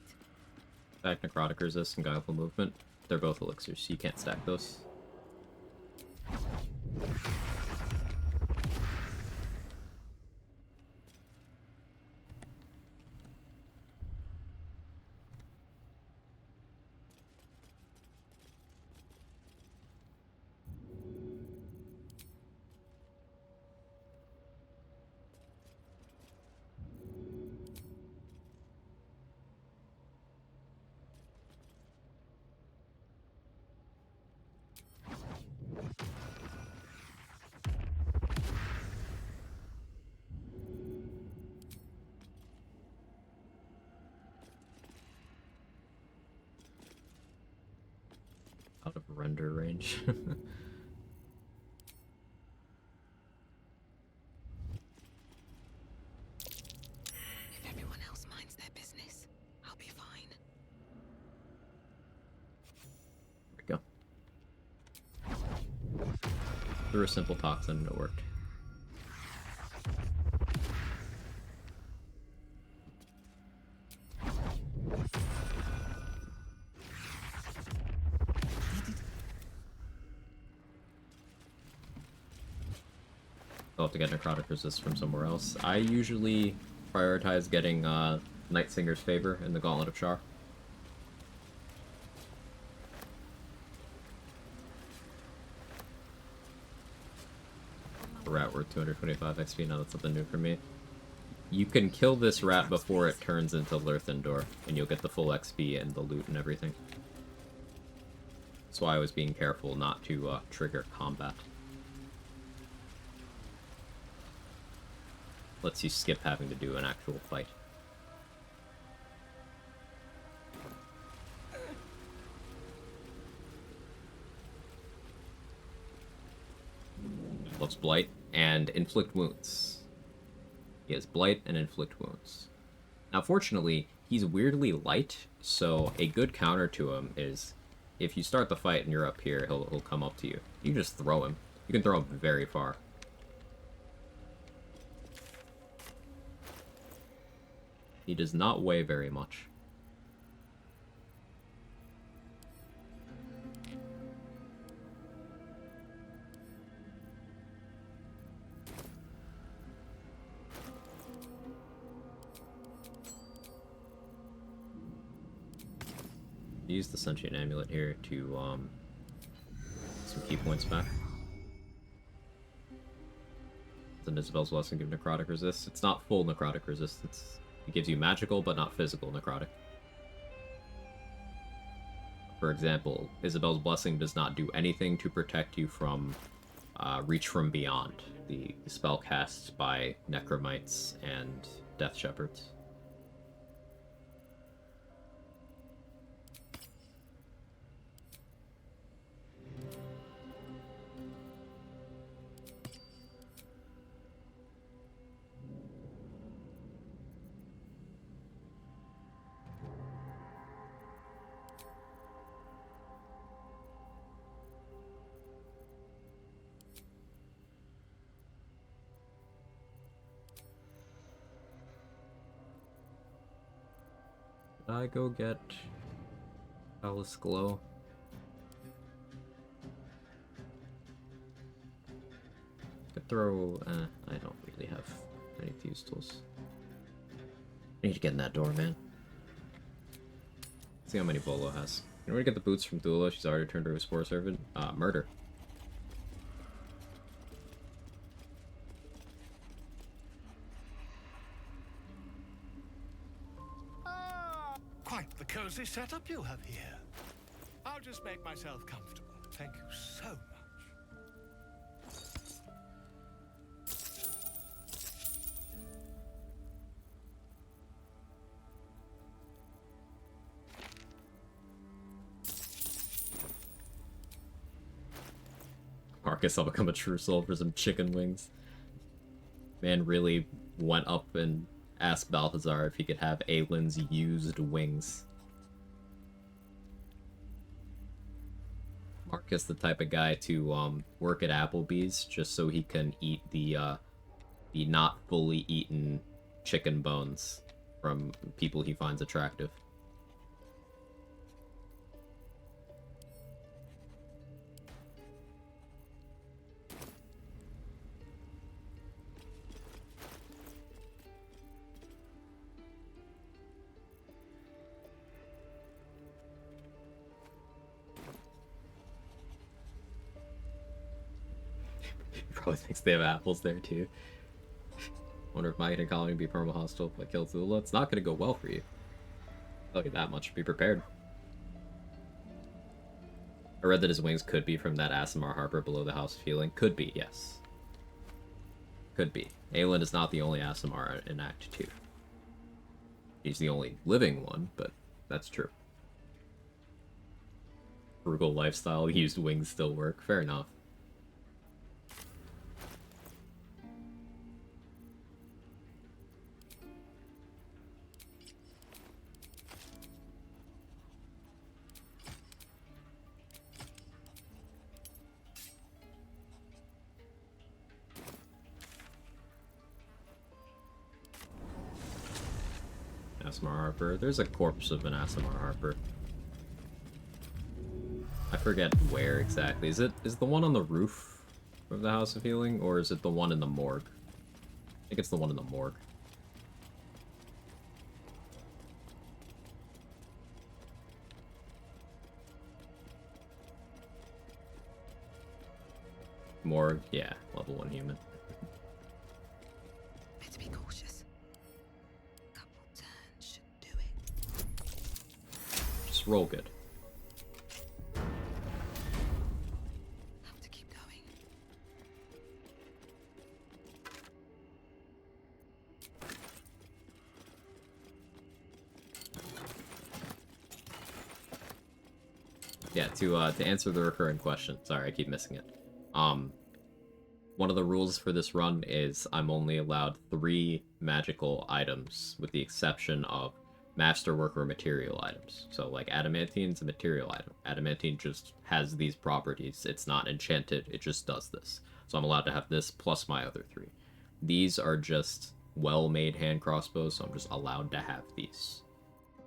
Back necrotic resist and guileful movement. They're both elixirs, so you can't stack those. Out of render range. If everyone else minds their business, I'll be fine. There we go. Threw a simple toxin and it worked. I'll have to get necrotic resist from somewhere else. I usually prioritize getting Night Singer's Favor in the Gauntlet of Char. A rat worth 225 XP, now that's something new for me. You can kill this rat before it turns into Lurthendor, and you'll get the full XP and the loot and everything. That's why I was being careful not to trigger combat. Lets you skip having to do an actual fight. Loves Blight and Inflict Wounds. He has Blight and Inflict Wounds. Now, fortunately, he's weirdly light, so a good counter to him is if you start the fight and you're up here, he'll come up to you. You can just throw him. You can throw him very far. He does not weigh very much. Use the sentient amulet here to some key points back. Then Isabel's Blessing give necrotic resist. It's not full necrotic resistance. It gives you magical but not physical necrotic. For example, Isabel's Blessing does not do anything to protect you from Reach from Beyond, the spell cast by Necromites and Death Shepherds. Did I go get Alice Glow? Could throw, I don't really have any fuse tools. I need to get in that door, man. See how many Bolo has. In order to get the boots from Thula, she's already turned her a Spore Servant. Murder. Quite the cozy setup you have here. I'll just make myself comfortable. Thank you so much. Marcus, I'll become a true soul for some chicken wings. Man really went up and asked Balthazar if he could have Aylin's used wings. Marcus the type of guy to work at Applebee's just so he can eat the not fully eaten chicken bones from people he finds attractive. Probably thinks they have apples there too. Wonder if Mike and Colony be perma hostile if I kill Thula. It's not gonna go well for you. I'll get that much. Be prepared. I read that his wings could be from that Asimar Harbor below the House of Healing. Could be, yes. Could be. Aelin is not the only Asimar in Act 2. He's the only living one, but that's true. Frugal lifestyle, used wings still work. Fair enough. Asimar Harper. There's a corpse of an Asimar Harper. I forget where exactly. Is the one on the roof of the House of Healing, or is it the one in the morgue? I think it's the one in the morgue. Morgue, yeah, level 1 human. Better be cautious. Couple turns should do it. Just roll good. Have to keep going. Yeah, to answer the recurring question. Sorry, I keep missing it. One of the rules for this run is I'm only allowed 3 magical items, with the exception of masterwork or material items. So like adamantine's a material item. Adamantine just has these properties. It's not enchanted, it just does this. So I'm allowed to have this plus my other 3. These are just well-made hand crossbows, so I'm just allowed to have these.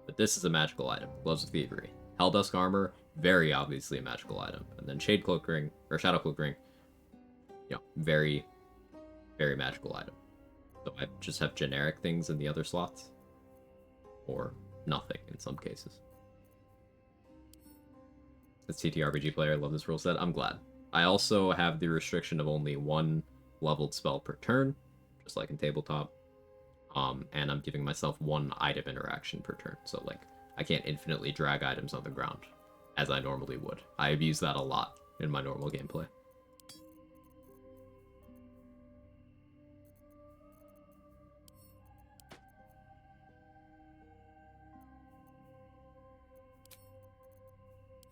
But this is a magical item. Gloves of Thievery. Helldusk armor, very obviously a magical item. And then Shade Cloak Ring, or Shadow Cloak Ring, you know, very, very magical item. So I just have generic things in the other slots. Or nothing in some cases. As TTRPG player, I love this rule set. I'm glad. I also have the restriction of only 1 leveled spell per turn, just like in tabletop. And I'm giving myself 1 item interaction per turn. So like, I can't infinitely drag items on the ground, as I normally would. I have used that a lot in my normal gameplay.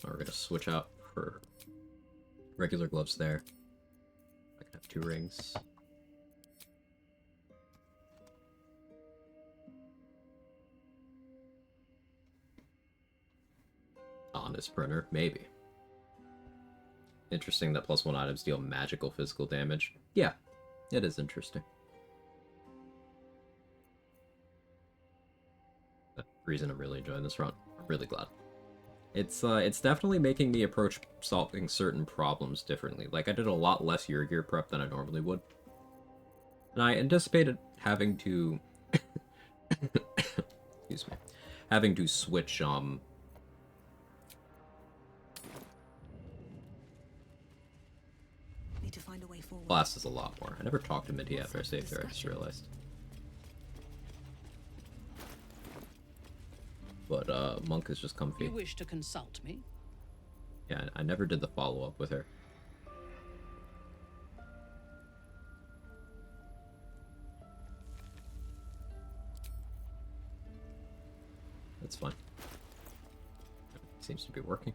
We're gonna switch out for regular gloves there. I can have 2 rings. Honest printer, maybe. Interesting that +1 items deal magical physical damage. Yeah, it is interesting. That's the reason I'm really enjoying this run. I'm really glad. It's definitely making me approach solving certain problems differently. Like, I did a lot less gear prep than I normally would. And I anticipated having to... excuse me. Having to switch, Need to find a way forward. classes a lot more. I never talked to Minty after I saved her, I just realized. But, Monk is just comfy. You wish to consult me? Yeah, I never did the follow-up with her. That's fine. Seems to be working.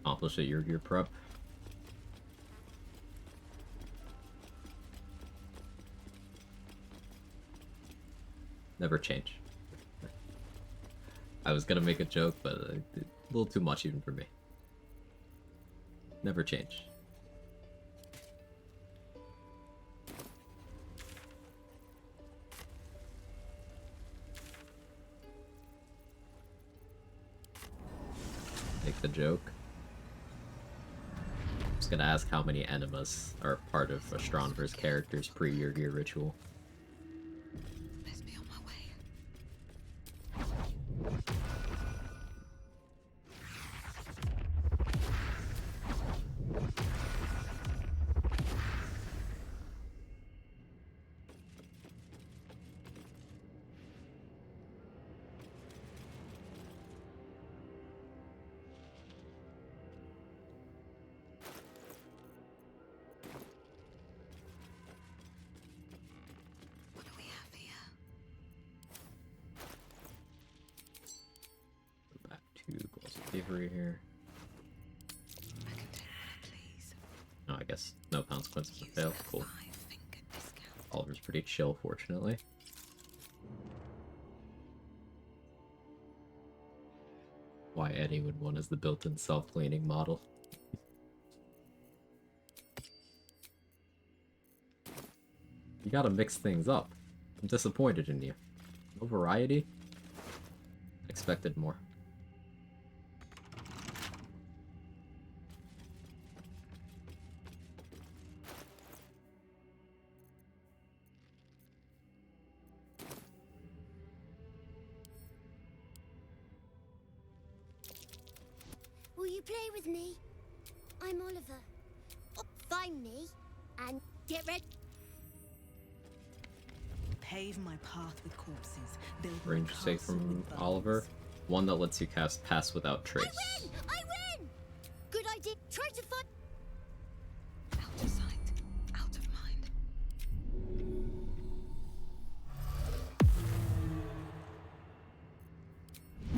Accomplish at your gear prep. Never change. I was gonna make a joke, but a little too much even for me. Never change. Make the joke. I'm just gonna ask how many enemas are part of Astronver's character's pre-year gear ritual. Here. No, I guess no consequences to fail. Cool. Oliver's pretty chill, fortunately. Why Eddie would want is the built-in self-cleaning model. You gotta mix things up. I'm disappointed in you. No variety? Expected more. Will you play with me? I'm Oliver. Find me and get ready. Pave my path with corpses. Build Range safe from Oliver. One that lets you cast Pass Without Trace. I win! I win! Good idea. Try to find. Out of sight, out of mind.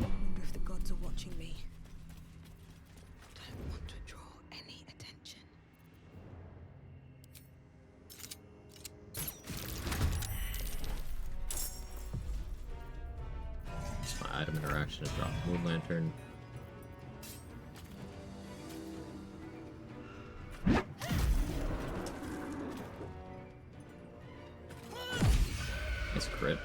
Wonder if the gods are watching me. Don't want to draw any attention. item interaction to drop Moon Lantern. Nice crit.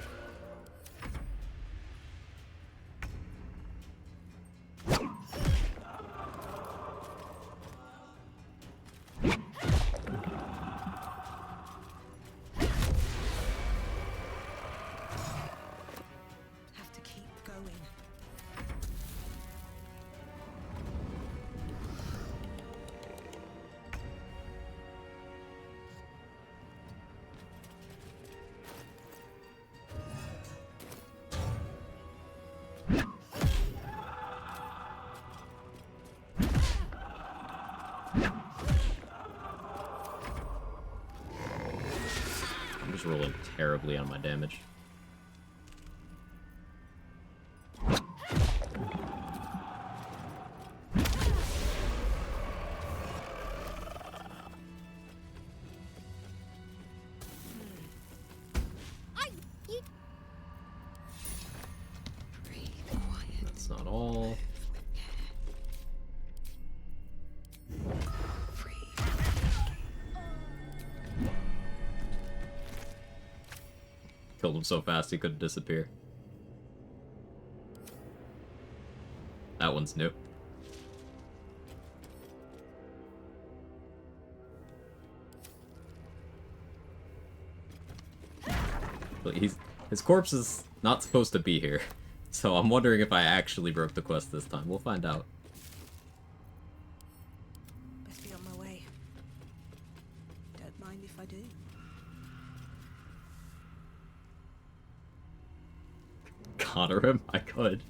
Have to keep going. I'm just rolling terribly on my damage. That's not all. Killed him so fast he couldn't disappear. That one's new. But his corpse is not supposed to be here. So I'm wondering if I actually broke the quest this time. We'll find out. Best be on my way. Don't mind if I do. Counter him? I could.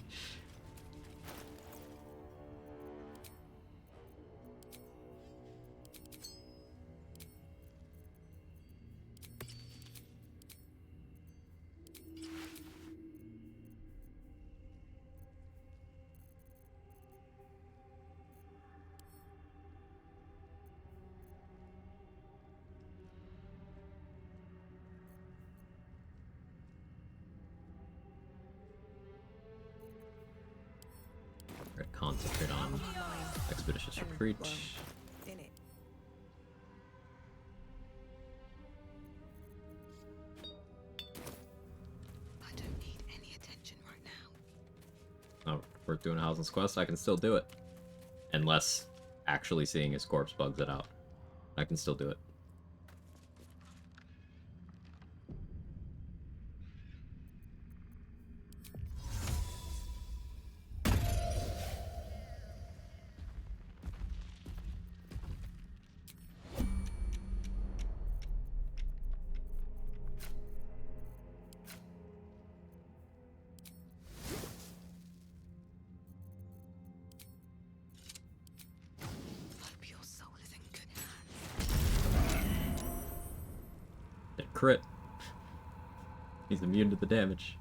Concentrate on expeditious retreat. In it. I don't need any attention right now. Oh, worth doing Housen's quest? I can still do it. Unless actually seeing his corpse bugs it out. I can still do it. Hope your soul is in good hands. It crit. He's immune to the damage.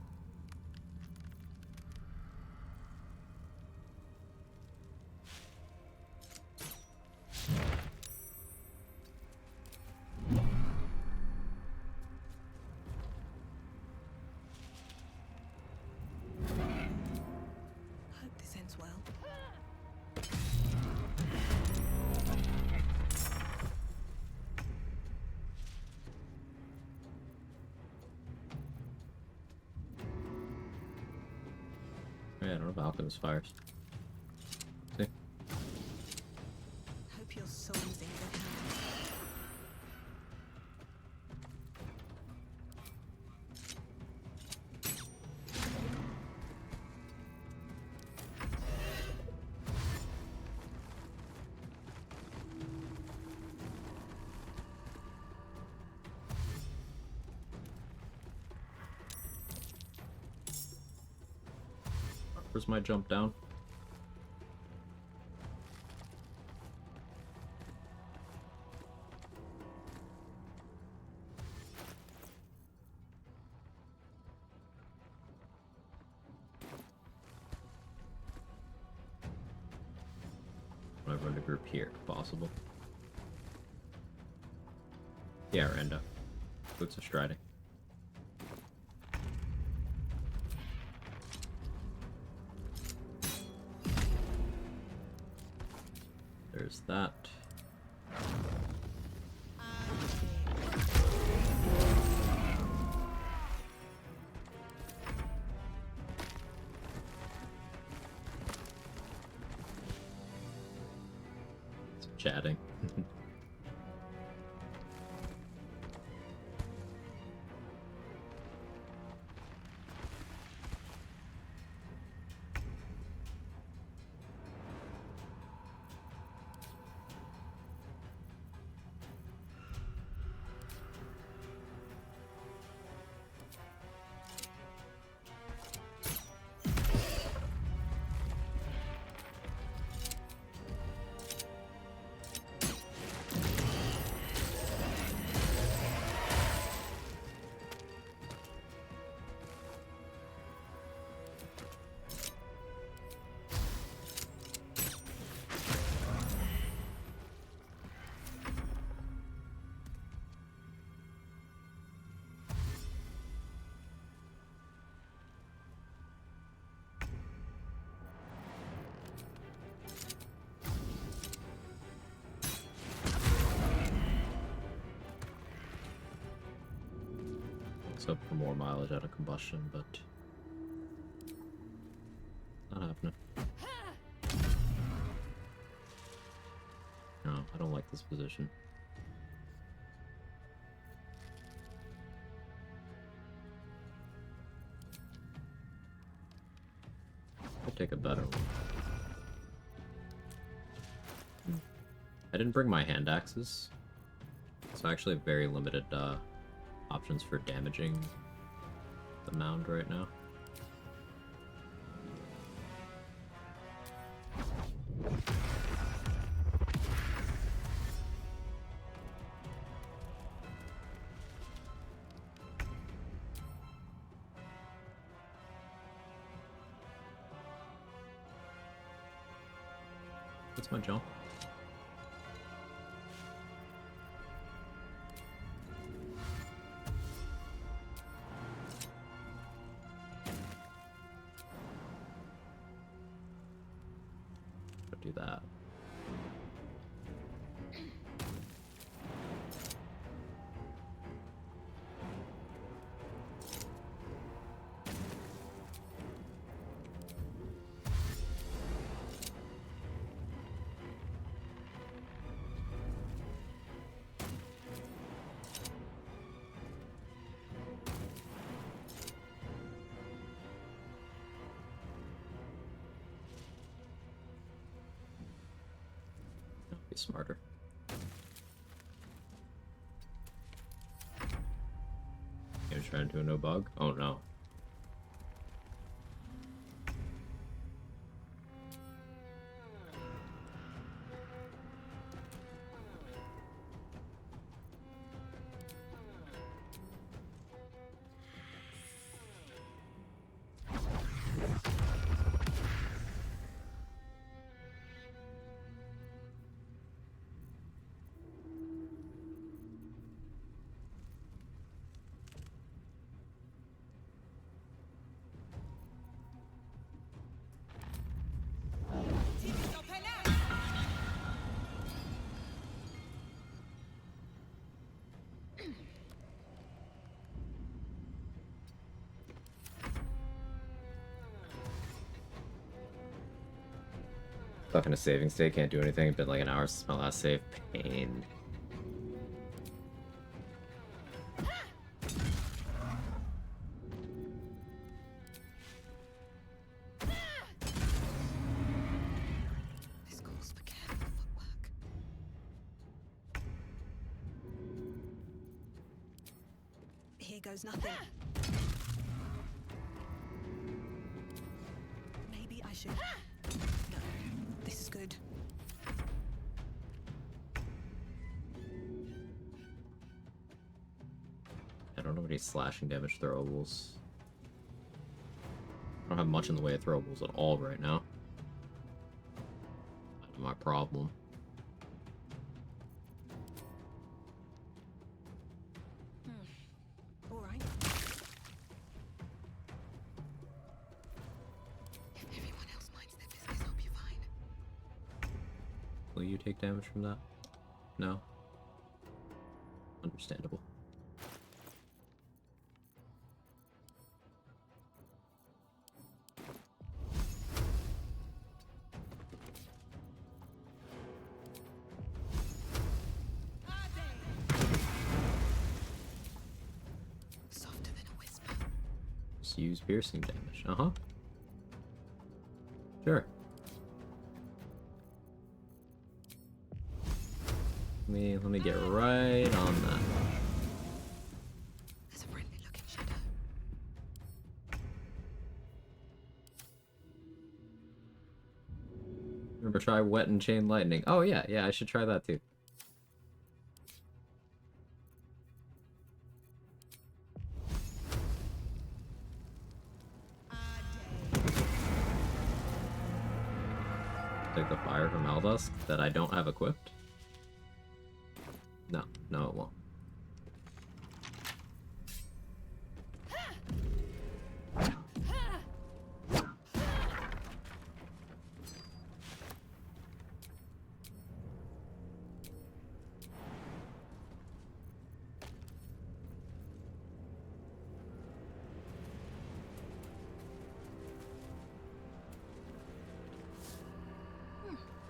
Hope this ends well. Yeah, I don't know if Alchemist fires. See? Hope your soul's in good hands. Where's my jump down? I run the group here, if possible. Yeah, Rando. Boots of Striding. There's that. Some chatting. Up for more mileage out of combustion, but not happening. No, I don't like this position. I'll take a better one. I didn't bring my hand axes, so I actually have very limited options for damaging the mound right now. What's my jump? Do that. Be smarter. You're trying to do a no bug? Oh no. Stuck in a saving state, can't do anything. It's been like an hour since my last save. Pain. This calls for careful footwork. Here goes nothing. Maybe I should... No, this is good. I don't have any slashing damage throwables. I don't have much in the way of throwables at all right now. That's my problem. All right. If everyone else minds their business, I'll be fine. Will you take damage from that? No? Understandable. Softer than a whisper. Just use piercing damage. Uh-huh. Sure. Let me get right on that. There's a friendly looking shadow. Remember, try wet and chain lightning. Oh yeah, I should try that too. Take the fire from Eldusk that I don't have equipped? No, it won't.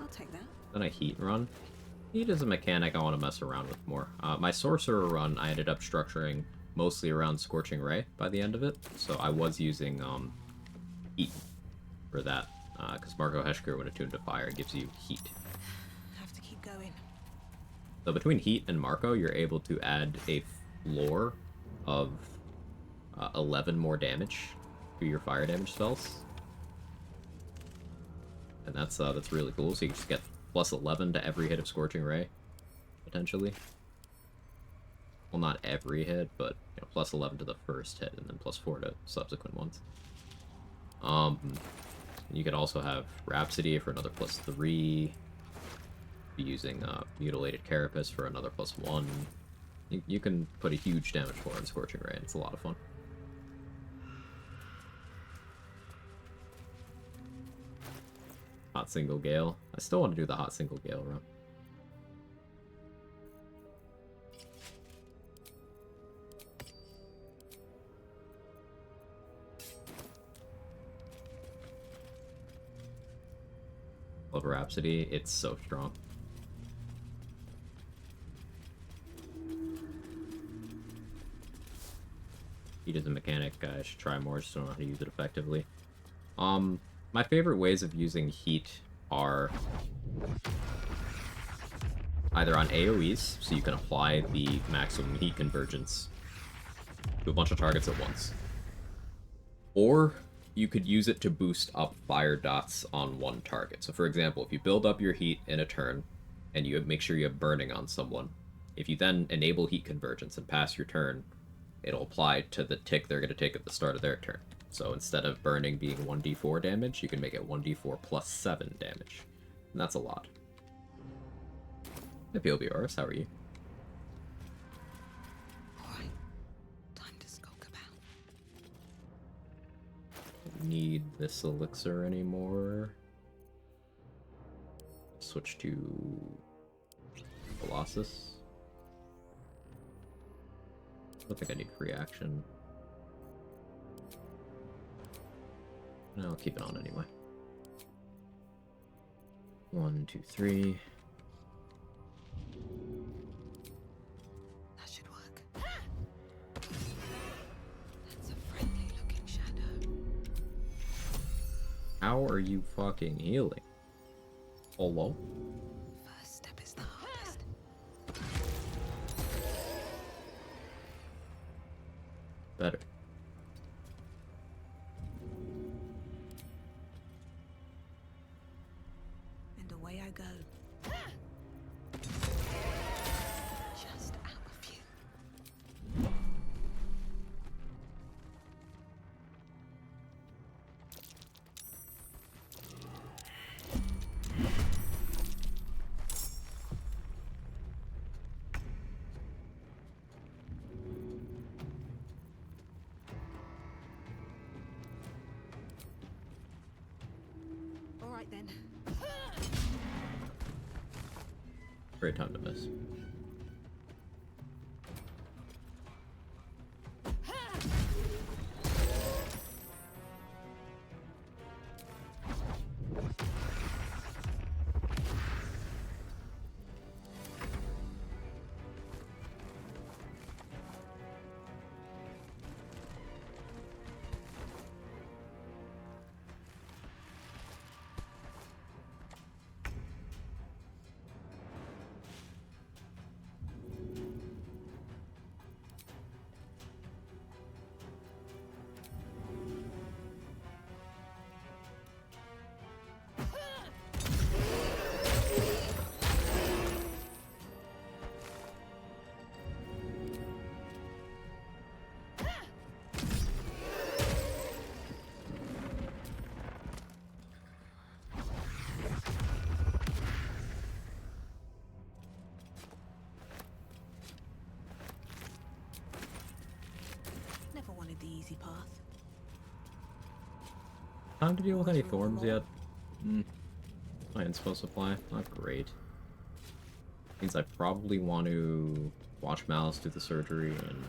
I'll take that. Then a heat run. Heat is a mechanic I want to mess around with more. My sorcerer run, I ended up structuring mostly around Scorching Ray by the end of it, so I was using heat for that, because Marco Heschker, when attuned to fire, gives you heat. Have to keep going. So between heat and Marco, you're able to add a floor of 11 more damage to your fire damage spells. And that's really cool, so you just get plus 11 to every hit of Scorching Ray, potentially. Well, not every hit, but you know, plus 11 to the first hit, and then plus 4 to subsequent ones. You can also have Rhapsody for another plus 3. Using Mutilated Carapace for another plus 1. You can put a huge damage floor in Scorching Ray, and it's a lot of fun. Hot Single Gale. I still want to do the Hot Single Gale run. Love Rhapsody. It's so strong. Heat is a mechanic I should try more, just don't know how to use it effectively. My favorite ways of using heat are either on AoEs, so you can apply the maximum heat convergence to a bunch of targets at once. Or you could use it to boost up fire dots on one target. So for example, if you build up your heat in a turn, and you make sure you have burning on someone, if you then enable heat convergence and pass your turn, it'll apply to the tick they're going to take at the start of their turn. So instead of burning being 1d4 damage, you can make it 1d4 plus 7 damage. And that's a lot. Hey, PLBRS, how are you? Alright, time to skulk about. Don't need this elixir anymore. Switch to Colossus. I don't think I need free action. No, I'll keep it on anyway. 1, 2, 3. That should work. That's a friendly looking shadow. How are you fucking healing? Hello? First step is the hardest. Better. And away I go. Just out of view. All right then. Great time to miss. Never wanted the easy path. Time to deal with any thorns yet? My inspo supply, not great. Means I probably want to watch Malice do the surgery and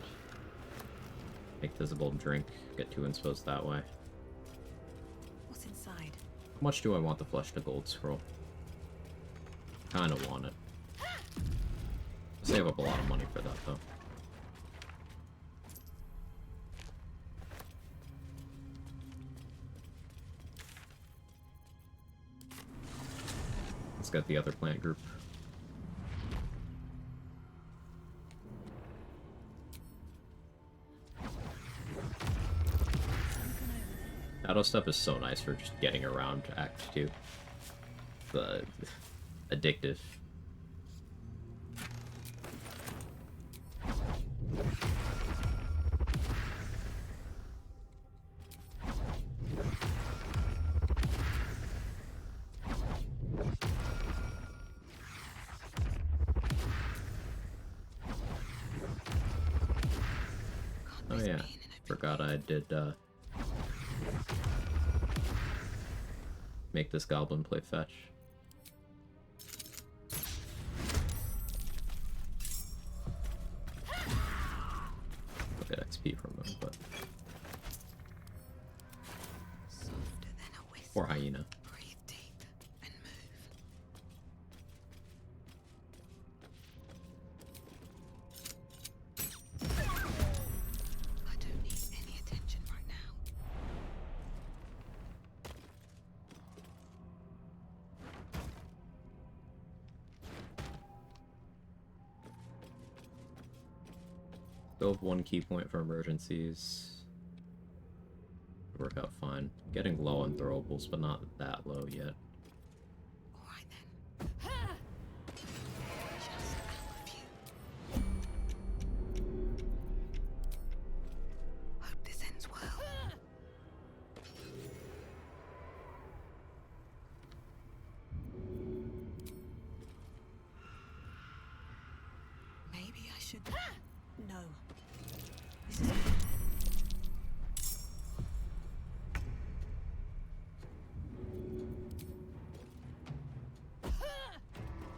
make visible drink, get 2 inspos that way. What's inside? How much do I want the flesh to gold scroll? Kinda want it. Save up a lot of money for that though. Let's get the other plant group. Auto stuff is so nice for just getting around Act 2. The addictive. Oh yeah, forgot I did make this goblin play fetch. I'll get XP from him, but or hyena. Still have 1 key point for emergencies. Work out fine. Getting low on throwables, but not that low yet. Hope this ends well. Maybe I should... No.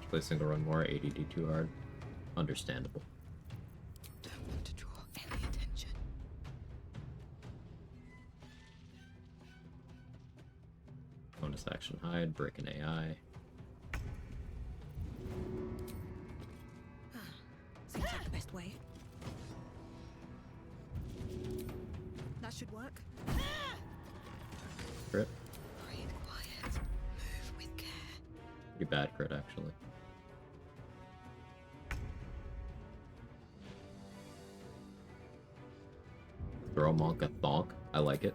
Play single run more, ADD too hard. Understandable. Don't want to draw any attention. Bonus action hide, break an AI. Seems like the best way. That should work. Crit. Breathe quiet. Move with care. Pretty bad crit actually. Throw Monk a thonk. I like it.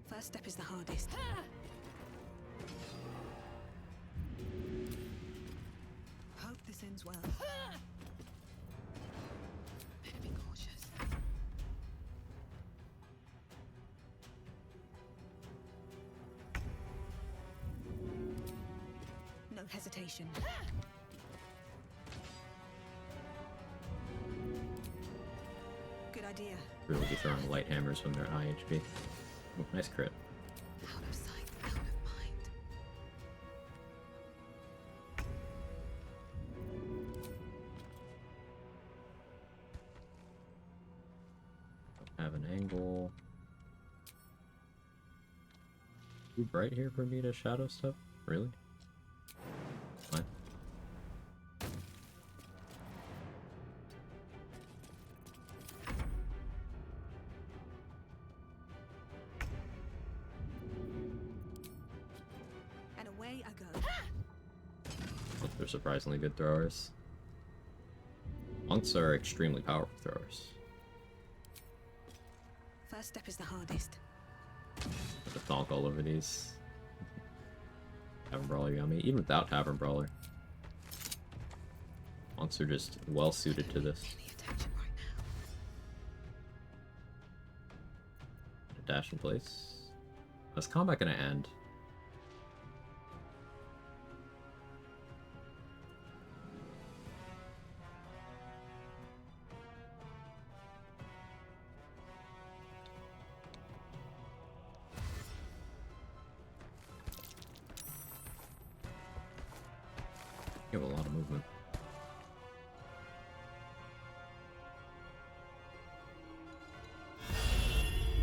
First step is the hardest. Hope this ends well. Better be cautious. No hesitation. Good idea. Really be throwing light hammers when they're at high HP. Oh, nice crit. Out of sight, out of mind. little too bright here for me to shadow stuff? Really? Fine. And away I go. They're surprisingly good throwers. Monks are extremely powerful throwers. First step is the hardest. To thonk all over these. Tavern Brawler yummy. Even without Tavern Brawler. Monks are just well suited to this. Dash in place. Is combat gonna end? You have a lot of movement.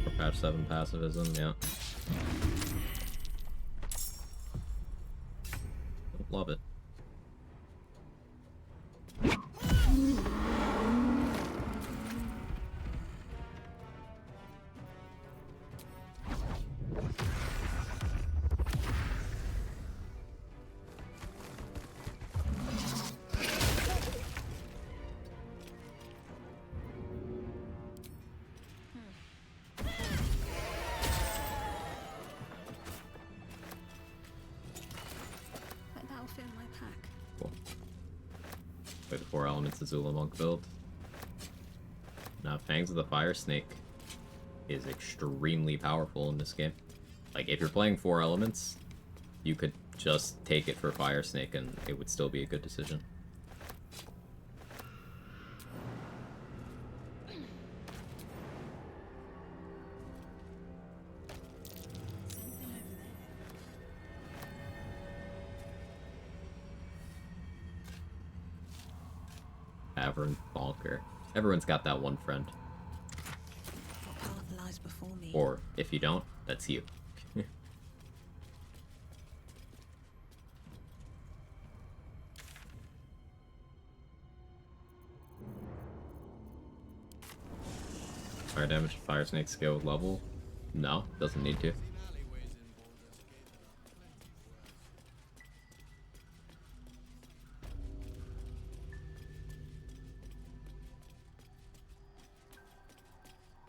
For patch 7 passivism, yeah. Love it. Like that'll fit in my pack. Cool. Play the 4 elements Azula Monk build. Now, Fangs of the Fire Snake is extremely powerful in this game. Like, if you're playing 4 elements, you could just take it for Fire Snake and it would still be a good decision. Tavern Bonker. Everyone's got that one friend. What path lies before me? Or, if you don't, that's you. Fire damage, Fire Snake scale with level? No, doesn't need to.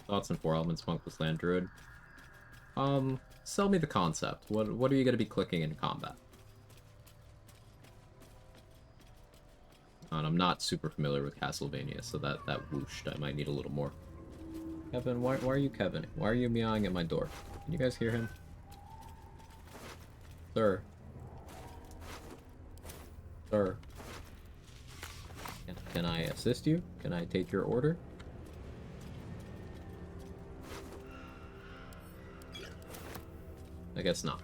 Thoughts on 4 elements Punkless Land Druid? Sell me the concept. What are you gonna be clicking in combat? And I'm not super familiar with Castlevania, so that whooshed, I might need a little more. Kevin, why are you Kevin? Why are you meowing at my door? Can you guys hear him? Sir. Sir. Can I assist you? Can I take your order? I guess not.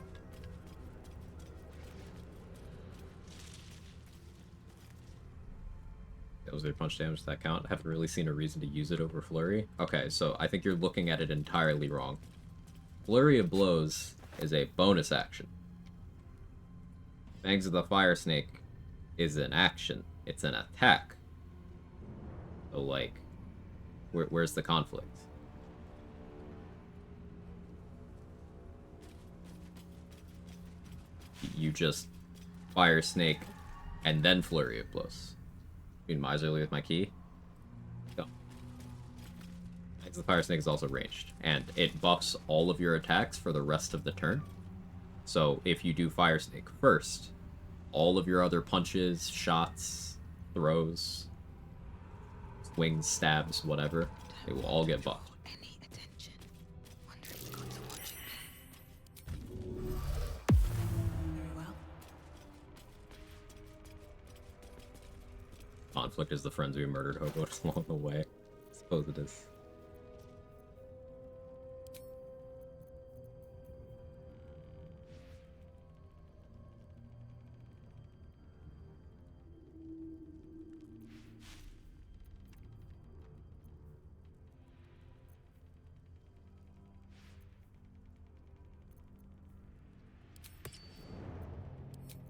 That was their punch damage. Does that count? I haven't really seen a reason to use it over Flurry. Okay, so I think you're looking at it entirely wrong. Flurry of Blows is a bonus action. Fangs of the Fire Snake is an action. It's an attack. So, like, where's the conflict? You just Fire Snake and then Flurry of Blows. Being miserly with my key. Go. The Fire Snake is also ranged, and it buffs all of your attacks for the rest of the turn. So if you do Fire Snake first, all of your other punches, shots, throws, swings, stabs, whatever, they will all get buffed. Conflict is the friends we murdered hobos along the way. I suppose it is.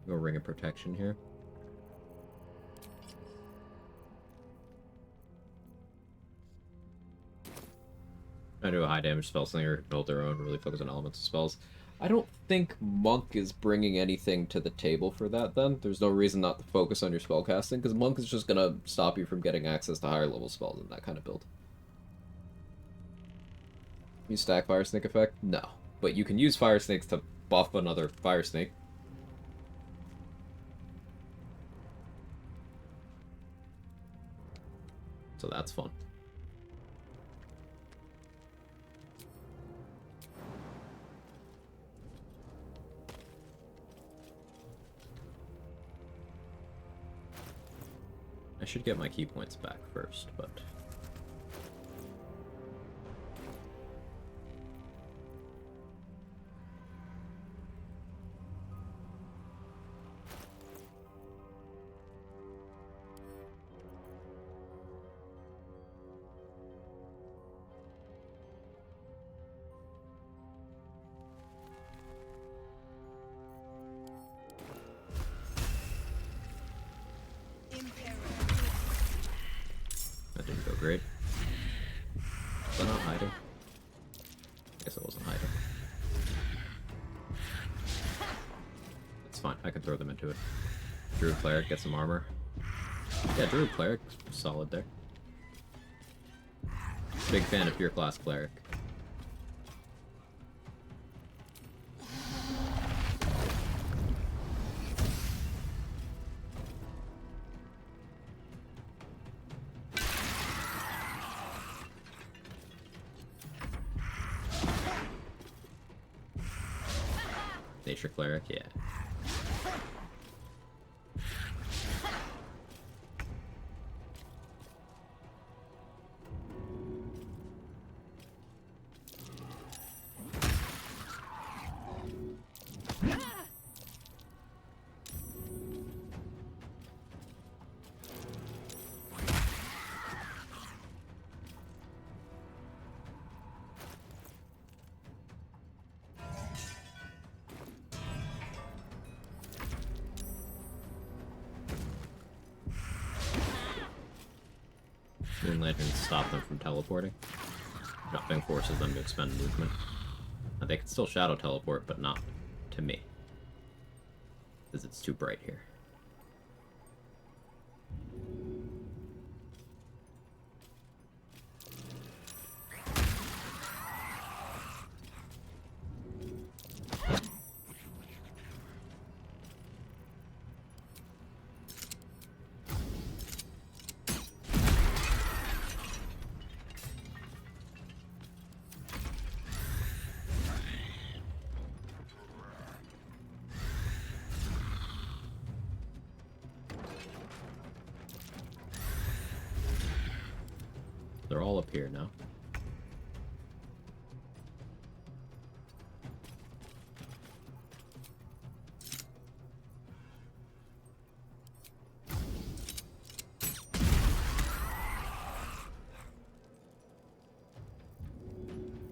Go Ring of Protection here. I do a high damage spell slinger, build their own, really focus on elemental spells. I don't think Monk is bringing anything to the table for that, then. There's no reason not to focus on your spellcasting, because Monk is just gonna stop you from getting access to higher level spells in that kind of build. You stack Fire Snake effect? No. But you can use Fire Snakes to buff another Fire Snake. So that's fun. I should get my key points back first, but... That didn't go great. Was I not hiding? I guess I wasn't hiding. It's fine, I can throw them into it. Druid Cleric, get some armor. Yeah, Druid Cleric, solid there. Big fan of pure class Cleric. Nature Cleric, yeah. Moon Lanterns stop them from teleporting. Jumping forces them to expend movement. Now, they can still shadow teleport, but not to me. Because it's too bright here. They're all up here now.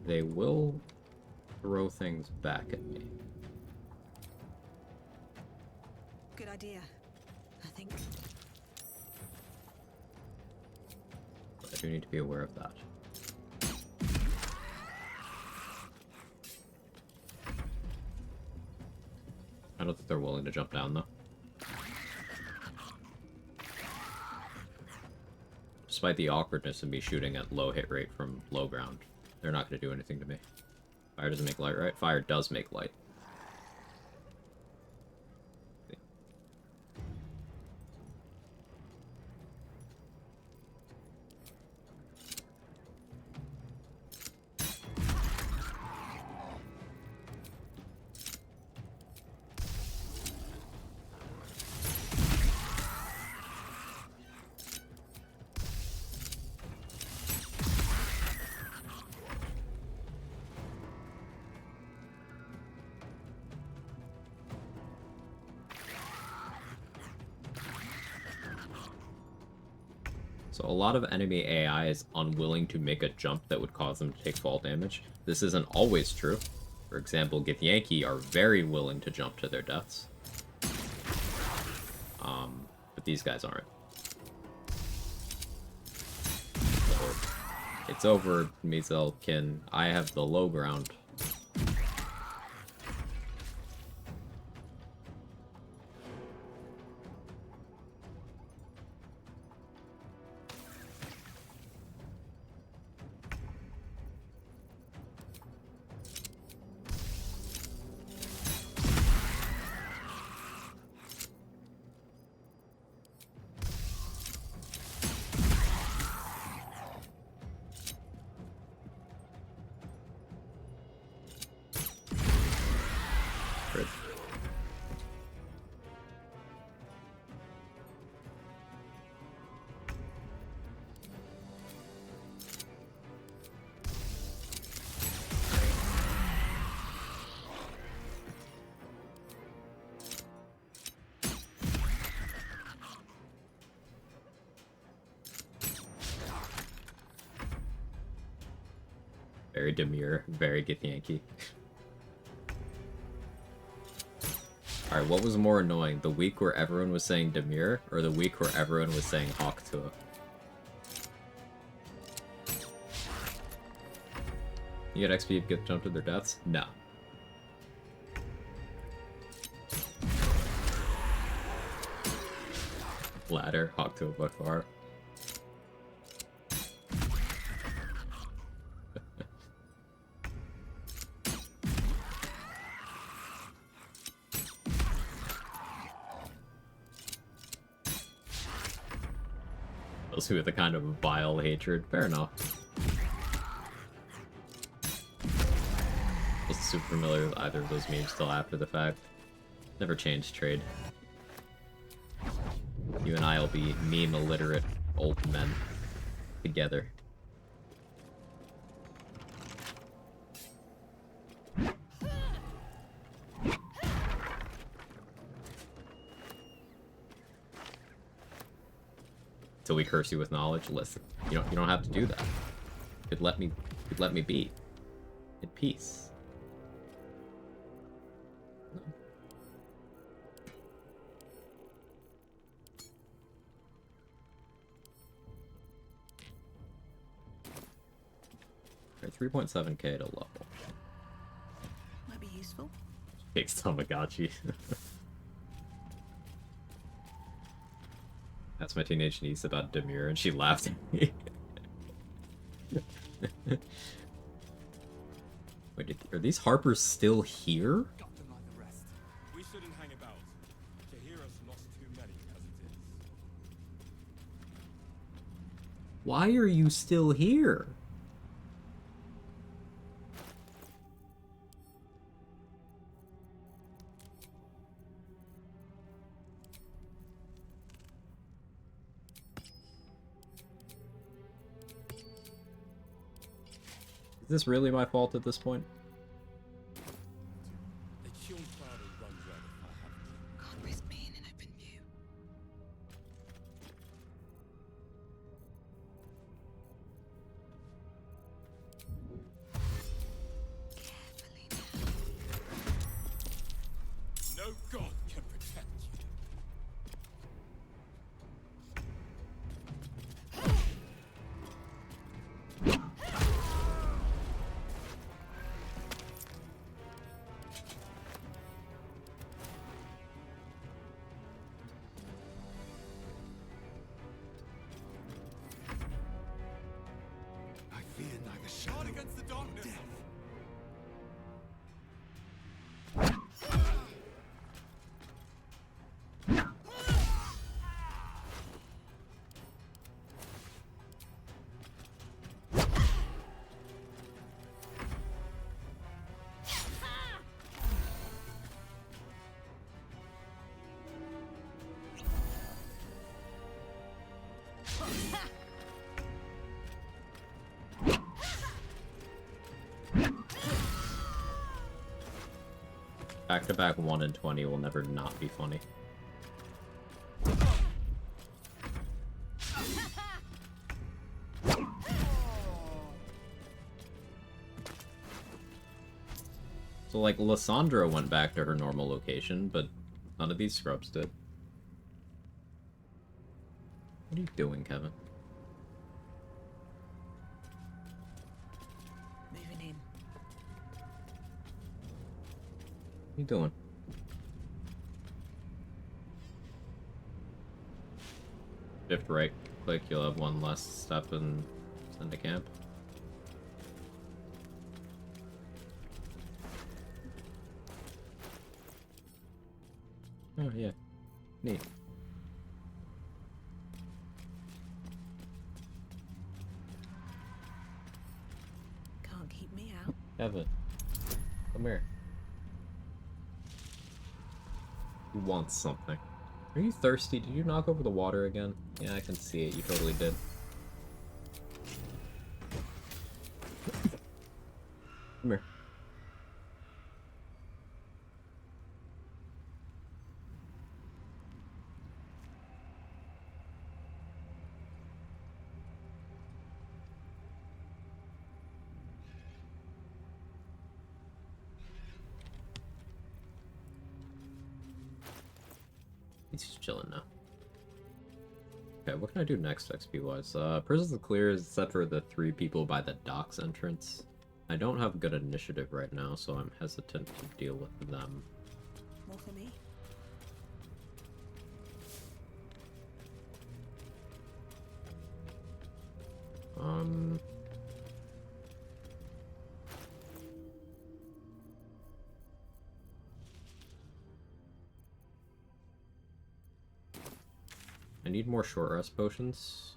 They will throw things back at me. Good idea, I think. I do need to be aware of that. I don't think they're willing to jump down, though. Despite the awkwardness of me shooting at low hit rate from low ground, they're not going to do anything to me. Fire doesn't make light, right? Fire does make light. So a lot of enemy AI is unwilling to make a jump that would cause them to take fall damage. This isn't always true. For example, Githyanki are very willing to jump to their deaths. But these guys aren't. So, it's over, Mizelkin. I have the low ground. Very demure, very Githyanki. Alright, what was more annoying? The week where everyone was saying demure, or the week where everyone was saying Hawktua? You get XP if you get jumped to their deaths? No. Ladder, Hawktua by far. Those with a kind of vile hatred. Fair enough. Wasn't super familiar with either of those memes till after the fact. Never changed trade. You and I will be meme illiterate old men together. Till we curse you with knowledge. Listen, you don't have to do that. You'd let me be in peace. No. Alright, 3.7k to level. Might be useful. Takes Tamagotchi. That's my teenage niece about demure, and she laughed at me. Wait, are these Harpers still here? We shouldn't hang about. Tahira's lost too many as it is. Why are you still here? Is this really my fault at this point? Can't risk me in an open view. Carefully now. No god can protect you. I fear neither shadow against the darkness. Death. Back-to-back 1 and 20 will never not be funny. So, like, Lysandra went back to her normal location, but none of these scrubs did. What are you doing, Kevin? Moving in. What are you doing? Shift right click, you'll have one less step and send to camp. Oh yeah, neat. Can't keep me out. Kevin, come here. You want something. Are you thirsty? Did you knock over the water again? Yeah, I can see it. You totally did. Come here. He's just chilling now. Okay, what can I do next XP-wise? Prisons are clear except for the 3 people by the docks entrance. I don't have good initiative right now, so I'm hesitant to deal with them. More for me. I need more short rest potions.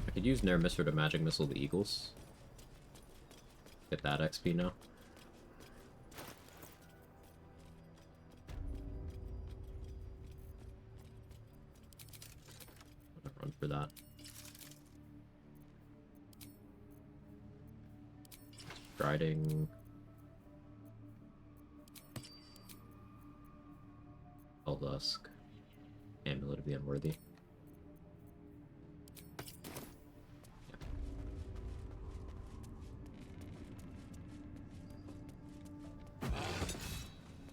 I could use Nair Mister to magic missile the eagles. Get that XP now. I'm gonna run for that. Striding. Dusk. Amulet of the Unworthy.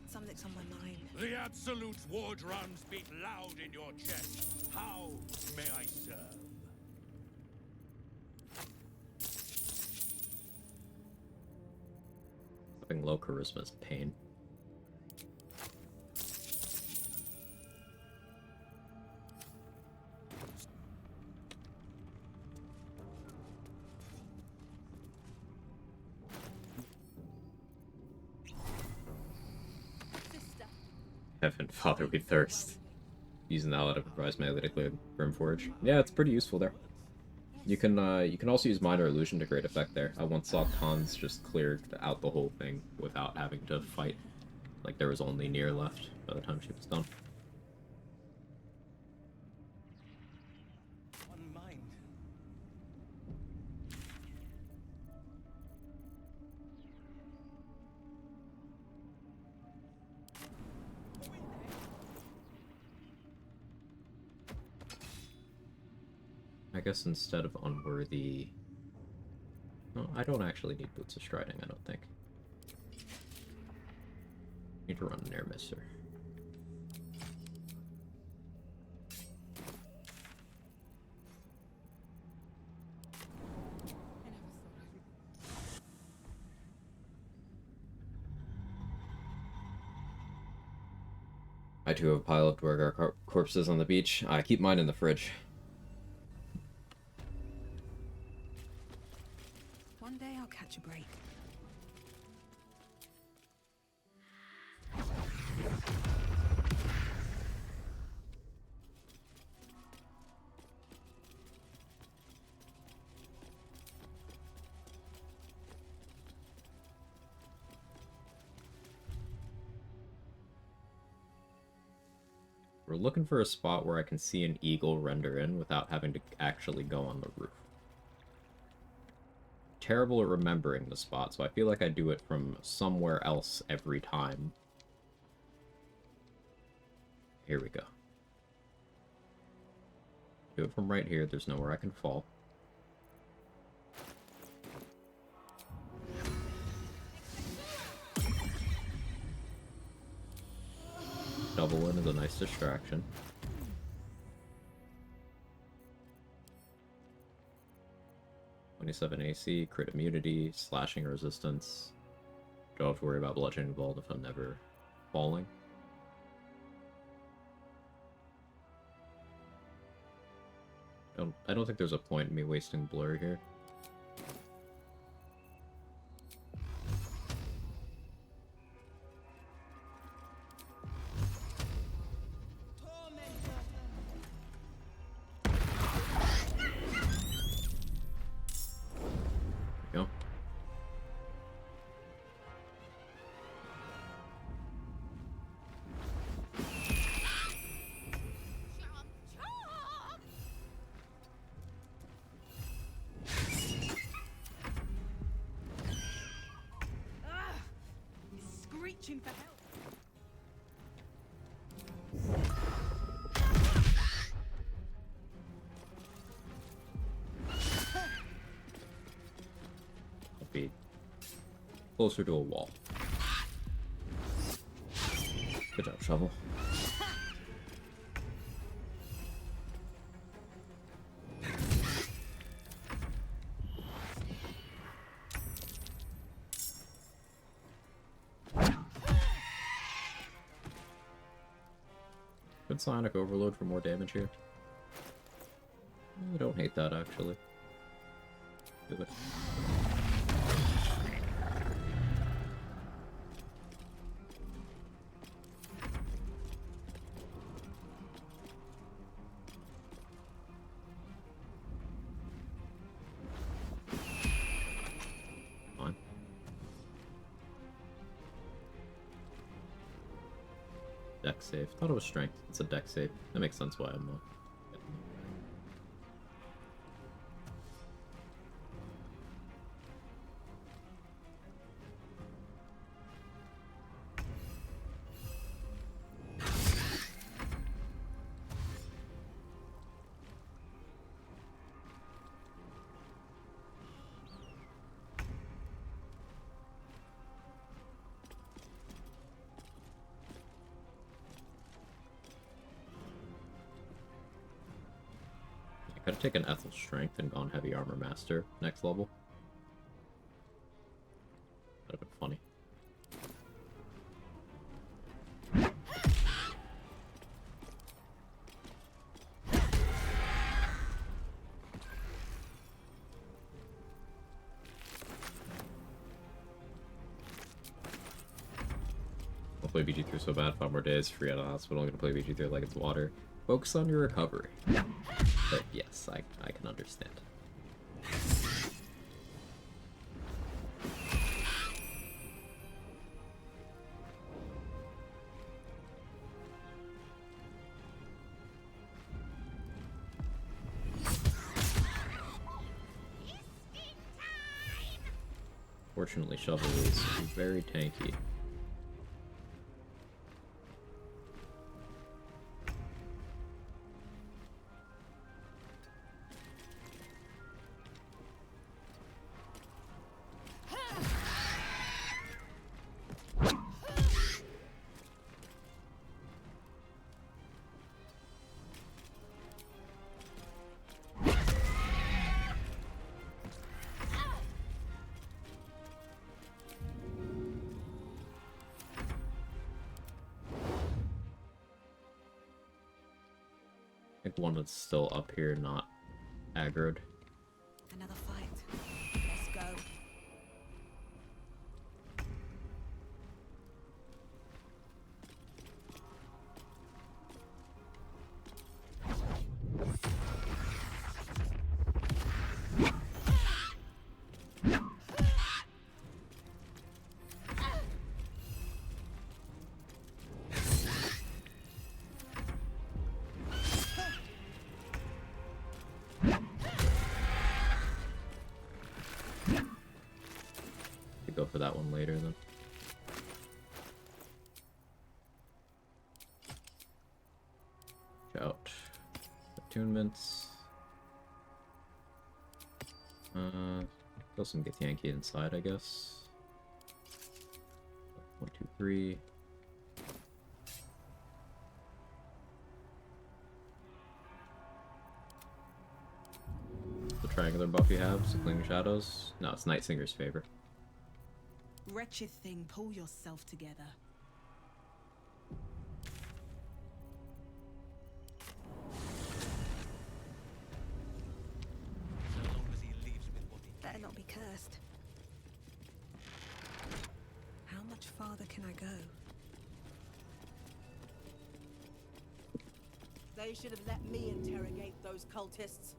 Something's on my mind. The absolute war drums beat loud in your chest. How may I serve? Having low charisma is pain. Heaven, Father, we thirst. Using the ally to provide melee to clear Brimforge. Yeah, it's pretty useful there. You can also use Minor Illusion to great effect there. I once saw Khans just clear out the whole thing without having to fight. Like there was only Nier left by the time she was done. One mind. I guess instead of unworthy... No, I don't actually need Boots of Striding, I don't think. Need to run an Air Mister. I too have a pile of Dwargar corpses on the beach. I keep mine in the fridge. One day I'll catch a break. We're looking for a spot where I can see an eagle render in without having to actually go on the roof. Terrible at remembering the spot, so I feel like I do it from somewhere else every time. Here we go. Do it from right here, there's nowhere I can fall. shovel in is a nice distraction. (27 AC, crit immunity, slashing resistance. Don't have to worry about bludgeoning bolt if I'm never falling. I don't think there's a point in me wasting blur here. Go. Screeching for help. I'll be closer to a wall. Good job, shovel. Could Sonic Overload for more damage here? I don't hate that, actually. Do it. Fine. Deck save. Thought it was strength. It's a deck save. That makes sense why I'm not. Could have taken Ethel Strength and gone Heavy Armor Master next level. That'd have been funny. I'll play BG3 so bad, 5 more days, free out of hospital, I'm gonna play BG3 like it's water. Focus on your recovery. But yes, I can understand. Fortunately, Shovel is very tanky. I think one that's still up here, not aggroed. Another fight. Let's go. Go for that one later then. Out. Attunements. Kill some Githyanki inside, I guess. 1, 2, 3. triangular buff you have? Clinging Shadows? No, it's Night Singer's favor. Wretched thing, pull yourself together. Better not be cursed. How much farther can I go? They should have let me interrogate those cultists.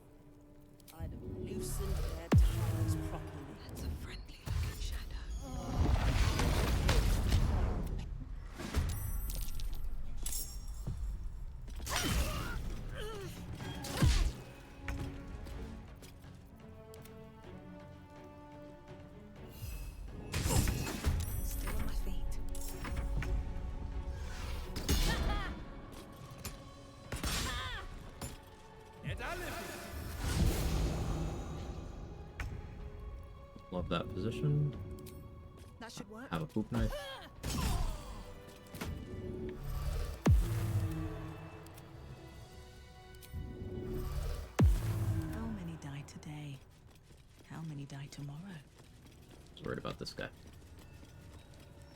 I'd have loosened their tongues properly. That's a friendly looking shadow. Still on my feet. Love that position. That should work. Have a poop knife. How many die today? How many die tomorrow? I was worried about this guy.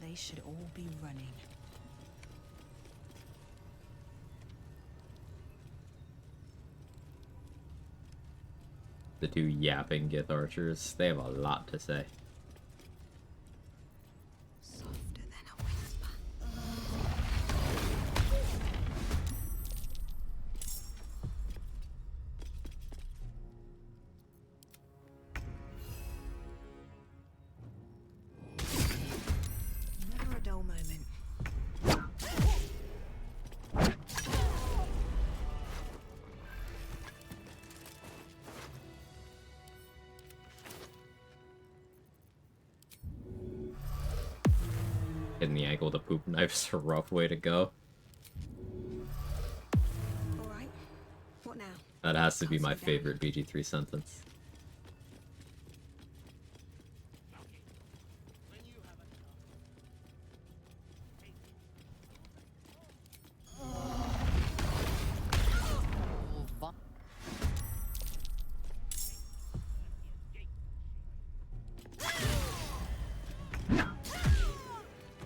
They should all be running. The two yapping Gith archers, they have a lot to say. Softer than a whisper. Never a dull moment. Hitting the ankle with a poop knife is a rough way to go. Alright. What now? That has to be my favorite BG3 sentence.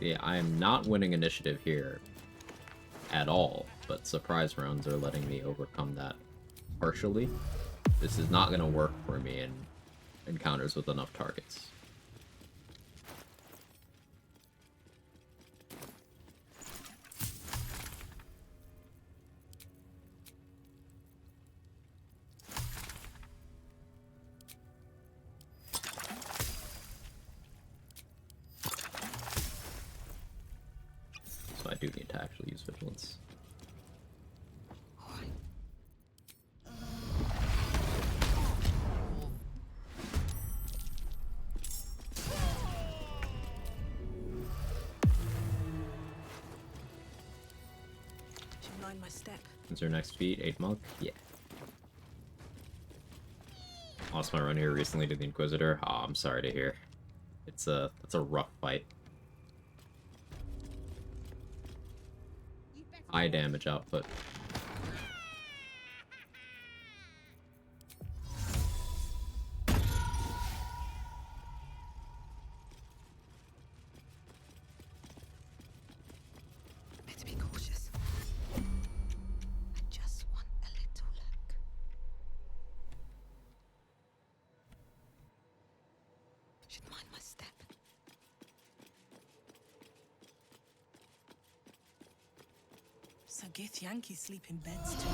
Yeah, I am not winning initiative here at all, but surprise rounds are letting me overcome that partially. This is not going to work for me in encounters with enough targets. So I do need to actually use vigilance. Should mind my step. Is your next feat 8 monk? Yeah. Lost my run here recently to the Inquisitor. Oh, I'm sorry to hear. It's a rough fight. High damage output. Better be cautious. I just want a little look. Should mind my step. So Gith Yankees sleep in beds too.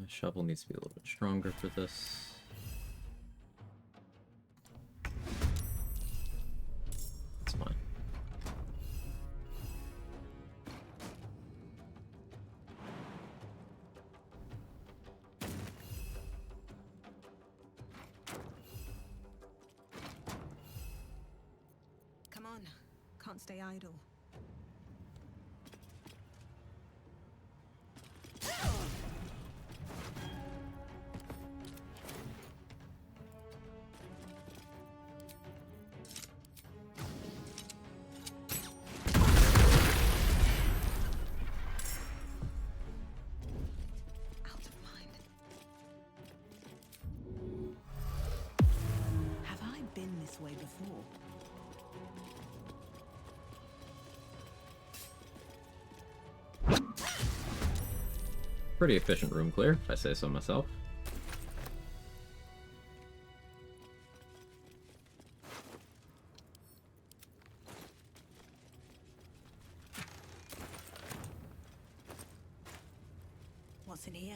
Shovel needs to be a little bit stronger for this. That's fine. Come on, can't stay idle. Pretty efficient room clear, if I say so myself. What's in here?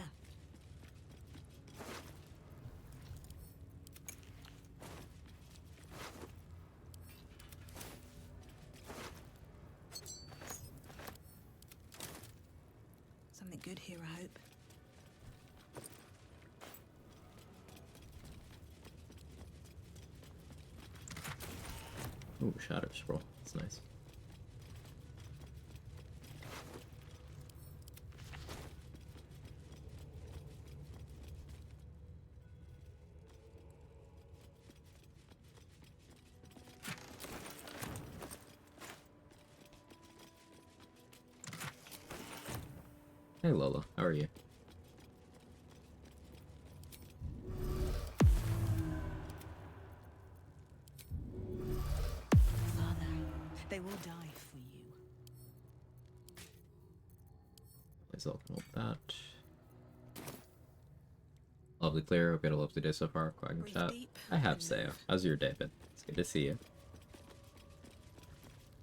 Something good here, I hope. Ooh, shatter scroll. That's nice. Hey Lola, how are you? Father, they will die for you. Please open up that. Lovely clear. Hope you had a lovely day so far. Quag in chat. I have, Sayo. How's your day been? It's good to see you.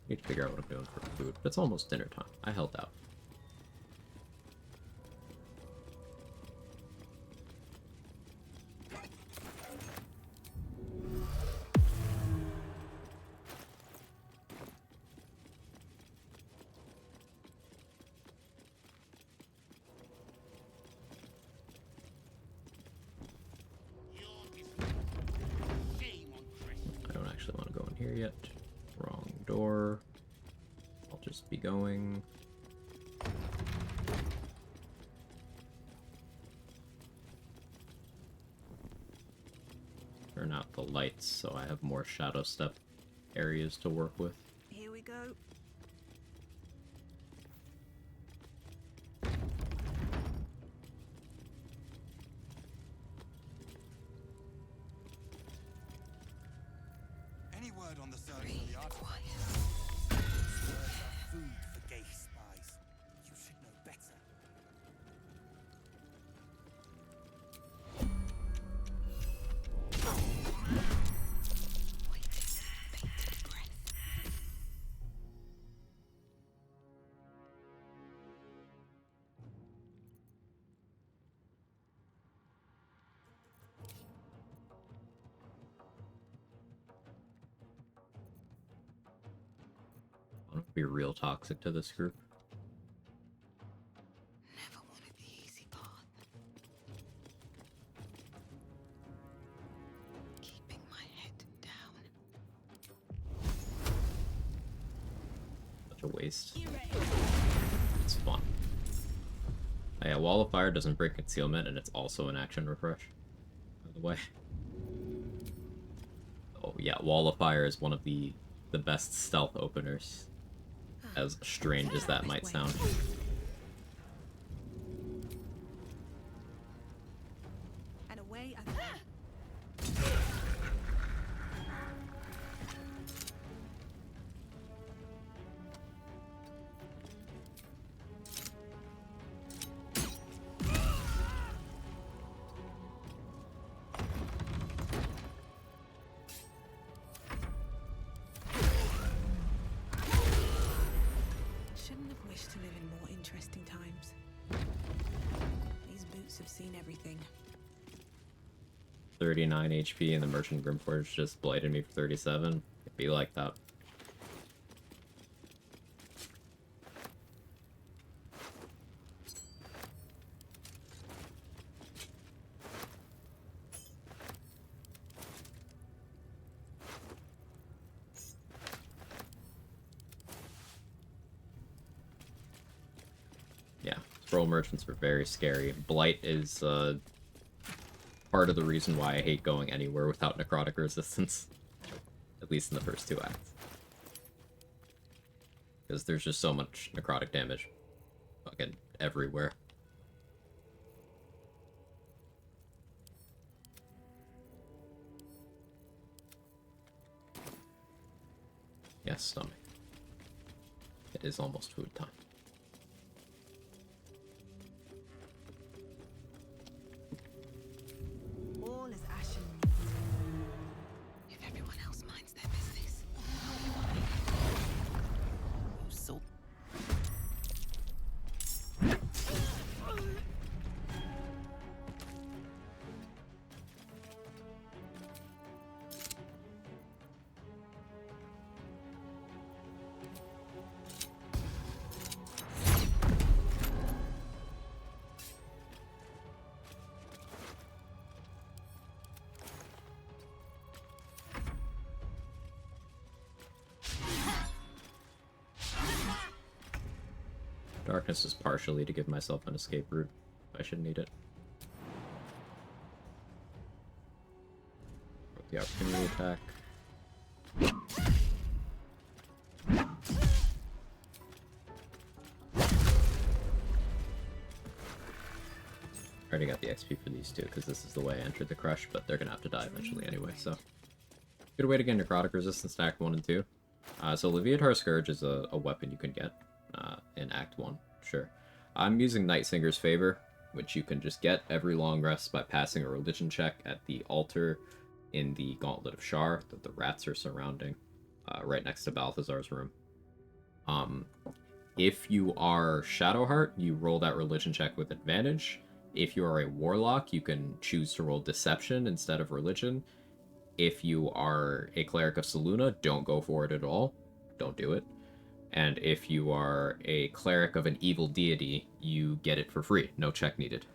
Need to figure out what I'm doing for food, but it's almost dinner time. I held out. I don't actually want to go in here yet. Wrong door. I'll just be going. Turn out the lights so I have more shadow step areas to work with. Here we go. Any word on the search for the artifact? Food for gay spies. You should know better. I want to be real toxic to this group. Never wanted the easy path. Keeping my head down. Such a waste. It's fun. Oh, yeah, Wall of Fire doesn't break concealment, and it's also an action refresh, by the way. Oh yeah, Wall of Fire is one of the best stealth openers. As strange as that might sound. And away I shouldn't have wished to live in more interesting times. These boots have seen everything. 39 HP and the Merchant Grimforge just blighted me for 37. It'd be like that. Yeah, scroll merchants are very scary. Blight is part of the reason why I hate going anywhere without necrotic resistance. At least in the first 2 acts. Because there's just so much necrotic damage. Fucking everywhere. Yes, stomach. It is almost food time. Darkness is partially to give myself an escape route. I should need it. The opportunity attack. Already got the XP for these two because this is the way I entered the crush, but they're gonna have to die eventually anyway, so. Good way to get necrotic resistance to Act 1 and 2. So Leviatar Scourge is a weapon you can get in Act 1, sure. I'm using Nightsinger's Favor, which you can just get every long rest by passing a religion check at the altar in the Gauntlet of Shar that the rats are surrounding, right next to Balthazar's room. If you are Shadowheart, you roll that religion check with advantage. If you are a Warlock, you can choose to roll Deception instead of Religion. If you are a Cleric of Selûne, don't go for it at all. Don't do it. And if you are a Cleric of an evil deity, you get it for free. No check needed.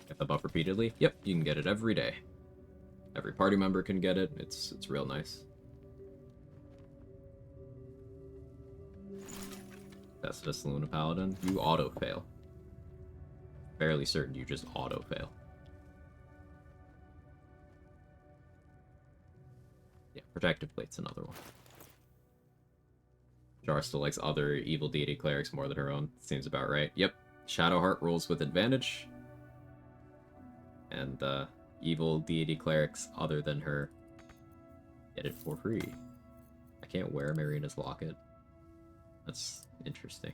Get the buff repeatedly? Yep, you can get it every day. Every party member can get it. It's real nice. Tested a Selûne Paladin. You auto-fail. Fairly certain you just auto-fail. Yeah, Protective Plate's another one. Jar still likes other evil deity clerics more than her own. Seems about right. Yep. Shadowheart rolls with advantage. And evil deity clerics other than her get it for free. I can't wear Marina's locket. That's interesting.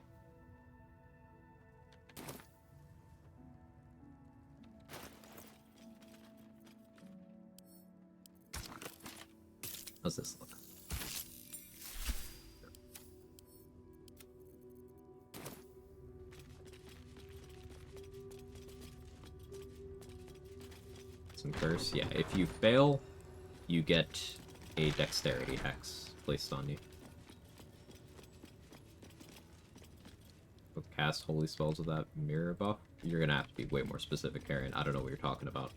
How's this look? Some curse. Yeah, if you fail, you get a dexterity hex placed on you. With cast holy spells with that mirror buff, you're gonna have to be way more specific, Karen. I don't know what you're talking about.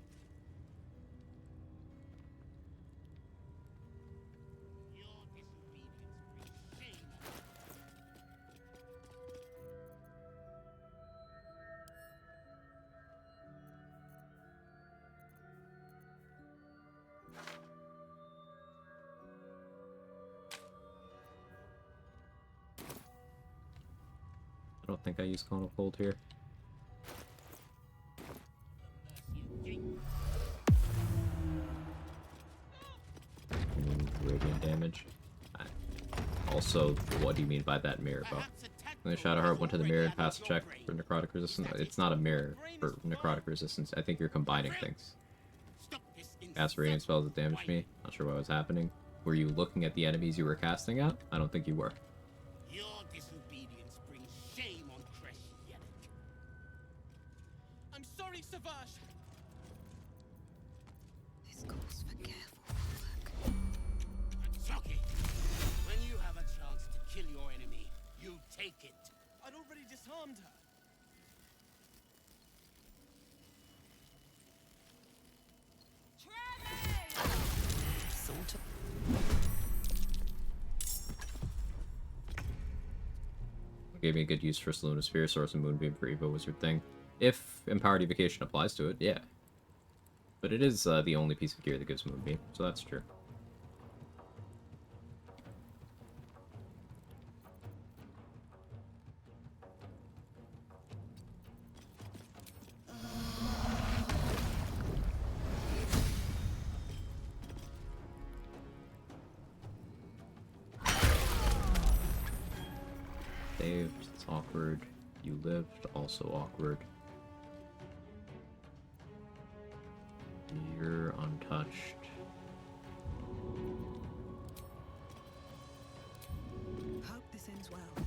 I don't think I use Cone of Cold here. Radiant damage. Also, what do you mean by that mirror buff? When the Shadowheart went to the mirror and passed a check for necrotic resistance, it's not a mirror for necrotic resistance. I think you're combining things. Cast radiant spells that damaged me. Not sure what was happening. Were you looking at the enemies you were casting at? I don't think you were. Your disobedience brings shame on Kresh. I'm sorry, Savage. This calls for careful work. Chucky, when you have a chance to kill your enemy, you take it. I'd already disarmed her. Sort of. Gave me a good use for Selûne Sphere, Source and Moonbeam for Evo Wizard thing. If Empowered Evocation applies to it, yeah. But it is the only piece of gear that gives Moonbeam, so that's true. Saved, it's awkward. You lived, also awkward. You're untouched. Hope this ends well.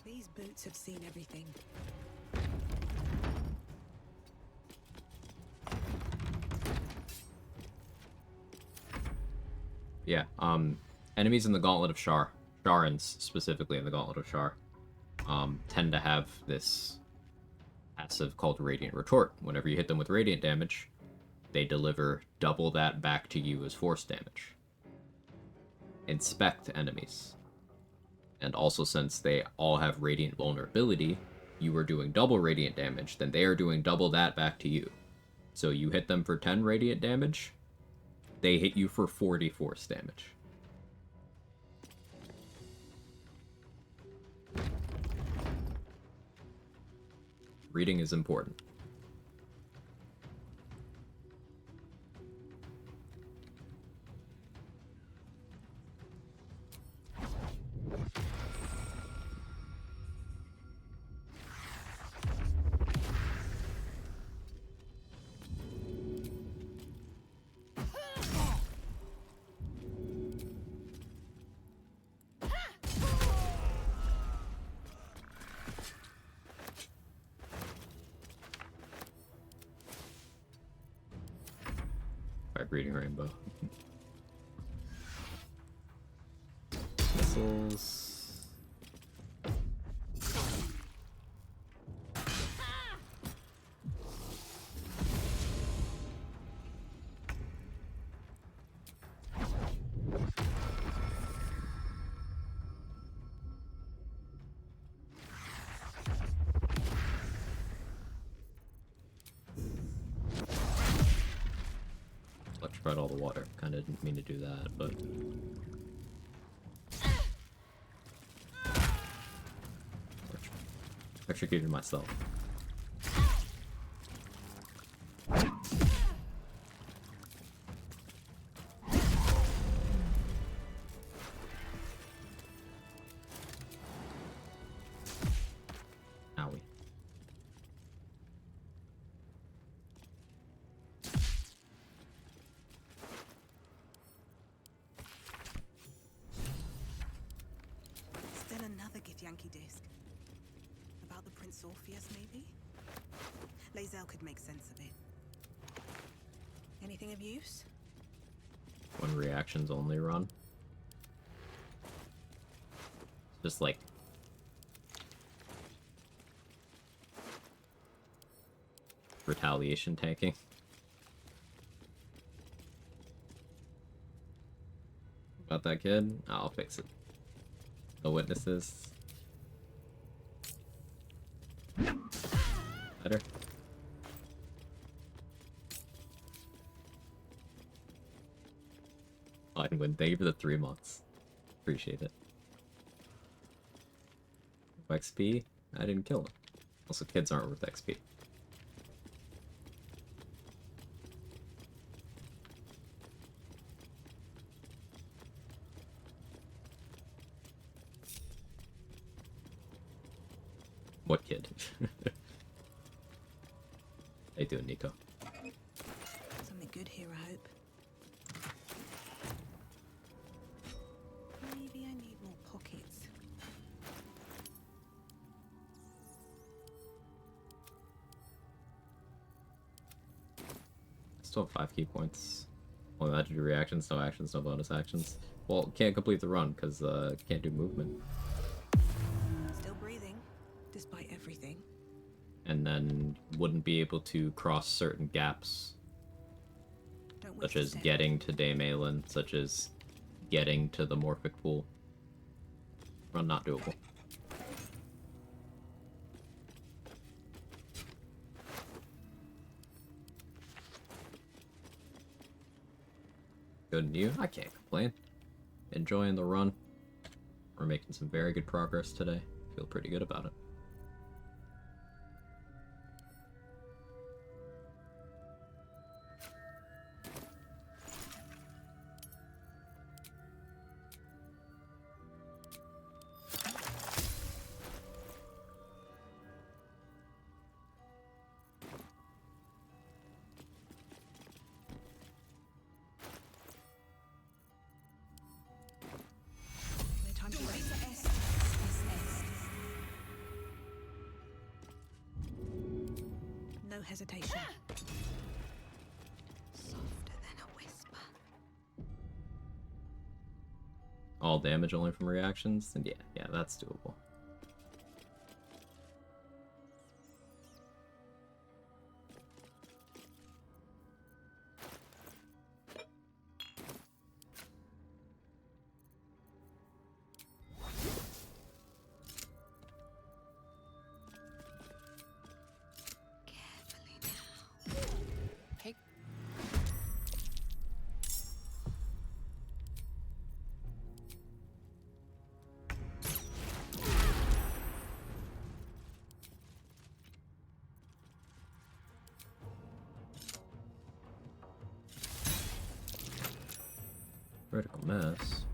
These boots have seen everything. Yeah, enemies in the Gauntlet of Shar, Sharans specifically in the Gauntlet of Shar, tend to have this passive called Radiant Retort. Whenever you hit them with radiant damage, they deliver double that back to you as force damage. Inspect enemies. And also, since they all have radiant vulnerability, you are doing double radiant damage, then they are doing double that back to you. So you hit them for 10 radiant damage, they hit you for 40 force damage. Reading is important. Reading Rainbow. Missiles. Electrified all the water. Kind of didn't mean to do that, but... Electrocuted myself. Owie. Still another Githyanki disc. About the Prince Orpheus, maybe? Lae'zel could make sense of it. Anything of use? When reactions only run. Just like... retaliation tanking. About that kid? I'll fix it. No witnesses. Better. Fine win. Thank you for the 3 months. Appreciate it. XP? I didn't kill him. Also, kids aren't worth XP. What kid? How you doing, Nico? Something good here, I hope. Maybe I need more pockets. Still have 5 key points. Well, that to do reactions, no actions, no bonus actions. Well, can't complete the run because can't do movement. Still breathing, despite everything. And then wouldn't be able to cross certain gaps, such as getting to Daemalin, such as getting to the Morphic Pool. Run not doable. Good news. I can't complain. Enjoying the run. We're making some very good progress today. Feel pretty good about it. No hesitation. Softer than a whisper. small damage only from reactions, then yeah, that's doable. Critical miss.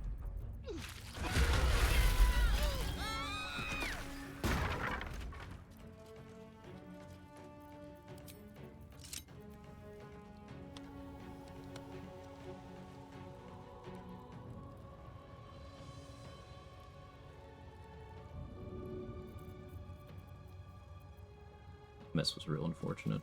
Miss was real unfortunate.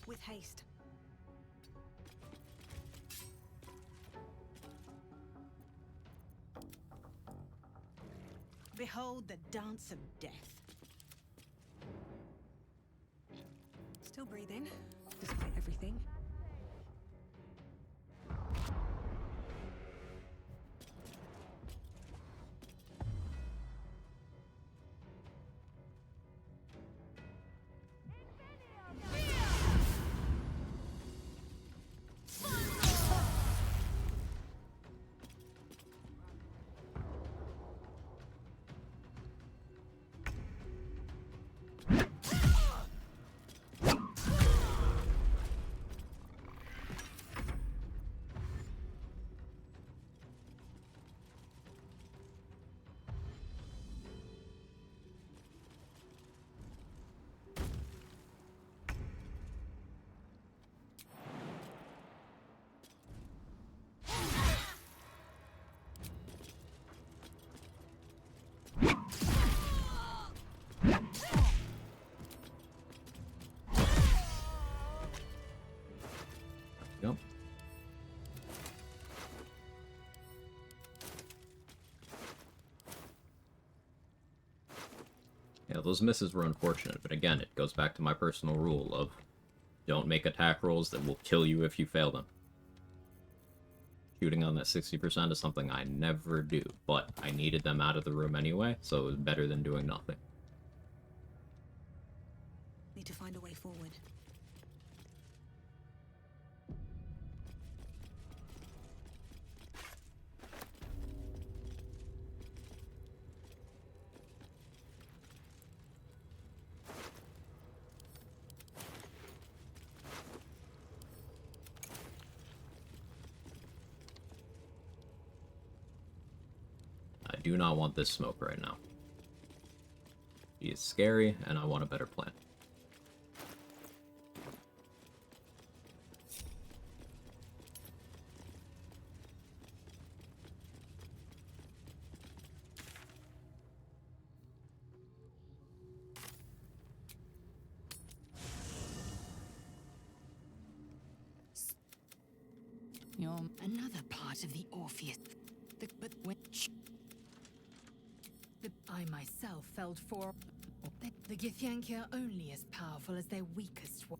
With haste. Behold the dance of death. Still breathing, despite everything. Yep. Yeah, those misses were unfortunate, but again, it goes back to my personal rule of don't make attack rolls that will kill you if you fail them. Shooting on that 60% is something I never do, but I needed them out of the room anyway, so it was better than doing nothing. Need to find a way forward. I do not want this smoke right now. He is scary, and I want a better plan. You're another part of the Orpheus. But which I myself felt for. The Githyanki are only as powerful as their weakest one.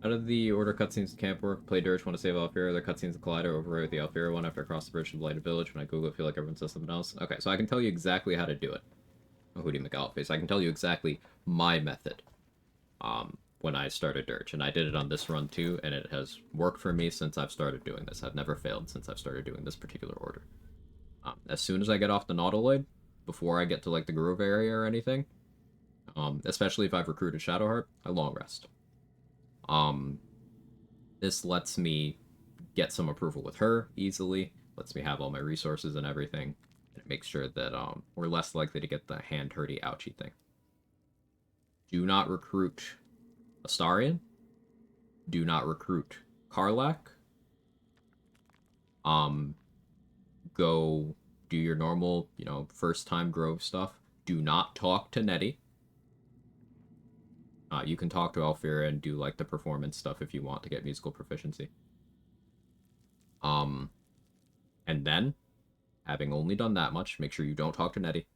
How did the Order cutscenes in camp work? Play Dirge, want to save Alfira. The cutscenes in Collider override the Alfira one after I cross the bridge to Blighted Village. When I Google it, I feel like everyone says something else. Okay, so I can tell you exactly how to do it. Hootie McAlface. I can tell you exactly my method. When I started Dirge, and I did it on this run too, and it has worked for me since I've started doing this. I've never failed since I've started doing this particular order. As soon as I get off the Nautiloid, before I get to like the Grove area or anything, especially if I've recruited Shadowheart, I long rest. This lets me get some approval with her easily, lets me have all my resources and everything, and it makes sure that we're less likely to get the hand hurty ouchie thing. Do not recruit Astarion. Do not recruit Karlach. Go do your normal, first time Grove stuff. Do not talk to Nettie. You can talk to Alfira and do like the performance stuff if you want to get musical proficiency. And then, having only done that much, make sure you don't talk to Nettie.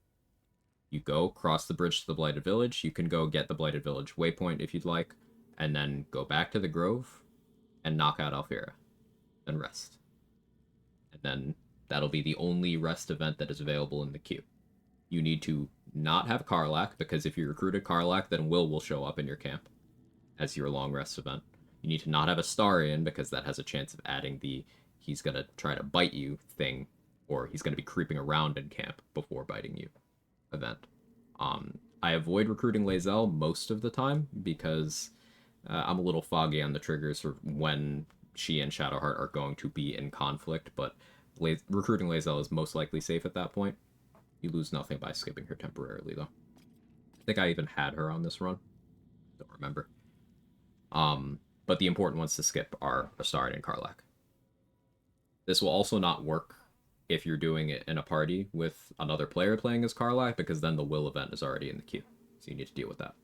You go cross the bridge to the Blighted Village. You can go get the Blighted Village waypoint if you'd like, and then go back to the Grove and knock out Alfira. Then rest. And then that'll be the only rest event that is available in the queue. You need to not have Karlach, because if you recruited Karlach, then Will show up in your camp as your long rest event. You need to not have Astarion, because that has a chance of adding the he's gonna try to bite you thing, or he's gonna be creeping around in camp before biting you event. I avoid recruiting Lae'zel most of the time, because I'm a little foggy on the triggers for when she and Shadowheart are going to be in conflict, but recruiting Lae'zel is most likely safe at that point. You lose nothing by skipping her temporarily, though. I think I even had her on this run. Don't remember. But the important ones to skip are Astarion and Karlach. This will also not work if you're doing it in a party with another player playing as Karlach, because then the Will event is already in the queue. So you need to deal with that.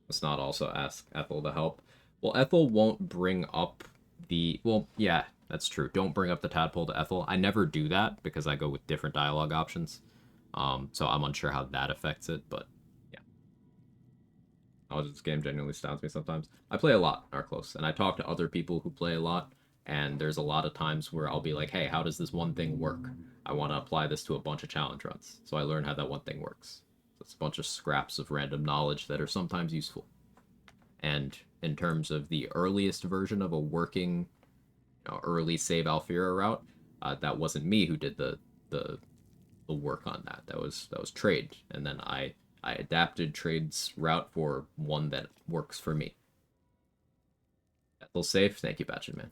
Let's not also ask Ethel to help. Well, Ethel won't bring up the... Well, yeah, that's true. Don't bring up the tadpole to Ethel. I never do that because I go with different dialogue options. So I'm unsure how that affects it, but yeah. Oh, this game genuinely astounds me sometimes. I play a lot in Arclos, and I talk to other people who play a lot, and there's a lot of times where I'll be like, hey, how does this one thing work? I want to apply this to a bunch of challenge runs. So I learn how that one thing works. So it's a bunch of scraps of random knowledge that are sometimes useful. And in terms of the earliest version of a working, early save Alfira route, that wasn't me who did the work on that. That was Trade, and then I adapted Trade's route for one that works for me. Ethel's safe. Thank you, Batchin Man.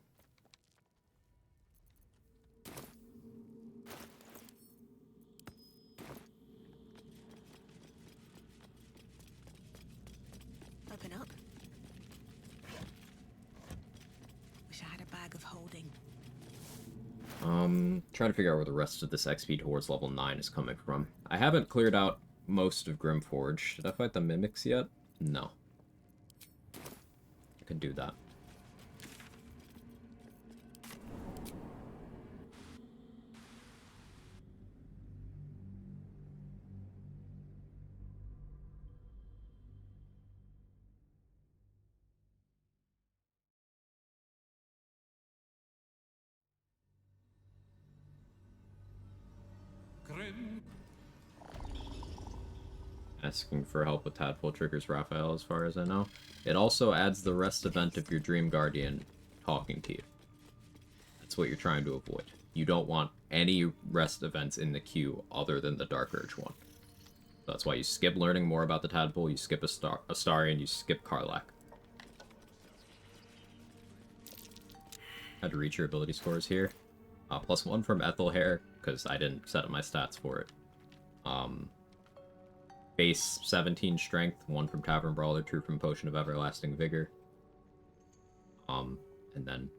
Open up. Wish I had a bag of holding. Trying to figure out where the rest of this XP towards level 9 is coming from. I haven't cleared out most of Grimforge. Did I fight the Mimics yet? No. I could do that. Asking for help with Tadpole triggers Raphael, as far as I know. It also adds the rest event of your Dream Guardian talking to you. That's what you're trying to avoid. You don't want any rest events in the queue other than the Dark Urge one. So that's why you skip learning more about the Tadpole, you skip Astarion, you skip Karlach. Had to reach your ability scores here. +1 from Ethel Hair, because I didn't set up my stats for it. Base 17 strength, 1 from Tavern Brawler, 2 from Potion of Everlasting Vigor. And then,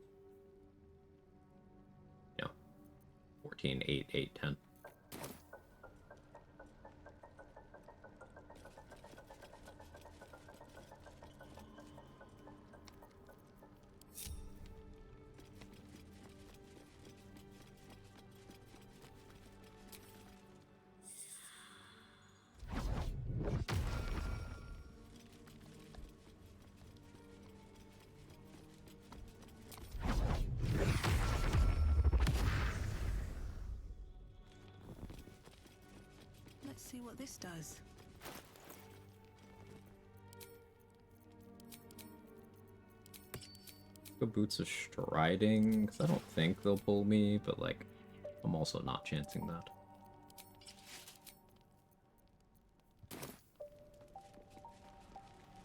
14, 8, 8, 10. Let's see what this does. Go Boots of Striding, because I don't think they'll pull me, but like, I'm also not chancing that.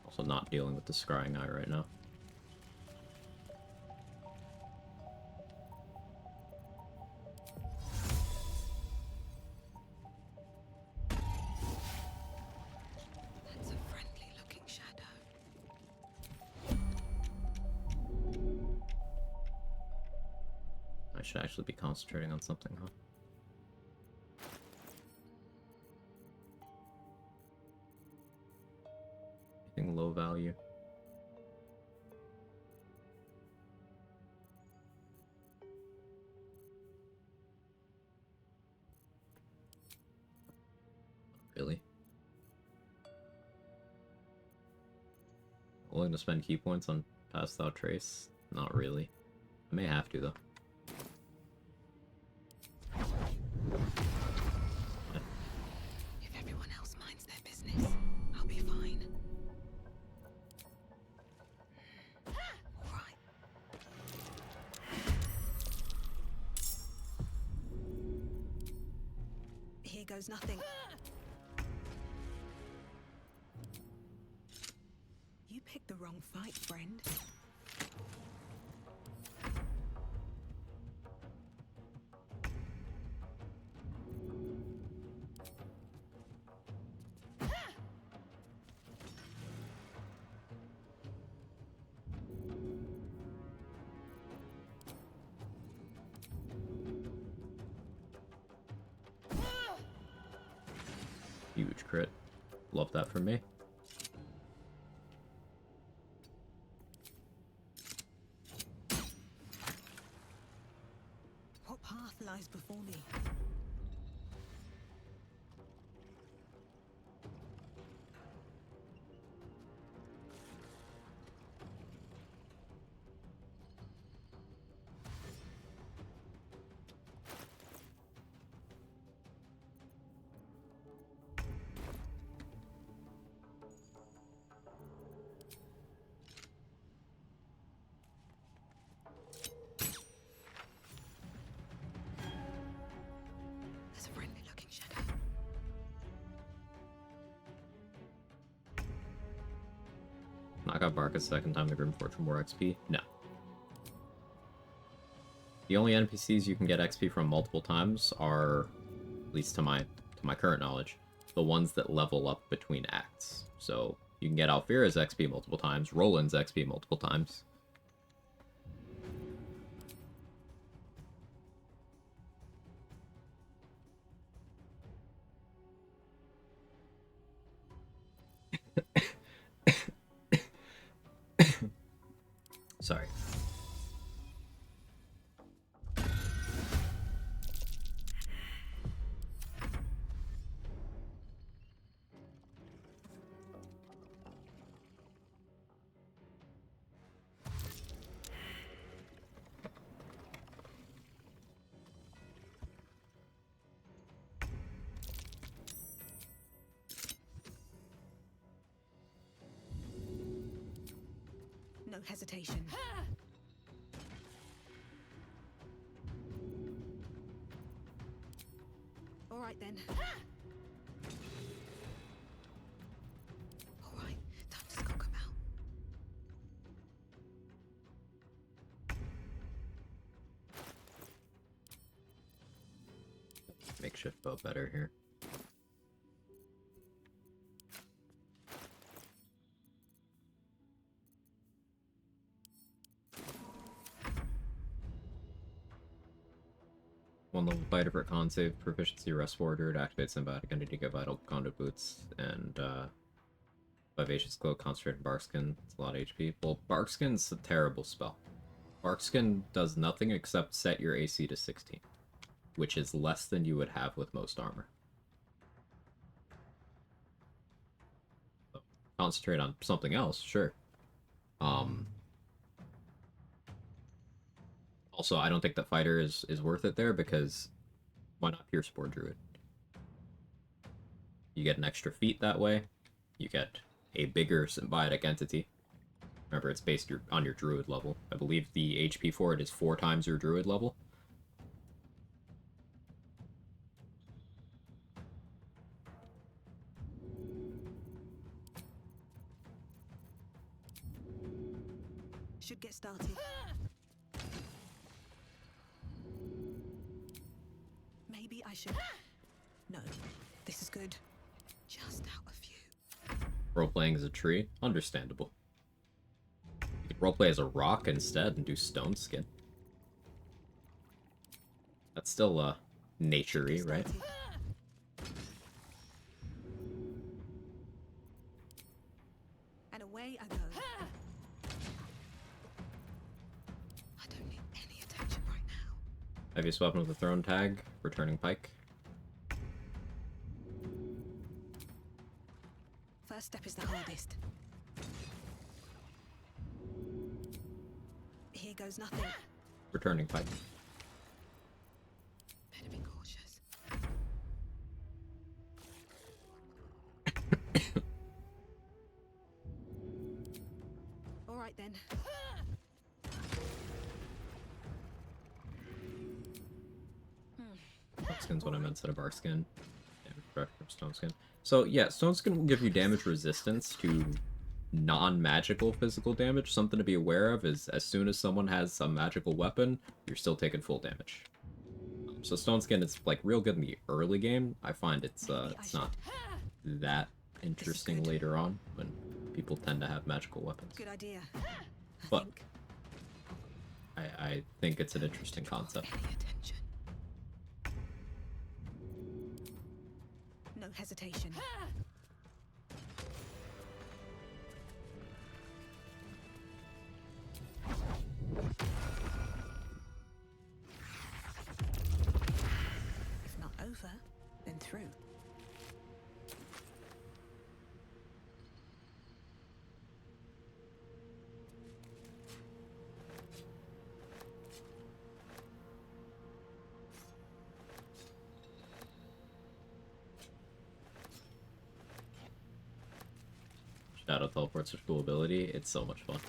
Also not dealing with the Scrying Eye right now. That's a friendly-looking shadow. should actually be concentrating on something, huh? Anything low value? Really? Willing to spend key points on Pass Without Trace? Not really. I may have to, though. If everyone else minds their business, I'll be fine. All right. Here goes nothing. You picked the wrong fight, friend. Huge crit. Love that from me. What path lies before me? There's a friendly looking shadow. Knock out Bark a second time to Grimforge for more XP? No. The only NPCs you can get XP from multiple times are, at least to my current knowledge, the ones that level up between acts. So you can get Alfira's XP multiple times, Roland's XP multiple times. Sorry. No hesitation. All right then. All right, time to skulk him out. Makeshift bow better here. One level fighter for con save, proficiency rest order to activate symbiotic entity, get vital conduit boots, and vivacious cloak, concentrated barkskin. It's a lot of HP. Well, barkskin's a terrible spell. Barkskin does nothing except set your AC to 16, which is less than you would have with most armor. So, concentrate on something else, sure. Also, I don't think that fighter is worth it there, because why not Pure Spore Druid? You get an extra feat that way. You get a bigger symbiotic entity. Remember, it's based on your Druid level. I believe the HP for it is 4 times your Druid level. Should get started. Maybe I should... No, this is good. Just out a few. Roleplaying as a tree? Understandable. You could roleplay as a rock instead and do stone skin. That's still nature-y, right? And away I go. I don't need any attention right now. Heaviest weapon with a thrown tag, returning pike. First step is the hardest. Here goes nothing. Returning pike. Better be cautious. All right then. Stone skin's what I meant instead of bark skin. Damage reduction from stone skin. So yeah, stone skin will give you damage resistance to non-magical physical damage. Something to be aware of is as soon as someone has a magical weapon, you're still taking full damage. So stone skin is like real good in the early game. I find it's not that interesting later on when people tend to have magical weapons. Good idea. But I think it's an interesting concept. No hesitation. If not over, then through. Shadow teleport's a cool ability. It's so much fun.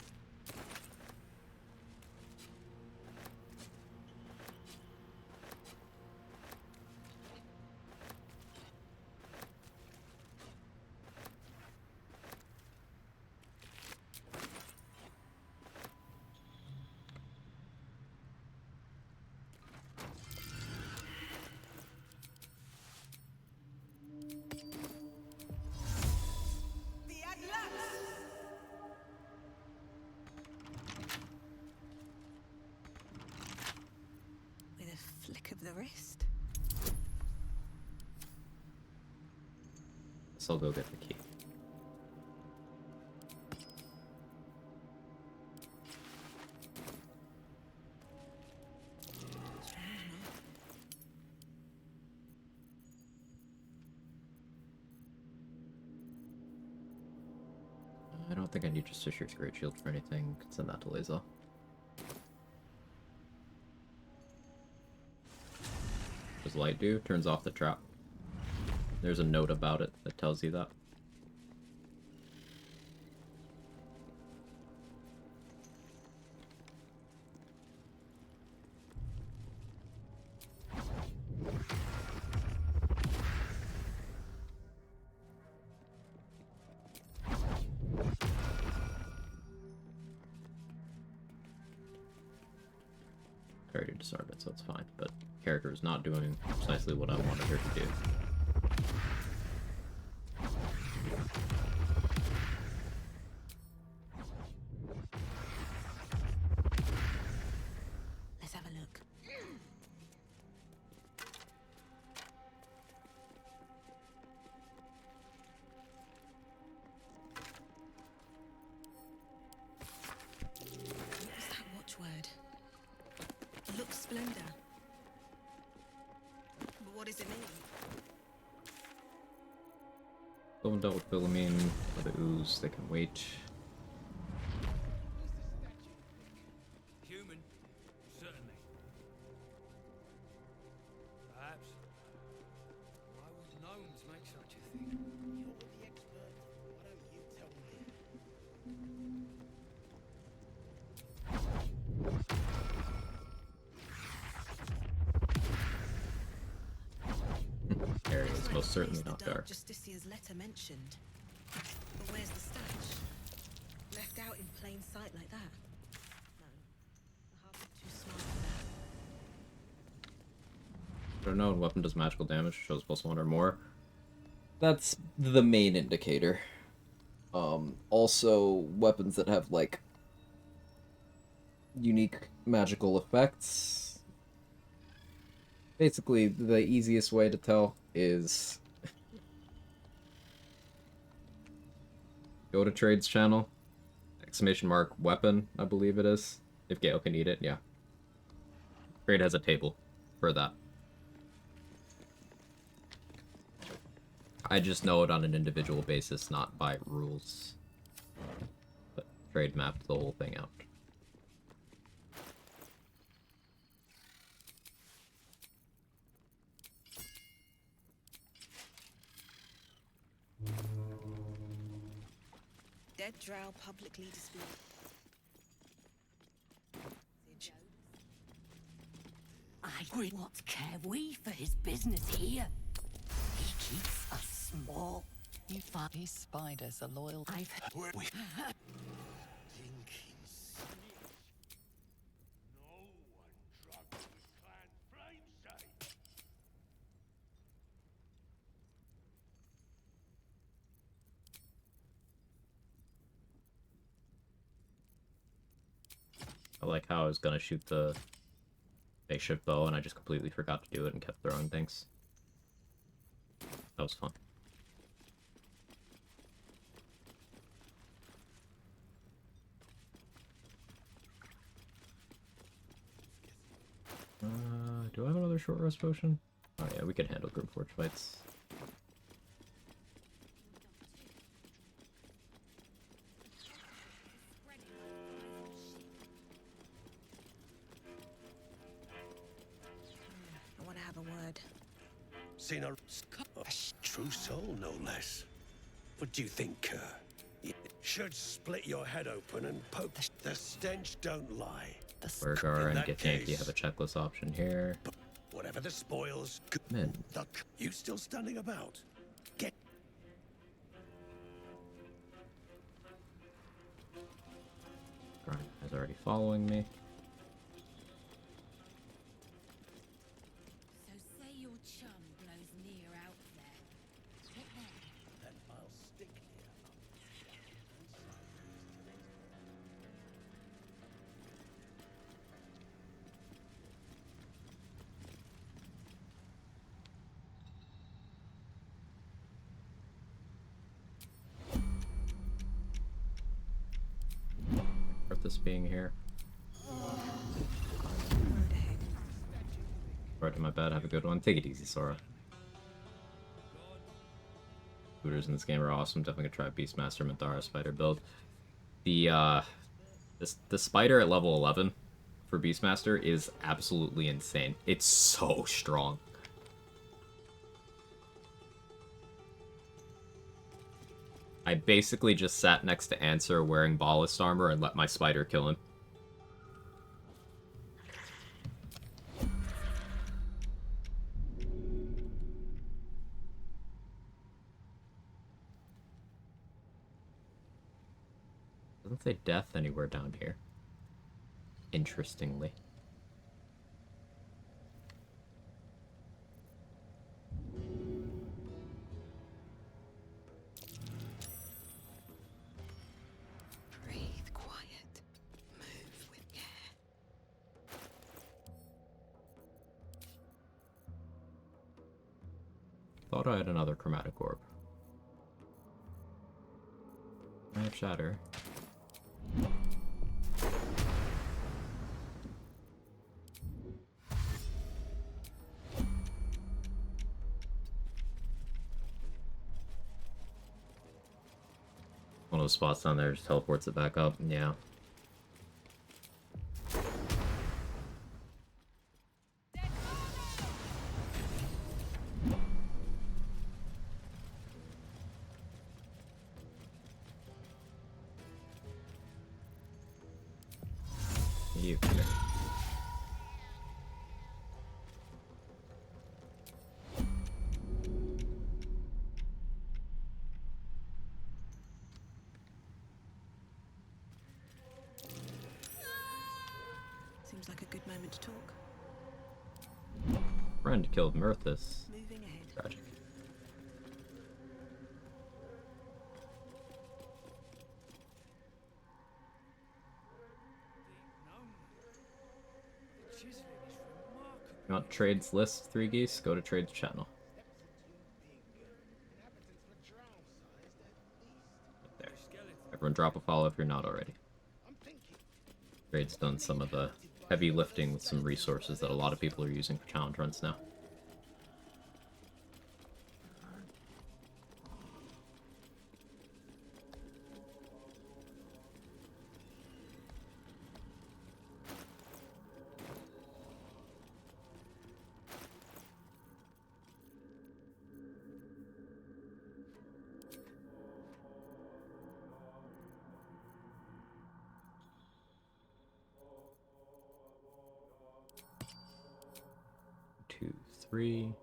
With a flick of the wrist. So I'll go get the key. I don't think I need just Fisher's Great Shield for anything. Could send that to Laza. What does light do? Turns off the trap. There's a note about it that tells you that. I already disarmed it, so it's fine, but character is not doing precisely what I wanted her to do. Let's have a look. What was that watchword? Lux Splendor. But what does it mean? Someone dealt with Philomene or the ooze, they can wait. Human, certainly. Perhaps. Why would gnomes make such a thing? You're the expert. Why don't you tell Area is most certainly not dark. Justicia's letter mentioned. But where's the stash? Left out in plain sight like that? No. The heart is too smart for that. I don't know, weapon does magical damage, shows +1 or more. That's the main indicator. Also, weapons that have, like, unique magical effects Basically, the easiest way to tell is go to Trade's channel, ! weapon, I believe it is. If Gale can eat it, yeah. Trade has a table for that. I just know it on an individual basis, not by rules. But Trade mapped the whole thing out. Dead drow publicly displayed. What care we for his business here? He keeps us small. You find these spiders are loyal. I've heard. I like how I was gonna shoot the makeshift bow and I just completely forgot to do it and kept throwing things. That was fun. Do I have another short rest potion? Oh yeah, we can handle group forge fights. I want to have a word. Seen a true soul, no less. What do you think, you should split your head open and poke. The stench don't lie. Burgar and Githyanki have a checklist option here. Whatever the spoils, Man. You still standing about? Get. Grind is already following me. So say your chum blows near out there. What then? Then I'll stick here. Worth this being here. Right to my bed, have a good one. Take it easy, Sora. Looters in this game are awesome. Definitely gonna try Beastmaster Minthara spider build. The spider at level 11 for Beastmaster is absolutely insane. It's so strong. I basically just sat next to Answer wearing ballast armor and let my spider kill him. Doesn't say death anywhere down here. Interestingly. Breathe quiet. Move with care. Thought I had another chromatic orb. I have shatter. One of those spots down there just teleports it back up. Yeah. You. Seems like a good moment to talk. Friend killed Mirthus. Moving ahead. Tragic. Chiseling is remarkably You want trades list 3 geese? Go to trades channel. Right there. Everyone drop a follow if you're not already. Trade's done some of the heavy lifting with some resources that a lot of people are using for challenge runs now. Two, three.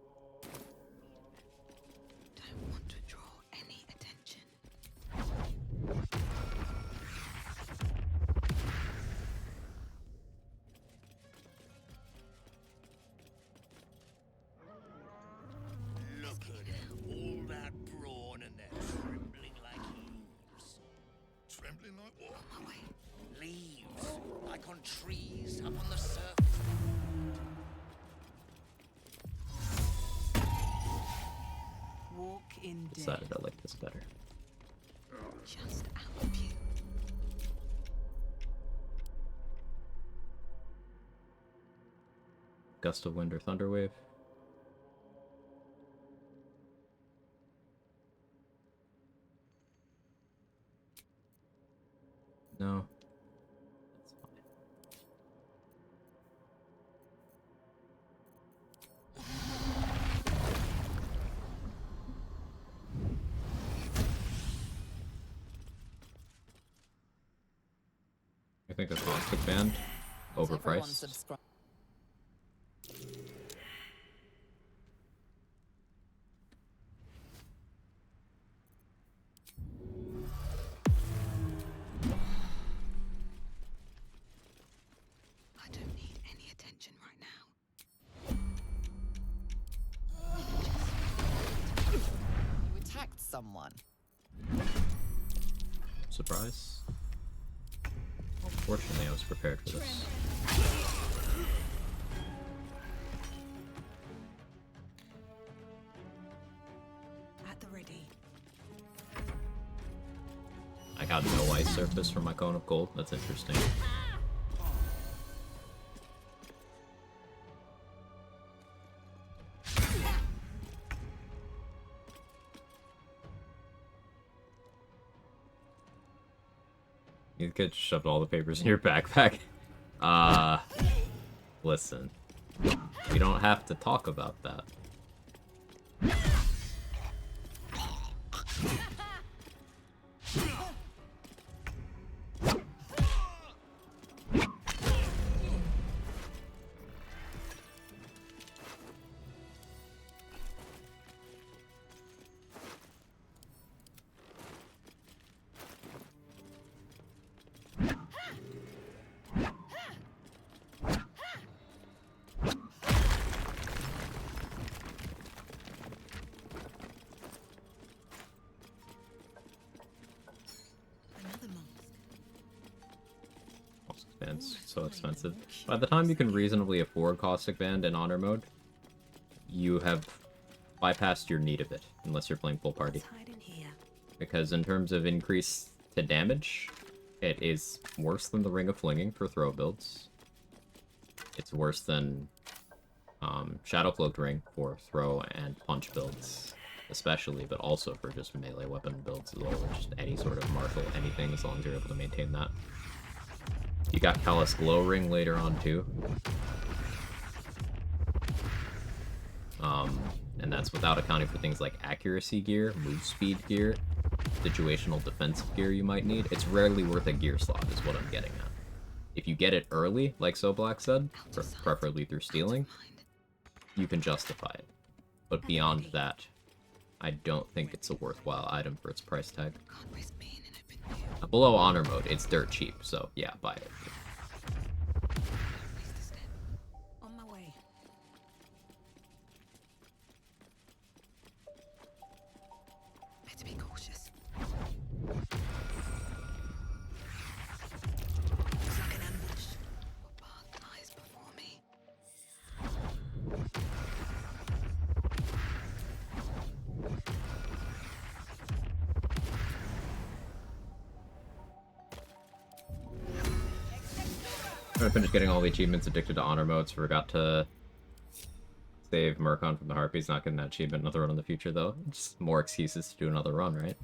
Don't want to draw any attention. Look at it, all that brawn and they're trembling like leaves. Trembling like what? On my way. Leaves, like on trees up on the surface. Walk in Decided I like this better. Just out of view. Gust of wind or thunder wave. No. That's fine. I think a caustic band overpriced. I don't need any attention right now. You attacked someone. Surprise. Fortunately, I was prepared for this. At the ready. I got no ice surface from my cone of gold. That's interesting. You could shove all the papers in your backpack. Listen. We don't have to talk about that. Band's so expensive. By the time you can reasonably afford Caustic Band in Honor mode, you have bypassed your need of it, unless you're playing full party. Because in terms of increase to damage, it is worse than the Ring of Flinging for throw builds. It's worse than Shadow Cloaked Ring for throw and punch builds, especially, but also for just melee weapon builds as well, or just any sort of martial anything, as long as you're able to maintain that. You got Callous Glow Ring later on too. And that's without accounting for things like accuracy gear, move speed gear, situational defensive gear you might need. It's rarely worth a gear slot is what I'm getting at. If you get it early, like So Black said, preferably through stealing, you can justify it. But beyond that, I don't think it's a worthwhile item for its price tag. Below Honor mode, it's dirt cheap, so yeah, buy it. On my way. Better be cautious. Looks like an ambush. What path lies before me? Trying to finish getting all the achievements, addicted to honor modes, forgot to save Murkon from the Harpies, not getting that achievement, another run in the future though. Just more excuses to do another run, right?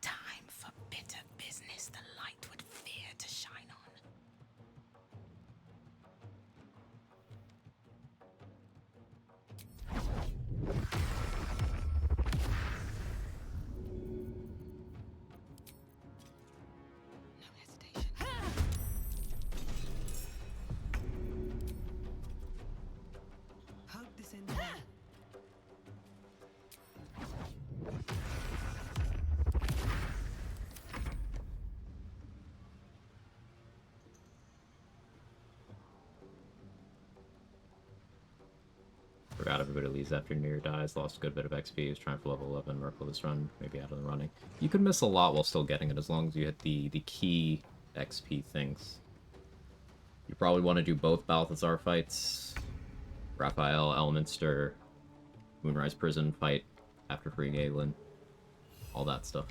Time for bitter business the light would fear to shine on. How'd this end well? Forgot everybody leaves after Mir dies, lost a good bit of XP, was trying for level 11, Merkle this run, maybe out of the running. You could miss a lot while still getting it, as long as you hit the key XP things. You probably want to do both Balthazar fights, Raphael, Elminster, Moonrise Prison fight after freeing Aelin, all that stuff.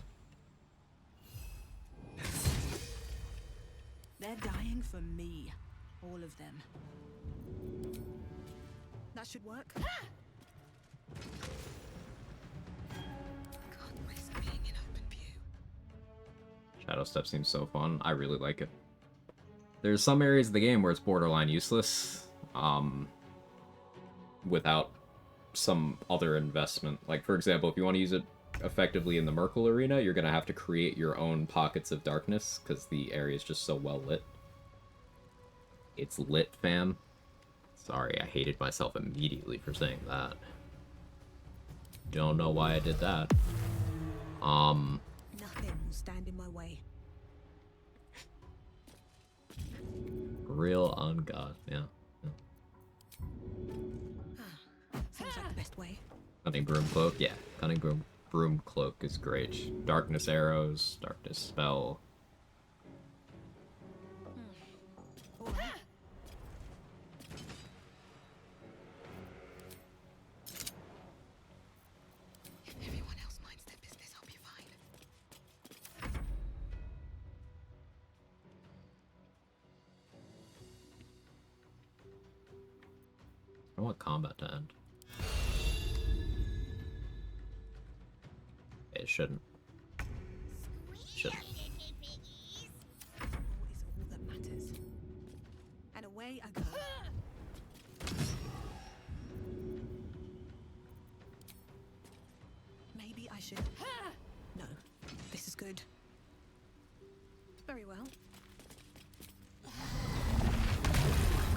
They're dying for me. All of them. That should work. Shadow Step seems so fun. I really like it. There's some areas of the game where it's borderline useless, without some other investment. Like, for example, if you want to use it effectively in the Merkle arena, you're going to have to create your own pockets of darkness, because the area is just so well lit. It's lit, fam. Sorry, I hated myself immediately for saying that. Don't know why I did that. Nothing will stand in my way. Real on God, yeah. Seems like the best way. Cunning Broom Cloak, yeah. Cunning Broom Cloak is great. Darkness Arrows, Darkness Spell. If everyone else minds their business, I'll be fine. I want combat to end. It shouldn't. Shouldn't. Is all that matters. And away I go. Maybe I should. No, this is good. Very well.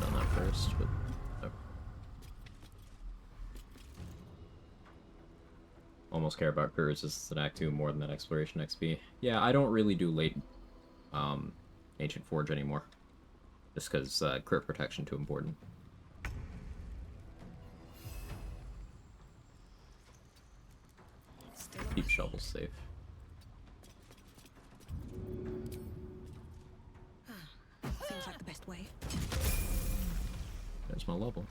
Done that first, but no. Almost care about crit resistance in Act 2 more than that exploration XP. Yeah, I don't really do late Ancient Forge anymore. Just because crit protection too important. Keep shovels safe. Seems like the best way. There's my level.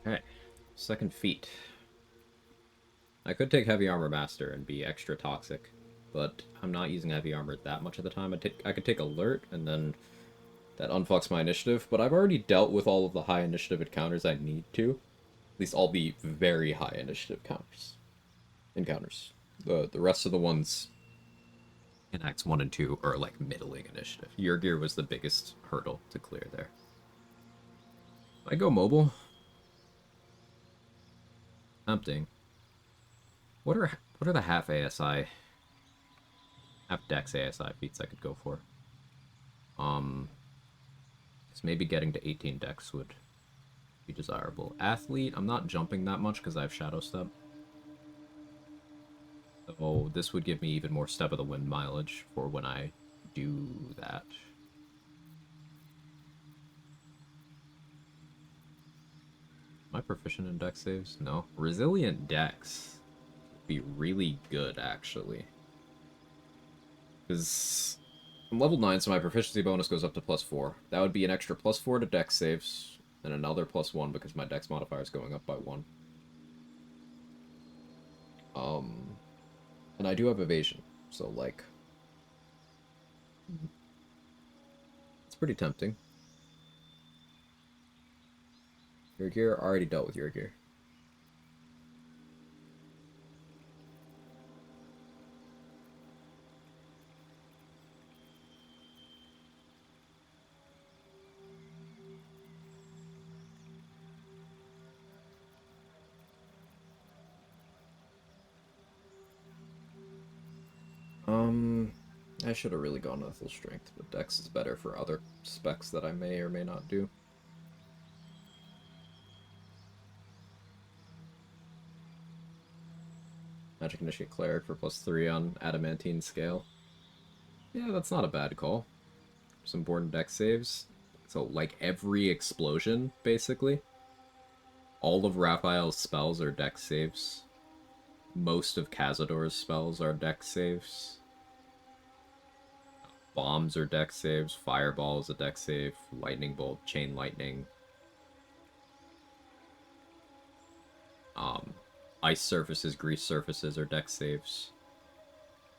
Alright, second feat. I could take Heavy Armor Master and be extra toxic, but I'm not using Heavy Armor that much of the time. I could take Alert, and then that unfucks my initiative, but I've already dealt with all of the high initiative encounters I need to. At least all the very high initiative encounters. The rest of the ones in Acts 1 and 2 are like middling initiative. Your gear was the biggest hurdle to clear there. I go mobile. Tempting. What are the half ASI, half Dex ASI feats I could go for? So maybe getting to 18 Dex would be desirable. Athlete, I'm not jumping that much because I have Shadow Step. So this would give me even more step of the wind mileage for when I do that. Am I proficient in dex saves? No. Resilient dex would be really good, actually. Because I'm level 9, so my proficiency bonus goes up to +4. That would be an extra +4 to dex saves, and another +1 because my dex modifier is going up by 1. And I do have evasion, so, like, it's pretty tempting. Your gear, already dealt with your gear. I should have really gone with full strength, but dex is better for other specs that I may or may not do. Magic Initiate Cleric for +3 on Adamantine scale. Yeah, that's not a bad call. Some important dex saves. So, like, every explosion, basically. All of Raphael's spells are dex saves. Most of Cazador's spells are dex saves. Bombs are dex saves. Fireball is a dex save. Lightning Bolt, Chain Lightning. Ice surfaces, grease surfaces are dex saves.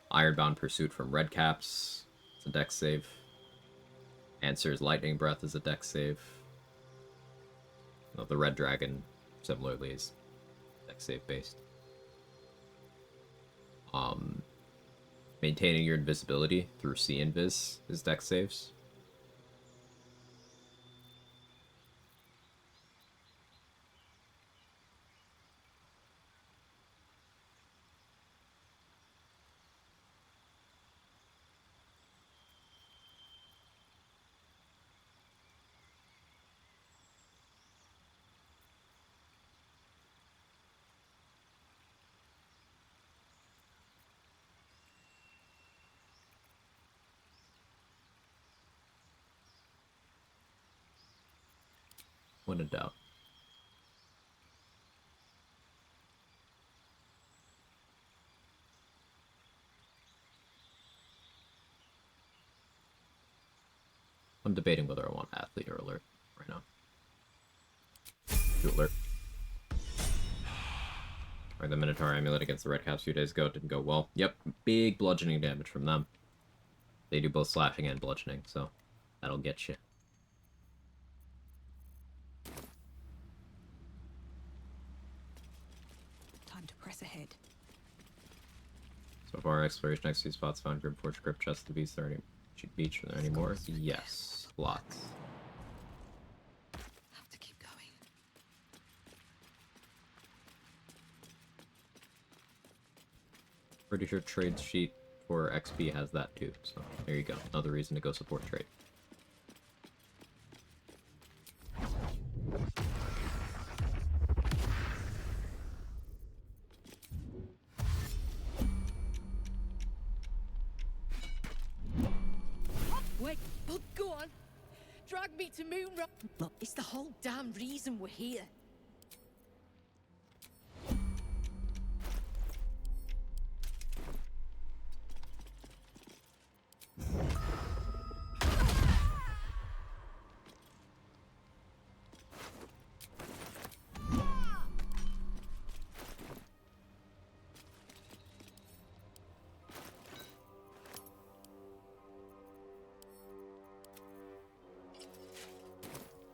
Ironbound Pursuit from Redcaps is a dex save. Answer's Lightning Breath is a dex save. The Red Dragon, similarly, is dex save based. Maintaining your invisibility through Sea Invis is dex saves. When in doubt. I'm debating whether I want Athlete or Alert right now. Do Alert. Or the Minotaur Amulet against the Redcaps a few days ago didn't go well. Yep, big bludgeoning damage from them. They do both slashing and bludgeoning, so that'll get you. Time to press ahead. So far, exploration next to these spots found Grim Forge, Crypt, Chest, the Beast, Beach. Are there any more? Yes, lots. Have to keep going. Pretty sure trade sheet for XP has that too, so there you go. Another reason to go support trade. Wait, oh, go on. Drag me to Moonrock. Look, it's the whole damn reason we're here.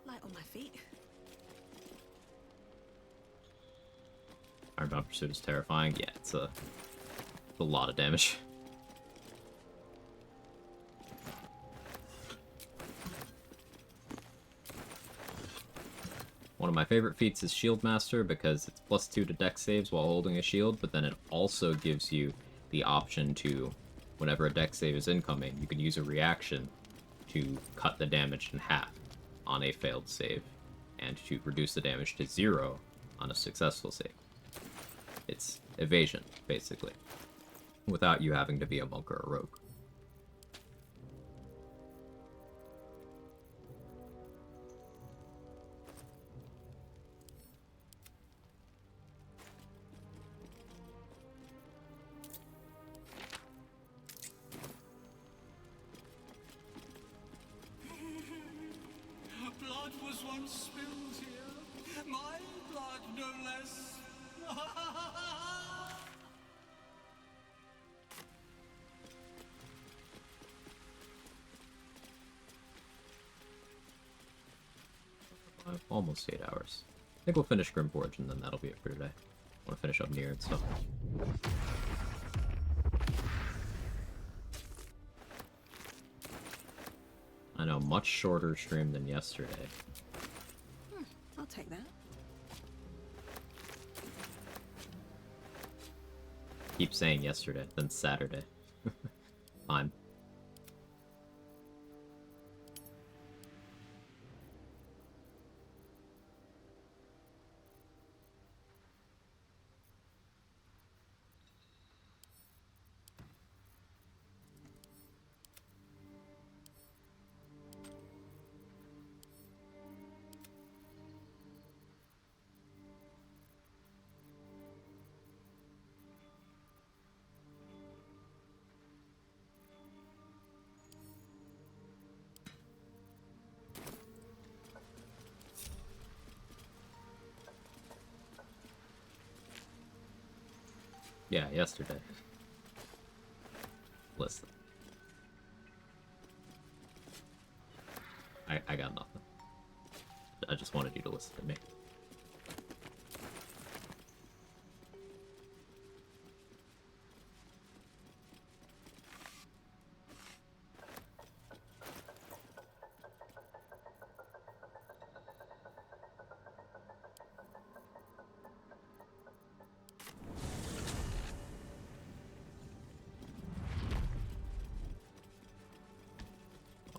Light on my feet. Ironbound Pursuit is terrifying. Yeah, it's a lot of damage. One of my favorite feats is Shield Master because it's +2 to dex saves while holding a shield, but then it also gives you the option to, whenever a dex save is incoming, you can use a reaction to cut the damage in half on a failed save, and to reduce the damage to 0 on a successful save. It's evasion, basically. without you having to be a monk or a rogue. Blood was once spilled here. My blood, no less. Almost 8 hours. I think we'll finish Grimforge and then that'll be it for today. I want to finish up near and stuff. I know, much shorter stream than yesterday. I'll take that. Keep saying yesterday, then Saturday. Fine. Yeah, yesterday. Listen. I got nothing. I just wanted you to listen to me.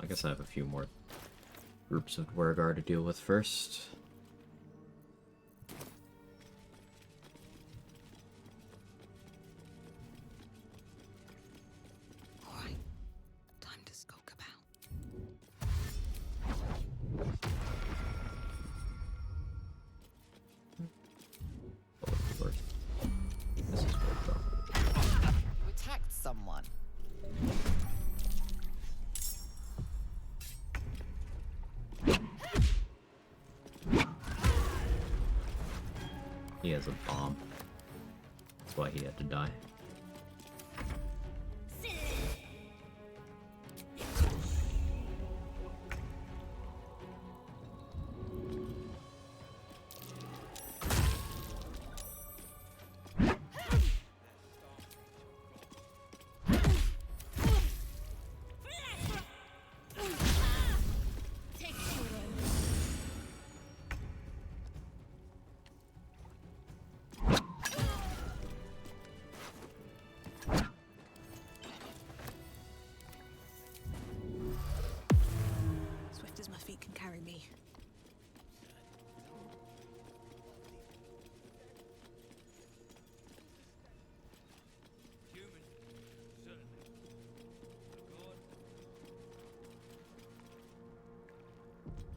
I guess I have a few more groups of Dwergar to deal with first. Alright, time to skulk about. This is workshop. You attacked someone. He has a bomb. That's why he had to die. Swift as my feet can carry me.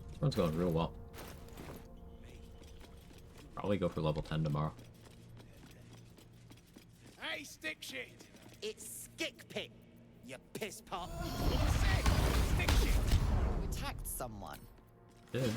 This one's going real well. Probably go for level 10 tomorrow. Hey, stick shit! It's Skick Pit, you piss pot. Stick shit! You attacked someone. Did.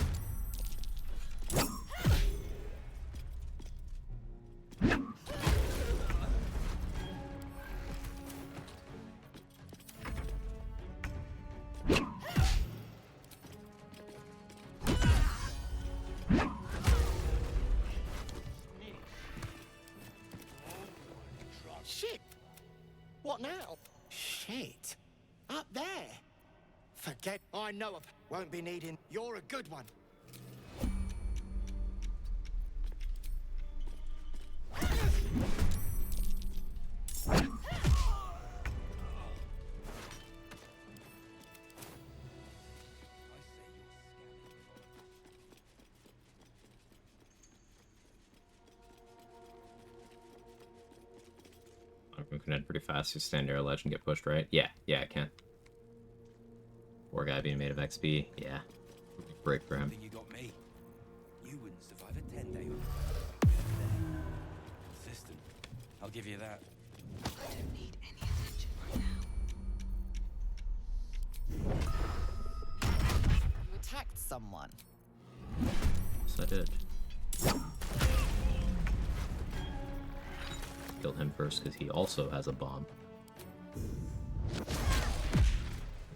Shit! What now? Shit! Up there! Forget I know of. Won't be needing. You're a good one. You can head pretty fast. You stand near a ledge and get pushed, right? Yeah, I can. Poor guy being made of XP. Yeah. Break for him. You got me. You wouldn't survive a 10-day. Consistent. I'll give you that. I don't need any attention right now. You attacked someone. Yes, I did. Kill him first because he also has a bomb.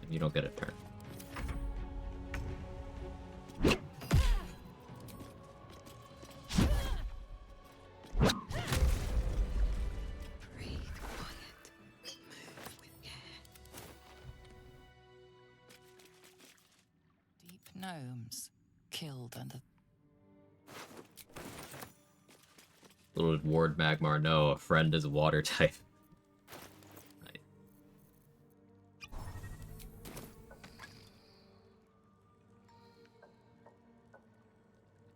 And you don't get a turn. Deep gnomes killed under. Little did Ward Magmar know, a friend is a water type. Right.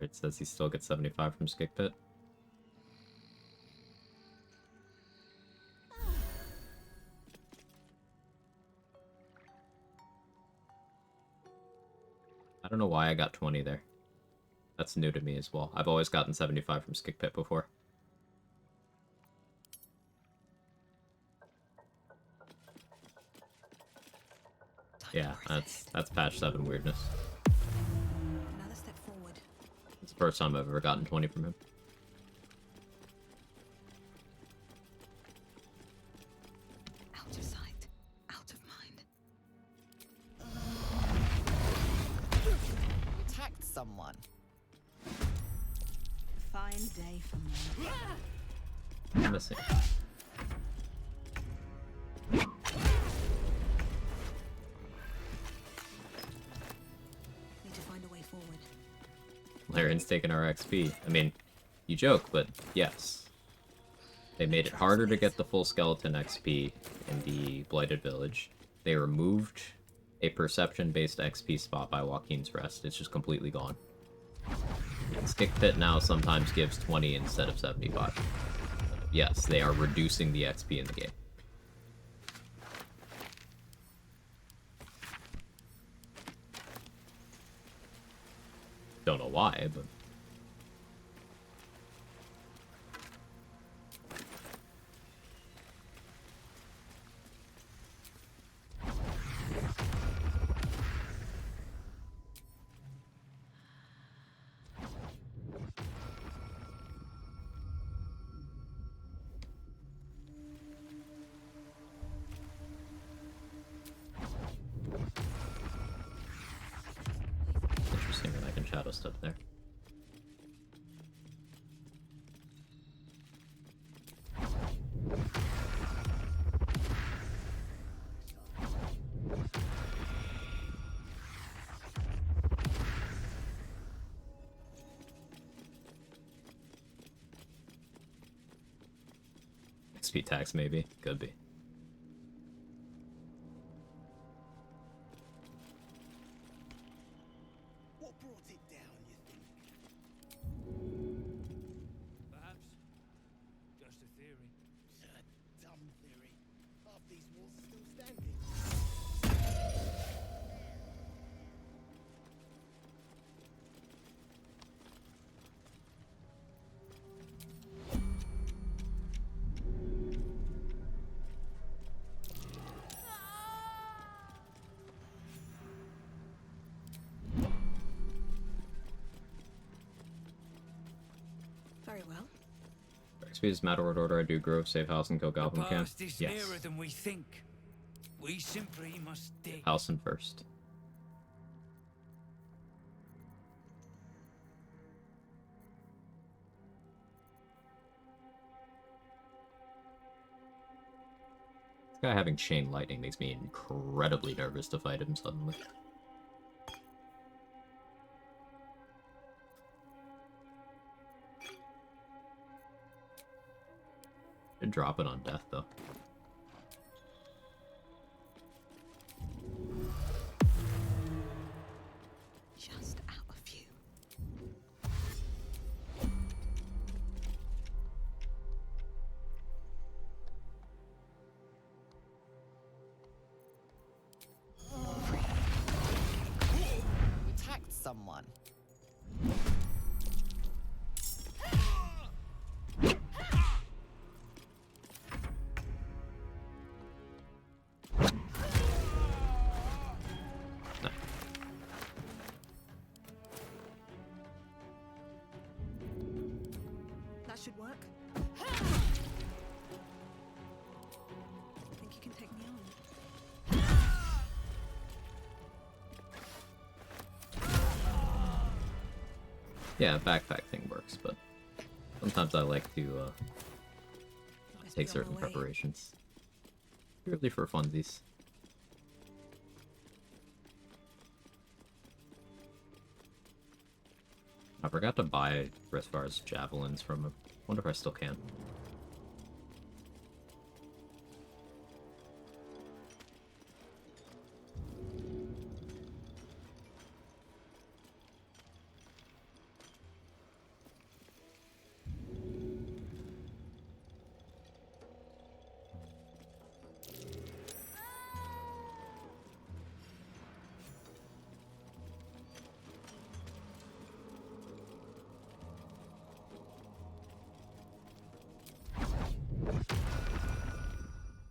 It says he still gets 75 from Skick Pit. I don't know why I got 20 there. That's new to me as well. I've always gotten 75 from Skick Pit before. Yeah, that's patch 7 weirdness. Another step forward. It's the first time I've ever gotten 20 from him. Out of sight, out of mind. You attacked someone. Fine day for me. I'm missing. Need to find a way forward. Larion's taking our XP. I mean, you joke, but yes. They made it harder to get the full skeleton XP in the Blighted Village. They removed a perception-based XP spot by Joaquin's Rest. It's just completely gone. And Skick Pit now sometimes gives 20 instead of 75. Yes, they are reducing the XP in the game. Don't know why, but... Interesting that I can shadow step there. XP tax maybe? Could be. What brought it down, you think? Perhaps. Just a theory. Dumb theory. Half these walls are still standing. Very well. XP is matter what order I do Grove, Save House, and kill Goblin The Camp. past is Yes. nearer than we think. We simply must dig. House in first. This guy having chain lightning makes me incredibly nervous to fight him suddenly. Should drop it on death though. Just out of view. Yeah, backpack thing works, but sometimes I like to take certain preparations. Purely for funsies. I forgot to buy Resvar's javelins from him. Wonder if I still can.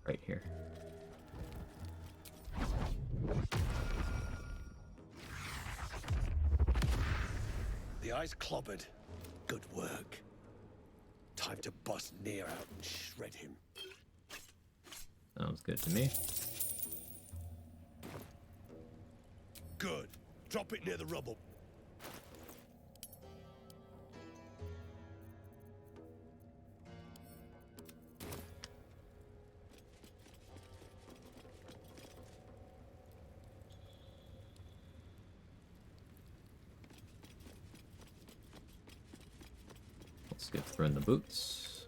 Right here. The eye's clobbered. Good work. Time to bust Nier out and shred him. Sounds good to me. Good. Drop it near the rubble. Let's get through in the boots.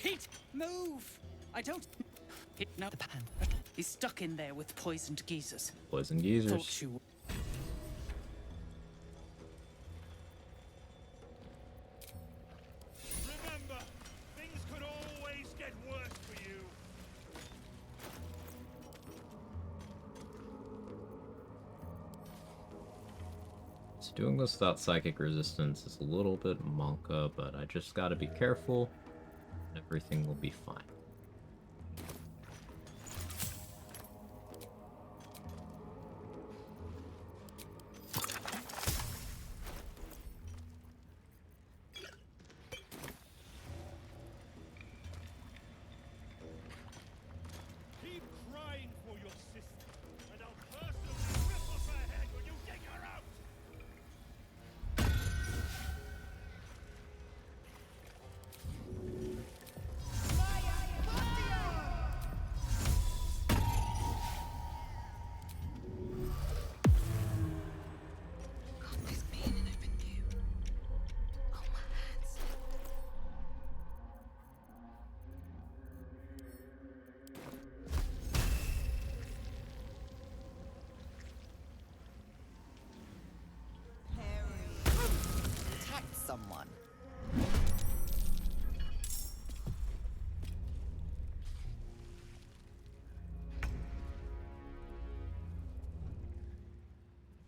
Heat! Move! I don't... No. The pan. He's stuck in there with poisoned geezers. Poison geezers. Thought you... Remember, things could always get worse for you. So doing this without psychic resistance is a little bit monka, but I just gotta be careful and everything will be fine. Keep crying for your sister, and I'll personally rip off her head when you dig her out. Can't this be in an open view? Oh, my hands. Attack someone.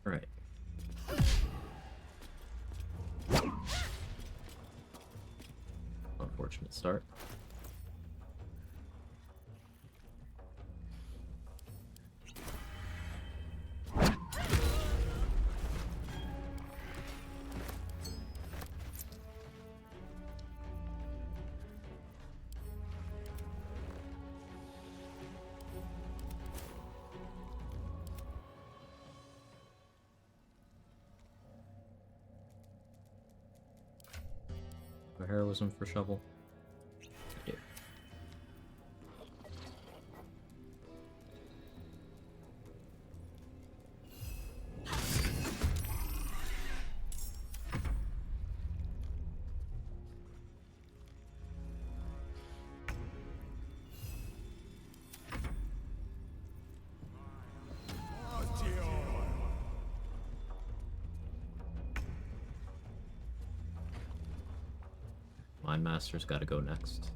Right. Unfortunate start. For heroism for shovel. Yeah. My master's gotta go next.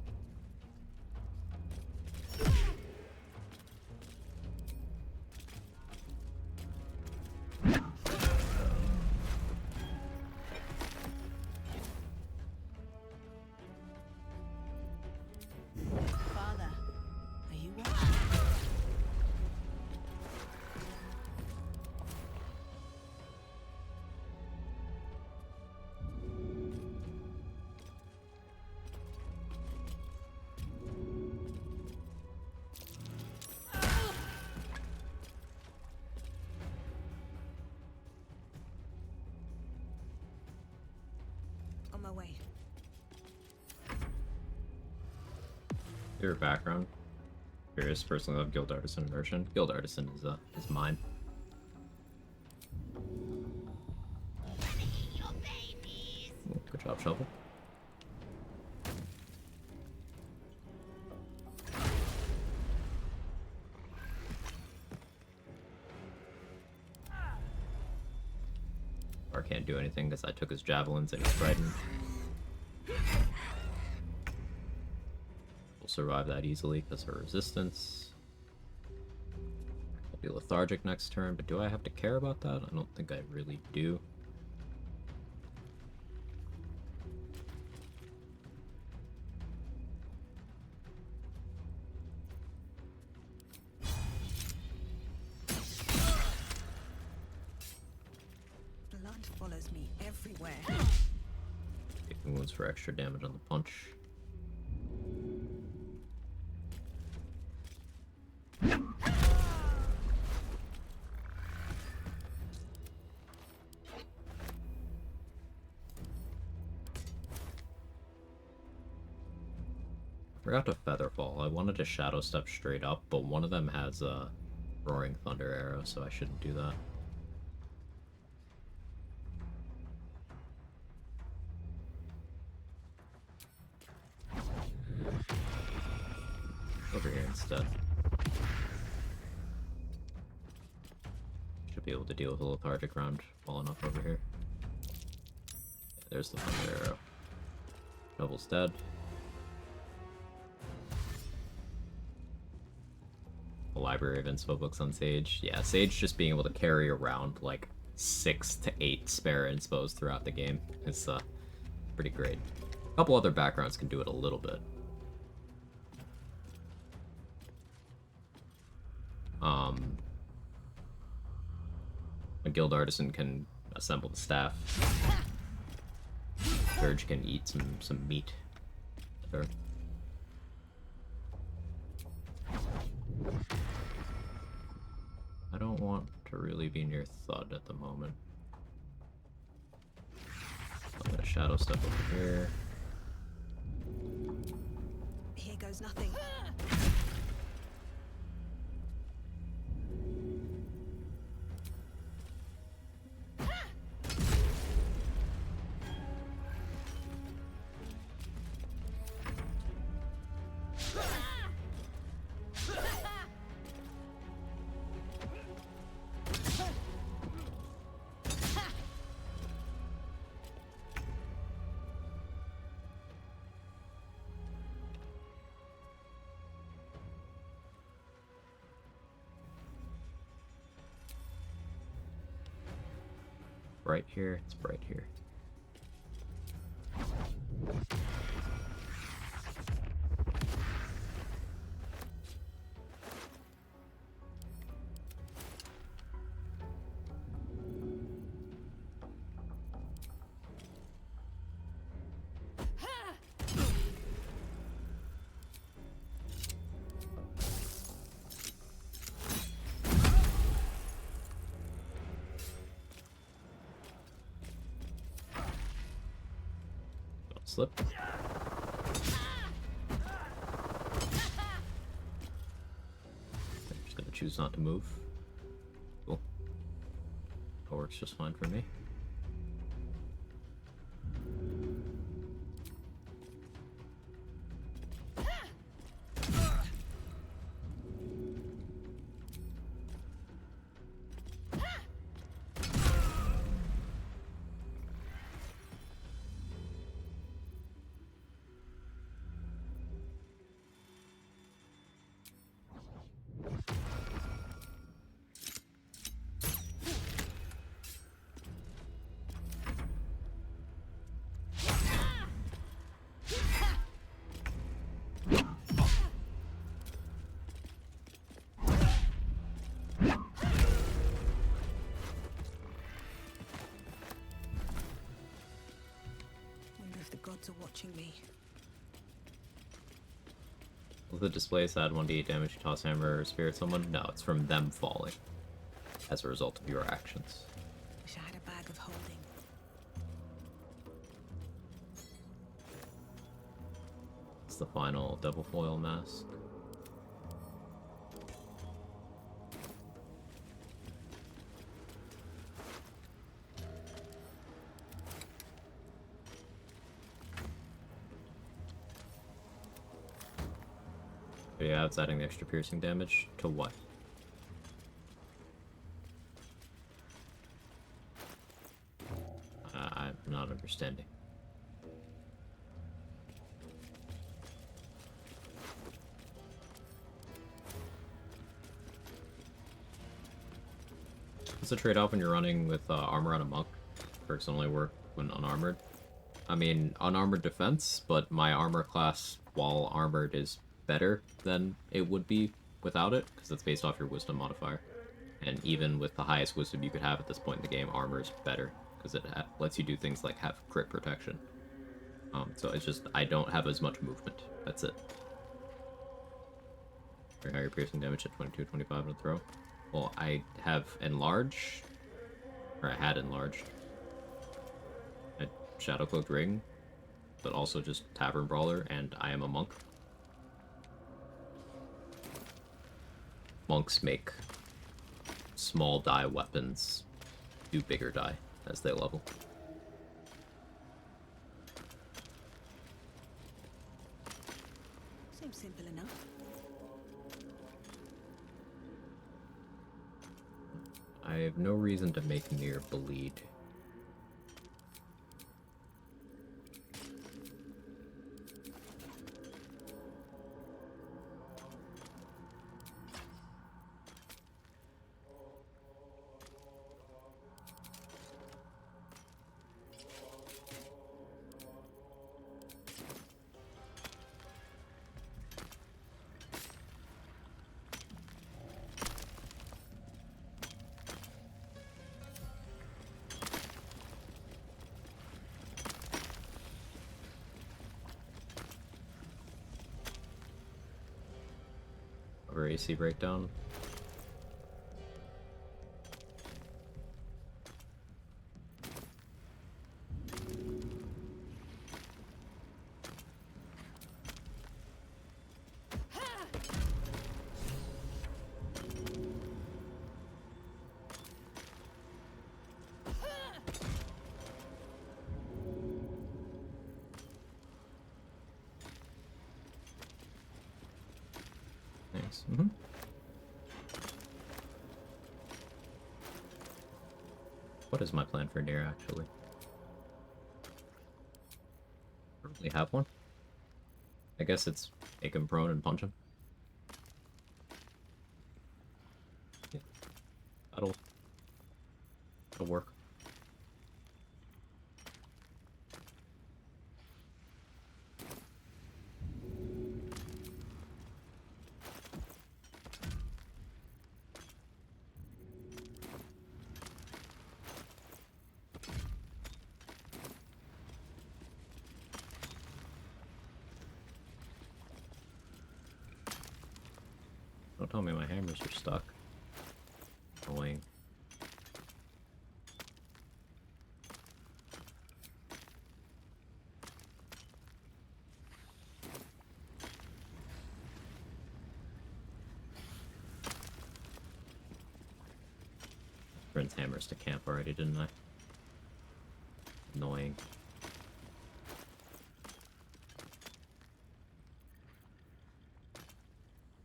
Father, are you watching? Your background. Curious, personally love Guild Artisan version. Guild Artisan is mine. Good job, Shovel. Or can't do anything because I took his javelins and he's frightened. We'll survive that easily because of resistance. I'll be lethargic next turn, but do I have to care about that? I don't think I really do. Blood follows me everywhere. Taking wounds for extra damage on the punch. Forgot to Featherfall. I wanted to Shadow Step straight up, but one of them has a Roaring Thunder arrow, so I shouldn't do that. Over here instead. Should be able to deal with a lethargic round well enough over here. Yeah, there's the Thunder arrow. Shovel's dead. A library of inspo books on Sage. Yeah, Sage just being able to carry around like 6 to 8 spare inspos throughout the game is pretty great. A couple other backgrounds can do it a little bit. A Guild Artisan can assemble the staff. Surge can eat some meat. Sure. I don't want to really be near Thud at the moment. I'm gonna Shadow Step over here. Here goes nothing. Bright here, it's bright here. Slip. I'm just gonna choose not to move. Cool. That works just fine for me. Gods are watching me. Will the displays add 1d8 damage to toss hammer or spirit someone? No, it's from them falling as a result of your actions. Wish I had a bag of holding. the final double foil mask. But yeah, it's adding the extra piercing damage to what? I'm not understanding. It's a trade-off when you're running with armor on a monk. Perks only work when unarmored. I mean, unarmored defense, but my armor class, while armored, is better than it would be without it, because it's based off your wisdom modifier. And even with the highest wisdom you could have at this point in the game, armor is better, because it lets you do things like have crit protection. So it's just, I don't have as much movement. That's it. Very higher piercing damage at 22, 25 on a throw. Well, I have enlarge, or I had enlarged. I Shadow Cloaked Ring, but also just Tavern Brawler, and I am a monk. Monks make small die weapons do bigger die as they level. Seems simple enough. I have no reason to make Mir bleed. Or AC breakdown. Thanks. What is my plan for Nier, actually? I don't really have one. I guess it's make him prone and punch him. Yeah. That'll work. Don't tell me my hammers are stuck. Annoying. Brent's hammers to camp already, didn't I? Annoying.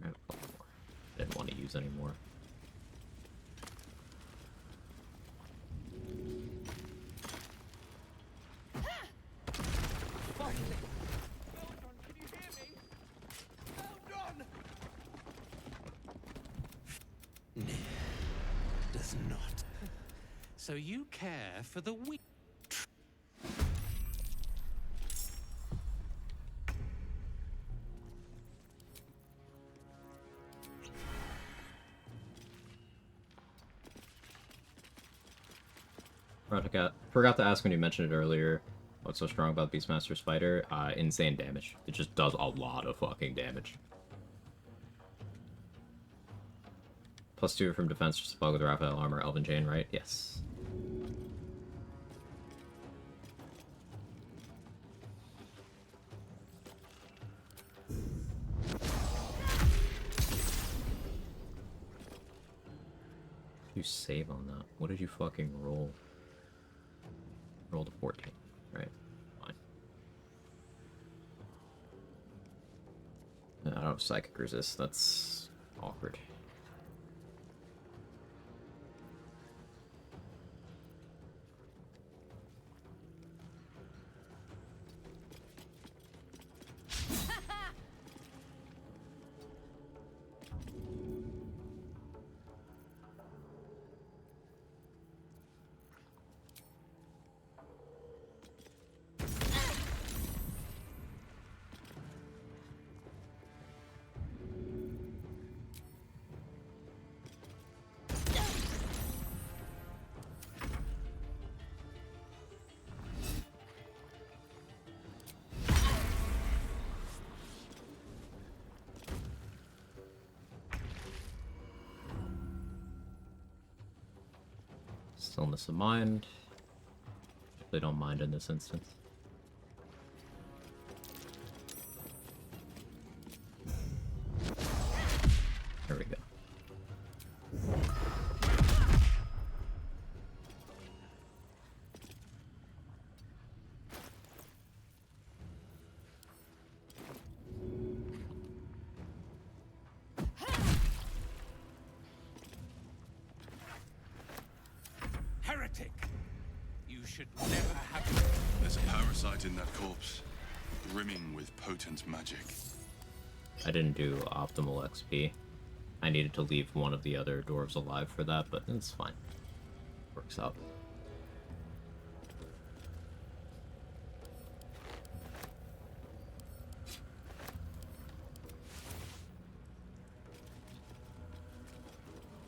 I have a couple more. Didn't want to use anymore. Does not. So you care for the weak. Forgot to ask when you mentioned it earlier. What's so strong about Beastmaster's Fighter? Insane damage. It just does a lot of fucking damage. +2 from defense, just a bug with Raphael armor, Elven Chain, right? Yes. You save on that. What did you fucking roll? Rolled a 14. Right. Fine. I don't have psychic resist. That's awkward. Stillness of mind. They don't mind in this instance. There we go. Heretic! You should never have... There's a parasite in that corpse, brimming with potent magic. I didn't do optimal XP. I needed to leave one of the other dwarves alive for that, but it's fine. Works out.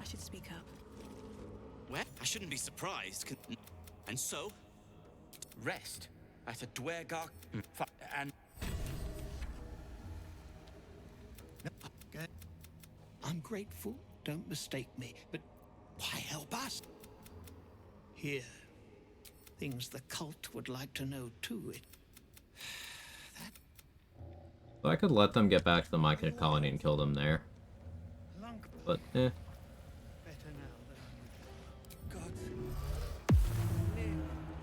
I should speak up. Well, I shouldn't be surprised. And so? Rest at a Dwergar and... I'm grateful, don't mistake me, but why help us? Here, things the cult would like to know too. So I could let them get back to the Myconid colony and kill them there. But, eh.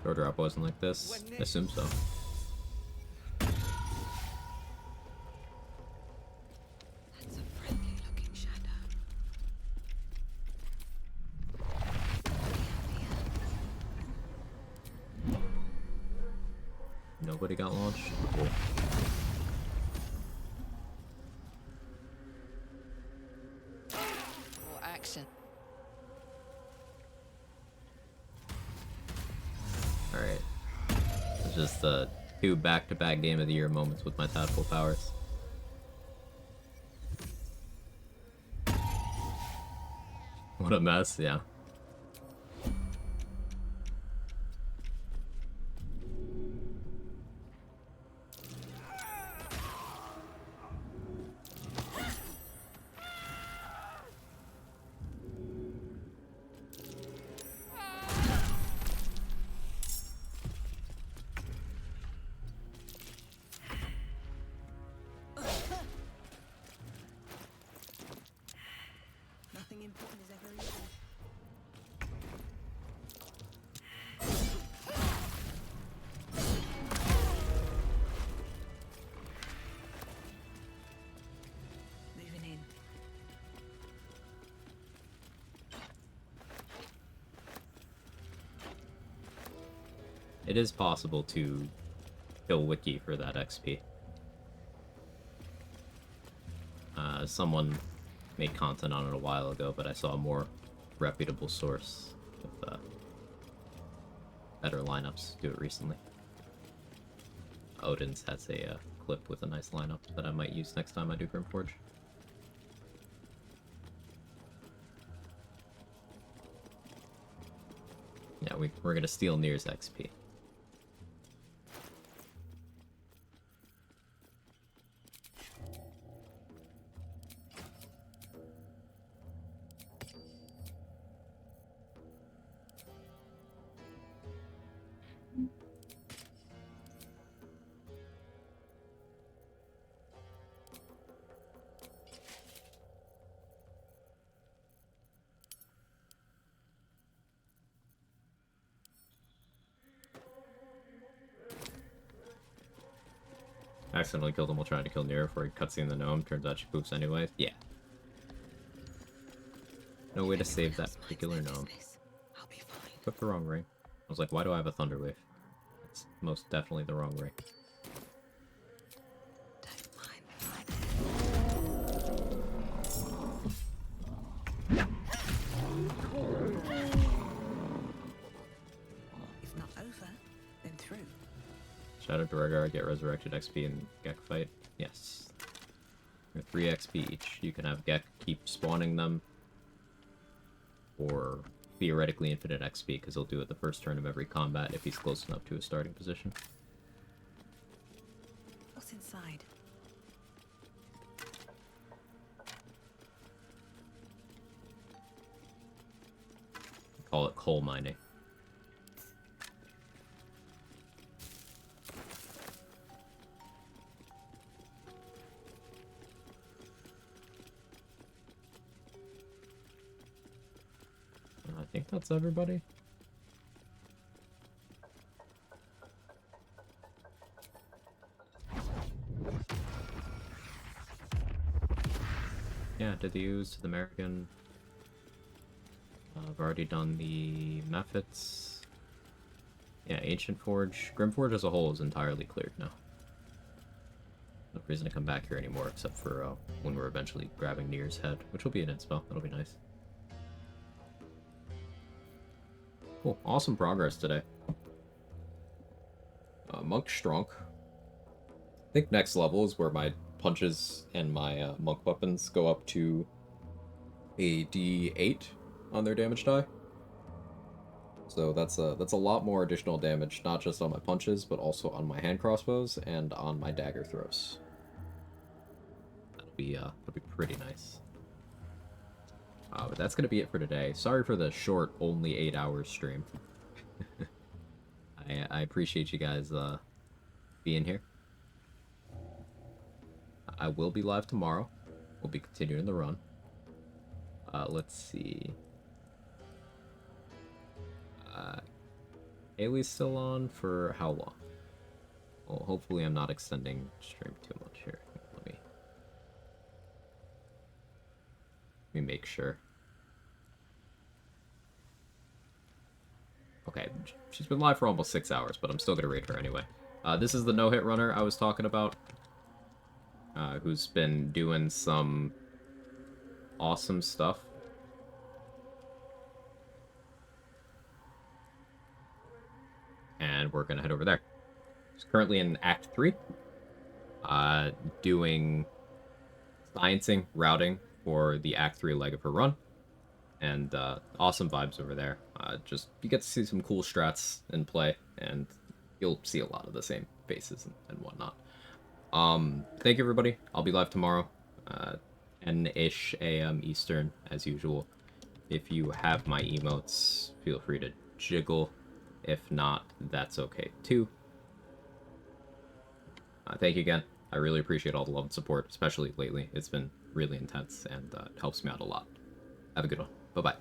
Door drop wasn't like this. I assume so. That's a friendly looking shadow. Nobody got launched? Cool. Or action. Alright. It's just the 2 back-to-back Game of the Year moments with my tactical powers. What a mess, yeah. Nothing important is ever easy. Moving in. It is possible to kill Wiki for that XP. Someone made content on it a while ago, but I saw a more reputable source with better lineups do it recently. Odin's has a clip with a nice lineup that I might use next time I do Grimforge. Yeah, we're gonna steal Nir's XP. Accidentally killed him while trying to kill Nero before he cutscene the gnome. Turns out she poofs anyways. Yeah. No way to save that particular gnome. Took the wrong ring. I was like, why do I have a thunder wave? It's most definitely the wrong ring. If not over, then through. Shadow Dwargar get resurrected XP in Gek fight. Yes. They're 3 XP each. You can have Gek keep spawning them, or theoretically infinite XP, because he'll do it the first turn of every combat if he's close enough to his starting position. What's inside? Call it coal mining. I think that's everybody. Yeah, did the use to the American. I've already done the methods. Yeah, Ancient Forge. Grimforge as a whole is entirely cleared now. No reason to come back here anymore except for when we're eventually grabbing Nier's head, which will be an inspo. That'll be nice. Cool. Awesome progress today. Monk Strunk. I think next level is where my punches and my monk weapons go up to a D8 on their damage die. So that's a lot more additional damage, not just on my punches, but also on my hand crossbows and on my dagger throws. That'll be pretty nice. But that's gonna be it for today. Sorry for the short, only 8 hours stream. I appreciate you guys being here. I will be live tomorrow. We'll be continuing the run. Let's see. Haley's still on for how long? Well, hopefully I'm not extending stream too much here. Let me make sure. Okay, she's been live for almost 6 hours, but I'm still gonna rate her anyway. This is the no-hit runner I was talking about, who's been doing some awesome stuff. And we're gonna head over there. She's currently in Act 3, doing sciencing, routing for the Act 3 leg of her run. And awesome vibes over there. Just you get to see some cool strats in play, and you'll see a lot of the same faces and whatnot. Thank you, everybody. I'll be live tomorrow, 10-ish a.m. Eastern, as usual. If you have my emotes, feel free to jiggle. If not, that's okay, too. Thank you again. I really appreciate all the love and support, especially lately. It's been really intense, and it helps me out a lot. Have a good one. Bye-bye.